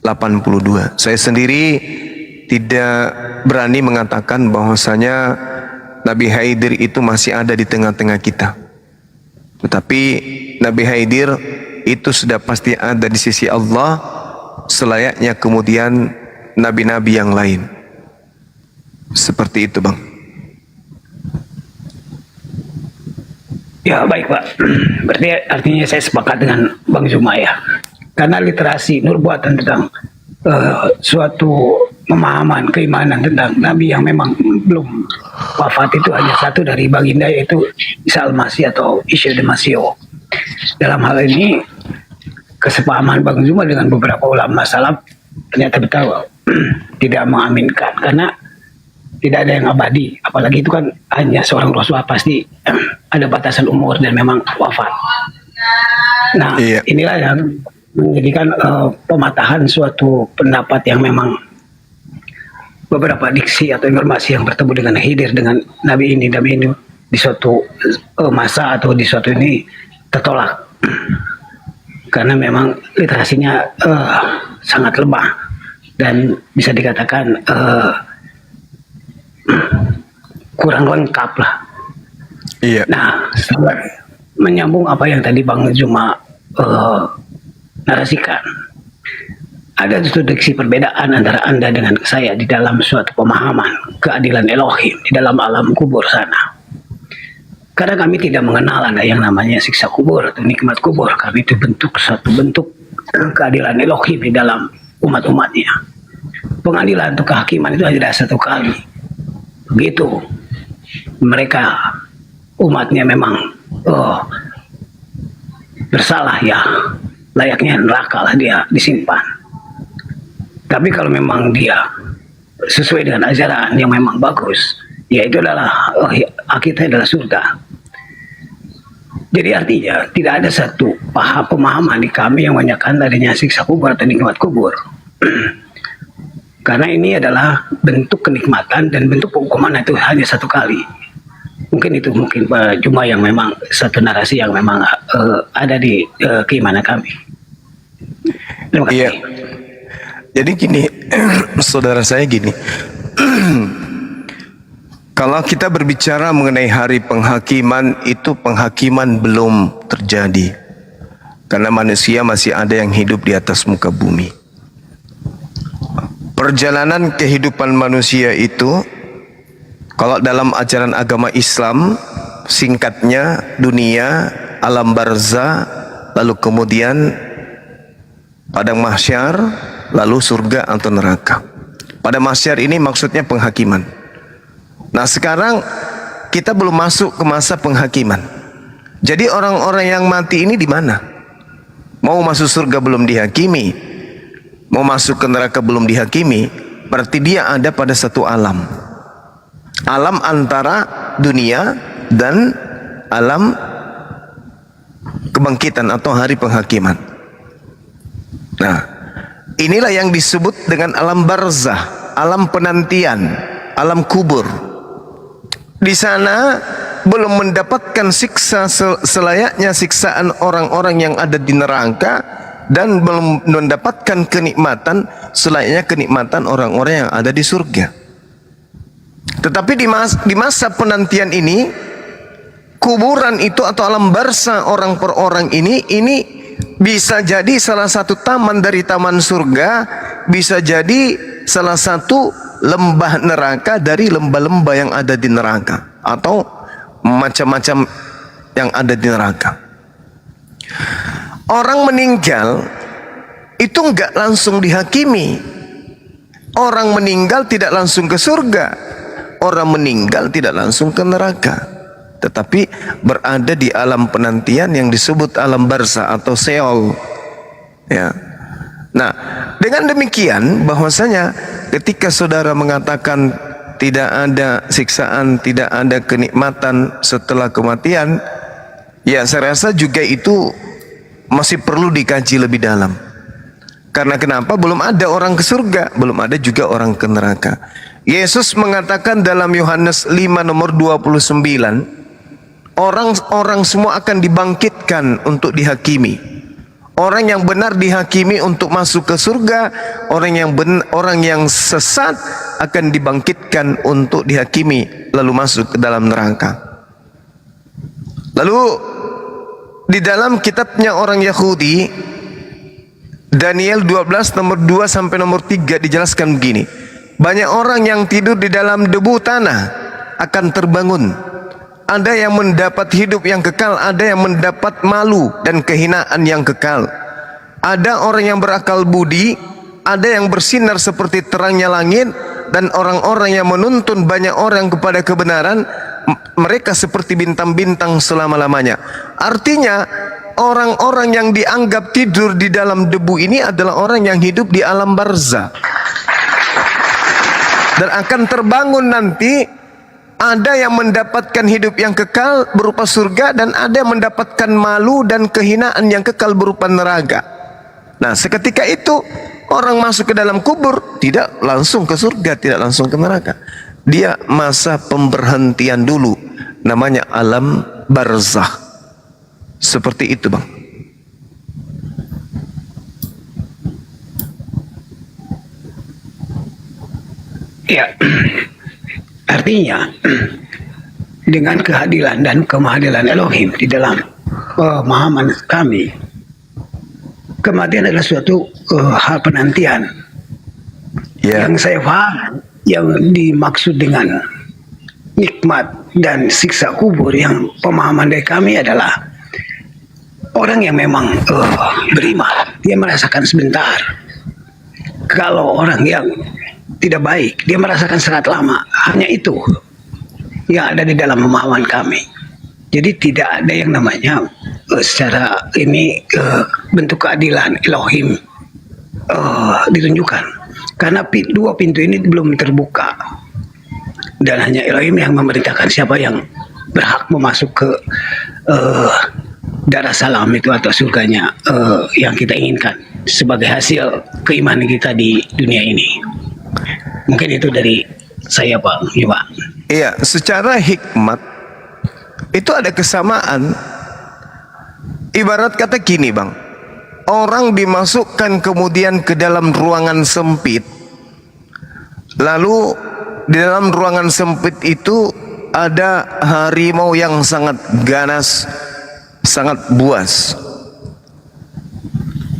82. Saya sendiri tidak berani mengatakan bahwasanya Nabi Khidir itu masih ada di tengah-tengah kita. Tetapi Nabi Khidir itu sudah pasti ada di sisi Allah selayaknya kemudian nabi-nabi yang lain. Seperti itu, Bang. Ya baik Pak, berarti artinya saya sepakat dengan Bang Zuma ya. Karena literasi nubuatan tentang suatu pemahaman keimanan tentang Nabi yang memang belum wafat itu hanya satu dari baginda, yaitu Isa al-Masih atau Isa al-Masih. Dalam hal ini kesepahaman Bang Zuma dengan beberapa ulama salaf ternyata betul tidak mengaminkan, karena tidak ada yang abadi, apalagi itu kan hanya seorang Rasulullah, pasti ada batasan umur dan memang wafat. Nah, inilah yang menjadikan pematahan suatu pendapat yang memang beberapa diksi atau informasi yang bertemu dengan Khidir dengan Nabi ini di suatu masa atau di suatu ini tertolak karena memang literasinya sangat lemah dan bisa dikatakan kurang lengkap lah. Iya. Nah, menyambung apa yang tadi Bang Zuma narasikan, ada suatu diksi perbedaan antara Anda dengan saya di dalam suatu pemahaman keadilan Elohim di dalam alam kubur sana. Karena kami tidak mengenal ada yang namanya siksa kubur atau nikmat kubur. Kami itu suatu bentuk keadilan Elohim di dalam umat-umatnya. Pengadilan atau kehakiman itu tidak satu kali. Begitu mereka umatnya memang bersalah, ya layaknya neraka lah dia disimpan. Tapi kalau memang dia sesuai dengan ajaran yang memang bagus, ya itu adalah akhirnya adalah surga. Jadi artinya tidak ada satu pemahaman di kami yang menyatakan adanya siksa kubur atau nikmat kubur. Karena ini adalah bentuk kenikmatan dan bentuk hukuman itu hanya satu kali. Mungkin itu cuma yang memang satu narasi yang memang ada di keimanan kami. Terima kasih. Iya. Jadi gini, saudara saya gini. Kalau kita berbicara mengenai hari penghakiman, itu penghakiman belum terjadi. Karena manusia masih ada yang hidup di atas muka bumi. Perjalanan kehidupan manusia itu, kalau dalam ajaran agama Islam, singkatnya dunia, alam barzah, lalu kemudian padang mahsyar, lalu surga atau neraka. Pada mahsyar ini maksudnya penghakiman. Nah sekarang kita belum masuk ke masa penghakiman. Jadi orang-orang yang mati ini di mana? Mau masuk surga belum dihakimi, mau masuk ke neraka belum dihakimi, berarti dia ada pada satu alam. Alam antara dunia dan alam kebangkitan atau hari penghakiman. Nah, inilah yang disebut dengan alam barzah, alam penantian, alam kubur. Di sana belum mendapatkan siksa selayaknya siksaan orang-orang yang ada di neraka, dan belum mendapatkan kenikmatan selayaknya kenikmatan orang-orang yang ada di surga. Tetapi di masa penantian ini, kuburan itu atau alam barzah orang per orang ini bisa jadi salah satu taman dari taman surga, bisa jadi salah satu lembah neraka dari lembah-lembah yang ada di neraka, atau macam-macam yang ada di neraka. Orang meninggal itu enggak langsung dihakimi. Orang meninggal tidak langsung ke surga. Orang meninggal tidak langsung ke neraka, tetapi berada di alam penantian yang disebut alam barzah atau Seol. Ya. Nah, dengan demikian bahwasanya ketika saudara mengatakan tidak ada siksaan, tidak ada kenikmatan setelah kematian, ya saya rasa juga itu masih perlu dikaji lebih dalam. Karena kenapa? Belum ada orang ke surga, belum ada juga orang ke neraka. Yesus mengatakan dalam Yohanes 5 nomor 29, orang-orang semua akan dibangkitkan untuk dihakimi. Orang yang benar dihakimi untuk masuk ke surga, orang yang sesat akan dibangkitkan untuk dihakimi lalu masuk ke dalam neraka. Lalu di dalam kitabnya orang Yahudi, Daniel 12 nomor 2 sampai nomor 3 dijelaskan begini. Banyak orang yang tidur di dalam debu tanah akan terbangun. Ada yang mendapat hidup yang kekal, ada yang mendapat malu dan kehinaan yang kekal. Ada orang yang berakal budi, ada yang bersinar seperti terangnya langit, dan orang-orang yang menuntun banyak orang kepada kebenaran, mereka seperti bintang-bintang selama-lamanya. Artinya, orang-orang yang dianggap tidur di dalam debu ini adalah orang yang hidup di alam barzah. Dan akan terbangun nanti. Ada yang mendapatkan hidup yang kekal berupa surga, dan ada yang mendapatkan malu dan kehinaan yang kekal berupa neraka. Nah, seketika itu orang masuk ke dalam kubur tidak langsung ke surga, tidak langsung ke neraka. Dia masa pemberhentian dulu, namanya alam barzah. Seperti itu, Bang. Ya. Artinya dengan kehadiran dan kemahadiran Elohim di dalam pemahaman kami, kematian adalah suatu hal penantian. Yang saya paham, yang dimaksud dengan nikmat dan siksa kubur yang pemahaman dari kami adalah orang yang memang beriman, dia merasakan sebentar. kalau orang yang tidak baik, dia merasakan sangat lama. Hanya itu yang ada di dalam pemahaman kami. Jadi tidak ada yang namanya secara ini bentuk keadilan Elohim ditunjukkan. Karena dua pintu ini belum terbuka. Dan hanya Elohim yang memerintahkan siapa yang berhak memasuk ke darah salam itu atau surganya yang kita inginkan sebagai hasil keimanan kita di dunia ini. Mungkin itu dari saya, Pak. Iya, secara hikmat itu ada kesamaan. Ibarat kata gini, Bang. Orang dimasukkan kemudian ke dalam ruangan sempit. Lalu di dalam ruangan sempit itu ada harimau yang sangat ganas, sangat buas.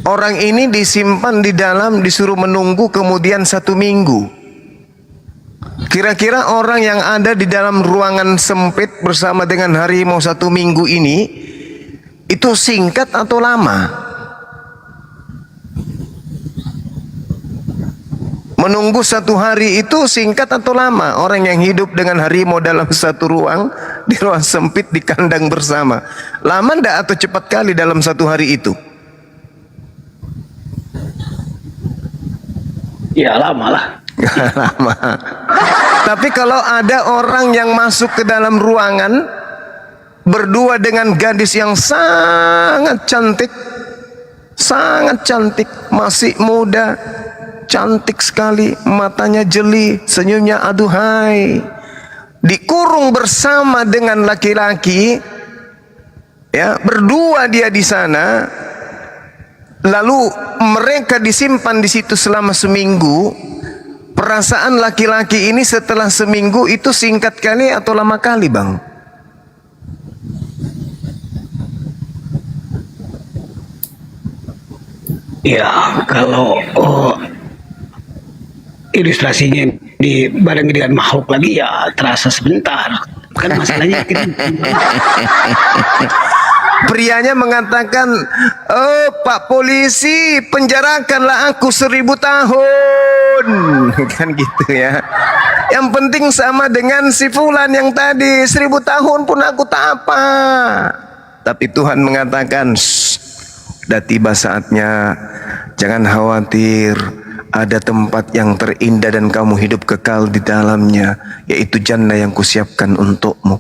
Orang ini disimpan di dalam, disuruh menunggu kemudian 1 minggu. Kira-kira orang yang ada di dalam ruangan sempit bersama dengan harimau 1 minggu ini, itu singkat atau lama? Menunggu 1 hari itu singkat atau lama? Orang yang hidup dengan harimau dalam satu ruang, di ruang sempit, di kandang bersama, lama ndak atau cepat kali dalam 1 hari itu? Ya lama lah. Lama. Tapi kalau ada orang yang masuk ke dalam ruangan berdua dengan gadis yang sangat cantik, masih muda, cantik sekali, matanya jeli, senyumnya aduhai, dikurung bersama dengan laki-laki, ya, berdua dia di sana, lalu mereka disimpan di situ selama seminggu. Perasaan laki-laki ini setelah seminggu itu singkat kali atau lama kali, Bang? Ya, kalau ilustrasinya dibarengi dengan makhluk lagi ya terasa sebentar. Kan masalahnya kita prianya mengatakan, "Oh, Pak Polisi, penjarakanlah aku 1000 tahun." Kan gitu ya. Yang penting sama dengan si fulan yang tadi, 1000 tahun pun aku tak apa. Tapi Tuhan mengatakan, sudah tiba saatnya, jangan khawatir, ada tempat yang terindah dan kamu hidup kekal di dalamnya, yaitu jannah yang kusiapkan untukmu.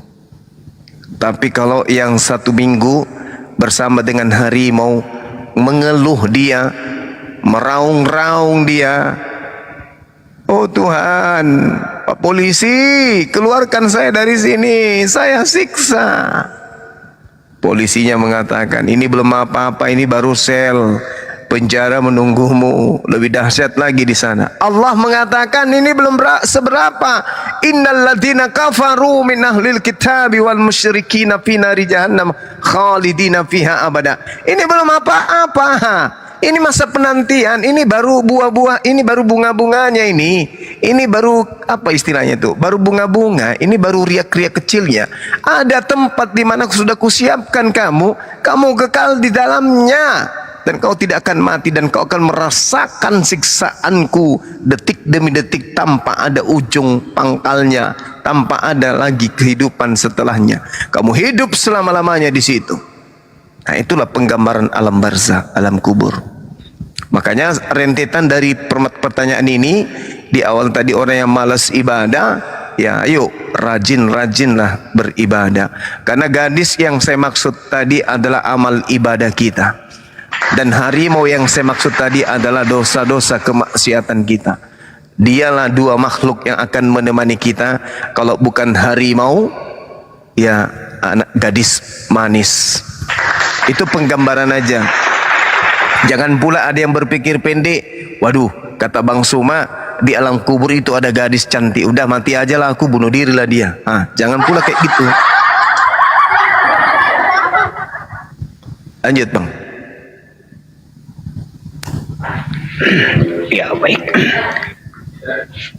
Tapi kalau yang 1 minggu bersama dengan harimau, mengeluh dia, meraung-raung dia, oh Tuhan, Pak Polisi, keluarkan saya dari sini, saya siksa. Polisinya mengatakan, ini belum apa-apa, ini baru sel. Penjara menunggumu, lebih dahsyat lagi di sana. Allah mengatakan ini belum seberapa. Innal ladzina kafaru min ahlil kitabi wal musyrikina fi nari jahannam khalidina fiha abada. Ini belum apa-apa. Ini masa penantian, ini baru buah-buah, ini baru bunga-bunganya ini. Ini baru apa istilahnya tuh? Baru bunga-bunga, ini baru riak-riak kecilnya. Ada tempat di mana sudah kusiapkan kamu kekal di dalamnya. Dan kau tidak akan mati, dan kau akan merasakan siksaanku detik demi detik tanpa ada ujung pangkalnya, tanpa ada lagi kehidupan setelahnya. Kamu hidup selama-lamanya di situ. Nah, itulah penggambaran alam barzah, alam kubur. Makanya rentetan dari pertanyaan ini di awal tadi, orang yang malas ibadah, ya ayo rajin-rajinlah beribadah. Karena gadis yang saya maksud tadi adalah amal ibadah kita. Dan harimau yang saya maksud tadi adalah dosa-dosa kemaksiatan kita. Dialah 2 makhluk yang akan menemani kita. Kalau bukan harimau, ya anak gadis manis. Itu penggambaran aja. Jangan pula ada yang berpikir pendek. Waduh, kata Bang Suma, di alam kubur itu ada gadis cantik. Udah mati aja lah aku, bunuh diri lah dia. Jangan pula kayak gitu. Lanjut, Bang. Ya baik.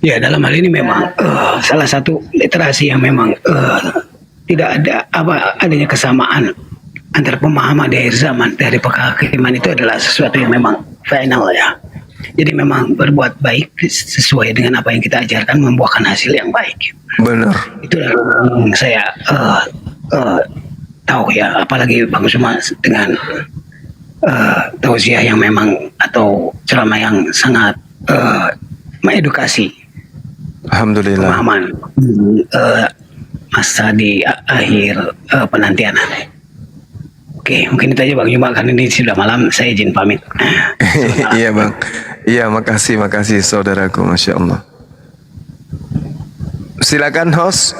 Ya dalam hal ini memang salah satu literasi yang memang tidak ada adanya kesamaan antara pemahaman di akhir zaman dari kehakiman itu adalah sesuatu yang memang final ya. Jadi memang berbuat baik sesuai dengan apa yang kita ajarkan membuahkan hasil yang baik. Benar. Itulah yang saya tahu ya, apalagi Bang Suma dengan tausiah yang memang atau ceramah yang sangat mengedukasi. Alhamdulillah. Pemahaman masa di akhir penantian. Oke, mungkin itu aja Bang Juma, karena ini sudah malam, saya izin pamit. Iya Bang. Iya, makasih saudaraku, Masya Allah. Silakan host.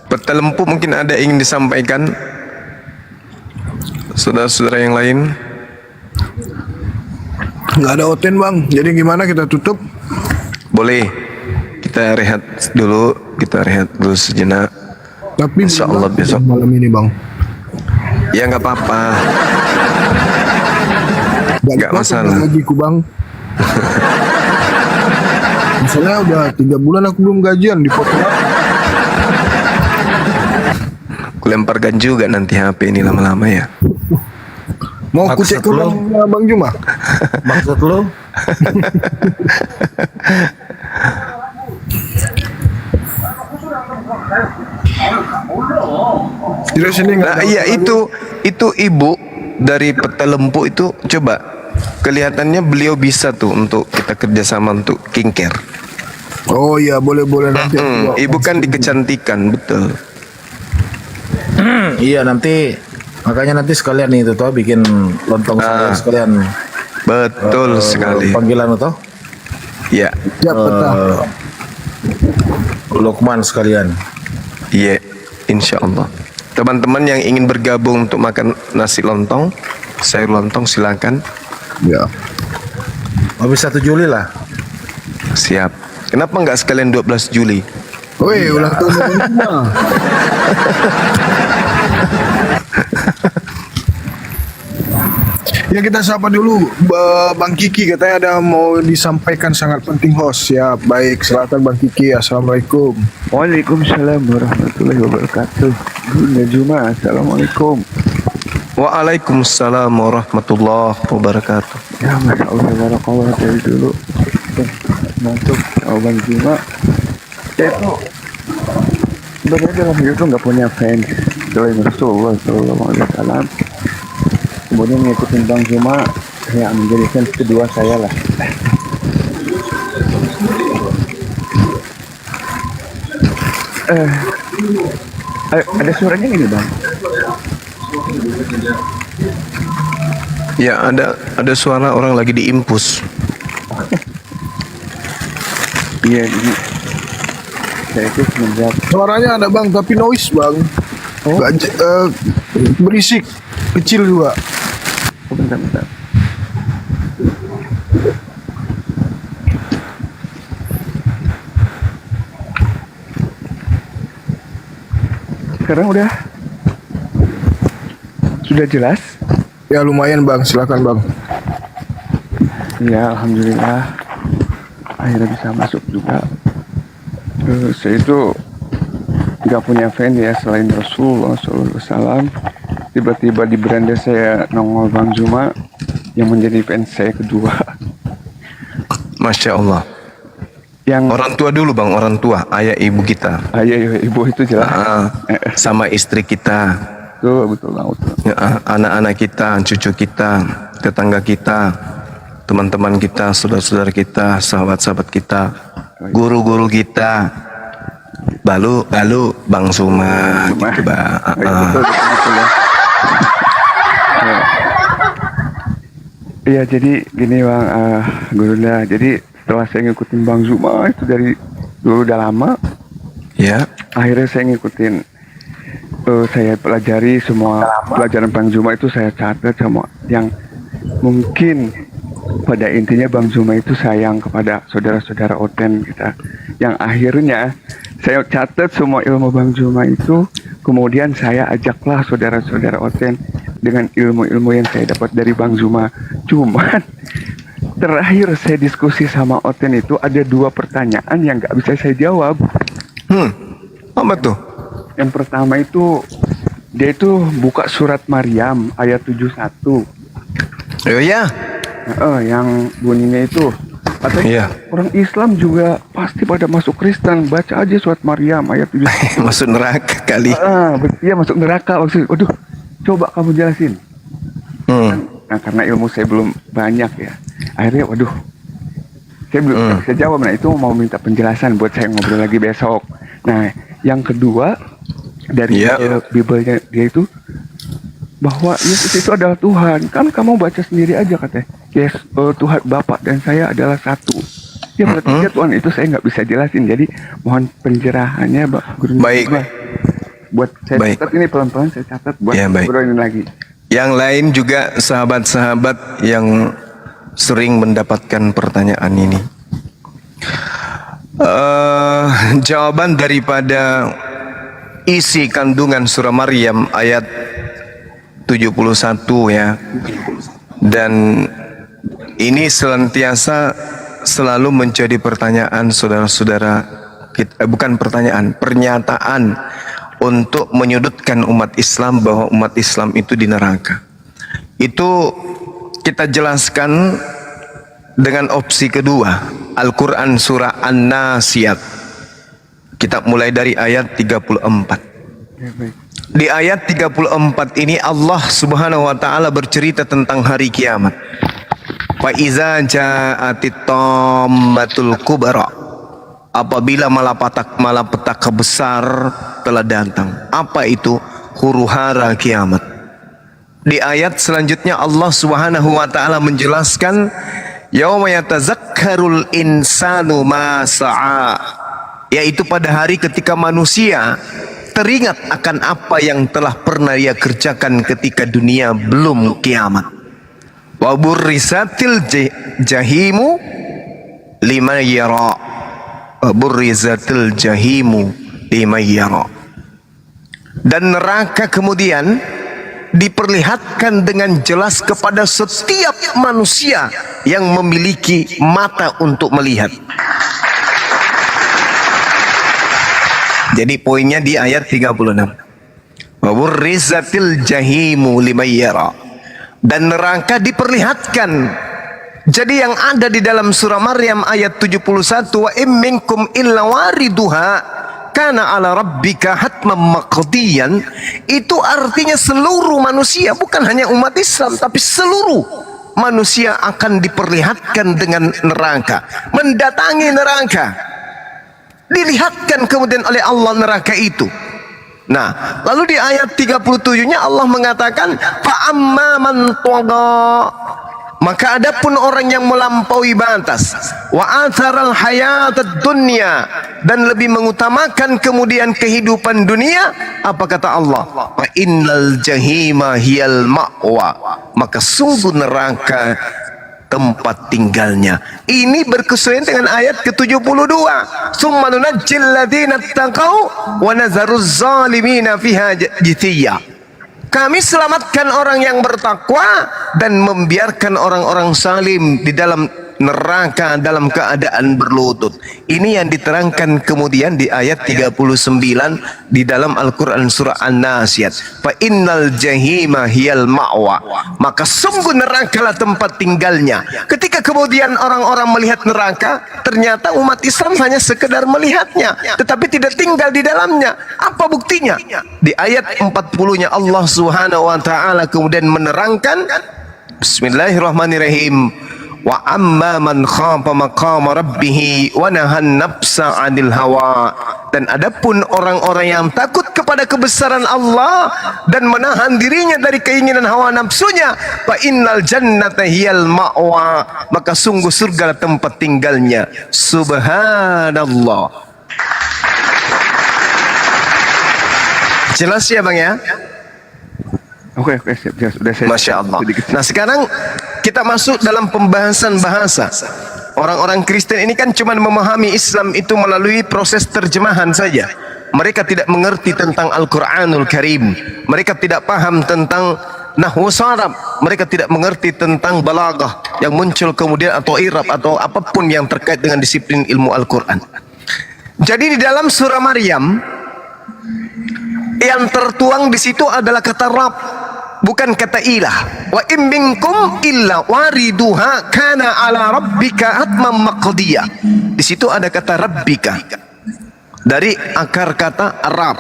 Peta lempu mungkin ada ingin disampaikan. Saudara-saudara yang lain. Nggak ada Oten Bang, jadi gimana kita tutup? Boleh. Kita rehat dulu sejenak. Tapi Insya Allah besok malam ini Bang. Ya nggak apa-apa. Nggak masalah. Gajiku Bang. Misalnya udah 3 bulan aku belum gajian, dipotong. Aku lemparkan juga nanti HP ini lama-lama ya. Mau aku cek ke Bang Juma? Maksud lo? Nah, iya itu ibu dari Peta Lempu itu, coba kelihatannya beliau bisa tuh untuk kita kerjasama untuk skincare. Oh iya, boleh nanti. Ibu kan dikecantikan, betul. Iya, nanti makanya nanti sekalian itu toh bikin lontong sayur sekalian. Betul sekali. Panggilan itu? Iya. Lukman sekalian. Iya, insya Allah. Teman-teman yang ingin bergabung untuk makan nasi lontong, sayur lontong, silakan. Ya. Habis 1 Juli lah. Siap. Kenapa nggak sekalian 12 Juli? Woi, ulang tahun Juma. Ya, kita sapa dulu Bang Kiki, katanya ada mau disampaikan sangat penting host. Ya, baik, silakan Bang Kiki. Assalamualaikum. Waalaikumsalam warahmatullahi wabarakatuh. Guna Juma, assalamualaikum. Waalaikumsalam warahmatullahi wabarakatuh. Ya, masya Allah, barakallah dari dulu. Masuk Bang Juma. Saya tuh sebenarnya dalam hidup tuh nggak punya fans selain Rasulullah Sallallahu Alaihi Wasallam. Kemudian ngikutin Bang Juma yang menjadi fans kedua saya lah. Ada suaranya ini Bang? Ya, ada suara orang lagi diimpus. Iya, ini saya itu semenjak Suaranya ada Bang, tapi noise Bang. Berisik, kecil juga. Bentar. Sekarang sudah jelas? Ya lumayan Bang, silakan Bang. Ya, alhamdulillah akhirnya bisa masuk juga. Saya itu nggak punya fan ya selain Rasulullah SAW. Tiba-tiba di beranda saya nongol Bang Juma yang menjadi fans saya kedua. Masya Allah. Yang orang tua dulu Bang, orang tua, ayah ibu kita. Ayah ibu itu jelas. Sama istri kita. Betul. Ya, anak-anak kita, cucu kita, tetangga kita, teman-teman kita, saudara-saudara kita, sahabat-sahabat kita, guru-guru kita, balu Bang Suma, gitu Bang. Betul ya. Iya, jadi gini Bang, gurunya. Jadi setelah saya ngikutin Bang Zuma itu dari dulu udah lama. Ya. Akhirnya saya ngikutin, saya pelajari semua pelajaran Bang Zuma itu, saya catat semua yang mungkin pada intinya Bang Zuma itu sayang kepada saudara-saudara Oten kita. Yang akhirnya saya catat semua ilmu Bang Zuma itu, kemudian saya ajaklah saudara-saudara Oten dengan ilmu-ilmu yang saya dapat dari Bang Zuma. Cuman terakhir saya diskusi sama Oten itu ada 2 pertanyaan yang nggak bisa saya jawab. Apa tuh? Yang pertama itu dia itu buka surat Maryam ayat 71. Oh ya. Yang bunyinya itu katanya orang Islam juga pasti pada masuk Kristen. Baca aja surat Maryam ayat 7. Masuk neraka kali. Iya, masuk neraka maksud. Waduh, coba kamu jelasin. Nah, karena ilmu saya belum banyak ya. Akhirnya waduh, saya belum bisa jawab. Nah, itu mau minta penjelasan buat saya ngobrol lagi besok. Nah, yang kedua dari Biblenya dia itu bahwa Yesus itu adalah Tuhan. Kan kamu baca sendiri aja katanya. Tuhan Bapa dan saya adalah satu. Ya berarti dia Tuhan, itu saya nggak bisa jelasin. Jadi mohon pencerahannya, Pak Guru. Baik. Buat saya catat ini pelan-pelan, saya catat buat ngobrolin lagi. Yang lain juga sahabat-sahabat yang sering mendapatkan pertanyaan ini. Jawaban daripada isi kandungan surah Maryam ayat 71 ya. Dan ini senantiasa selalu menjadi pertanyaan saudara-saudara kita, bukan pertanyaan, pernyataan untuk menyudutkan umat Islam bahwa umat Islam itu di neraka. Itu kita jelaskan dengan opsi kedua, Al-Quran surah An-Nasiyat. Kita mulai dari ayat 34. Di ayat 34 ini Allah Subhanahu wa taala bercerita tentang hari kiamat. Fa iza ja'atit tammatul kubra. Apabila malapetaka besar telah datang. Apa itu? Huru-hara kiamat. Di ayat selanjutnya Allah Subhanahu wa taala menjelaskan yauma yatazakkarul insanu ma sa'a, yaitu pada hari ketika manusia teringat akan apa yang telah pernah ia kerjakan ketika dunia belum kiamat. Wa burrisatil jahimu liman yara. Wa burrizatil jahimu liman yara. Dan neraka kemudian diperlihatkan dengan jelas kepada setiap manusia yang memiliki mata untuk melihat. Jadi poinnya di ayat 36. Wa burrizatil jahimu liman yara. Dan neraka diperlihatkan. Jadi yang ada di dalam surah Maryam ayat 71, wa im minkum illa wariduha kana ala rabbika hatman maqdiyan, itu artinya seluruh manusia, bukan hanya umat Islam tapi seluruh manusia akan diperlihatkan dengan neraka, mendatangi neraka, dilihatkan kemudian oleh Allah neraka itu. Nah, lalu di ayat 37-nya Allah mengatakan fa amma man tagha, maka adapun orang yang melampaui batas, wa atharal hayatad dunya, dan lebih mengutamakan kemudian kehidupan dunia, apa kata Allah? Fa innal jahima hiyal ma'wa, maka sungguh neraka tempat tinggalnya. Ini berkesesuaian dengan ayat ke-72. Summa nunajjil ladzina taqau wa nazaruz zalimina fiha jithiya. Kami selamatkan orang yang bertakwa dan membiarkan orang-orang zalim di dalam neraka dalam keadaan berlutut. Ini yang diterangkan kemudian di ayat 39 di dalam Al-Quran surah An-Nasiyat. Fa innal jahima hiyal ma'wa, maka sungguh nerakalah tempat tinggalnya. Ketika kemudian orang-orang melihat neraka, ternyata umat Islam hanya sekedar melihatnya, tetapi tidak tinggal di dalamnya. Apa buktinya? Di ayat 40-nya Allah Subhanahu wa taala kemudian menerangkan, Bismillahirrahmanirrahim. Wa amma man khafa maqama rabbih wa nahan nafsa 'anil hawa, dan adapun orang-orang yang takut kepada kebesaran Allah dan menahan dirinya dari keinginan hawa nafsunya, fa innal jannata hiyal ma'wa, maka sungguh surga tempat tinggalnya. Subhanallah. Jelas ya Bang ya? Oke, siap. Sudah saya. Masya Allah. Nah sekarang kita masuk dalam pembahasan bahasa. Orang-orang Kristen ini kan cuma memahami Islam itu melalui proses terjemahan saja. Mereka tidak mengerti tentang Al-Quranul Karim. Mereka tidak paham tentang nahwu sarab. Mereka tidak mengerti tentang balaghah yang muncul kemudian, atau i'rab, atau apapun yang terkait dengan disiplin ilmu Al-Quran. Jadi di dalam surah Maryam yang tertuang di situ adalah kata Rabb. bukan kata ilah. Wa in minkum illa wariduha kana ala rabbika hatman maqdiyah. Di situ ada kata rabbika dari akar kata Rabb,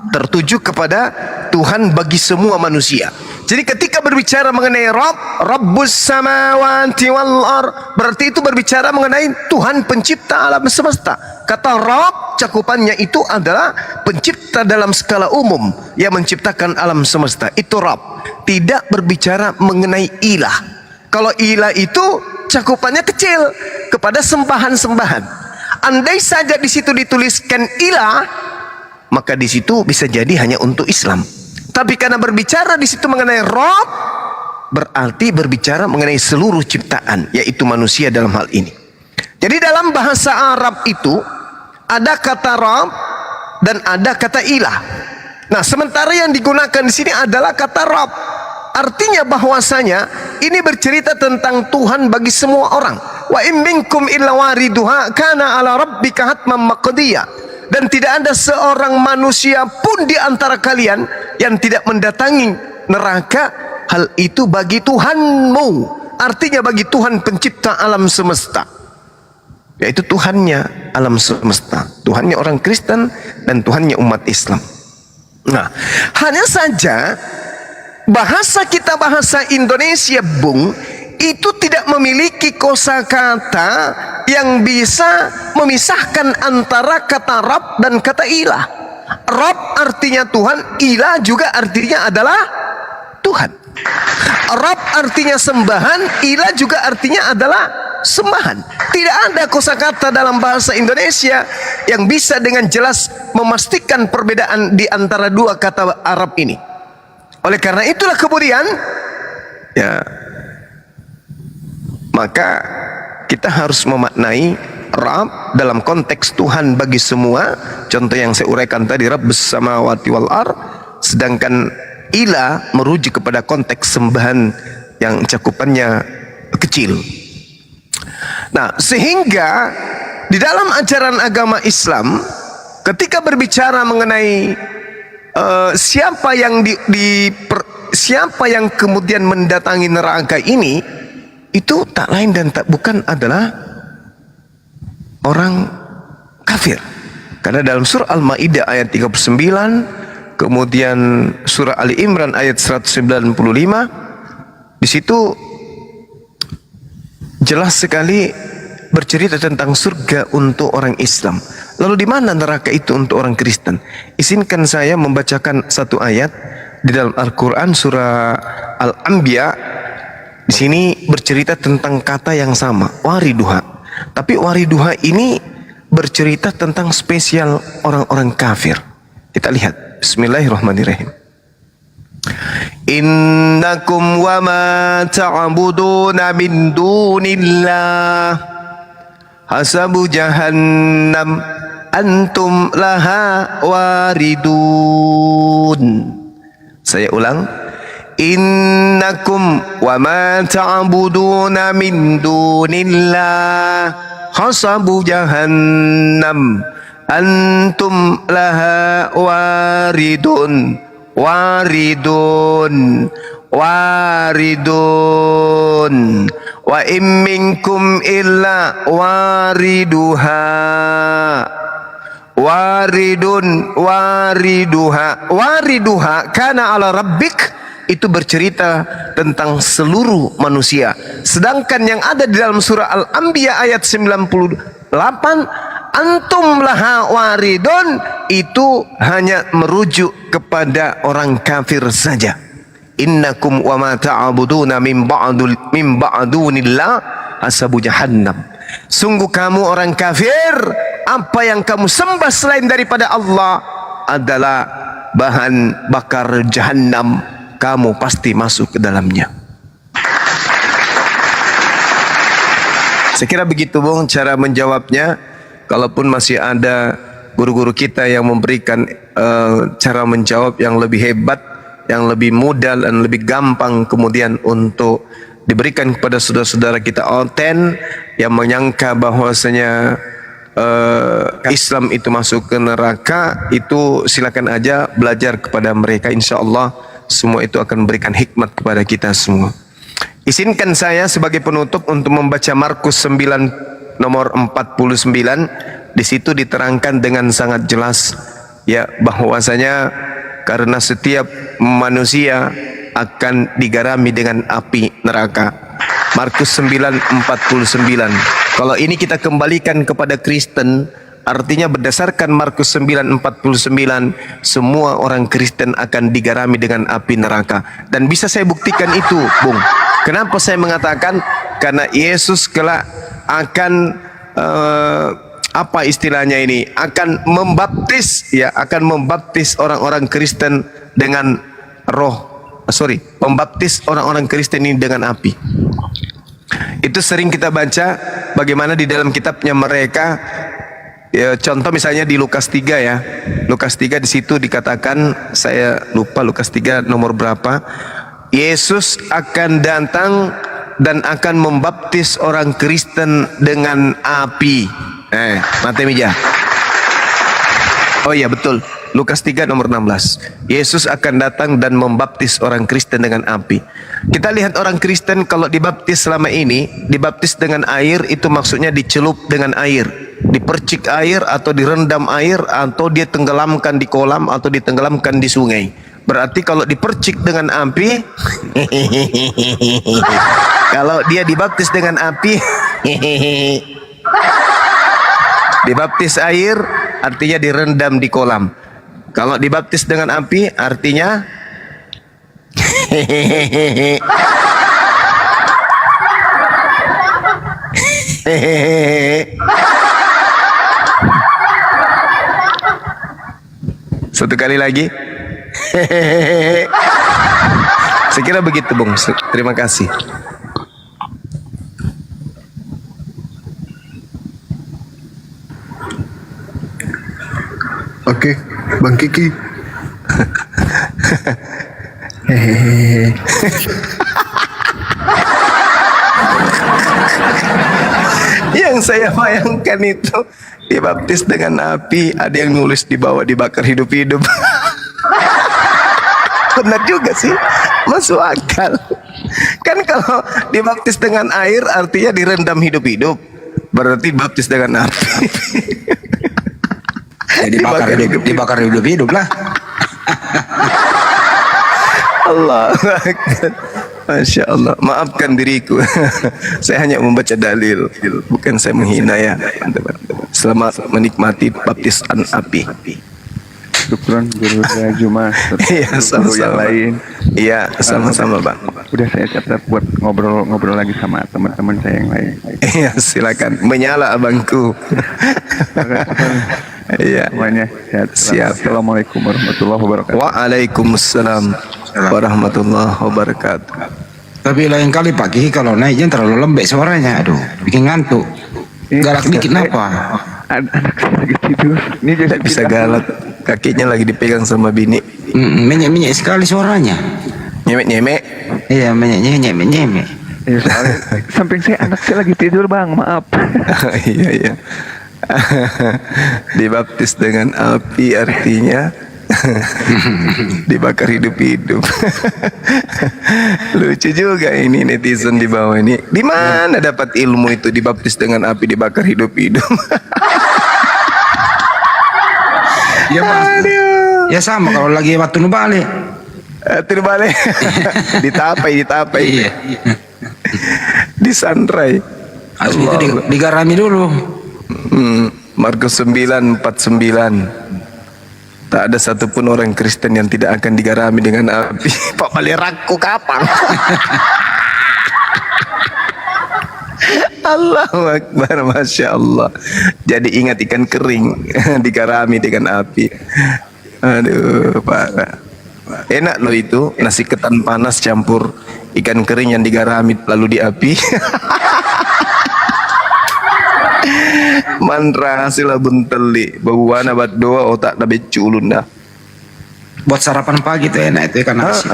tertuju kepada Tuhan bagi semua manusia. Jadi ketika berbicara mengenai Rabb, Rabbus samawati wal ard, berarti itu berbicara mengenai Tuhan pencipta alam semesta. Kata Rabb cakupannya itu adalah pencipta dalam skala umum yang menciptakan alam semesta. Itu Rabb. Tidak berbicara mengenai ilah. Kalau ilah itu cakupannya kecil kepada sembahan-sembahan. Andai saja di situ dituliskan ilah, maka di situ bisa jadi hanya untuk Islam. Tapi karena berbicara di situ mengenai Rabb, berarti berbicara mengenai seluruh ciptaan, yaitu manusia dalam hal ini. Jadi dalam bahasa Arab itu ada kata Rabb dan ada kata ilah. Nah, sementara yang digunakan di sini adalah kata Rabb. Artinya bahwasanya ini bercerita tentang Tuhan bagi semua orang. Wa in minkum illa wariduha kana ala rabbika hatman maqdiyah. Dan tidak ada seorang manusia pun di antara kalian yang tidak mendatangi neraka. Hal itu bagi Tuhanmu. Artinya bagi Tuhan pencipta alam semesta, yaitu Tuhannya alam semesta, Tuhannya orang Kristen dan Tuhannya umat Islam. Nah, hanya saja bahasa kita, bahasa Indonesia, Bung, itu tidak memiliki kosakata yang bisa memisahkan antara kata Rabb dan kata ilah. Rabb artinya Tuhan, ilah juga artinya adalah Tuhan. Rabb artinya sembahan, ilah juga artinya adalah sembahan. Tidak ada kosakata dalam bahasa Indonesia yang bisa dengan jelas memastikan perbedaan di antara dua kata Arab ini. Oleh karena itulah kemudian ya, maka kita harus memaknai Rabb dalam konteks Tuhan bagi semua. Contoh yang saya uraikan tadi, Rabbus samawati wal ard. Sedangkan ilah merujuk kepada konteks sembahan yang cakupannya kecil. Nah, sehingga di dalam ajaran agama Islam ketika berbicara mengenai siapa yang kemudian mendatangi neraka ini, itu tak lain dan tak bukan adalah orang kafir. Karena dalam surah Al-Maidah ayat 39, kemudian surah Ali Imran ayat 195, di situ jelas sekali bercerita tentang surga untuk orang Islam. Lalu di mana neraka itu untuk orang Kristen? Izinkan saya membacakan satu ayat di dalam Al-Quran surah Al-Anbiya. Di sini bercerita tentang kata yang sama, wariduha. Tapi wariduha ini bercerita tentang spesial orang-orang kafir. Kita lihat. Bismillahirrahmanirrahim. Innakum wa ma ta'buduna min dunillah hasabu jahannam antum laha waridun. Saya ulang. Innakum wa ma ta'buduna min dunillah hasabu jahannam antum laha waridun. Waridun waridun wa in minkum illa wariduha waridun wariduha. Wariduha kana ala rabbik itu bercerita tentang seluruh manusia. Sedangkan yang ada di dalam surah Al-Anbiya ayat 98, antum laha waridun, itu hanya merujuk kepada orang kafir saja. Innakum wa ma ta'buduna min ba'dunillah hasabu jahannam. Sungguh kamu orang kafir, apa yang kamu sembah selain daripada Allah adalah bahan bakar jahannam. Kamu pasti masuk ke dalamnya. Saya kira begitu, Bung, cara menjawabnya. Kalaupun masih ada guru-guru kita yang memberikan cara menjawab yang lebih hebat, yang lebih mudah dan lebih gampang kemudian untuk diberikan kepada saudara-saudara kita Oten yang menyangka bahwasanya Islam itu masuk ke neraka, itu silakan aja belajar kepada mereka. Insya Allah semua itu akan memberikan hikmat kepada kita semua. Izinkan saya sebagai penutup untuk membaca Markus 9 nomor 49. Di situ diterangkan dengan sangat jelas ya bahwasanya karena setiap manusia akan digarami dengan api neraka. Markus 9:49. Kalau ini kita kembalikan kepada Kristen, artinya berdasarkan Markus 9:49, semua orang Kristen akan digarami dengan api neraka. Dan bisa saya buktikan itu, Bung. Kenapa saya mengatakan? Karena Yesus kelak akan apa istilahnya ini? Akan membaptis ya, akan membaptis orang-orang Kristen dengan membaptis orang-orang Kristen ini dengan api. Itu sering kita baca bagaimana di dalam kitabnya mereka. Ya, contoh misalnya di Lukas 3 ya. Lukas 3 di situ dikatakan, saya lupa Lukas 3 nomor berapa. Yesus akan datang dan akan membaptis orang Kristen dengan api. Mata meja. Oh iya betul. Lukas 3 nomor 16. Yesus akan datang dan membaptis orang Kristen dengan api. Kita lihat orang Kristen kalau dibaptis selama ini, dibaptis dengan air itu maksudnya dicelup dengan air, dipercik air atau direndam air atau dia tenggelamkan di kolam atau ditenggelamkan di sungai. Berarti kalau dipercik dengan api, kalau dia dibaptis dengan api, dibaptis air artinya direndam di kolam. Kalau dibaptis dengan api artinya satu kali lagi. Saya kira begitu, Bung. Terima kasih. Oke, Bang Kiki. Yang saya bayangkan itu dibaptis dengan api, ada yang nulis di bawah dibakar hidup-hidup. Benar juga sih, masuk akal. Kan kalau dibaptis dengan air artinya direndam hidup-hidup, berarti dibaptis dengan api. Dibakar hidup-hidup lah. Allah Akbar. Masya Allah. Maafkan diriku. Saya hanya membaca dalil, bukan saya menghina ya. Selamat menikmati baptisan api. Syukron guru Juma. Iya, sama-sama. Iya, sama-sama, Bang. Udah saya catat buat ngobrol lagi sama teman-teman saya yang lain. Iya, silakan. Menyala abangku. Iya. Semuanya sehat. Siap. Assalamualaikum warahmatullahi wabarakatuh. Waalaikumsalam warahmatullahi wabarakatuh. Tapi lain kali Pak Ki kalau naiknya terlalu lembek suaranya, aduh, bikin ngantuk. Galak dikit kenapa? Anak saya lagi tidur. Ini juga bisa galak. Kakinya lagi dipegang sama bini. Menyek-menyek sekali suaranya. Nyemek-nyemek. Iya, menyek-nyemek. Ya, soalnya samping saya anak saya lagi tidur, Bang. Maaf. Iya. Dibaptis dengan api artinya dibakar hidup-hidup. Lucu juga ini netizen di bawah ini. Di mana dapat ilmu itu dibaptis dengan api dibakar hidup-hidup? Ya, ya sama kalau lagi waktu nu balik. Balik. ditapai. Iya. Disandrai. Harus itu digarami dulu. Markus 9:49. Tak ada satupun orang Kristen yang tidak akan digarami dengan api. Pak Baliraku kapan? Allahu Akbar, Masya Allah. Jadi ingat ikan kering digarami dengan api. Aduh, parah. Enak loh itu, nasi ketan panas campur ikan kering yang digarami lalu di api. Mantra sila bunteli babuana bat doa otak nabe culun dah. Buat sarapan pagi tuh enak itu ikan nasi.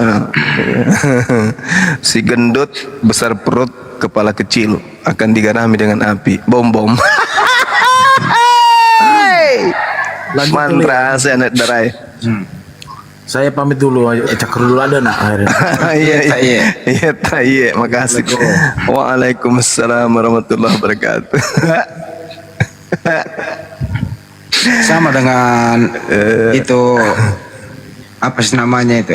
Si gendut besar perut kepala kecil akan digarami dengan api. Bom. Mantra saya anak darai. Saya pamit dulu, cakar dulu ada nak akhirnya. Iya, iya, makasih. Waalaikumsalam warahmatullahi wabarakatuh. Sama dengan itu apa sih namanya itu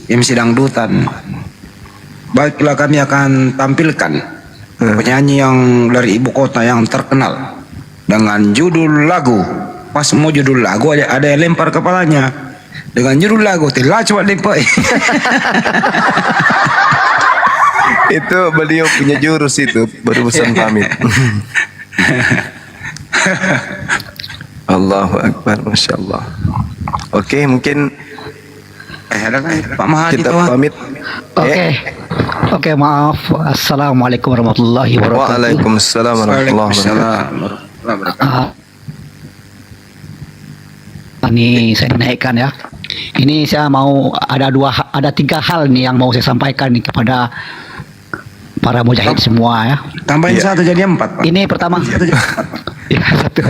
MC dangdutan. Baiklah, kami akan tampilkan penyanyi yang dari ibu kota yang terkenal dengan judul lagu. Pas mau judul lagu ada yang lempar kepalanya dengan judul lagu telah coba lempar. Itu beliau punya jurus itu, barusan pamit. Allahu Akbar, Masya Allah. Oke, mungkin Pak Mahadi kita pamit. Oke, maaf. Assalamualaikum warahmatullahi wabarakatuh. Waalaikumsalam warahmatullahi wabarakatuh. Ini saya naikkan ya. Ini saya mau ada 3 hal nih yang mau saya sampaikan nih kepada para mujahid semua ya. Tambahin 1 jadi 4, Pak. Ini pertama. Ya, 1.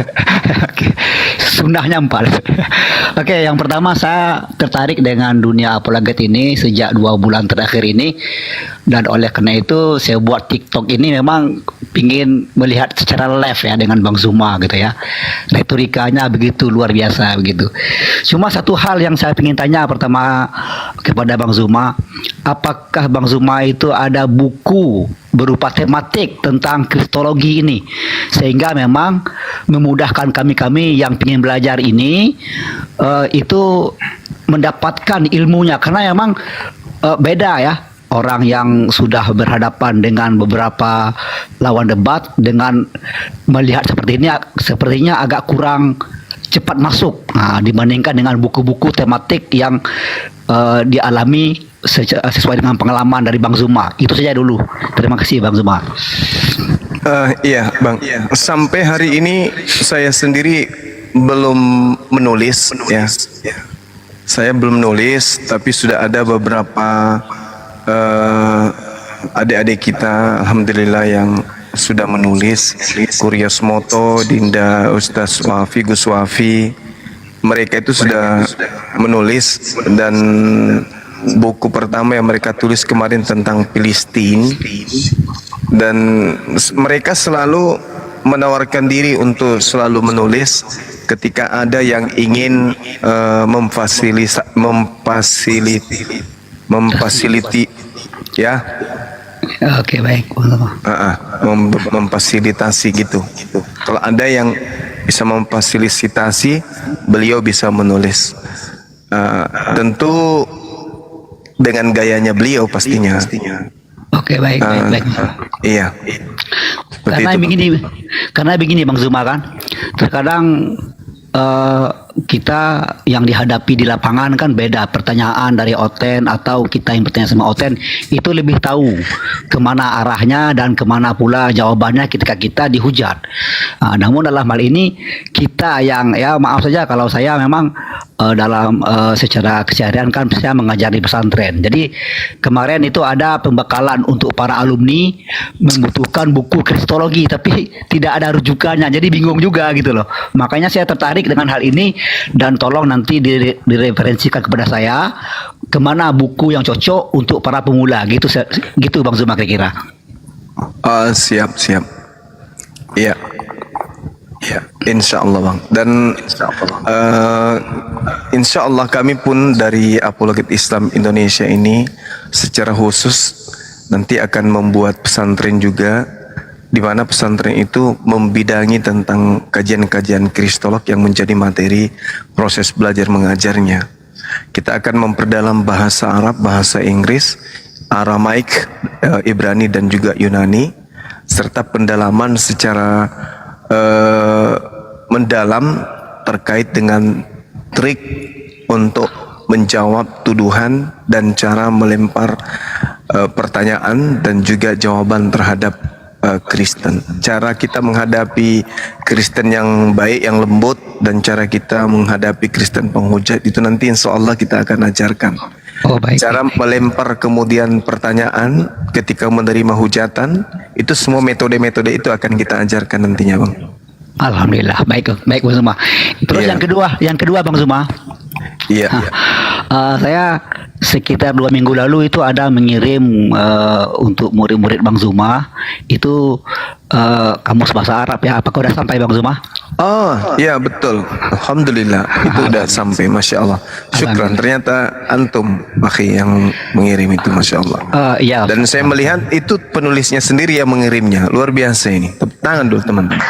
Oke. Sunnahnya 4. Oke, yang pertama saya tertarik dengan dunia apologet ini sejak 2 bulan terakhir ini, dan oleh karena itu saya buat TikTok ini memang pingin melihat secara live ya dengan Bang Zuma gitu ya. Retorikanya begitu luar biasa begitu. Cuma satu hal yang saya ingin tanya pertama kepada Bang Zuma, apakah Bang Zuma itu ada buku berupa tematik tentang kristologi ini sehingga memang memudahkan kami yang ingin belajar ini itu mendapatkan ilmunya, karena memang beda ya orang yang sudah berhadapan dengan beberapa lawan debat dengan melihat seperti ini sepertinya agak kurang cepat masuk dibandingkan dengan buku-buku tematik yang dialami sesuai dengan pengalaman dari Bang Zuma. Itu saja dulu. Terima kasih Bang Zuma. Iya Bang, sampai hari ini saya sendiri belum menulis ya. Saya belum menulis, tapi sudah ada beberapa adik-adik kita alhamdulillah yang sudah menulis. Kurios Moto, Dinda, Ustaz Wafi, Gus Wafi, mereka itu sudah menulis, dan buku pertama yang mereka tulis kemarin tentang Filistin, dan mereka selalu menawarkan diri untuk selalu menulis ketika ada yang ingin memfasiliti ya. Oke, baik. Memfasilitasi gitu. Kalau ada yang bisa memfasilitasi, beliau bisa menulis. Tentu dengan gayanya beliau pastinya. Oke, baik. Iya. Karena begini Bang Zuma kan, terkadang kita yang dihadapi di lapangan kan beda, pertanyaan dari Oten atau kita yang bertanya sama Oten itu lebih tahu kemana arahnya dan kemana pula jawabannya ketika kita dihujat. Namun dalam hal ini kita yang ya maaf saja kalau saya memang dalam secara keseharian kan saya mengajar di pesantren. Jadi kemarin itu ada pembekalan untuk para alumni membutuhkan buku kristologi tapi tidak ada rujukannya. Jadi bingung juga gitu loh. Makanya saya tertarik dengan hal ini dan tolong nanti direferensikan kepada saya kemana buku yang cocok untuk para pemula gitu Bang Zuma kira-kira. Siap. Iya. Ya, insya Allah Bang. Dan insya Allah kami pun dari Apologet Islam Indonesia ini secara khusus nanti akan membuat pesantren juga, di mana pesantren itu membidangi tentang kajian-kajian kristolog yang menjadi materi proses belajar mengajarnya. Kita akan memperdalam bahasa Arab, bahasa Inggris, Aramaik, Ibrani dan juga Yunani, serta pendalaman secara mendalam terkait dengan trik untuk menjawab tuduhan dan cara melempar pertanyaan dan juga jawaban terhadap Kristen. Cara kita menghadapi Kristen yang baik, yang lembut, dan cara kita menghadapi Kristen penghujat itu nanti insya Allah kita akan ajarkan. Cara melempar kemudian pertanyaan ketika menerima hujatan, itu semua metode-metode itu akan kita ajarkan nantinya Bang. Alhamdulillah, baik Bang Zuma. Terus yang kedua Bang Zuma. Iya. Saya sekitar 2 minggu lalu itu ada mengirim untuk murid-murid Bang Zuma itu kamus bahasa Arab ya. Apakah udah sampai Bang Zuma? Oh, ya betul. Alhamdulillah itu udah sampai, masya Allah. Syukran. Ternyata antum, akhi, yang mengirim itu, masya Allah. Iya. Dan saya melihat itu penulisnya sendiri yang mengirimnya. Luar biasa ini. Tepuk tangan dulu teman-teman.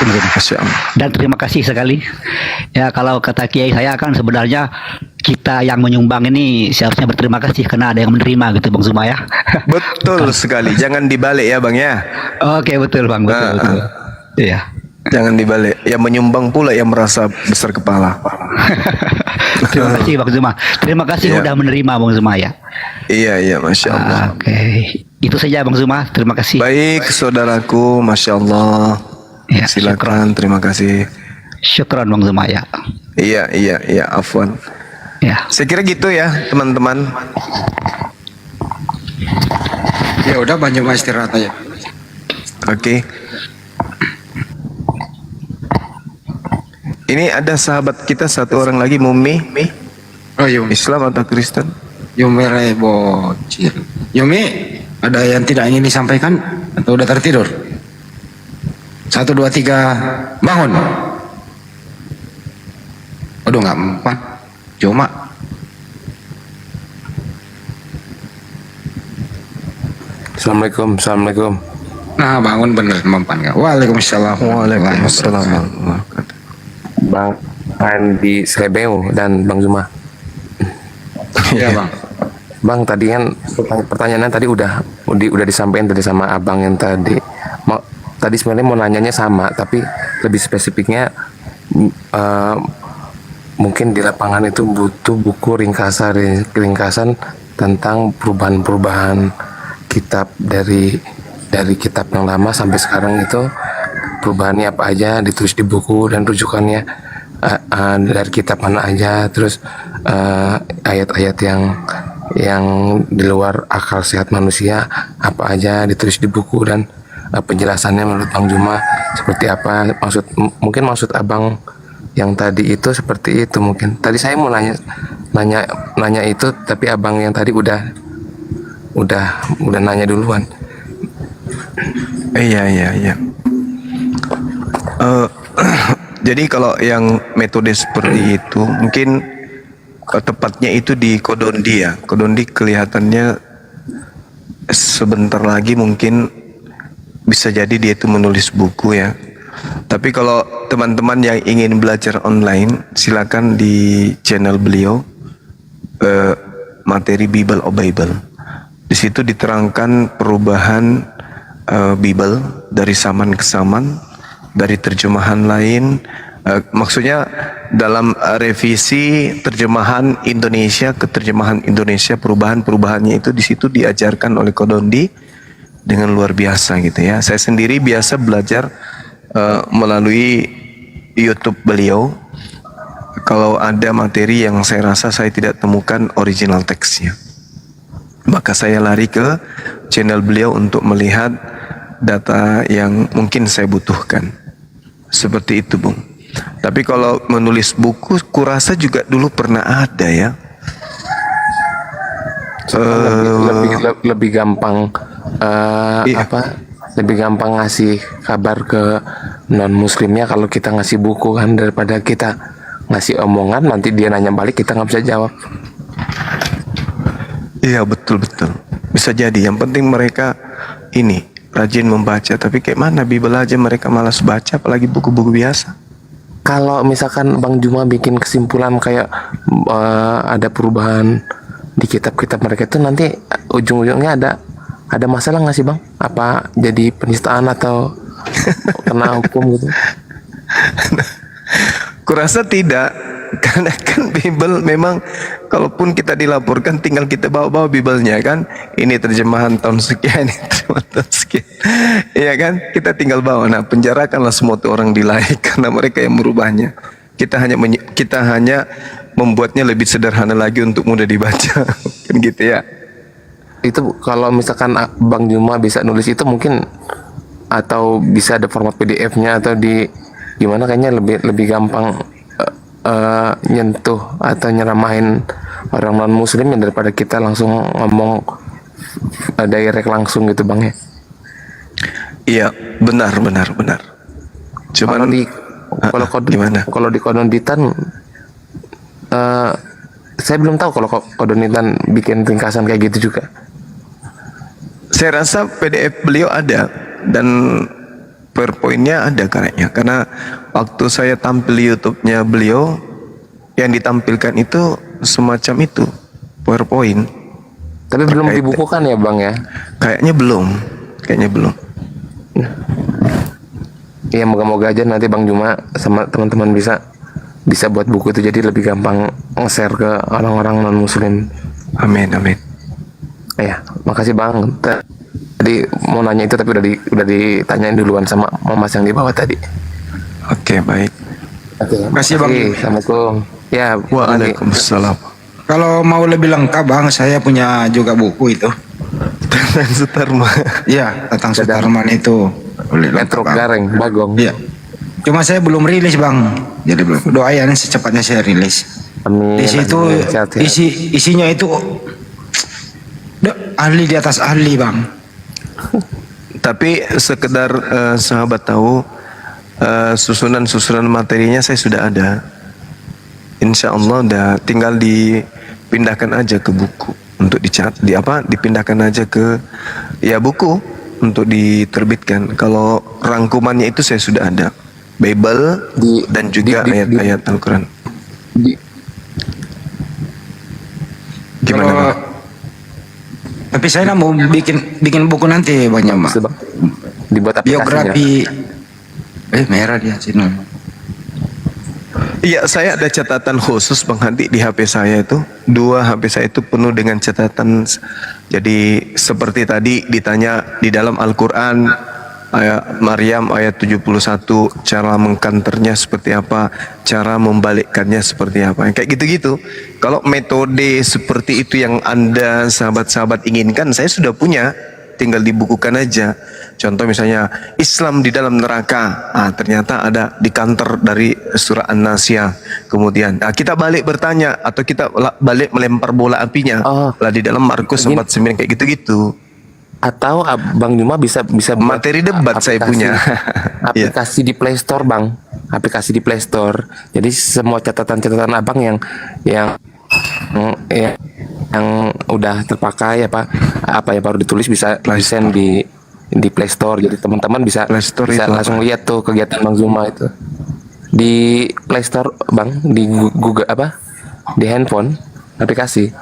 Masya Allah. Dan terima kasih sekali. Ya kalau kata Kiai saya kan sebenarnya kita yang menyumbang ini seharusnya berterima kasih karena ada yang menerima gitu Bang Zuma ya. Betul sekali. Jangan dibalik ya Bang ya. Oke betul Bang, betul. Iya. Jangan dibalik. Yang menyumbang pula yang merasa besar kepala. Terima kasih Bang Zuma. Terima kasih udah menerima Bang Zuma ya. Iya, masya Allah. Oke. Itu saja Bang Zuma. Terima kasih. Baik saudaraku, masya Allah. Ya, silakan, terima kasih. Syukran Bang Zuma ya. Iya, afwan. Ya. Saya kira gitu ya teman-teman. Ya udah banyak istirahat aja. Oke. Ini ada sahabat kita satu orang lagi, Mumi. Oh, Yumi. Islam atau Kristen? Yumi bocil. Yumi, ada yang tidak ingin disampaikan atau udah tertidur? 1, 2, 3, bangun. Aduh nggak mempan. Cuma Assalamualaikum. Nah bangun bener mempan nggak? Waalaikumsalam. Bang di Slebeo dan Bang Zuma. Iya Bang. Bang tadi kan pertanyaannya tadi udah disampaikan tadi sama abang yang tadi. Tadi sebenarnya mau nanyanya sama, tapi lebih spesifiknya mungkin di lapangan itu butuh buku ringkasan tentang perubahan-perubahan kitab dari kitab yang lama sampai sekarang itu perubahannya apa aja ditulis di buku dan rujukannya dari kitab mana aja, terus ayat-ayat yang di luar akal sehat manusia apa aja ditulis di buku dan penjelasannya menurut Bang Zuma seperti apa, mungkin maksud abang yang tadi itu seperti itu. Mungkin tadi saya mau nanya itu, tapi abang yang tadi udah nanya duluan. Iya. Jadi kalau yang metode seperti itu mungkin tepatnya itu di Kodondi ya. Kodondi kelihatannya sebentar lagi mungkin bisa jadi dia itu menulis buku ya. Tapi kalau teman-teman yang ingin belajar online, silakan di channel beliau materi Bible of Bible. Di situ diterangkan perubahan Bible dari zaman ke zaman, dari terjemahan lain. Maksudnya dalam revisi terjemahan Indonesia ke terjemahan Indonesia, perubahan-perubahannya itu di situ diajarkan oleh Kodondi dengan luar biasa gitu ya. Saya sendiri biasa belajar melalui YouTube beliau. Kalau ada materi yang saya rasa saya tidak temukan original teksnya, maka saya lari ke channel beliau untuk melihat data yang mungkin saya butuhkan. Seperti itu, Bung. Tapi kalau menulis buku, kurasa juga dulu pernah ada ya. Lebih gampang lebih gampang ngasih kabar ke non muslimnya kalau kita ngasih buku kan, daripada kita ngasih omongan nanti dia nanya balik kita nggak bisa jawab. Iya betul bisa jadi. Yang penting mereka ini rajin membaca, tapi kayak mana Bible aja mereka malas baca, apalagi buku-buku biasa. Kalau misalkan Bang Zuma bikin kesimpulan kayak ada perubahan di kitab-kitab mereka itu, nanti ujung-ujungnya ada masalah nggak sih Bang? Apa jadi penistaan atau kena hukum gitu? Kurasa tidak, karena kan Bible memang kalaupun kita dilaporkan tinggal kita bawa Bible-nya kan, ini terjemahan tahun sekian, ini terjemahan tahun sekian, iya kan? Kita tinggal bawa. Nah, penjarakanlah semua tuh orang di lain karena mereka yang merubahnya. Kita hanya membuatnya lebih sederhana lagi untuk mudah dibaca, kan gitu ya. Itu kalau misalkan Bang Zuma bisa nulis itu mungkin, atau bisa ada format PDF-nya atau di gimana, kayaknya lebih gampang nyentuh atau nyeramahin orang non muslim ya, daripada kita langsung ngomong direct langsung gitu Bang ya. Iya, benar. Cuman kalau di Kodonitan saya belum tahu kalau Kodonitan bikin ringkasan kayak gitu juga. Saya rasa PDF beliau ada dan PowerPoint-nya ada kayaknya, karena waktu saya tampil YouTube-nya beliau yang ditampilkan itu semacam itu PowerPoint. Tapi belum dibukukan ya Bang ya? Kayaknya belum. Iya, moga-moga aja nanti Bang Juma sama teman-teman bisa buat buku itu jadi lebih gampang nge-share ke orang-orang non muslim. Amin. Ya, makasih Bang. Tadi mau nanya itu tapi udah ditanyain duluan sama Mas yang di bawah tadi. Oke, baik. Makasih Bang. Assalamualaikum. Ya, Waalaikumsalam. Kalau mau lebih lengkap Bang, saya punya juga buku itu. Tentang Sutarman. Iya, tentang Sutarman itu. Metro Gareng, Bagong. Iya. Cuma saya belum rilis Bang. Jadi doain secepatnya saya rilis. Amin. Di situ isinya itu ahli di atas ahli Bang. Tapi sekedar sahabat tahu, susunan materinya saya sudah ada. Insya Allah udah tinggal dipindahkan aja ke buku untuk dipindahkan aja ke buku untuk diterbitkan. Kalau rangkumannya itu saya sudah ada, Bible dan juga ayat-ayat Al-Quran. Gimana Bang? Tapi saya mau bikin buku nanti banyak Bang. Dibuat biografi. Merah dia sini. Iya, saya ada catatan khusus Bang Hadi di HP saya itu. 2 HP saya itu penuh dengan catatan. Jadi seperti tadi ditanya di dalam Al-Quran ayat Maryam ayat 71, cara mengkanternya seperti apa, cara membalikkannya seperti apa, kayak gitu-gitu. Kalau metode seperti itu yang Anda sahabat-sahabat inginkan, saya sudah punya, tinggal dibukukan aja. Contoh misalnya Islam di dalam neraka, ternyata ada di kanter dari surah An-Nasiyah. Kemudian kita balik bertanya atau kita balik melempar bola apinya lah di dalam Markus 4:9 kayak gitu-gitu. Atau Bang Juma bisa materi debat saya punya. Aplikasi di Play Store Bang, aplikasi di Play Store. Jadi semua catatan-catatan Abang yang udah terpakai apa yang baru ditulis bisa send di Play Store. Jadi teman-teman bisa langsung lihat tuh kegiatan Bang Zuma itu di Play Store Bang, di Google di handphone aplikasi.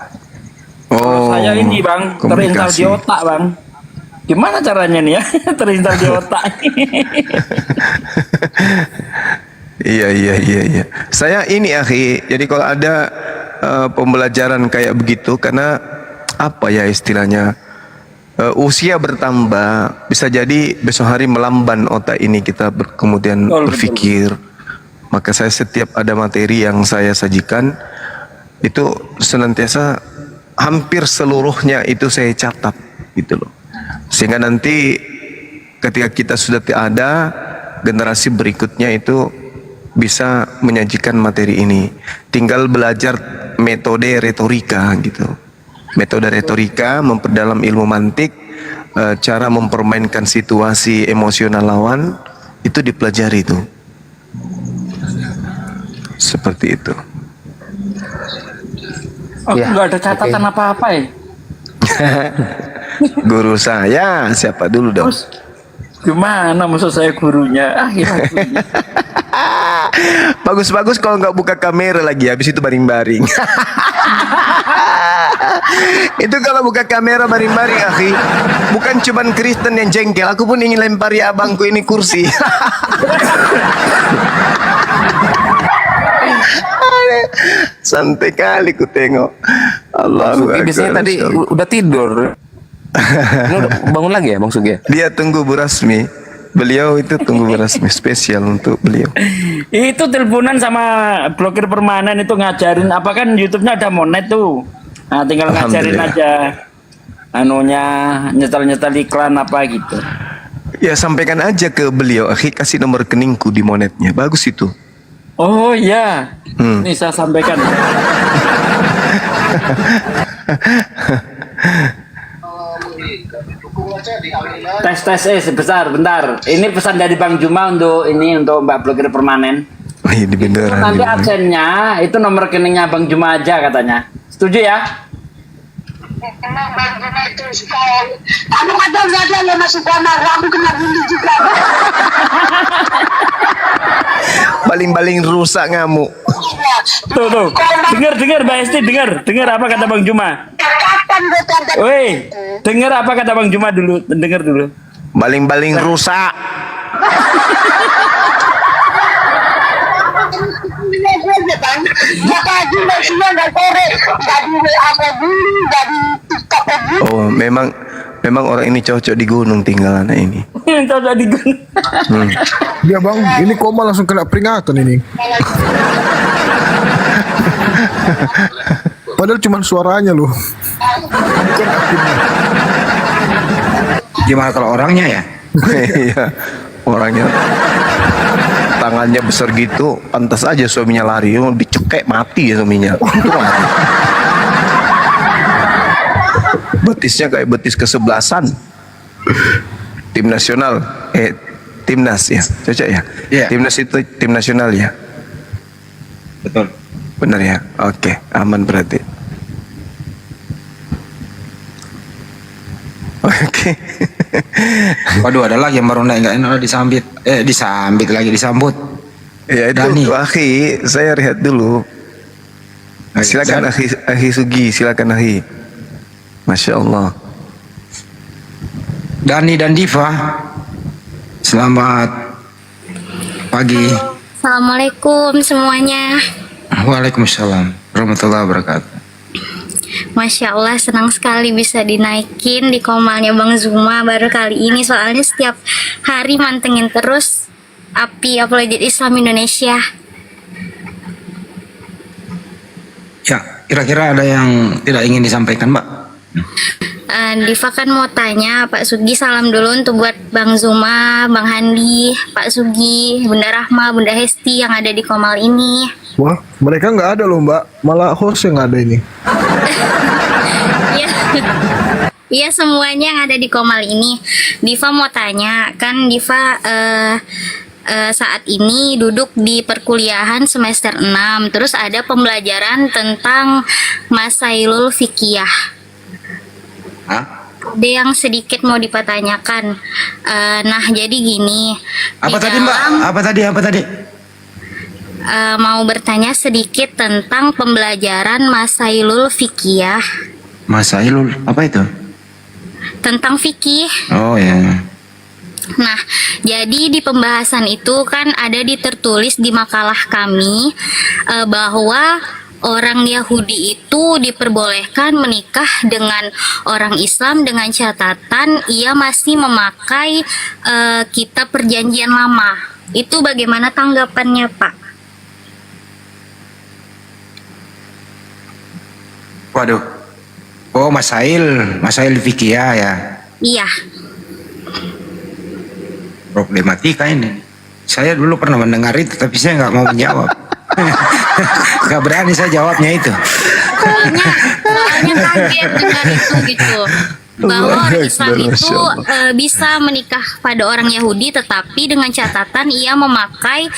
Saya ini Bang terinstall di otak Bang. Gimana caranya nih ya terinstall di otak? Iya. Saya ini akhi. Jadi kalau ada pembelajaran kayak begitu, karena apa ya istilahnya, usia bertambah, bisa jadi besok hari melamban otak ini kita kemudian berpikir. Maka saya setiap ada materi yang saya sajikan itu senantiasa hampir seluruhnya itu saya catat gitu loh, sehingga nanti ketika kita sudah ada, generasi berikutnya itu bisa menyajikan materi ini. Tinggal belajar metode retorika gitu. Metode retorika memperdalam ilmu mantik, cara mempermainkan situasi emosional lawan itu dipelajari itu. Seperti itu. Aku nggak ada catatan apa-apa ya. Guru saya siapa dulu dong? Gimana maksud saya gurunya? Bagus-bagus kalau nggak buka kamera lagi, habis itu baring-baring. Itu kalau buka kamera baring-baring akhi, bukan cuman Kristen yang jengkel, aku pun ingin lempari abangku ini kursi. Santai kali ku tengok. Allahu Akbar. Biasanya tadi udah tidur. Ini udah bangun lagi ya Bang Sugi? Dia tunggu Bu Rasmi. Beliau itu tunggu Bu Rasmi spesial untuk beliau. Itu teleponan sama blokir permanen itu ngajarin apa, kan YouTube-nya ada monet tuh. Nah, tinggal ngajarin aja anunya, nyetel-nyetel iklan apa gitu. Ya sampaikan aja ke beliau, akhi kasih nomor rekeningku di monetnya. Bagus itu. Oh iya. Nih saya sampaikan. Tes sebesar bentar. Ini pesan dari Bang Juma untuk Mbak blogger permanen. Ini beneran. Nanti absennya itu nomor rekeningnya Bang Juma aja katanya. Setuju ya? Emang Bang Juma itu suka. Kamu kadang saja ya masuk kamar, kamu kena bully juga. Baling-baling rusak ngamuk. Tuh. Dengar Mbak Esti, dengar apa kata Bang Juma. Kapan betul? Woi, dengar apa kata Bang Juma dulu, dengar dulu. Baling-baling rusak. Oh, memang orang ini cocok di gunung tinggal anak ini. Cocok di gunung. Ya bang, ini koma langsung kena peringatan ini. Padahal cuma suaranya loh. Gimana kalau orangnya ya? Iya, orangnya tangannya besar gitu, pantas aja suaminya lari, dicekek mati ya suaminya. Untung mati. Betisnya kayak betis kesebelasan. Tim nasional, timnas ya, cocok ya. Iya. Timnas itu tim nasional ya. Betul. Benar ya. Oke, aman berarti. Oke. Waduh, ada lagi yang baru naik nggak enak disambit. Disambut. Ya itu Dani. akhi, saya lihat dulu. Silakan akhi Sugi, silakan akhi. Masya Allah. Dani dan Diva, selamat pagi. Assalamualaikum semuanya. Waalaikumsalam warahmatullahi wabarakatuh. Masya Allah, senang sekali bisa dinaikin di komalnya Bang Zuma baru kali ini. Soalnya setiap hari mantengin terus api apologet Islam Indonesia. Ya, kira-kira ada yang tidak ingin disampaikan, Mbak? Diva kan mau tanya, Pak Sugi salam dulu untuk buat Bang Zuma, Bang Handi, Pak Sugi, Bunda Rahma, Bunda Hesti yang ada di komal ini. Wah, mereka nggak ada loh mbak, malah host yang ada ini. Iya, iya semuanya yang ada di komal ini. Diva mau tanya, kan Diva saat ini duduk di perkuliahan semester 6, terus ada pembelajaran tentang Masailul Fikiyah. Ada yang sedikit mau dipertanyakan. Nah, jadi gini. Apa tadi Mbak? Apa tadi? Mau bertanya sedikit tentang pembelajaran Masailul Fikiyah. Masailul, apa itu? Tentang fikih. Oh ya. Nah, jadi di pembahasan itu kan ada tertulis di makalah kami bahwa orang Yahudi itu diperbolehkan menikah dengan orang Islam dengan catatan ia masih memakai kitab perjanjian lama. Itu bagaimana tanggapannya, Pak? Waduh. Oh, Masail Fikiyah ya. Iya. Problematika ini. Saya dulu pernah mendengar itu, tapi saya nggak mau menjawab. Nggak berani saya jawabnya itu. Soalnya kaget dengar itu gitu. Bahwa orang Islam itu bisa menikah pada orang Yahudi, tetapi dengan catatan ia memakai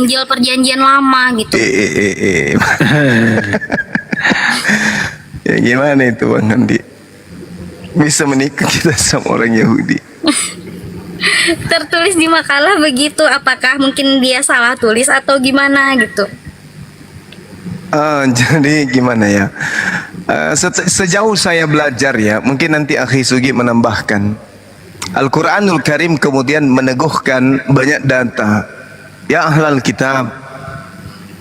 Injil perjanjian lama gitu. Ya gimana itu Bang Andi? Bisa menikah kita sama orang Yahudi? Tertulis di makalah begitu, apakah mungkin dia salah tulis atau gimana gitu? Jadi gimana ya? Sejauh saya belajar ya, mungkin nanti Akhi Sugi menambahkan. Al-Quranul Karim kemudian meneguhkan banyak data. Ya ahlal kitab,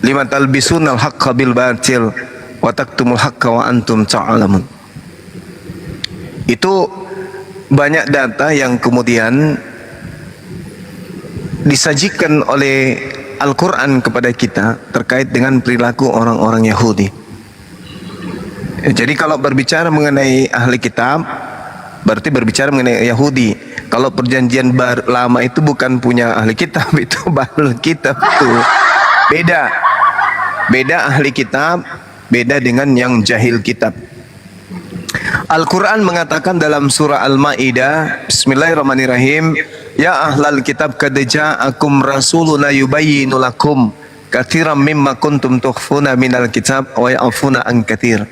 lima talbisunal haqqa bil batil wa taktumul haqqa wa antum ta'lamun. Itu banyak data yang kemudian disajikan oleh Al-Quran kepada kita terkait dengan perilaku orang-orang Yahudi. Jadi kalau berbicara mengenai ahli kitab, berarti berbicara mengenai Yahudi. Kalau perjanjian lama itu bukan punya ahli kitab, itu bahlul kitab itu. Beda ahli kitab, beda dengan yang jahil kitab. Al-Quran mengatakan dalam surah Al-Ma'idah, Bismillahirrahmanirrahim, Ya ahlal kitab qad ja'akum rasuluna yubayyinu lakum katsiran mimma kuntum tukhfuna minal kitab wa ya'funa an katsir.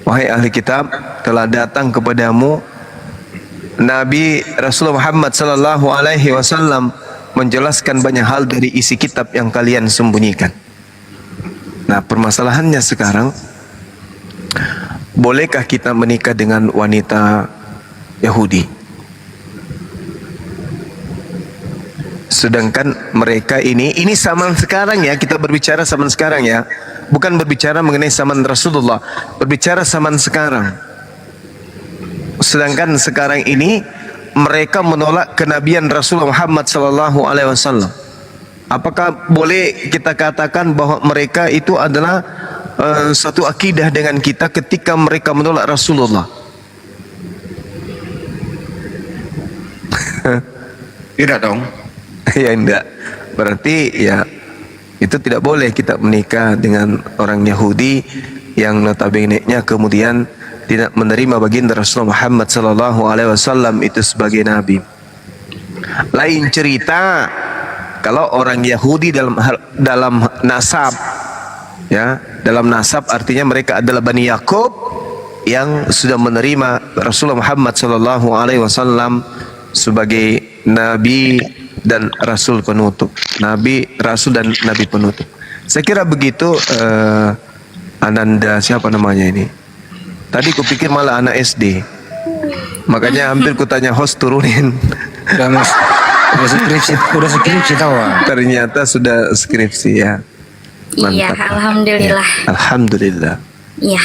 Wahai ahli kitab, telah datang kepadamu Nabi Rasulullah Muhammad sallallahu alaihi wasallam menjelaskan banyak hal dari isi kitab yang kalian sembunyikan. Nah, permasalahannya sekarang, bolehkah kita menikah dengan wanita Yahudi? Sedangkan mereka ini zaman sekarang ya, kita berbicara zaman sekarang ya. Bukan berbicara mengenai zaman Rasulullah, berbicara zaman sekarang. Sedangkan sekarang ini mereka menolak kenabian Rasulullah Muhammad sallallahu alaihi wasallam. Apakah boleh kita katakan bahwa mereka itu adalah satu akidah dengan kita ketika mereka menolak Rasulullah? Tidak dong. Ya enggak. Berarti ya itu tidak boleh kita menikah dengan orang Yahudi yang notabene-nya kemudian tidak menerima baginda Rasulullah Muhammad sallallahu alaihi wasallam itu sebagai nabi. Lain cerita kalau orang Yahudi dalam nasab, ya, dalam nasab artinya mereka adalah Bani Yakub yang sudah menerima Rasulullah Muhammad sallallahu alaihi wasallam sebagai nabi dan rasul penutup. Nabi, rasul dan nabi penutup. Saya kira begitu. Ananda siapa namanya ini? Tadi kupikir malah anak SD. Makanya hampir kutanya host turunin. Udah skripsi tahu. Ternyata sudah skripsi ya. Mantap. Iya, alhamdulillah. Ya, alhamdulillah. Iya.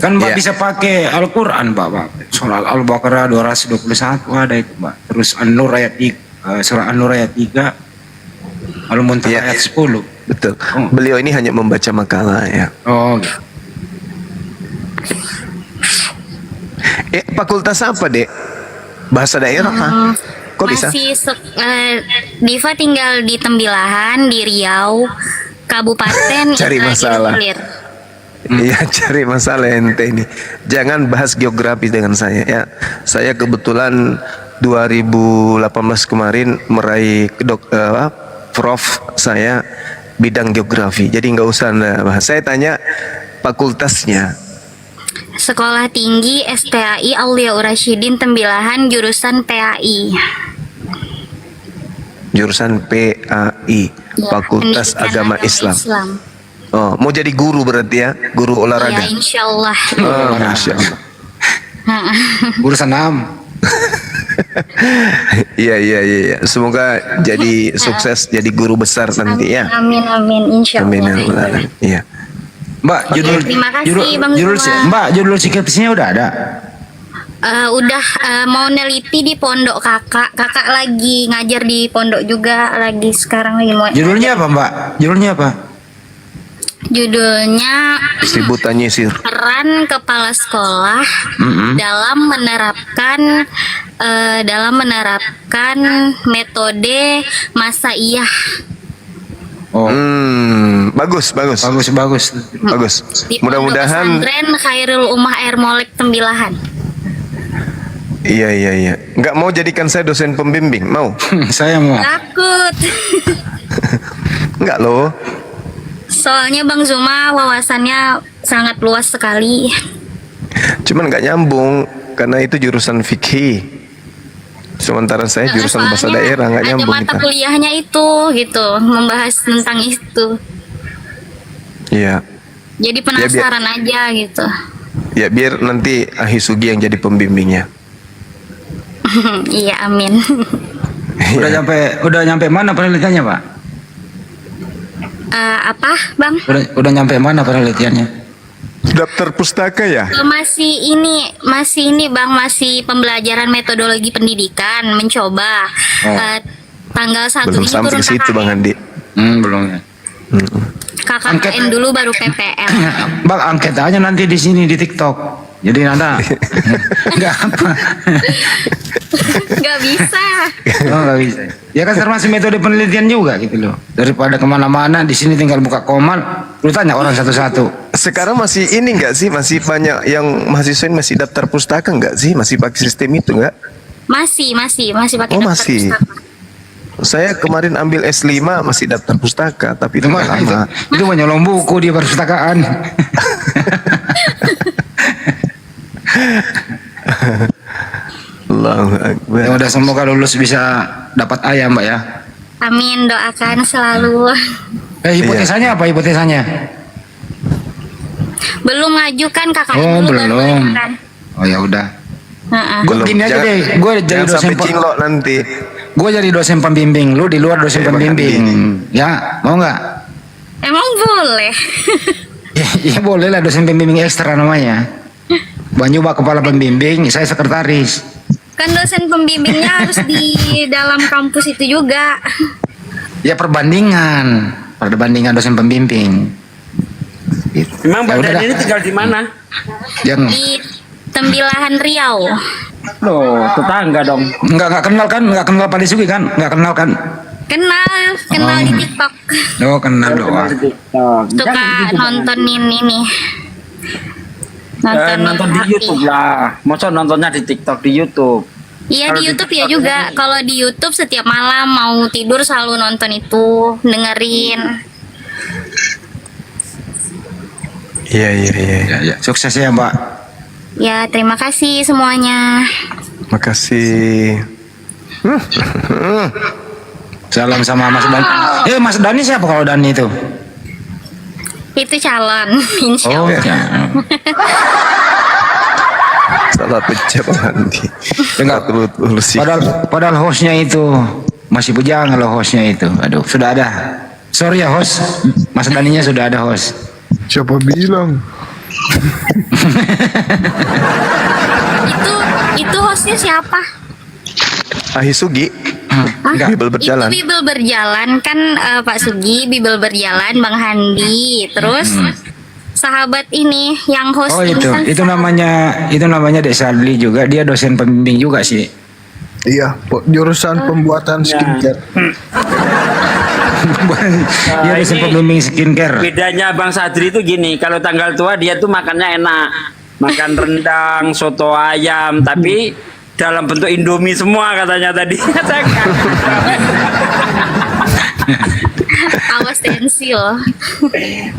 Kan Mbak Ya. bisa pakai Al-Quran Mbak. Surah Al-Baqarah 221 ada itu Mbak. Terus An-Nur ayat 3, surah An-Nur ayat 3, Al-Muntaha ayat 10. Betul. Beliau ini hanya membaca makalah ya. Oh, gitu. Fakultas apa, Dek? Bahasa daerah kah? Kok bisa? Masih Diva tinggal di Tembilahan, di Riau, Kabupaten Cari masalah. Hilir. Iya, cari masalah ente ini. Jangan bahas geografi dengan saya ya. Saya kebetulan 2018 kemarin meraih prof saya bidang geografi. Jadi nggak usah Anda bahas. Saya tanya fakultasnya. Sekolah Tinggi STAI Auliaur Rasyidin Tembilahan, jurusan PAI. Jurusan PAI, Ya, Fakultas Pendidikan Agama Islam. Oh, mau jadi guru berarti ya? Guru olahraga. Ya, insya Allah. Oh, Masya Allah. Guru senam. Iya. Semoga jadi sukses, jadi guru besar nanti ya. Amin, insya Allah. Amin ya rabbal alamin. Iya. Mbak, Terima kasih Bang Zuma. Mbak, judul skripsinya udah ada. Udah mau neliti di pondok kakak lagi ngajar di pondok juga, lagi sekarang lagi mau. Judulnya apa Mbak? Judulnya apa? Judulnya Seribu Tanyisir. peran kepala sekolah dalam menerapkan metode Masaiyah. Bagus. Di Pondok Mudah-mudahan. Pesantren Khairul Ummah Air Molek Tembilahan. Iya. Nggak mau jadikan saya dosen pembimbing, mau? Saya mau. Takut. Nggak loh. Soalnya Bang Zuma wawasannya sangat luas sekali. Cuman nggak nyambung karena itu jurusan fikih. Sementara saya jurusan bahasa daerah, nggak Ada nyambung mata kita. kuliahnya itu gitu, membahas tentang itu. Iya. Jadi penasaran aja gitu. Ya biar nanti Ahi Sugi yang jadi pembimbingnya. Iya, amin. Udah nyampe mana penelitiannya Pak? Apa, Bang? Udah nyampe mana penelitiannya? Daftar pustaka ya? Masih ini Bang, masih pembelajaran metodologi pendidikan, mencoba. Tanggal 1 Belum ini sampai turun ke situ Bang Andi. Belum ya. KKN dulu baru PPL. Bang, angket aja nanti di sini di TikTok. Jadi nada nggak apa. Nggak bisa. Oh, nggak bisa. Ya kan termasuk metode penelitian juga gitu loh. Daripada kemana-mana di sini tinggal buka koman, lu tanya orang satu-satu. Sekarang masih ini enggak sih? Masih banyak yang mahasiswa ini masih daftar pustaka enggak sih? Masih pakai sistem itu enggak? Masih pakai Oh, daftar masih. pustaka. Saya kemarin ambil S5 masih daftar pustaka, tapi itu Itu mah lama. itu mah nyolong buku di perpustakaan. Allahu Akbar. Ya udah, semoga lulus bisa dapat ayam, Mbak ya. Amin, doakan selalu. Hipotesanya apa hipotesanya? Belum ngajukan kakaknya Oh, dulu baru belum. ngajukan. Oh ya udah. Heeh. Gue gini aja deh, gue jadi Jangan dosen sampai cinlok nanti. Gue jadi dosen pembimbing, lu di luar dosen pembimbing. Ya, mau nggak? Emang boleh. Ya boleh lah, dosen pembimbing ekstra namanya. Bang Yuba kepala pembimbing, saya sekretaris. Kan dosen pembimbingnya harus di dalam kampus itu juga. Ya perbandingan dosen pembimbing. Memang Ya badan udahlah. ini tinggal di mana? Yang Di Tembilahan Riau. Loh, tetangga dong. nggak kenal kan, nggak kenal Pak Disugi kan, nggak kenal kan? Kenal di TikTok. Oh kenal doang. Suka nontonin ini. Nonton di HP. YouTube lah. Masa nontonnya di TikTok, di YouTube. Iya Kalau di di YouTube ya TikTok juga. Kalau di YouTube setiap malam mau tidur selalu nonton itu, dengerin. Iya. Ya, sukses ya Mbak. Ya terima kasih semuanya. Makasih. Salam sama Mas Dani. Mas Dani siapa kalau Dani itu? Itu calon, insya Oh Allah. ya. Salah pecah nanti. Enggak. Padahal hostnya itu masih bujang kalau hostnya itu. Aduh, sudah ada. Sorry ya host, Mas Daninya sudah ada host. Siapa bilang? Itu hostnya siapa? Ahi Sugi. Bibel berjalan. Itu Bibel berjalan kan, Pak Sugi, Bibel berjalan, Bang Handi, terus sahabat ini yang host Oh ini kan itu namanya Dek Sadli juga, dia dosen pembimbing juga sih. Iya, jurusan pembuatan skincare. Dia dosen ini pembimbing skincare. Bedanya Bang Sadri itu gini, kalau tanggal tua dia tuh makannya enak. Makan rendang, soto ayam, tapi dalam bentuk Indomie semua katanya tadi. awas tensi loh.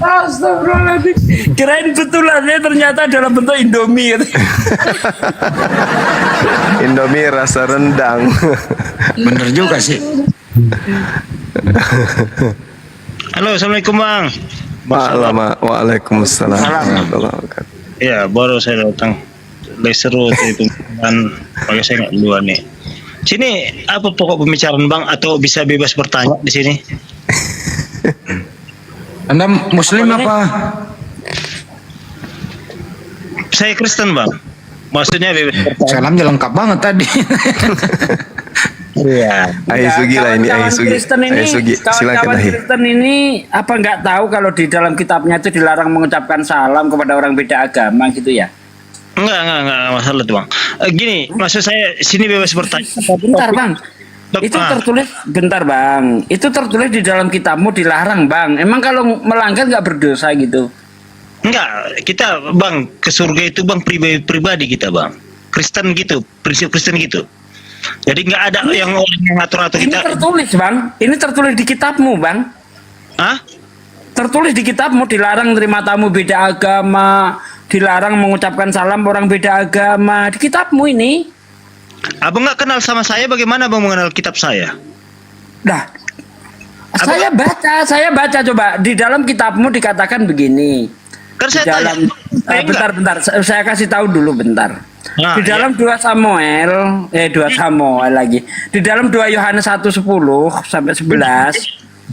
Astagfirullahaladzim. Kirain betulannya ternyata dalam bentuk Indomie. Indomie rasa rendang. Bener juga sih. Halo, assalamualaikum bang. Waalaikumsalam. warahmatullahi wabarakatuh. Ya, baru saya datang. Lagi seru itu kan, makanya saya nggak duluan nih. Sini apa pokok pembicaraan bang? Atau bisa bebas bertanya di sini? Anda Muslim apa? Saya Kristen bang. Maksudnya bebas bertanya. Salamnya lengkap banget tadi. Iya. Ahi Sugi lah ini, Ahi Sugi. Kristen ini, Ahi Sugi, silakan kawan-kawan Ahi. Kristen ini apa nggak tahu kalau di dalam kitabnya itu dilarang mengucapkan salam kepada orang beda agama gitu ya? Enggak masalah tuh bang. Gini, maksud saya sini bebas bertanya. Bentar bang, itu tertulis bentar bang, itu tertulis di dalam kitabmu dilarang bang. Emang kalau melanggar nggak berdosa gitu? Enggak, kita bang ke surga itu bang pribadi kita bang. Kristen gitu, prinsip Kristen gitu. Jadi nggak ada yang orang yang ngatur-ngatur kita. Ini tertulis bang, ini tertulis di kitabmu bang. Hah? Tertulis di kitabmu dilarang terima tamu beda agama, dilarang mengucapkan salam orang beda agama. Di kitabmu ini. Abang nggak kenal sama saya, bagaimana abang mengenal kitab saya? Dah, saya baca coba di dalam kitabmu dikatakan begini. Kan saya Di dalam, tanya. bentar, saya kasih tahu dulu bentar. Nah, Di dalam 2 Samuel lagi. Di dalam 2 Yohanes 1:10 sampai 11.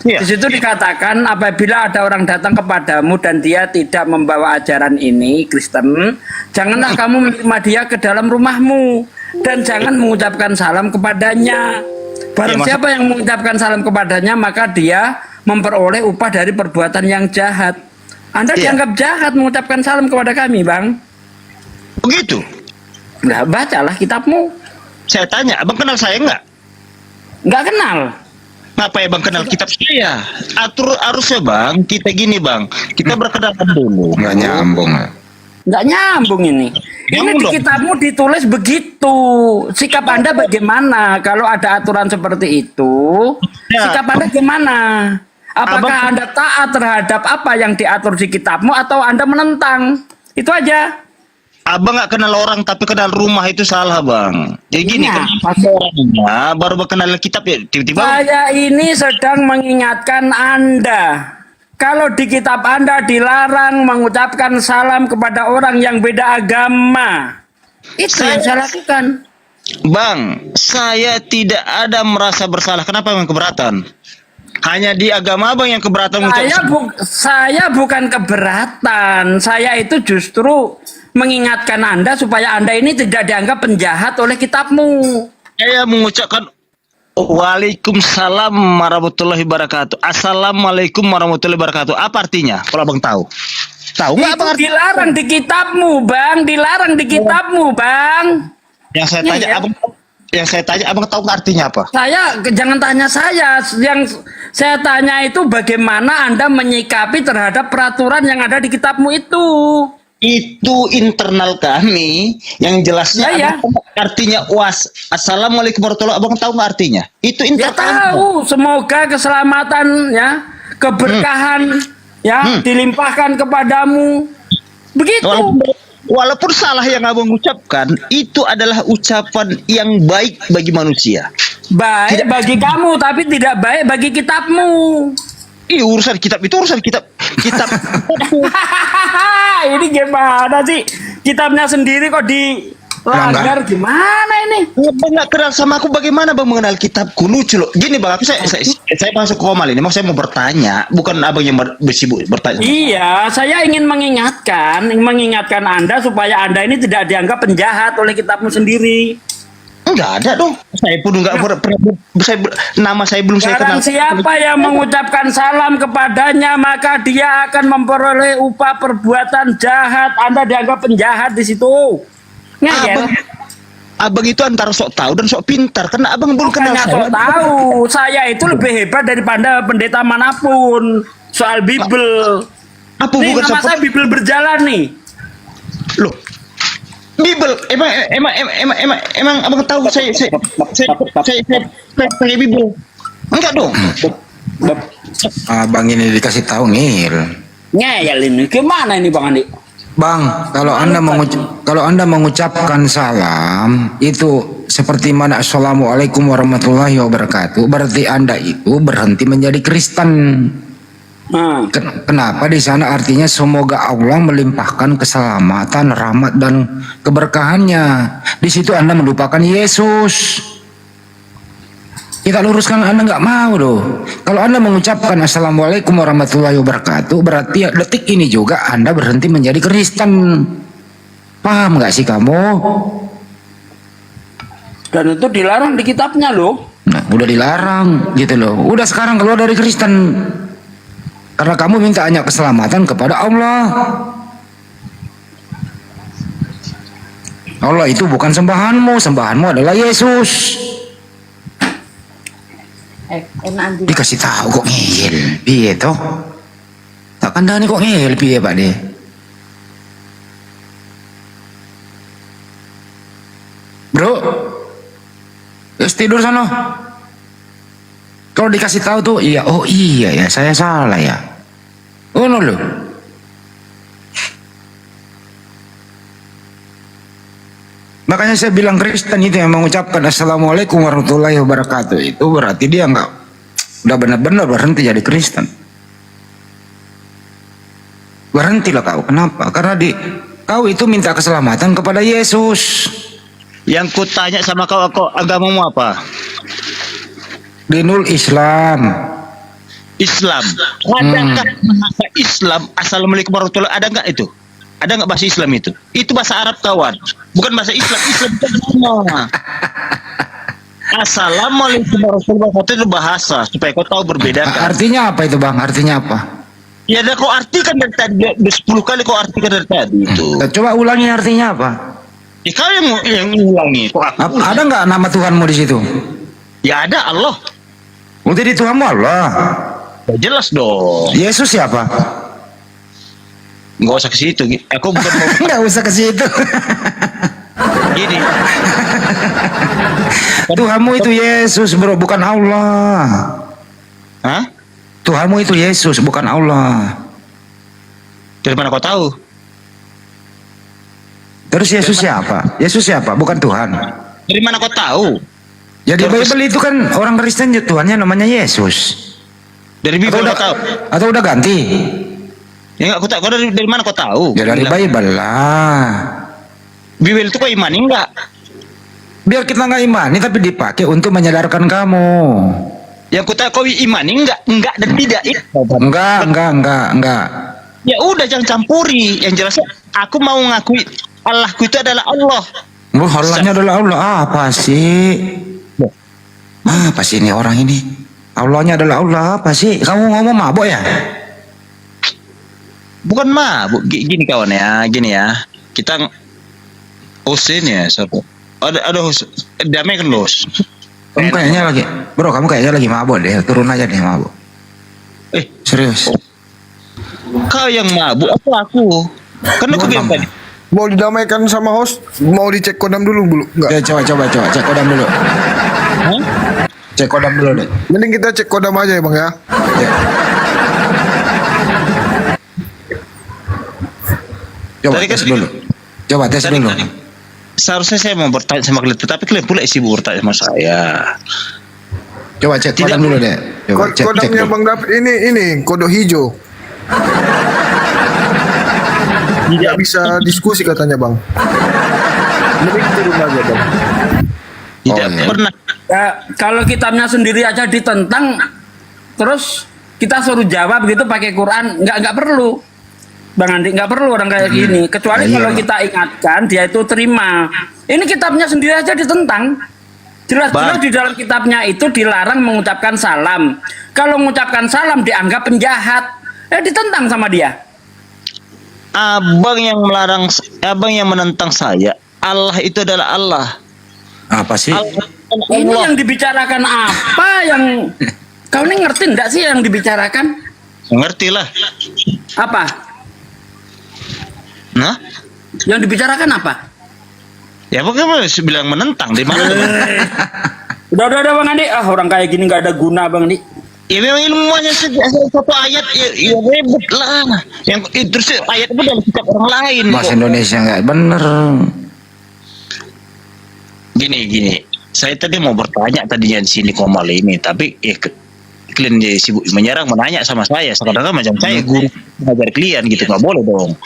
Iya. Di situ dikatakan apabila ada orang datang kepadamu dan dia tidak membawa ajaran ini Kristen, janganlah kamu menerima dia ke dalam rumahmu dan jangan mengucapkan salam kepadanya. Barang Iya, siapa yang mengucapkan salam kepadanya maka dia memperoleh upah dari perbuatan yang jahat. Anda dianggap jahat mengucapkan salam kepada kami, Bang. Begitu. Nah, bacalah kitabmu. Saya tanya, abang kenal saya nggak? Nggak kenal. Ngapa ya bang kenal kitab saya? Harusnya bang, kita gini bang, kita berkenalan dulu. Nggak nyambung. Nggak nyambung ini. Ini di kitabmu ditulis begitu. Sikap Anda bagaimana kalau ada aturan seperti itu? Sikap Anda gimana? Apakah Anda taat terhadap apa yang diatur di kitabmu atau Anda menentang? Itu aja. Abang nggak kenal orang tapi kenal rumah itu salah bang. Jadi gini, kenal orangnya baru kenal kitab ya tiba-tiba. Saya ini sedang mengingatkan Anda. Kalau di kitab Anda dilarang mengucapkan salam kepada orang yang beda agama. Itu yang saya lakukan. Bang, saya tidak ada merasa bersalah. Kenapa memang keberatan? Hanya di agama abang yang keberatan. Saya bukan keberatan. Saya itu justru mengingatkan Anda supaya Anda ini tidak dianggap penjahat oleh kitabmu. Saya mengucapkan Waalaikumsalam warahmatullahi wabarakatuh. Assalamualaikum warahmatullahi wabarakatuh. Apa artinya? Kalau abang tahu? Tahu nggak abang? Dilarang di kitabmu, bang. Dilarang di kitabmu, bang. Yang saya tanya, abang tahu nggak artinya apa? Saya jangan tanya saya. Yang saya tanya itu bagaimana Anda menyikapi terhadap peraturan yang ada di kitabmu itu. Itu internal kami yang jelasnya artinya assalamualaikum warahmatullahi wabarakatuh. Abang tahu nggak artinya? Itu internal. Ya tahu. Semoga keselamatan ya, keberkahan dilimpahkan kepadamu. Begitu. Walaupun salah yang abang ucapkan, itu adalah ucapan yang baik bagi manusia. Baik bagi kamu, tapi tidak baik bagi kitabmu. Urusan kitab itu urusan kitab. Ini gimana sih? Kitabnya sendiri kok dilanggar, gimana ini? Bang nggak kenal sama aku, bagaimana bang mengenal kitabku? Lucu loh. Gini bang, saya masuk komal ini. Saya mau bertanya, bukan abang yang bersibuk bertanya. Iya, saya ingin mengingatkan Anda supaya Anda ini tidak dianggap penjahat oleh kitabmu sendiri. Enggak ada dong. Saya pun enggak pernah, nama saya belum saya kenal. Siapa yang mengucapkan salam kepadanya maka dia akan memperoleh upah perbuatan jahat. Anda dianggap penjahat di situ. Abang itu antara sok tahu dan sok pintar. Karena abang belum kenal saya. Sok tahu. Saya itu lebih hebat daripada pendeta manapun soal Bible. Apa nih, bukan nama saya Bible berjalan nih. Loh. Bible, emang abang tahu saya pakai Bible? Enggak dong. Abang ini dikasih tahu ngeyel. Ngeyel ini gimana ini Bang Andi? Bang, kalau Anda mengucapkan salam itu seperti mana assalamualaikum warahmatullahi wabarakatuh, berarti Anda itu berhenti menjadi Kristen. Kenapa di sana artinya semoga Allah melimpahkan keselamatan, rahmat dan keberkahannya. Di situ Anda melupakan Yesus. Kita luruskan, Anda nggak mau loh. Kalau Anda mengucapkan assalamualaikum warahmatullahi wabarakatuh, berarti detik ini juga Anda berhenti menjadi Kristen. Paham nggak sih kamu? Dan itu dilarang di kitabnya loh. Nah, udah dilarang gitu loh. Udah sekarang keluar dari Kristen. Karena kamu minta hanya keselamatan kepada Allah. Allah itu bukan sembahanmu, sembahanmu adalah Yesus. Dikasih tahu kok ngeyel, piye toh? Tak kandani kok ngeyel piye Pak De? Bro, terus tidur sana. Kalau dikasih tahu tuh, iya, oh iya ya, saya salah ya. Oh no loh. Makanya saya bilang Kristen itu yang mengucapkan assalamualaikum warahmatullahi wabarakatuh itu berarti dia nggak udah benar-benar berhenti jadi Kristen. Berhentilah kau. Kenapa? Karena kau itu minta keselamatan kepada Yesus. Yang kutanya sama kau agamamu apa? Dinul Islam. Adakah bahasa Islam assalamualaikum warahmatullahi ada nggak itu? Ada nggak bahasa Islam itu? Itu bahasa Arab kawan, bukan bahasa Islam. Islam itu nama. Assalamualaikum warahmatullahi wabarakatuh itu bahasa supaya kau tahu berbeda. Artinya apa itu bang? Artinya apa? Ya ada kau artikan dari tadi 10 kali kau artikan dari tadi itu. Coba ulangi artinya apa? Ya, kau yang ulangi. Ada nggak nama Tuhanmu di situ? Ya ada Allah. Oh, jadi Tuhanmu Allah. Ya, jelas dong. Yesus siapa? Nggak usah ke situ. Aku bukan mau Nggak usah ke situ. gini. Tuhanmu itu Yesus, bro, bukan Allah. Hah? Tuhanmu itu Yesus, bukan Allah. Dari mana kau tahu? Terus Yesus siapa? Yesus siapa? Bukan Tuhan. Dari mana kau tahu? Ya di Bible itu kan orang Kristen Tuhannya namanya Yesus. Dari Bible Atau kau tahu? Atau udah ganti? Ya nggak, aku tahu. Kau dari mana kau tahu? Ya dari Bible lah. Bible itu kau imani nggak? Biar kita nggak imani tapi dipakai untuk menyadarkan kamu. Yang ku tahu kau imani nggak dan tidak. Enggak. Ya udah jangan campuri. Yang jelasnya aku mau ngakui Allahku itu adalah Allah. Oh, Allahnya adalah Allah. Apa sih? Apa sih ini orang ini? Allahnya adalah Allah. Apa sih? Kamu ngomong mabuk ya? Bukan mabuk. Gini kawan ya. Gini ya. Kita Husin ya. Ada damai kan los. Kamu kayaknya lagi, bro, kamu kayaknya lagi mabuk deh. Turun aja deh mabuk. Serius. Kau yang mabuk atau aku? Kan aku bilang tadi. Mau didamaikan sama host? Mau dicek kodam dulu? Enggak. Ya, coba cek kodam dulu. Cek kodam dulu deh. Mending kita cek kodam aja ya bang ya. Coba tes dulu. Coba tes dulu. Seharusnya saya mau bertanya sama kalian, tetapi kalian pula sibuk bertanya sama saya. Coba cek kodam dulu deh. Coba cek Kodamnya dulu. bang David ini kodok hijau. Tidak bisa diskusi katanya bang. Mending turun aja bang. Tidak pernah. Ya, kalau kitabnya sendiri aja ditentang, terus kita suruh jawab gitu pakai Quran, nggak perlu. Bang Andi, nggak perlu orang kayak gini. Kecuali kalau kita ingatkan, dia itu terima. Ini kitabnya sendiri aja ditentang. Jelas-jelas di dalam kitabnya itu dilarang mengucapkan salam. Kalau mengucapkan salam dianggap penjahat. Ditentang sama dia. Abang yang menentang saya. Allah itu adalah Allah. Apa sih? Ini yang dibicarakan apa yang kau ini ngerti enggak sih yang dibicarakan? Ngerti lah. Apa? Nah? Yang dibicarakan apa? Ya bagaimana bilang menentang di mana? Udah Bang Andi. Orang kayak gini nggak ada guna Bang Andi. Ya memang ilmunya satu ayat ya ribet lah. Yang terus ayat itu dalam kitab orang lain. Bahasa Indonesia nggak bener. Gini. Saya tadi mau bertanya tadinya di sini Komal ini, tapi kalian sibuk menyerang menanya sama saya. Sekarang macam saya guru mengajar kalian gitu, nggak boleh dong.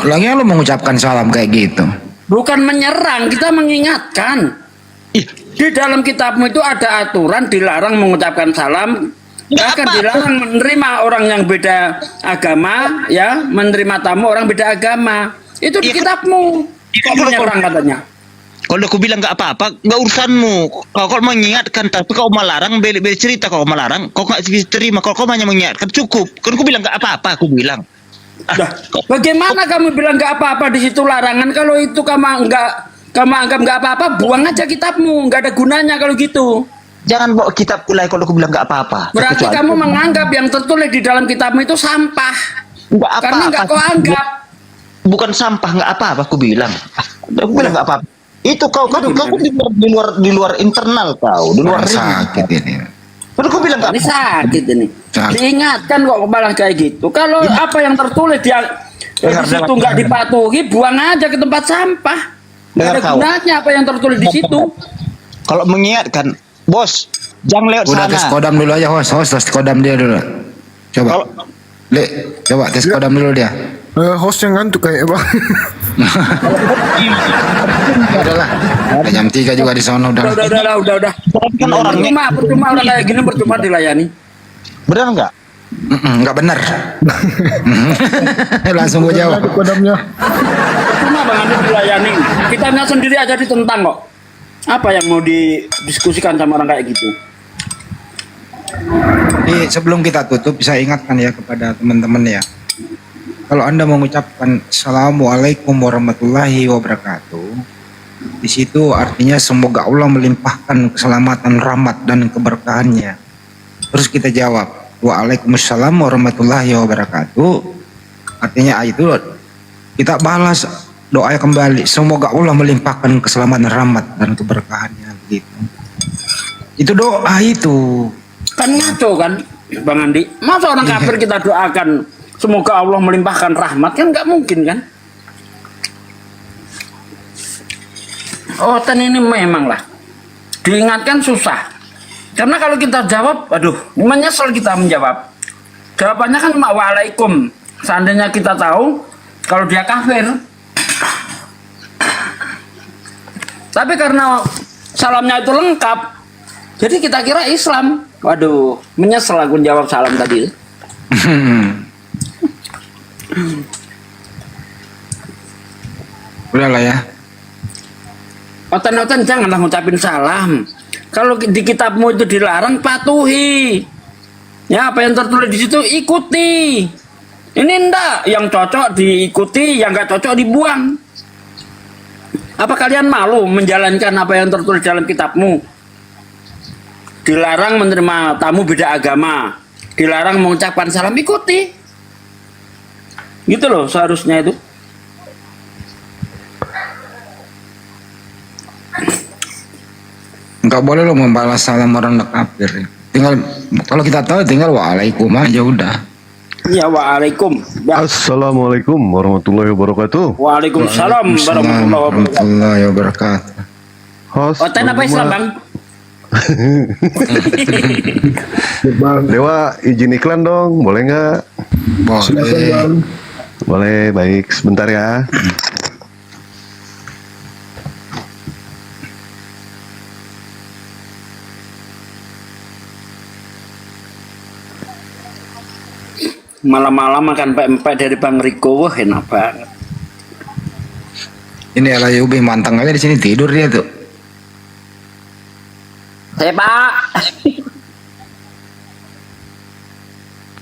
Lagi lo mengucapkan salam kayak gitu. Bukan menyerang, kita mengingatkan. Di dalam kitabmu itu ada aturan dilarang mengucapkan salam, bahkan dilarang menerima orang yang beda agama, ya, menerima tamu orang beda agama. Itu di kitabmu. Kok menyerang katanya? Kalau aku bilang nggak apa-apa, nggak urusanmu. Kau mengingatkan, tapi kau melarang, beli cerita kau melarang, kau nggak bisa terima. Kalau kau hanya mengingatkan cukup. Kan aku bilang nggak apa-apa, aku bilang. Bagaimana kamu bilang nggak apa-apa di situ larangan? Kalau itu kamu anggap nggak apa-apa, buang aja kitabmu, nggak ada gunanya kalau gitu. Jangan bawa kitab pula kalau aku bilang nggak apa-apa. Berarti kamu menganggap yang tertulis di dalam kitabmu itu sampah. Nggak apa-apa. Karena nggak kau anggap. Bukan sampah, nggak apa-apa aku bilang. Aku bilang nggak apa-apa. Itu kau di luar internal kau, di luar sakit ini. Kan aku bilang ini sakit ini. Diingatkan kok malah kayak gitu. Kalau apa yang tertulis di situ nggak dipatuhi, buang aja ke tempat sampah. Nggak ada gunanya apa yang tertulis di situ. Kalau mengingatkan, bos, jangan lewat sana. Udah tes kodam dulu aja, host tes kodam dia dulu. Coba. Coba tes kodam dulu dia. Host yang ngantuk kayak bang. Udahlah. Jam 3 juga di sana udah. Udah. Percuma orang kayak gini percuma dilayani. Benar nggak? Nggak benar. Langsung gue jawab. Kodamnya. Percuma Bang Andi dilayani. Kitabnya sendiri aja ditentang kok. Apa yang mau didiskusikan sama orang kayak gitu? Jadi sebelum kita tutup, saya ingatkan ya kepada teman-teman ya. Kalau Anda mengucapkan Assalamualaikum warahmatullahi wabarakatuh, Di situ artinya semoga Allah melimpahkan keselamatan, rahmat dan keberkahannya. Terus kita jawab, Waalaikumsalam warahmatullahi wabarakatuh. Artinya itu kita balas doa kembali, semoga Allah melimpahkan keselamatan, rahmat dan keberkahannya gitu. Itu doa itu. Kan ngaco kan Bang Andi? Masa orang kafir kita doakan semoga Allah melimpahkan rahmat, kan nggak mungkin kan? Oh, ini memang lah diingatkan susah. Karena kalau kita jawab, aduh, menyesal kita menjawab. Jawabannya kan waalaikum. Seandainya kita tahu kalau dia kafir. Tapi karena salamnya itu lengkap, jadi kita kira Islam. Waduh, menyesal aku jawab salam tadi. Udahlah ya. Oten-oten janganlah ngucapin salam. Kalau di kitabmu itu dilarang, patuhi. Ya, apa yang tertulis di situ ikuti. Ini enggak, yang cocok diikuti, yang enggak cocok dibuang. Apa kalian malu menjalankan apa yang tertulis dalam kitabmu? Dilarang menerima tamu beda agama, dilarang mengucapkan salam, ikuti. Gitu loh seharusnya itu. Enggak boleh lo membalas salam orang kafir. Tinggal kalau kita tahu tinggal waalaikum aja udah. Ya, waalaikum. Assalamualaikum warahmatullahi wabarakatuh. Waalaikumsalam warahmatullahi wabarakatuh. Host. Oten apa Islam, Bang? Dewa izin iklan dong, boleh nggak? Boleh. Boleh, baik. Sebentar ya. Malam-malam makan pempek dari Bang Riko, wah enak banget. Ini Alayubi mantang aja di sini tidur dia tuh. Saya Pak.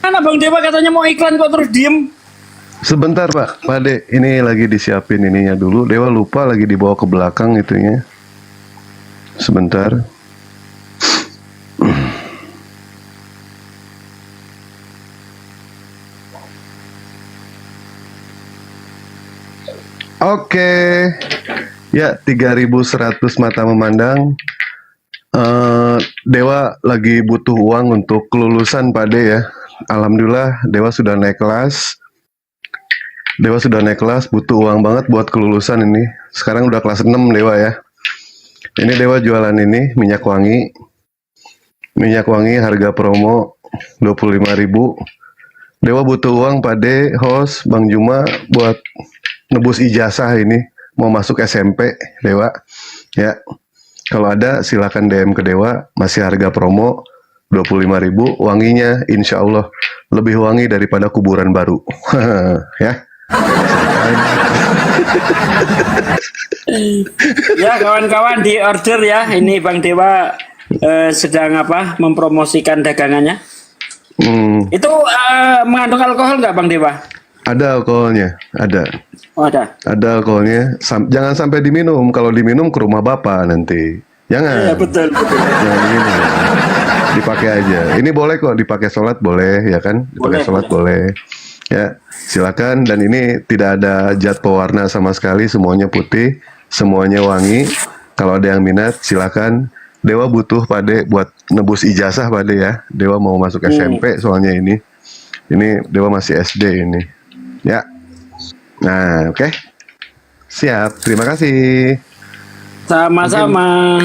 Mana Bang Dewa katanya mau iklan kok terus diem? Sebentar Pak, Pak Ade, ini lagi disiapin ininya dulu. Dewa lupa lagi dibawa ke belakang itunya. Sebentar. Oke, ya 3.100 mata memandang. Dewa lagi butuh uang untuk kelulusan Pak De ya. Alhamdulillah Dewa sudah naik kelas. Dewa sudah naik kelas, butuh uang banget buat kelulusan ini. Sekarang udah kelas 6 Dewa ya. Ini Dewa jualan ini minyak wangi. Minyak wangi harga promo 25.000. Dewa butuh uang Pak De, host, Bang Juma buat nebus ijazah ini, mau masuk SMP Dewa ya. Kalau ada silakan DM ke Dewa, masih harga promo 25.000, wanginya insya Allah lebih wangi daripada kuburan baru. Ya. Ya kawan-kawan di order ya, ini Bang Dewa sedang mempromosikan dagangannya. Itu mengandung alkohol nggak Bang Dewa? Ada alkoholnya, ada. Oh, ada. Ada alkoholnya. Jangan sampai diminum. Kalau diminum ke rumah bapak nanti. Jangan. Iya betul. Jangan diminum. Dipakai aja. Ini boleh kok dipakai sholat boleh ya kan? Dipakai sholat boleh. Ya silakan. Dan ini tidak ada zat pewarna sama sekali. Semuanya putih, semuanya wangi. Kalau ada yang minat silakan. Dewa butuh Pak De buat nebus ijazah Pak De ya. Dewa mau masuk SMP soalnya ini. Ini Dewa masih SD ini. Ya. Nah, oke. Siap. Terima kasih. Sama-sama.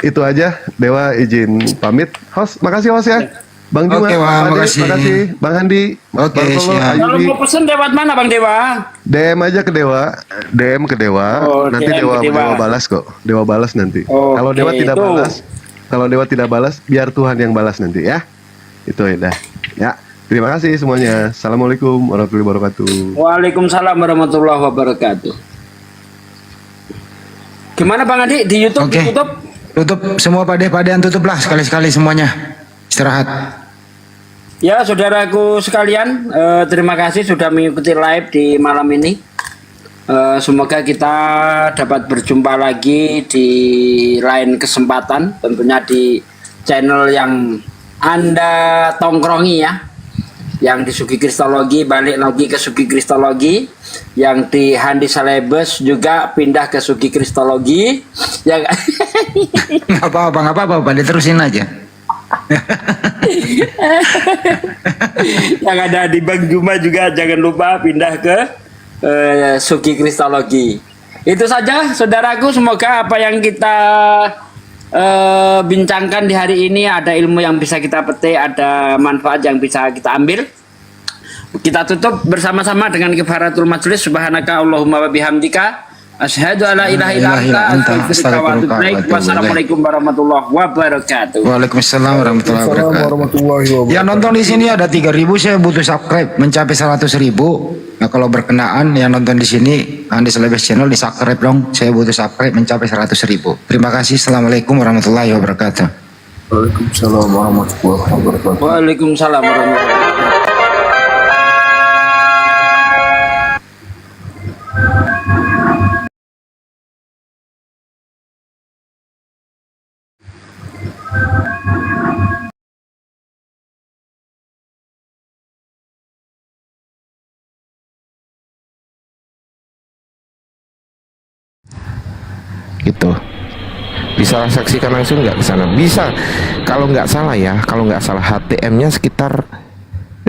Itu aja. Dewa izin pamit. Host, makasih host ya. Bang Juma, Oke, Wah, makasih. Bang Andi. Oke, Bang Solo, siap. Kalau mau pesen lewat mana Bang Dewa? DM aja ke Dewa. DM ke Dewa. Oh, nanti DM ke Dewa. Dewa balas kok. Dewa balas nanti. Oke, Kalau Dewa tidak itu. balas, kalau Dewa tidak balas, biar Tuhan yang balas nanti ya. Itu ya dah. Ya. Terima kasih semuanya. Assalamualaikum warahmatullahi wabarakatuh. Waalaikumsalam warahmatullahi wabarakatuh. Gimana Bang Adi di YouTube? Oke. Di YouTube? Tutup semua padean tutuplah sekali-sekali semuanya. Istirahat. Ya saudaraku sekalian, terima kasih sudah mengikuti live di malam ini. Semoga kita dapat berjumpa lagi di lain kesempatan, tentunya di channel yang Anda tongkrongi ya. Yang di Sugi Kristologi balik lagi ke Sugi Kristologi, yang di Handi Salebes juga pindah ke Sugi Kristologi. Yang nggak apa-apa, diterusin aja. yang ada di Bang Juma juga jangan lupa pindah ke Sugi Kristologi. Itu saja saudaraku, semoga apa yang kita bincangkan di hari ini ada ilmu yang bisa kita petik, ada manfaat yang bisa kita ambil. Kita tutup bersama-sama dengan kifaratul majlis. Subhanaka Allahumma wa bihamdika asyhadu alla ilaha illa anta astaghfiruka wa atubu ilaik. Wassalamualaikum warahmatullahi wabarakatuh. Waalaikumsalam warahmatullahi wabarakatuh. Yang nonton di sini ada 3.000, saya butuh subscribe mencapai 100.000. Nah, kalau berkenaan yang nonton di sini Andi Salebes channel di subscribe dong. Saya butuh subscribe mencapai 100.000. Terima kasih. Assalamualaikum warahmatullahi wabarakatuh. Waalaikumsalam warahmatullahi wabarakatuh. Waalaikumsalam warahmatullahi wabarakatuh. Gitu. Bisa saksikan langsung nggak ke sana? Bisa. Kalau nggak salah ya, kalau nggak salah HTM-nya sekitar